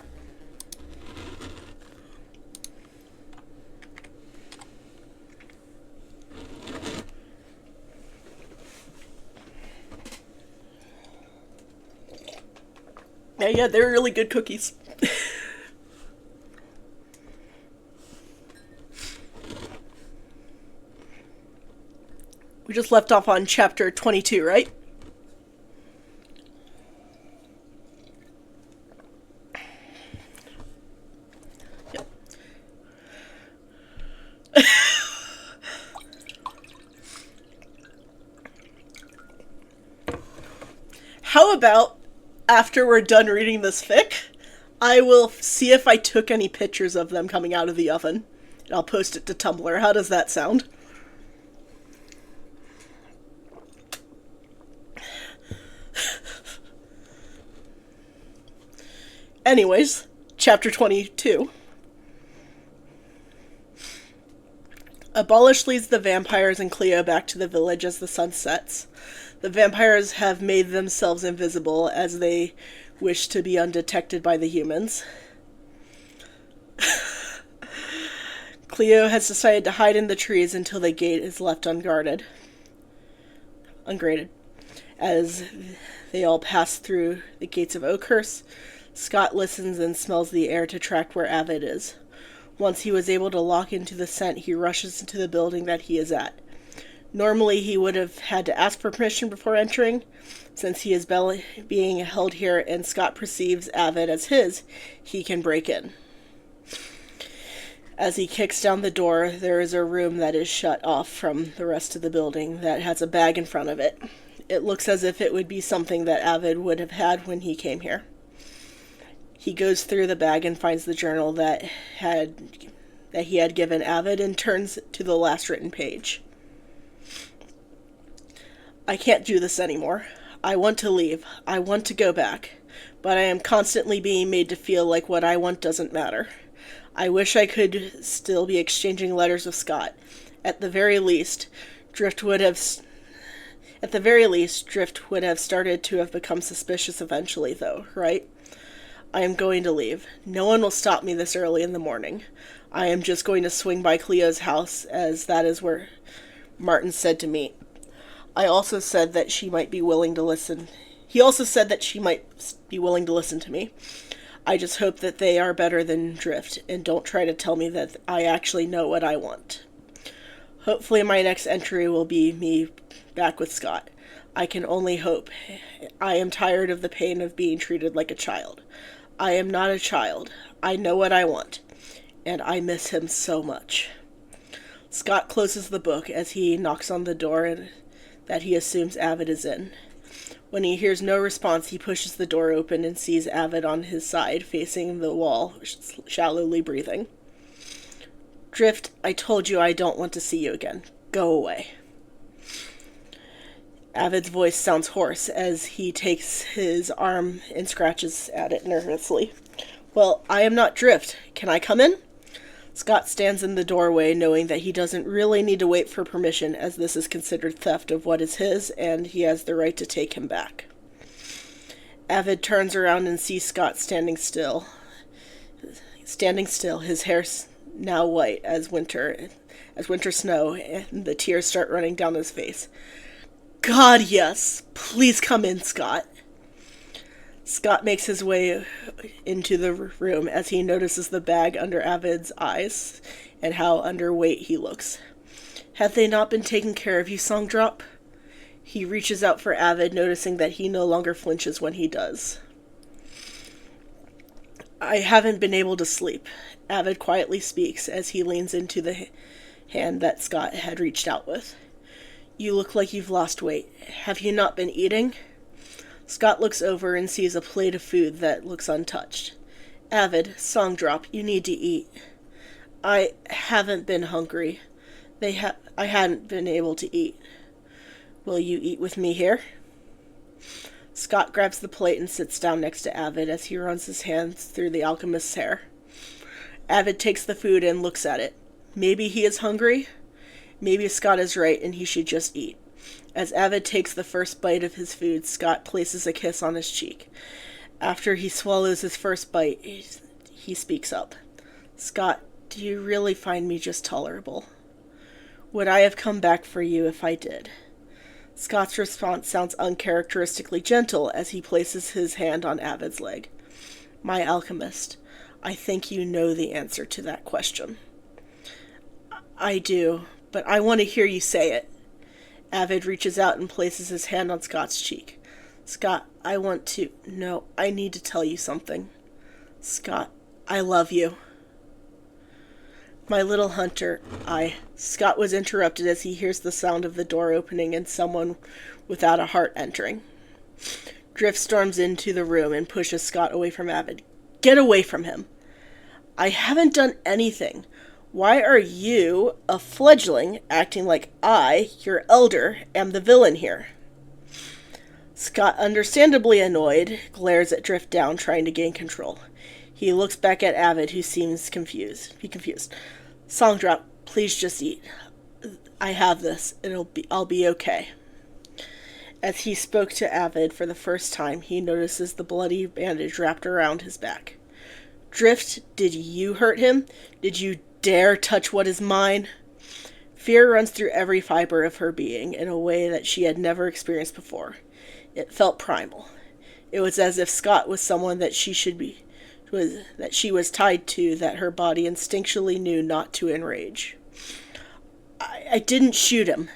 Yeah, they're really good cookies. We just left off on chapter 22, right? Yep. How about after we're done reading this fic, I will see if I took any pictures of them coming out of the oven. And I'll post it to Tumblr. How does that sound? Anyways, chapter 22. Abolish leads the vampires and Cleo back to the village as the sun sets. The vampires have made themselves invisible as they wish to be undetected by the humans. Cleo has decided to hide in the trees until the gate is left ungraded. As they all pass through the gates of Oakhurst, Scott listens and smells the air to track where Avid is. Once he was able to lock into the scent, he rushes into the building that he is at. Normally, he would have had to ask for permission before entering. Since he is being held here and Scott perceives Avid as his, he can break in. As he kicks down the door, there is a room that is shut off from the rest of the building that has a bag in front of it. It looks as if it would be something that Avid would have had when he came here. He goes through the bag and finds the journal that he had given Avid and turns to the last written page. I can't do this anymore. I want to leave. I want to go back. But I am constantly being made to feel like what I want doesn't matter. I wish I could still be exchanging letters with Scott. At the very least, Drift would have started to have become suspicious eventually, though, right? I am going to leave. No one will stop me this early in the morning. I am just going to swing by Cleo's house, as that is where Martin said to meet. I also said that she might be willing to listen. He also said that she might be willing to listen to me. I just hope that they are better than Drift, and don't try to tell me that I actually know what I want. Hopefully my next entry will be me back with Scott. I can only hope. I am tired of the pain of being treated like a child. I am not a child. I know what I want. And I miss him so much. Scott closes the book as he knocks on the door that he assumes Avid is in. When he hears no response, he pushes the door open and sees Avid on his side, facing the wall, shallowly breathing. Drift, I told you I don't want to see you again. Go away. Avid's voice sounds hoarse as he takes his arm and scratches at it nervously. Well, I am not Drift. Can I come in? Scott stands in the doorway, knowing that he doesn't really need to wait for permission, as this is considered theft of what is his, and he has the right to take him back. Avid turns around and sees Scott standing still, his hair now white as winter snow, and the tears start running down his face. God, yes! Please come in, Scott. Scott makes his way into the room as he notices the bag under Avid's eyes and how underweight he looks. Have they not been taking care of you, Songdrop? He reaches out for Avid, noticing that he no longer flinches when he does. I haven't been able to sleep, Avid quietly speaks as he leans into the hand that Scott had reached out with. You look like you've lost weight. Have you not been eating? Scott looks over and sees a plate of food that looks untouched. Avid, Songdrop, you need to eat. I haven't been hungry. I hadn't been able to eat. Will you eat with me here? Scott grabs the plate and sits down next to Avid as he runs his hands through the alchemist's hair. Avid takes the food and looks at it. Maybe he is hungry? Maybe Scott is right and he should just eat. As Avid takes the first bite of his food, Scott places a kiss on his cheek. After he swallows his first bite, he speaks up. Scott, do you really find me just tolerable? Would I have come back for you if I did? Scott's response sounds uncharacteristically gentle as he places his hand on Avid's leg. My alchemist, I think you know the answer to that question. I do, but I want to hear you say it. Avid reaches out and places his hand on Scott's cheek. Scott, I need to tell you something. Scott, I love you. My little hunter, Scott was interrupted as he hears the sound of the door opening and someone without a heart entering. Drift storms into the room and pushes Scott away from Avid. Get away from him. I haven't done anything. Why are you, a fledgling, acting like I, your elder, am the villain here? Scott, understandably annoyed, glares at Drift down, trying to gain control. He looks back at Avid, who seems confused. Songdrop, please just eat. I have this. I'll be okay. As he spoke to Avid for the first time, he notices the bloody bandage wrapped around his back. Drift, did you hurt him? Did you dare touch what is mine? Fear runs through every fiber of her being in a way that she had never experienced before. It felt primal. It was as if Scott was someone that she was tied to, that her body instinctually knew not to enrage. I didn't shoot him.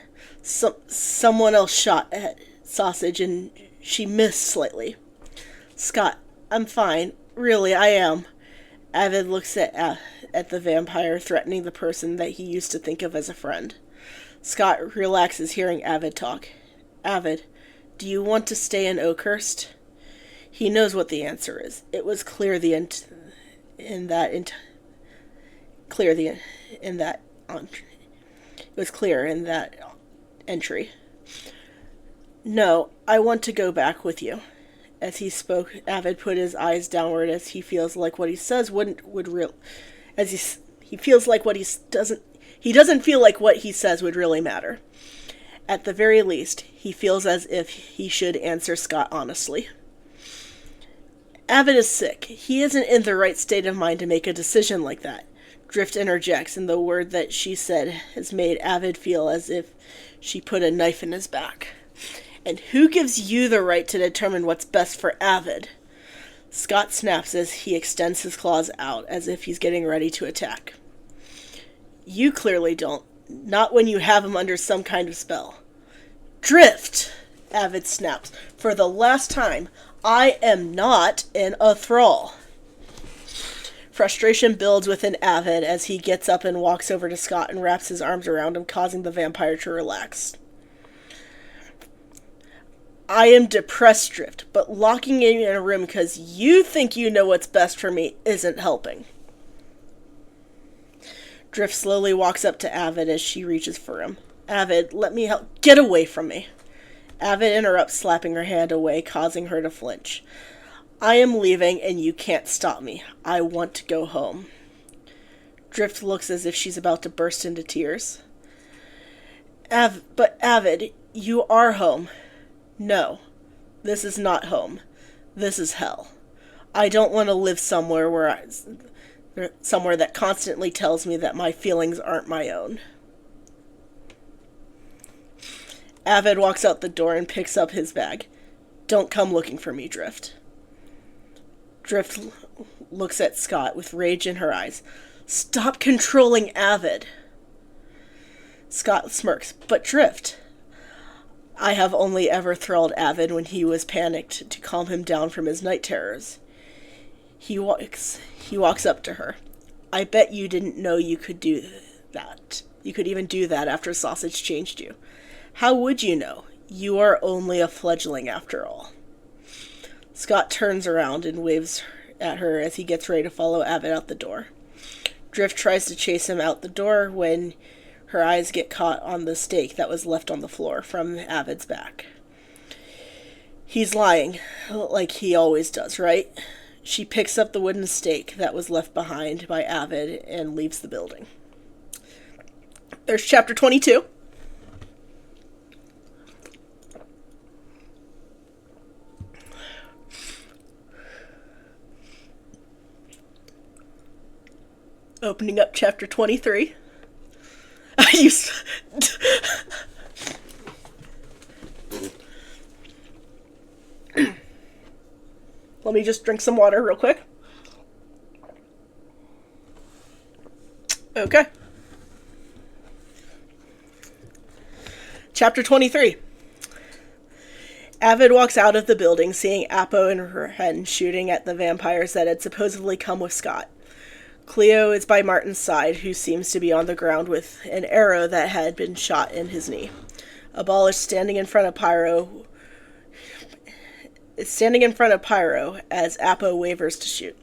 Someone else shot at Sausage and she missed slightly. Scott, I'm fine. Really, I am. Avid looks at the vampire, threatening the person that he used to think of as a friend. Scott relaxes hearing Avid talk. Avid, do you want to stay in Oakhurst? He knows what the answer is. It was clear in that entry. No, I want to go back with you. As he spoke, Avid put his eyes downward as he feels like what he says would real as he feels like what he doesn't feel like what he says would really matter. At the very least, he feels as if he should answer Scott honestly. Avid is sick. He isn't in the right state of mind to make a decision like that. Drift interjects, and the word that she said has made Avid feel as if she put a knife in his back. And who gives you the right to determine what's best for Avid? Scott snaps as he extends his claws out as if he's getting ready to attack. You clearly don't. Not when you have him under some kind of spell. Drift! Avid snaps. For the last time, I am not in a thrall. Frustration builds within Avid as he gets up and walks over to Scott and wraps his arms around him, causing the vampire to relax. I am depressed, Drift, but locking me in a room because you think you know what's best for me isn't helping. Drift slowly walks up to Avid as she reaches for him. Avid, let me help. Get away from me. Avid interrupts, slapping her hand away, causing her to flinch. I am leaving and you can't stop me. I want to go home. Drift looks as if she's about to burst into tears. But Avid, you are home. No, this is not home. This is hell. I don't want to live somewhere that constantly tells me that my feelings aren't my own. Avid walks out the door and picks up his bag. Don't come looking for me, Drift. Drift looks at Scott with rage in her eyes. Stop controlling Avid. Scott smirks. But Drift, I have only ever thralled Avid when he was panicked to calm him down from his night terrors. He walks up to her. I bet you didn't know you could do that. You could even do that after Sausage changed you. How would you know? You are only a fledgling after all. Scott turns around and waves at her as he gets ready to follow Avid out the door. Drift tries to chase him out the door when her eyes get caught on the stake that was left on the floor from Avid's back. He's lying, like he always does, right? She picks up the wooden stake that was left behind by Avid and leaves the building. There's chapter 22. Opening up chapter 23. Let me just drink some water real quick. Okay. Chapter 23. Avid walks out of the building, seeing Apo and Ren shooting at the vampires that had supposedly come with Scott. Cleo is by Martin's side, who seems to be on the ground with an arrow that had been shot in his knee. Abal is standing in front of Pyro as Apo wavers to shoot.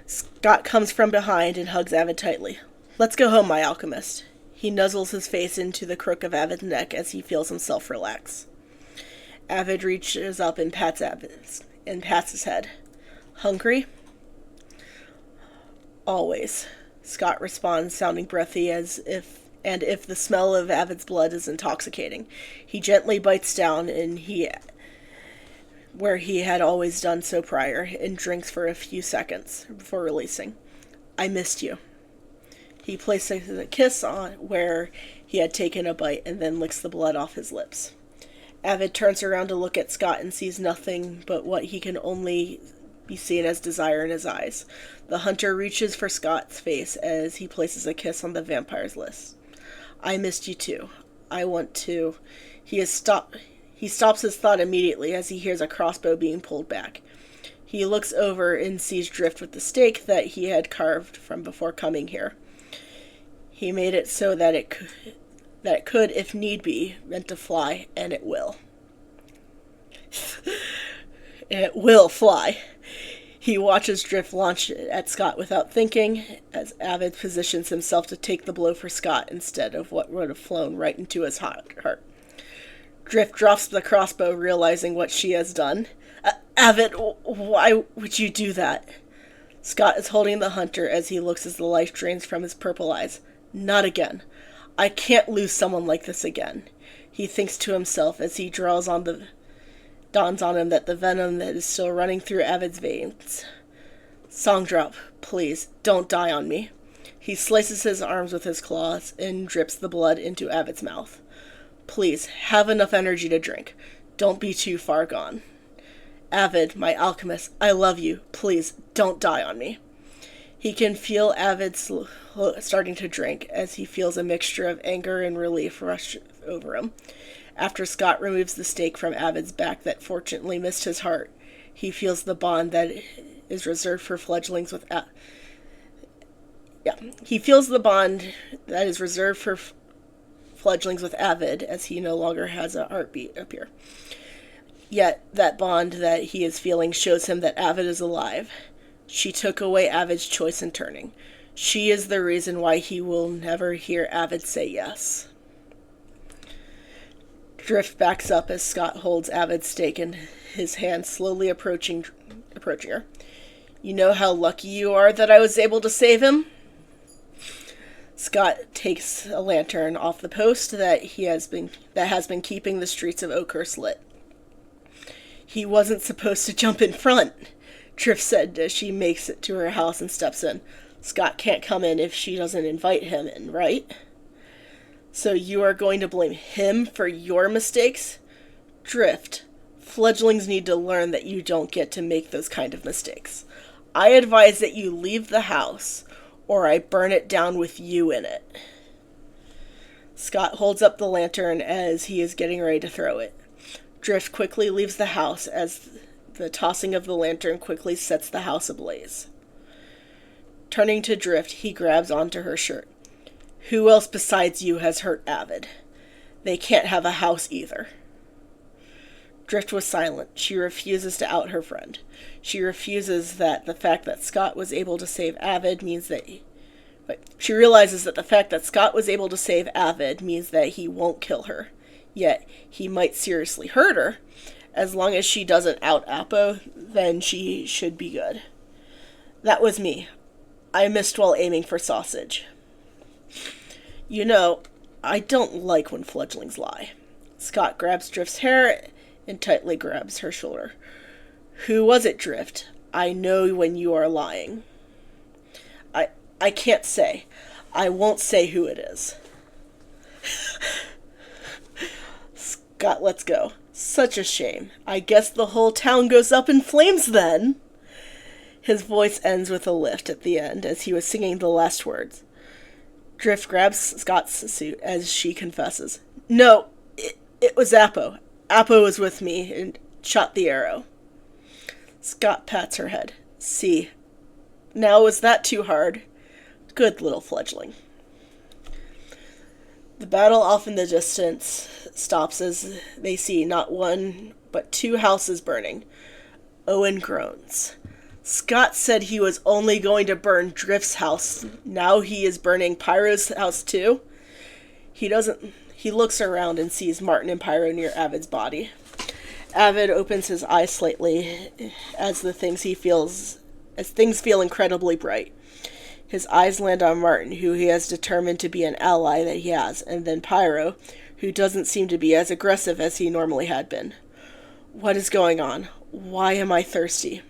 Scott comes from behind and hugs Avid tightly. Let's go home, my alchemist. He nuzzles his face into the crook of Avid's neck as he feels himself relax. Avid reaches up and pats his head. Hungry? Always, Scott responds, sounding breathy if the smell of Avid's blood is intoxicating. He gently bites down where he had always done so prior, and drinks for a few seconds before releasing. I missed you. He places a kiss on where he had taken a bite and then licks the blood off his lips. Avid turns around to look at Scott and sees nothing but what he can only be seen as desire in his eyes. The hunter reaches for Scott's face as he places a kiss on the vampire's lips. I missed you too. I want to. He stops his thought immediately as he hears a crossbow being pulled back. He looks over and sees Drift with the stake that he had carved from before coming here. He made it so that it could, if need be, meant to fly, and it will. It will fly. He watches Drift launch at Scott without thinking, as Avid positions himself to take the blow for Scott instead of what would have flown right into his heart. Drift drops the crossbow, realizing what she has done. Avid, why would you do that? Scott is holding the hunter as he looks as the life drains from his purple eyes. Not again. I can't lose someone like this again. He thinks to himself as he dawns on him that the venom that is still running through Avid's veins. Song drop, please, don't die on me. He slices his arms with his claws and drips the blood into Avid's mouth. Please, have enough energy to drink. Don't be too far gone. Avid, my alchemist, I love you. Please, don't die on me. He can feel Avid starting to drink as he feels a mixture of anger and relief rush over him. After Scott removes the stake from Avid's back that fortunately missed his heart, he feels the bond that is reserved for fledglings with fledglings with Avid, as he no longer has a heartbeat up here. Yet that bond that he is feeling shows him that Avid is alive. She took away Avid's choice in turning. She is the reason why he will never hear Avid say yes. Drift backs up as Scott holds Avid's stake in his hand, slowly approaching her. You know how lucky you are that I was able to save him? Scott takes a lantern off the post that has been keeping the streets of Oakhurst lit. He wasn't supposed to jump in front, Drift said as she makes it to her house and steps in. Scott can't come in if she doesn't invite him in, right? So you are going to blame him for your mistakes? Drift, fledglings need to learn that you don't get to make those kind of mistakes. I advise that you leave the house, or I burn it down with you in it. Scott holds up the lantern as he is getting ready to throw it. Drift quickly leaves the house as the tossing of the lantern quickly sets the house ablaze. Turning to Drift, he grabs onto her shirt. Who else besides you has hurt Avid? They can't have a house either. Drift was silent. She refuses to out her friend. She refuses that the fact that Scott was able to save Avid means that she realizes that the fact that Scott was able to save Avid means that he won't kill her. Yet, he might seriously hurt her. As long as she doesn't out Apo, then she should be good. That was me. I missed while aiming for sausage. You know, I don't like when fledglings lie. Scott grabs Drift's hair and tightly grabs her shoulder. Who was it, Drift? I know when you are lying. I can't say. I won't say who it is. Scott lets go. Such a shame. I guess the whole town goes up in flames then. His voice ends with a lift at the end as he was singing the last words. Drift grabs Scott's suit as she confesses. No, it was Apo. Apo was with me and shot the arrow. Scott pats her head. See. Now was that too hard? Good little fledgling. The battle off in the distance stops as they see not one, but two houses burning. Owen groans. Scott said he was only going to burn Drift's house. Now he is burning Pyro's house too? He looks around and sees Martin and Pyro near Avid's body. Avid opens his eyes slightly as things feel incredibly bright. His eyes land on Martin, who he has determined to be an ally that he has, and then Pyro, who doesn't seem to be as aggressive as he normally had been. What is going on? Why am I thirsty?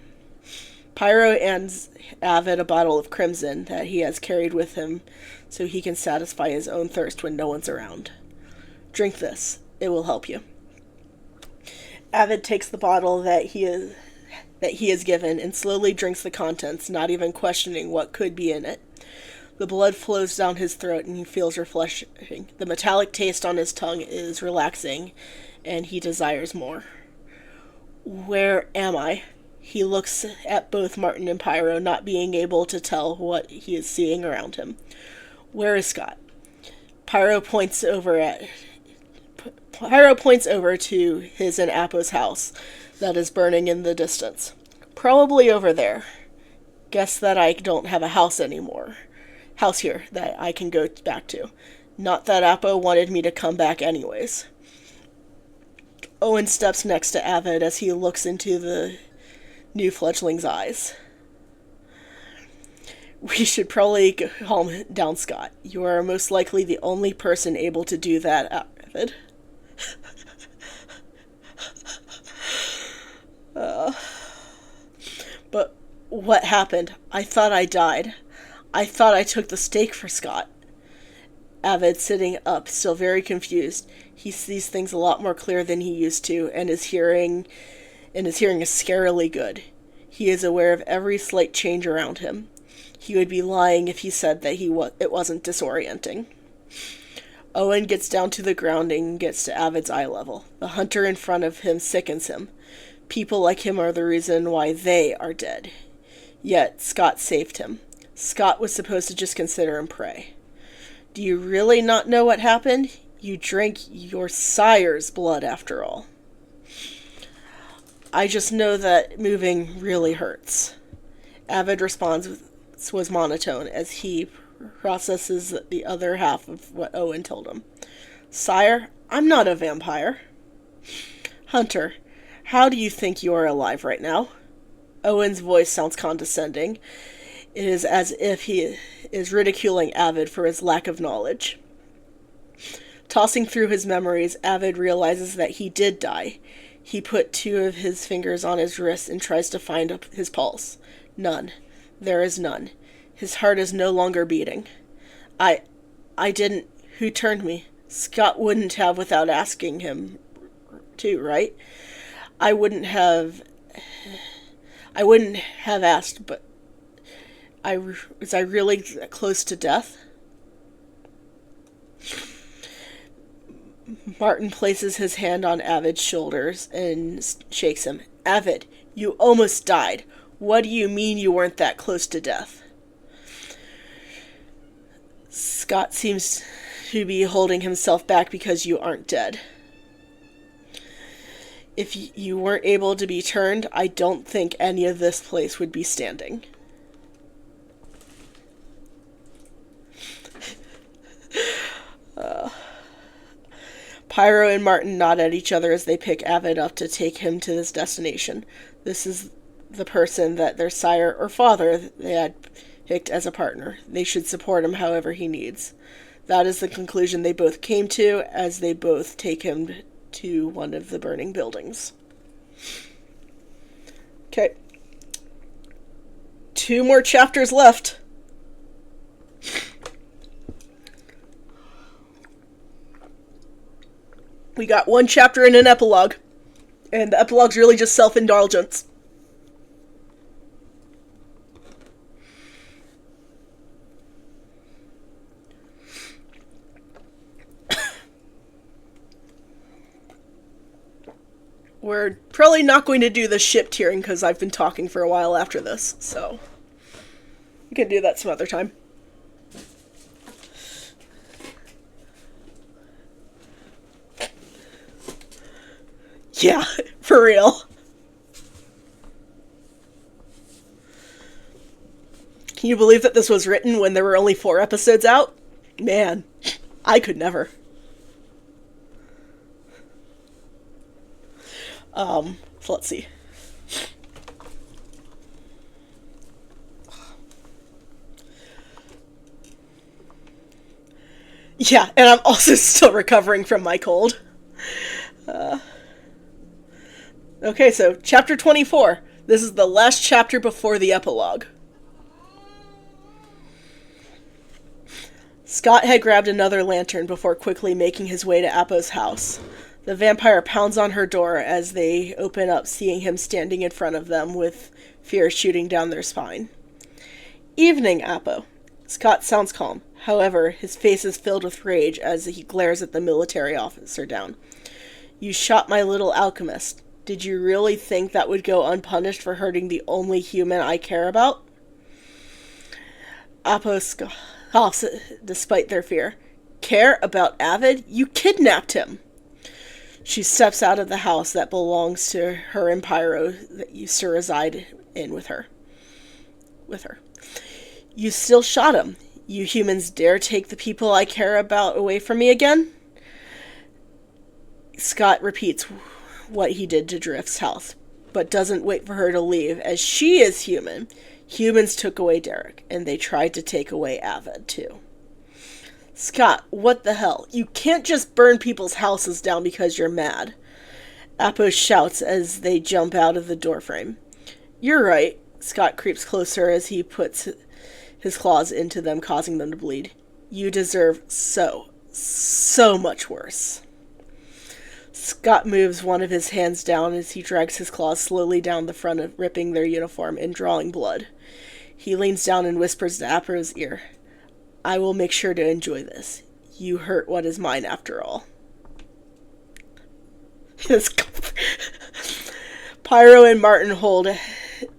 Pyro hands Avid a bottle of crimson that he has carried with him so he can satisfy his own thirst when no one's around. Drink this. It will help you. Avid takes the bottle that he is given and slowly drinks the contents, not even questioning what could be in it. The blood flows down his throat and he feels refreshing. The metallic taste on his tongue is relaxing and he desires more. Where am I? He looks at both Martin and Pyro, not being able to tell what he is seeing around him. Where is Scott? Pyro points over to his and Apo's house that is burning in the distance. Probably over there. Guess that I don't have a house anymore. House here that I can go back to. Not that Apo wanted me to come back anyways. Owen steps next to Avid as he looks into the new fledgling's eyes. We should probably calm down, Scott. You are most likely the only person able to do that, Avid. But what happened? I thought I died. I thought I took the stake for Scott. Avid, sitting up, still very confused. He sees things a lot more clear than he used to, and his hearing is scarily good. He is aware of every slight change around him. He would be lying if he said that it wasn't disorienting. Owen gets down to the ground and gets to Avid's eye level. The hunter in front of him sickens him. People like him are the reason why they are dead. Yet Scott saved him. Scott was supposed to just consider him prey. Do you really not know what happened? You drank your sire's blood, after all. I just know that moving really hurts. Avid responds was monotone as he processes the other half of what Owen told him. Sire, I'm not a vampire. Hunter, how do you think you are alive right now? Owen's voice sounds condescending. It is as if he is ridiculing Avid for his lack of knowledge. Tossing through his memories, Avid realizes that he did die. He put 2 of his fingers on his wrist and tries to find his pulse. None. There is none. His heart is no longer beating. I didn't. Who turned me? Scott wouldn't have without asking him to, right? I wouldn't have asked, but was I really close to death? Martin places his hand on Avid's shoulders and shakes him. Avid, you almost died. What do you mean you weren't that close to death? Scott seems to be holding himself back because you aren't dead. If you weren't able to be turned, I don't think any of this place would be standing. Pyro and Martin nod at each other as they pick Avid up to take him to his destination. This is the person that their sire or father they had picked as a partner. They should support him however he needs. That is the conclusion they both came to as they both take him to one of the burning buildings. Okay. 2 more chapters left. We got 1 chapter and an epilogue. And the epilogue's really just self-indulgence. We're probably not going to do the ship tiering because I've been talking for a while after this, so we can do that some other time. Yeah, for real. Can you believe that this was written when there were only 4 episodes out? Man, I could never. So let's see. Yeah, and I'm also still recovering from my cold. Okay, so chapter 24. This is the last chapter before the epilogue. Scott had grabbed another lantern before quickly making his way to Apo's house. The vampire pounds on her door as they open up, seeing him standing in front of them with fear shooting down their spine. Evening, Apo. Scott sounds calm. However, his face is filled with rage as he glares at the military officer down. You shot my little alchemist. Did you really think that would go unpunished for hurting the only human I care about? Apo scoffs despite their fear. Care about Avid? You kidnapped him! She steps out of the house that belongs to her and Pyro that used to reside in with her. You still shot him. You humans dare take the people I care about away from me again? Scott repeats what he did to Drift's house, but doesn't wait for her to leave, as she is human. Humans took away Derek, and they tried to take away Avid, too. Scott, what the hell? You can't just burn people's houses down because you're mad. Apo shouts as they jump out of the doorframe. You're right. Scott creeps closer as he puts his claws into them, causing them to bleed. You deserve so much worse. Scott moves one of his hands down as he drags his claws slowly down the front, of ripping their uniform and drawing blood. He leans down and whispers to Apo's ear. I will make sure to enjoy this. You hurt what is mine after all. Pyro and Martin hold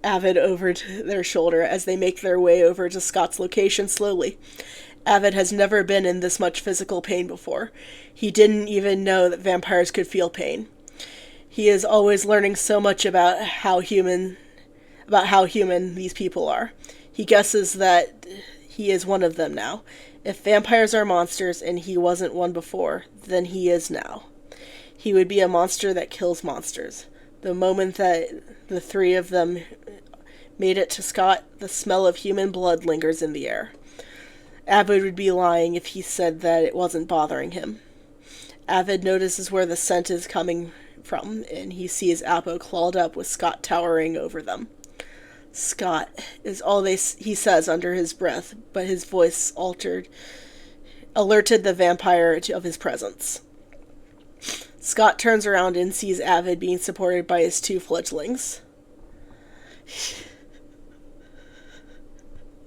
Avid over to their shoulder as they make their way over to Scott's location slowly. Avid has never been in this much physical pain before. He didn't even know that vampires could feel pain. He is always learning so much about how human these people are. He guesses that he is one of them now. If vampires are monsters and he wasn't one before, then he is now. He would be a monster that kills monsters. The moment that the three of them made it to Scott, the smell of human blood lingers in the air. Avid would be lying if he said that it wasn't bothering him. Avid notices where the scent is coming from, and he sees Apo clawed up with Scott towering over them. Scott is all he says under his breath, but his voice alerted the vampire of his presence. Scott turns around and sees Avid being supported by his two fledglings.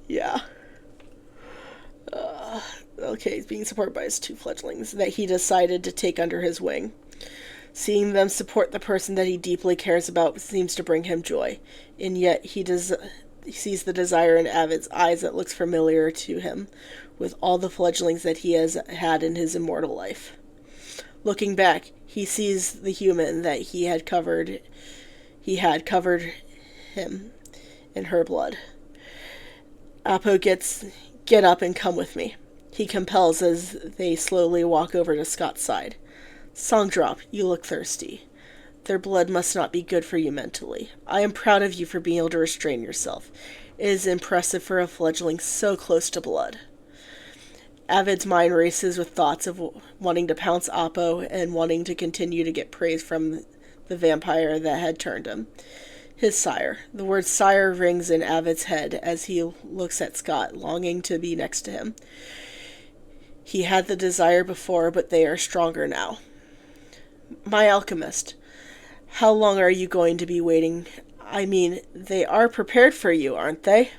Yeah. Okay, he's being supported by his two fledglings that he decided to take under his wing. Seeing them support the person that he deeply cares about seems to bring him joy, and yet he sees the desire in Avid's eyes that looks familiar to him with all the fledglings that he has had in his immortal life. Looking back, he sees the human that he had covered him in her blood. Apo get up and come with me. He compels as they slowly walk over to Scott's side. Songdrop, you look thirsty. Their blood must not be good for you mentally. I am proud of you for being able to restrain yourself. It is impressive for a fledgling so close to blood. Avid's mind races with thoughts of wanting to pounce Apo and wanting to continue to get praise from the vampire that had turned him. His sire. The word sire rings in Avid's head as he looks at Scott, longing to be next to him. He had the desire before, but they are stronger now. My alchemist, how long are you going to be waiting? I mean, they are prepared for you, aren't they?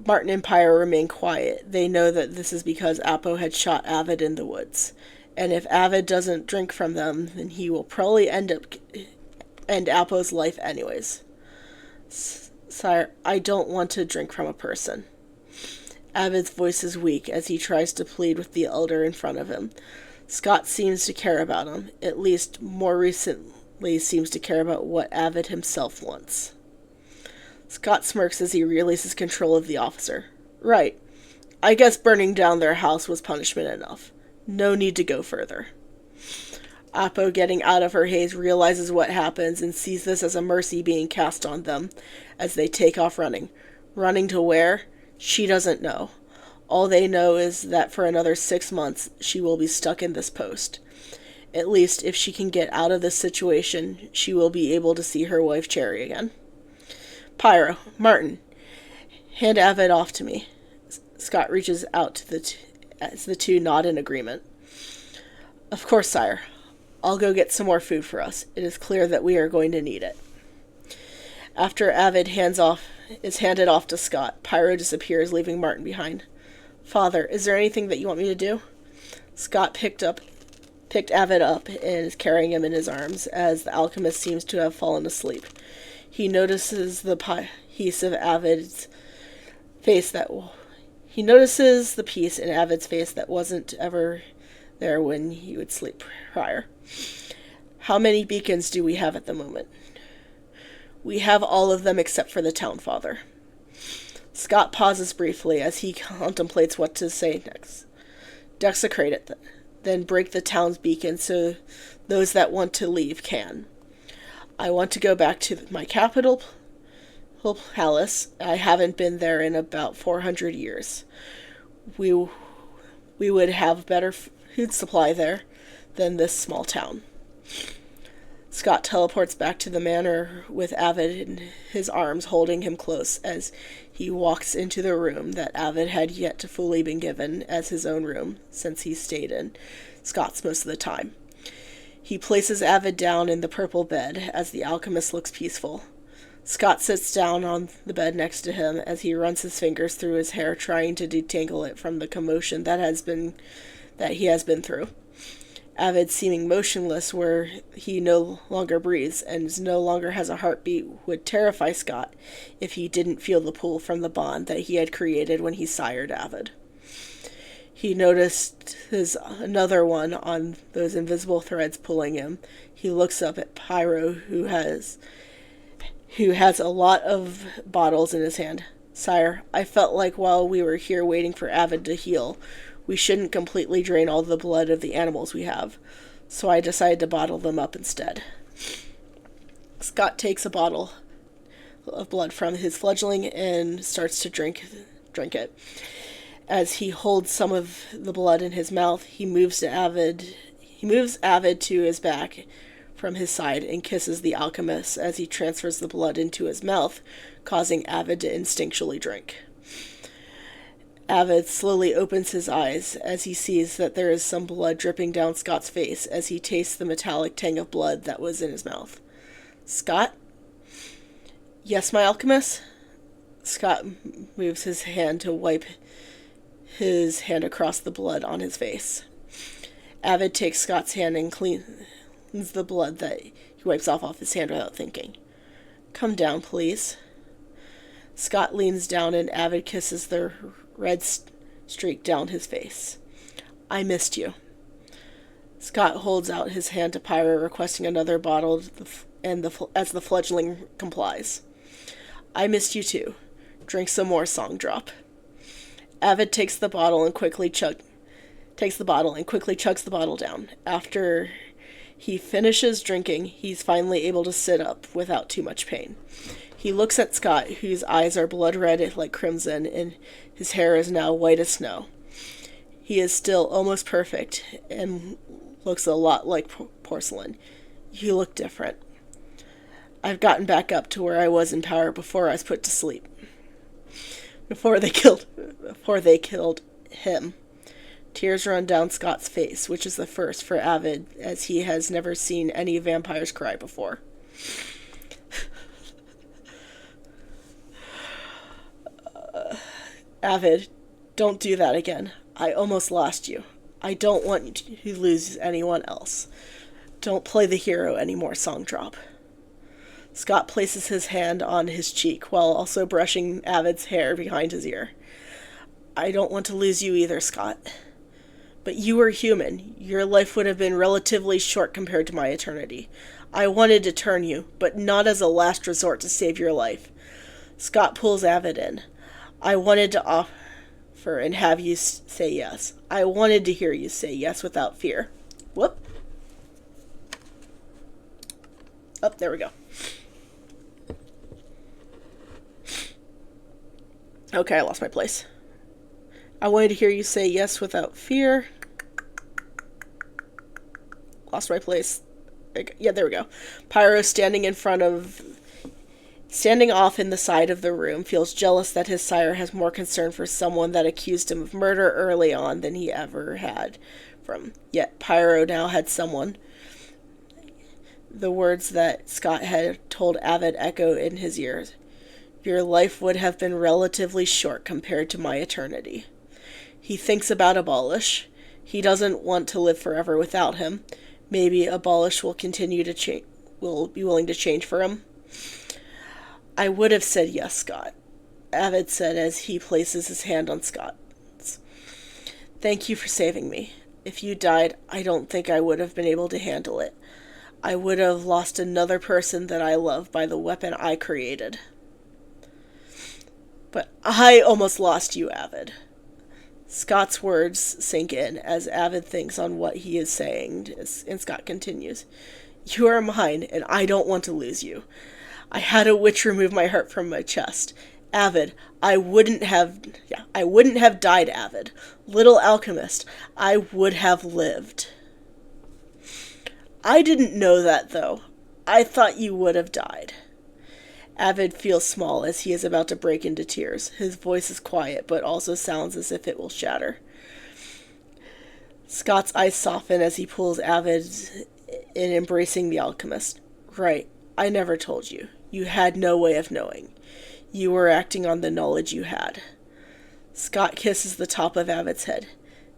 Martin and Pyro remain quiet. They know that this is because Apo had shot Avid in the woods. And if Avid doesn't drink from them, then he will probably end Apo's life anyways. Sire, I don't want to drink from a person. Avid's voice is weak as he tries to plead with the elder in front of him. Scott seems to care about him, at least more recently seems to care about what Avid himself wants. Scott smirks as he releases control of the officer. Right. I guess burning down their house was punishment enough. No need to go further. Apo, getting out of her haze, realizes what happens and sees this as a mercy being cast on them as they take off running. Running to where? She doesn't know. All they know is that for another 6 months, she will be stuck in this post. At least, if she can get out of this situation, she will be able to see her wife Cherry again. Pyro, Martin, hand Avid off to me. Scott reaches out to as the two nod in agreement. Of course, sire. I'll go get some more food for us. It is clear that we are going to need it. After Avid is handed off to Scott, Pyro disappears, leaving Martin behind. Father, is there anything that you want me to do? Scott picked up picked Avid up and is carrying him in his arms as the alchemist seems to have fallen asleep. He notices the piece of Avid's face that he notices the piece in Avid's face that wasn't ever there when he would sleep prior. How many beacons do we have at the moment? We have all of them except for the town father. Scott pauses briefly as he contemplates what to say next. Desecrate it, then break the town's beacon so those that want to leave can. I want to go back to my capital palace. I haven't been there in about 400 years. We would have better food supply there than this small town. Scott teleports back to the manor with Avid in his arms, holding him close as he walks into the room that Avid had yet to fully been given as his own room, since he stayed in Scott's most of the time. He places Avid down in the purple bed as the alchemist looks peaceful. Scott sits down on the bed next to him as he runs his fingers through his hair, trying to detangle it from the commotion that he has been through. Avid, seeming motionless where he no longer breathes and no longer has a heartbeat, would terrify Scott if he didn't feel the pull from the bond that he had created when he sired Avid. He noticed another one on those invisible threads pulling him. He looks up at Pyro, who has a lot of bottles in his hand. Sire, I felt like while we were here waiting for Avid to heal, we shouldn't completely drain all the blood of the animals we have, so I decided to bottle them up instead. Scott takes a bottle of blood from his fledgling and starts to drink it. As he holds some of the blood in his mouth, he moves Avid to his back from his side and kisses the alchemist as he transfers the blood into his mouth, causing Avid to instinctually drink. Avid slowly opens his eyes as he sees that there is some blood dripping down Scott's face as he tastes the metallic tang of blood that was in his mouth. Scott? Yes, my alchemist? Scott moves his hand to wipe his hand across the blood on his face. Avid takes Scott's hand and cleans the blood that he wipes off his hand without thinking. Come down, please. Scott leans down and Avid kisses the red streak down his face. I missed you. Scott holds out his hand to Pyro, requesting another bottle, as the fledgling complies. I missed you too. Drink some more, Song Drop. Avid takes the bottle and quickly chugs the bottle down. After he finishes drinking, he's finally able to sit up without too much pain. He looks at Scott, whose eyes are blood red like crimson, and his hair is now white as snow. He is still almost perfect and looks a lot like porcelain. You look different. I've gotten back up to where I was in power before I was put to sleep. Before they killed him. Tears run down Scott's face, which is the first for Avid, as he has never seen any vampires cry before. Avid, don't do that again. I almost lost you. I don't want you to lose anyone else. Don't play the hero anymore, Song Drop. Scott places his hand on his cheek while also brushing Avid's hair behind his ear. I don't want to lose you either, Scott. But you were human. Your life would have been relatively short compared to my eternity. I wanted to turn you, but not as a last resort to save your life. Scott pulls Avid in. I wanted to offer and have you say yes. I wanted to hear you say yes without fear. Whoop. Oh, there we go. Okay, I lost my place. I wanted to hear you say yes without fear. Lost my place. Yeah, there we go. Pyro, standing off in the side of the room, feels jealous that his sire has more concern for someone that accused him of murder early on than he ever had from. Yet Pyro now had someone. The words that Scott had told Avid echo in his ears. Your life would have been relatively short compared to my eternity. He thinks about Abolish, He doesn't want to live forever without him. Maybe Abolish will continue to change, will be willing to change for him. I would have said yes, Scott, Avid said as he places his hand on Scott's. Thank you for saving me. If you died, I don't think I would have been able to handle it. I would have lost another person that I love by the weapon I created. But I almost lost you, Avid. Scott's words sink in as Avid thinks on what he is saying, and Scott continues. You are mine, and I don't want to lose you. I had a witch remove my heart from my chest. Avid, I wouldn't have died, Avid. Little alchemist, I would have lived. I didn't know that, though. I thought you would have died. Avid feels small as he is about to break into tears. His voice is quiet, but also sounds as if it will shatter. Scott's eyes soften as he pulls Avid in, embracing the alchemist. Right, I never told you. You had no way of knowing. You were acting on the knowledge you had. Scott kisses the top of Avid's head.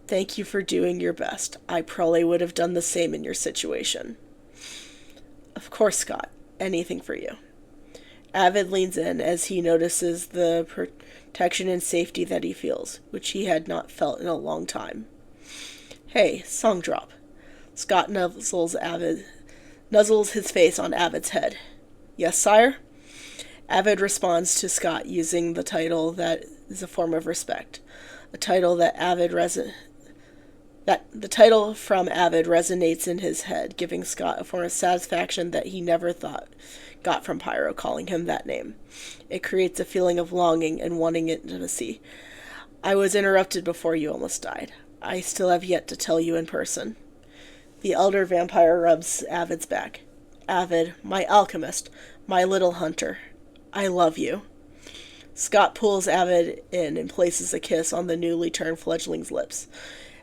Thank you for doing your best. I probably would have done the same in your situation. Of course, Scott. Anything for you. Avid leans in as he notices the protection and safety that he feels, which he had not felt in a long time. Hey, song drop. Scott nuzzles his face on Avid's head. Yes, sire? Avid responds to Scott using the title that is a form of respect. A title that the title from Avid resonates in his head, giving Scott a form of satisfaction that he never thought got from Pyro calling him that name. It creates a feeling of longing and wanting intimacy. I was interrupted before you almost died. I still have yet to tell you in person. The elder vampire rubs Avid's back. Avid, my alchemist, my little hunter. I love you. Scott pulls Avid in and places a kiss on the newly turned fledgling's lips.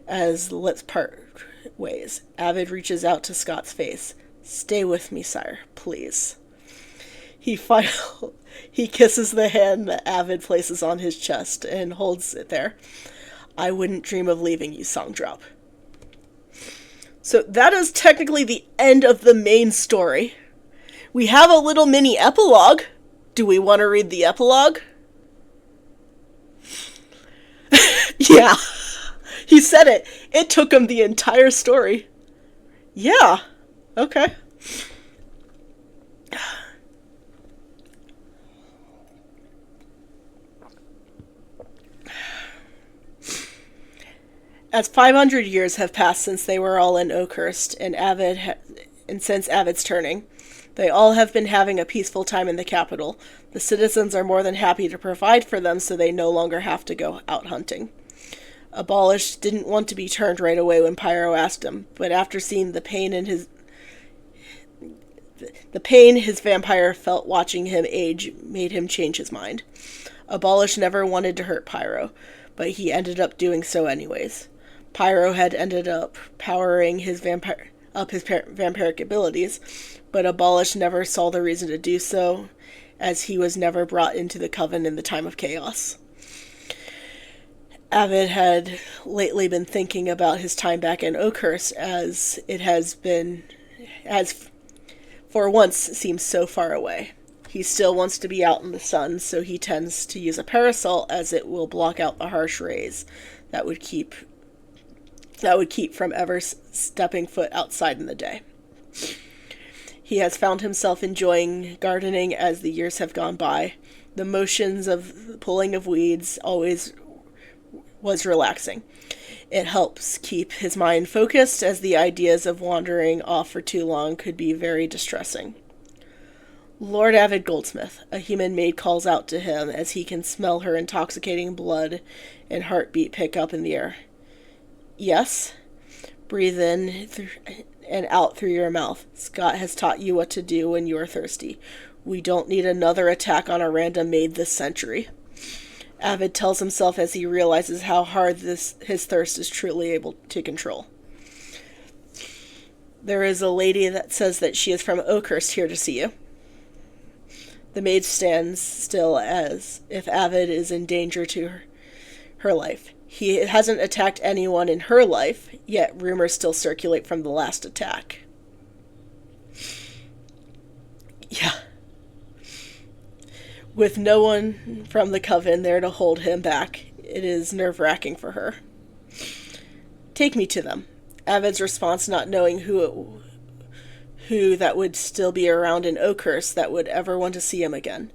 As the lips part ways, Avid reaches out to Scott's face. Stay with me, sire, please. He kisses the hand that Avid places on his chest and holds it there. I wouldn't dream of leaving you, song drop. So that is technically the end of the main story. We have a little mini epilogue. Do we want to read the epilogue? Yeah. He said it. It took him the entire story. Yeah. Okay. As 500 years have passed since they were all in Oakhurst, and since Avid's turning, they all have been having a peaceful time in the capital. The citizens are more than happy to provide for them so they no longer have to go out hunting. Abolish didn't want to be turned right away when Pyro asked him, but after seeing the pain his vampire felt watching him age made him change his mind. Abolish never wanted to hurt Pyro, but he ended up doing so anyways. Pyro had ended up powering his vampiric abilities, but Abolish never saw the reason to do so, as he was never brought into the Coven in the time of chaos. Avid had lately been thinking about his time back in Oakhurst, as it has for once seems so far away. He still wants to be out in the sun, so he tends to use a parasol as it will block out the harsh rays that would keep from ever stepping foot outside in the day. He has found himself enjoying gardening as the years have gone by. The motions of pulling of weeds always was relaxing. It helps keep his mind focused, as the ideas of wandering off for too long could be very distressing. Lord Avid Goldsmith, a human maid, calls out to him as he can smell her intoxicating blood and heartbeat pick up in the air. Yes? Breathe in and out through your mouth. Scott has taught you what to do when you are thirsty. We don't need another attack on a random maid this century. Avid tells himself as he realizes how hard his thirst is truly able to control. There is a lady that says that she is from Oakhurst here to see you. The maid stands still as if Avid is in danger to her life. He hasn't attacked anyone in her life, yet rumors still circulate from the last attack. Yeah. With no one from the coven there to hold him back, it is nerve-wracking for her. Take me to them. Avid's response, not knowing who that would still be around in Oakhurst that would ever want to see him again.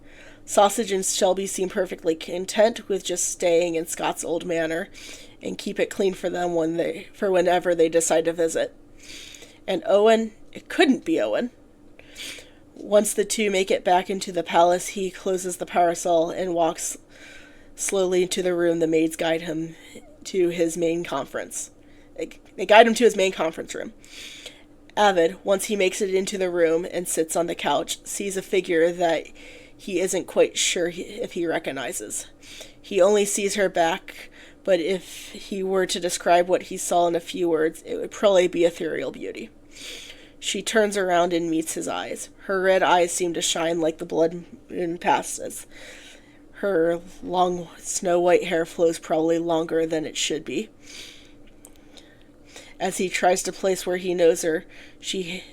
Sausage and Shelby seem perfectly content with just staying in Scott's old manor and keep it clean for them whenever they decide to visit. And Owen, it couldn't be Owen. Once the two make it back into the palace, he closes the parasol and walks slowly into the room the maids guide him to his main conference. They guide him to his main conference room. Avid, once he makes it into the room and sits on the couch, sees a figure that he isn't quite sure if he recognizes. He only sees her back, but if he were to describe what he saw in a few words, it would probably be ethereal beauty. She turns around and meets his eyes. Her red eyes seem to shine like the blood moon passes. Her long snow-white hair flows probably longer than it should be. As he tries to place where he knows her, she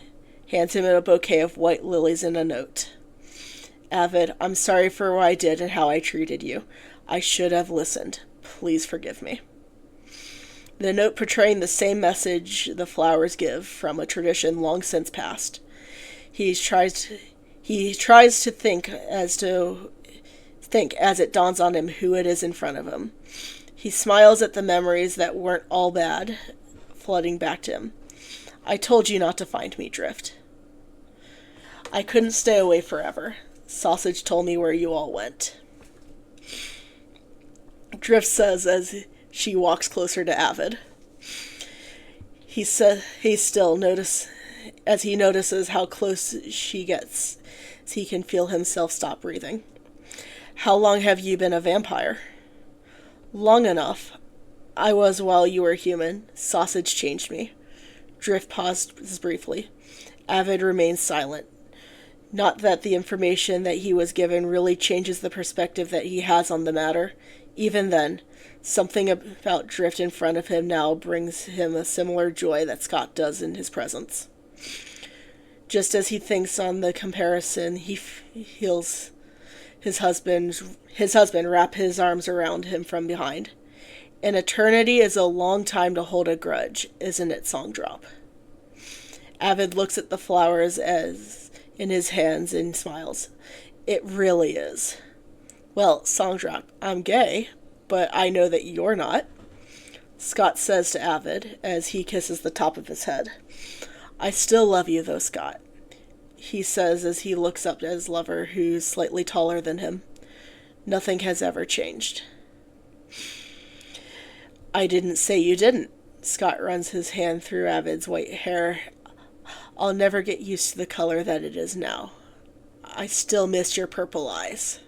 hands him a bouquet of white lilies and a note. Avid, I'm sorry for what I did and how I treated you. I should have listened. Please forgive me. The note portraying the same message the flowers give from a tradition long since past. He tries to think as it dawns on him who it is in front of him. He smiles at the memories that weren't all bad, flooding back to him. I told you not to find me, Drift. I couldn't stay away forever. Sausage told me where you all went. Drift says as she walks closer to Avid. He notices how close she gets, as he can feel himself stop breathing. How long have you been a vampire? Long enough. I was while you were human. Sausage changed me. Drift paused briefly. Avid remains silent. Not that the information that he was given really changes the perspective that he has on the matter. Even then, something about Drift in front of him now brings him a similar joy that Scott does in his presence. Just as he thinks on the comparison, he feels his husband wrap his arms around him from behind. An eternity is a long time to hold a grudge, isn't it, Songdrop? Avid looks at the flowers as in his hands and smiles. It really is. Well, Songdrop, I'm gay, but I know that you're not. Scott says to Avid as he kisses the top of his head. I still love you, though, Scott. He says as he looks up at his lover, who's slightly taller than him. Nothing has ever changed. I didn't say you didn't. Scott runs his hand through Avid's white hair. I'll never get used to the color that it is now. I still miss your purple eyes.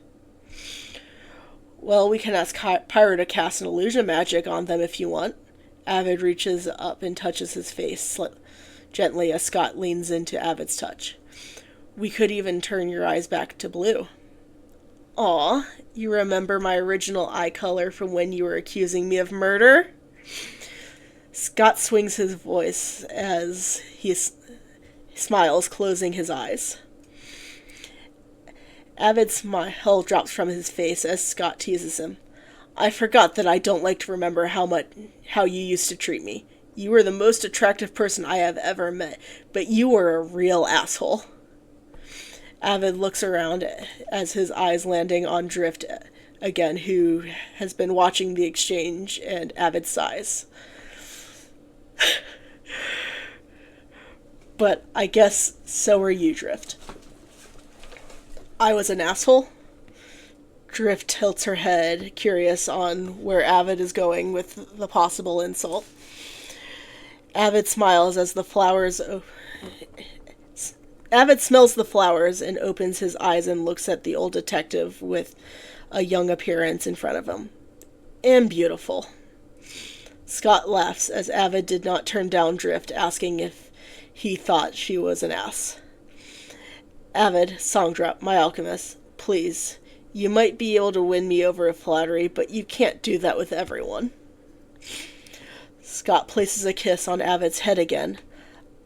Well, we can ask Pyro to cast an illusion magic on them if you want. Avid reaches up and touches his face gently as Scott leans into Avid's touch. We could even turn your eyes back to blue. Aw, you remember my original eye color from when you were accusing me of murder? Scott swings his voice as he smiles, closing his eyes. Avid's smile drops from his face as Scott teases him. I forgot that I don't like to remember how you used to treat me. You were the most attractive person I have ever met, but you were a real asshole. Avid looks around as his eyes landing on Drift again, who has been watching the exchange, and Avid sighs. But I guess so are you, Drift. I was an asshole? Drift tilts her head, curious on where Avid is going with the possible insult. Avid smiles as the flowers... Avid smells the flowers and opens his eyes and looks at the old detective with a young appearance in front of him. And beautiful. Scott laughs as Avid did not turn down Drift, asking if he thought she was an ass. Avid, Songdrop, my alchemist, please. You might be able to win me over with flattery, but you can't do that with everyone. Scott places a kiss on Avid's head again.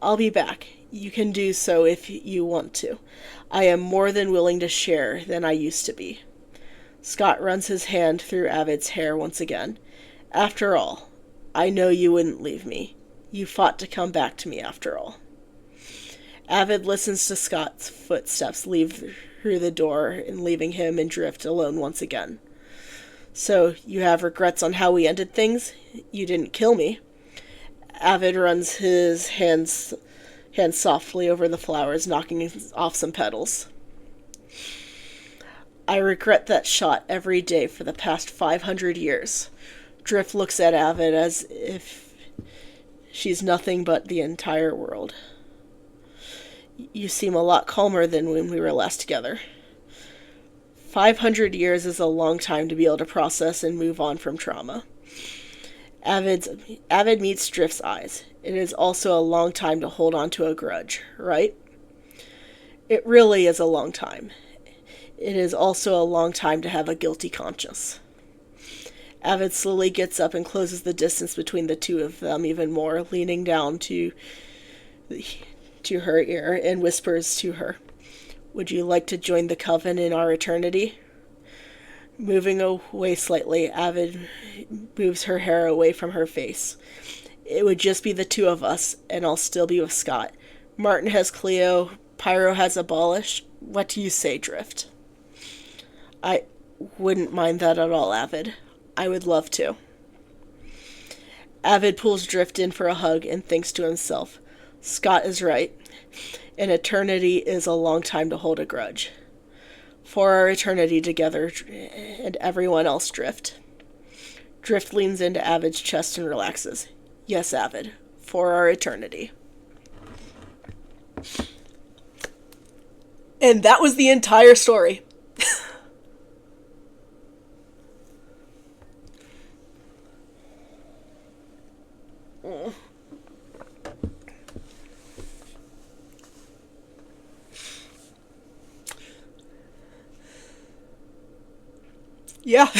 I'll be back. You can do so if you want to. I am more than willing to share than I used to be. Scott runs his hand through Avid's hair once again. After all, I know you wouldn't leave me. You fought to come back to me after all. Avid listens to Scott's footsteps leave through the door and leaving him and Drift alone once again. So, you have regrets on how we ended things? You didn't kill me. Avid runs his hands softly over the flowers, knocking off some petals. I regret that shot every day for the past 500 years. Drift looks at Avid as if she's nothing but the entire world. You seem a lot calmer than when we were last together. 500 years is a long time to be able to process and move on from trauma. Avid meets Drift's eyes. It is also a long time to hold on to a grudge, right? It really is a long time. It is also a long time to have a guilty conscience. Avid slowly gets up and closes the distance between the two of them even more, leaning down to her ear and whispers to her, "Would you like to join the coven in our eternity?" Moving away slightly, Avid moves her hair away from her face. It would just be the two of us, and I'll still be with Scott. Martin has Cleo, Pyro has abolished. What do you say, Drift? I wouldn't mind that at all, Avid. I would love to. Avid pulls Drift in for a hug and thinks to himself, Scott is right. An eternity is a long time to hold a grudge. For our eternity together and everyone else, Drift. Drift leans into Avid's chest and relaxes. Yes, Avid. For our eternity. And that was the entire story. Yeah.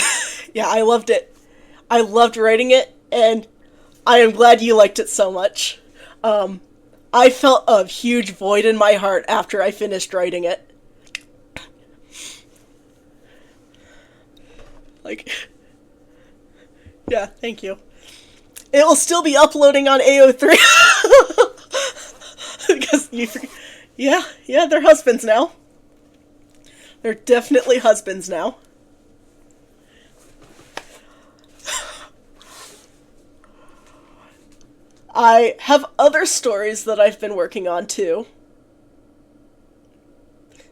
Yeah, I loved it. I loved writing it, and I am glad you liked it so much. I felt a huge void in my heart after I finished writing it. Like, yeah, thank you. It will still be uploading on AO3. Because yeah, they're husbands now. They're definitely husbands now. I have other stories that I've been working on too.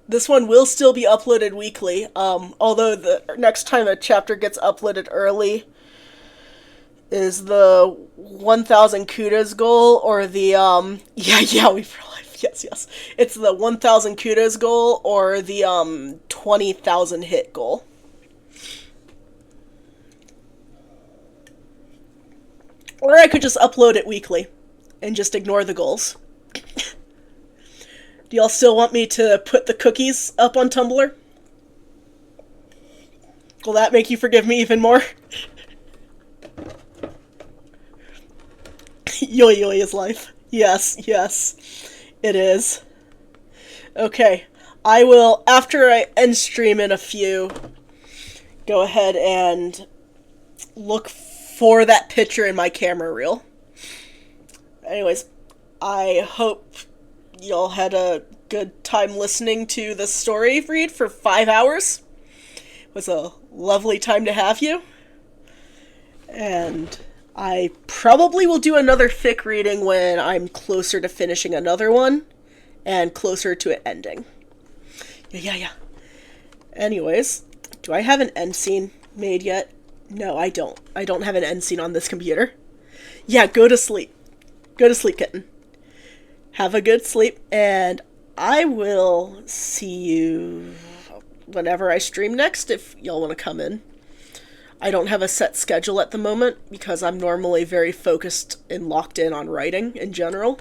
This one will still be uploaded weekly, although the next time a chapter gets uploaded early is the 1,000 kudos goal, or the, we for life, yes. It's the 1,000 kudos goal, or the, 20,000 hit goal. Or I could just upload it weekly and just ignore the goals. Do y'all still want me to put the cookies up on Tumblr? Will that make you forgive me even more? Yoi yoi is life. Yes, it is. Okay, I will, after I end stream in a few, go ahead and look for that picture in my camera reel. Anyways, I hope y'all had a good time listening to the story read for 5 hours. It was a lovely time to have you. And I probably will do another fic reading when I'm closer to finishing another one and closer to it ending. Yeah. Anyways, do I have an end scene made yet? No, I don't. I don't have an end scene on this computer. Yeah, go to sleep. Go to sleep, kitten. Have a good sleep, and I will see you whenever I stream next if y'all want to come in. I don't have a set schedule at the moment because I'm normally very focused and locked in on writing in general.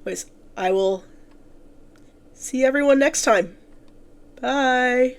Anyways, I will see everyone next time. Bye.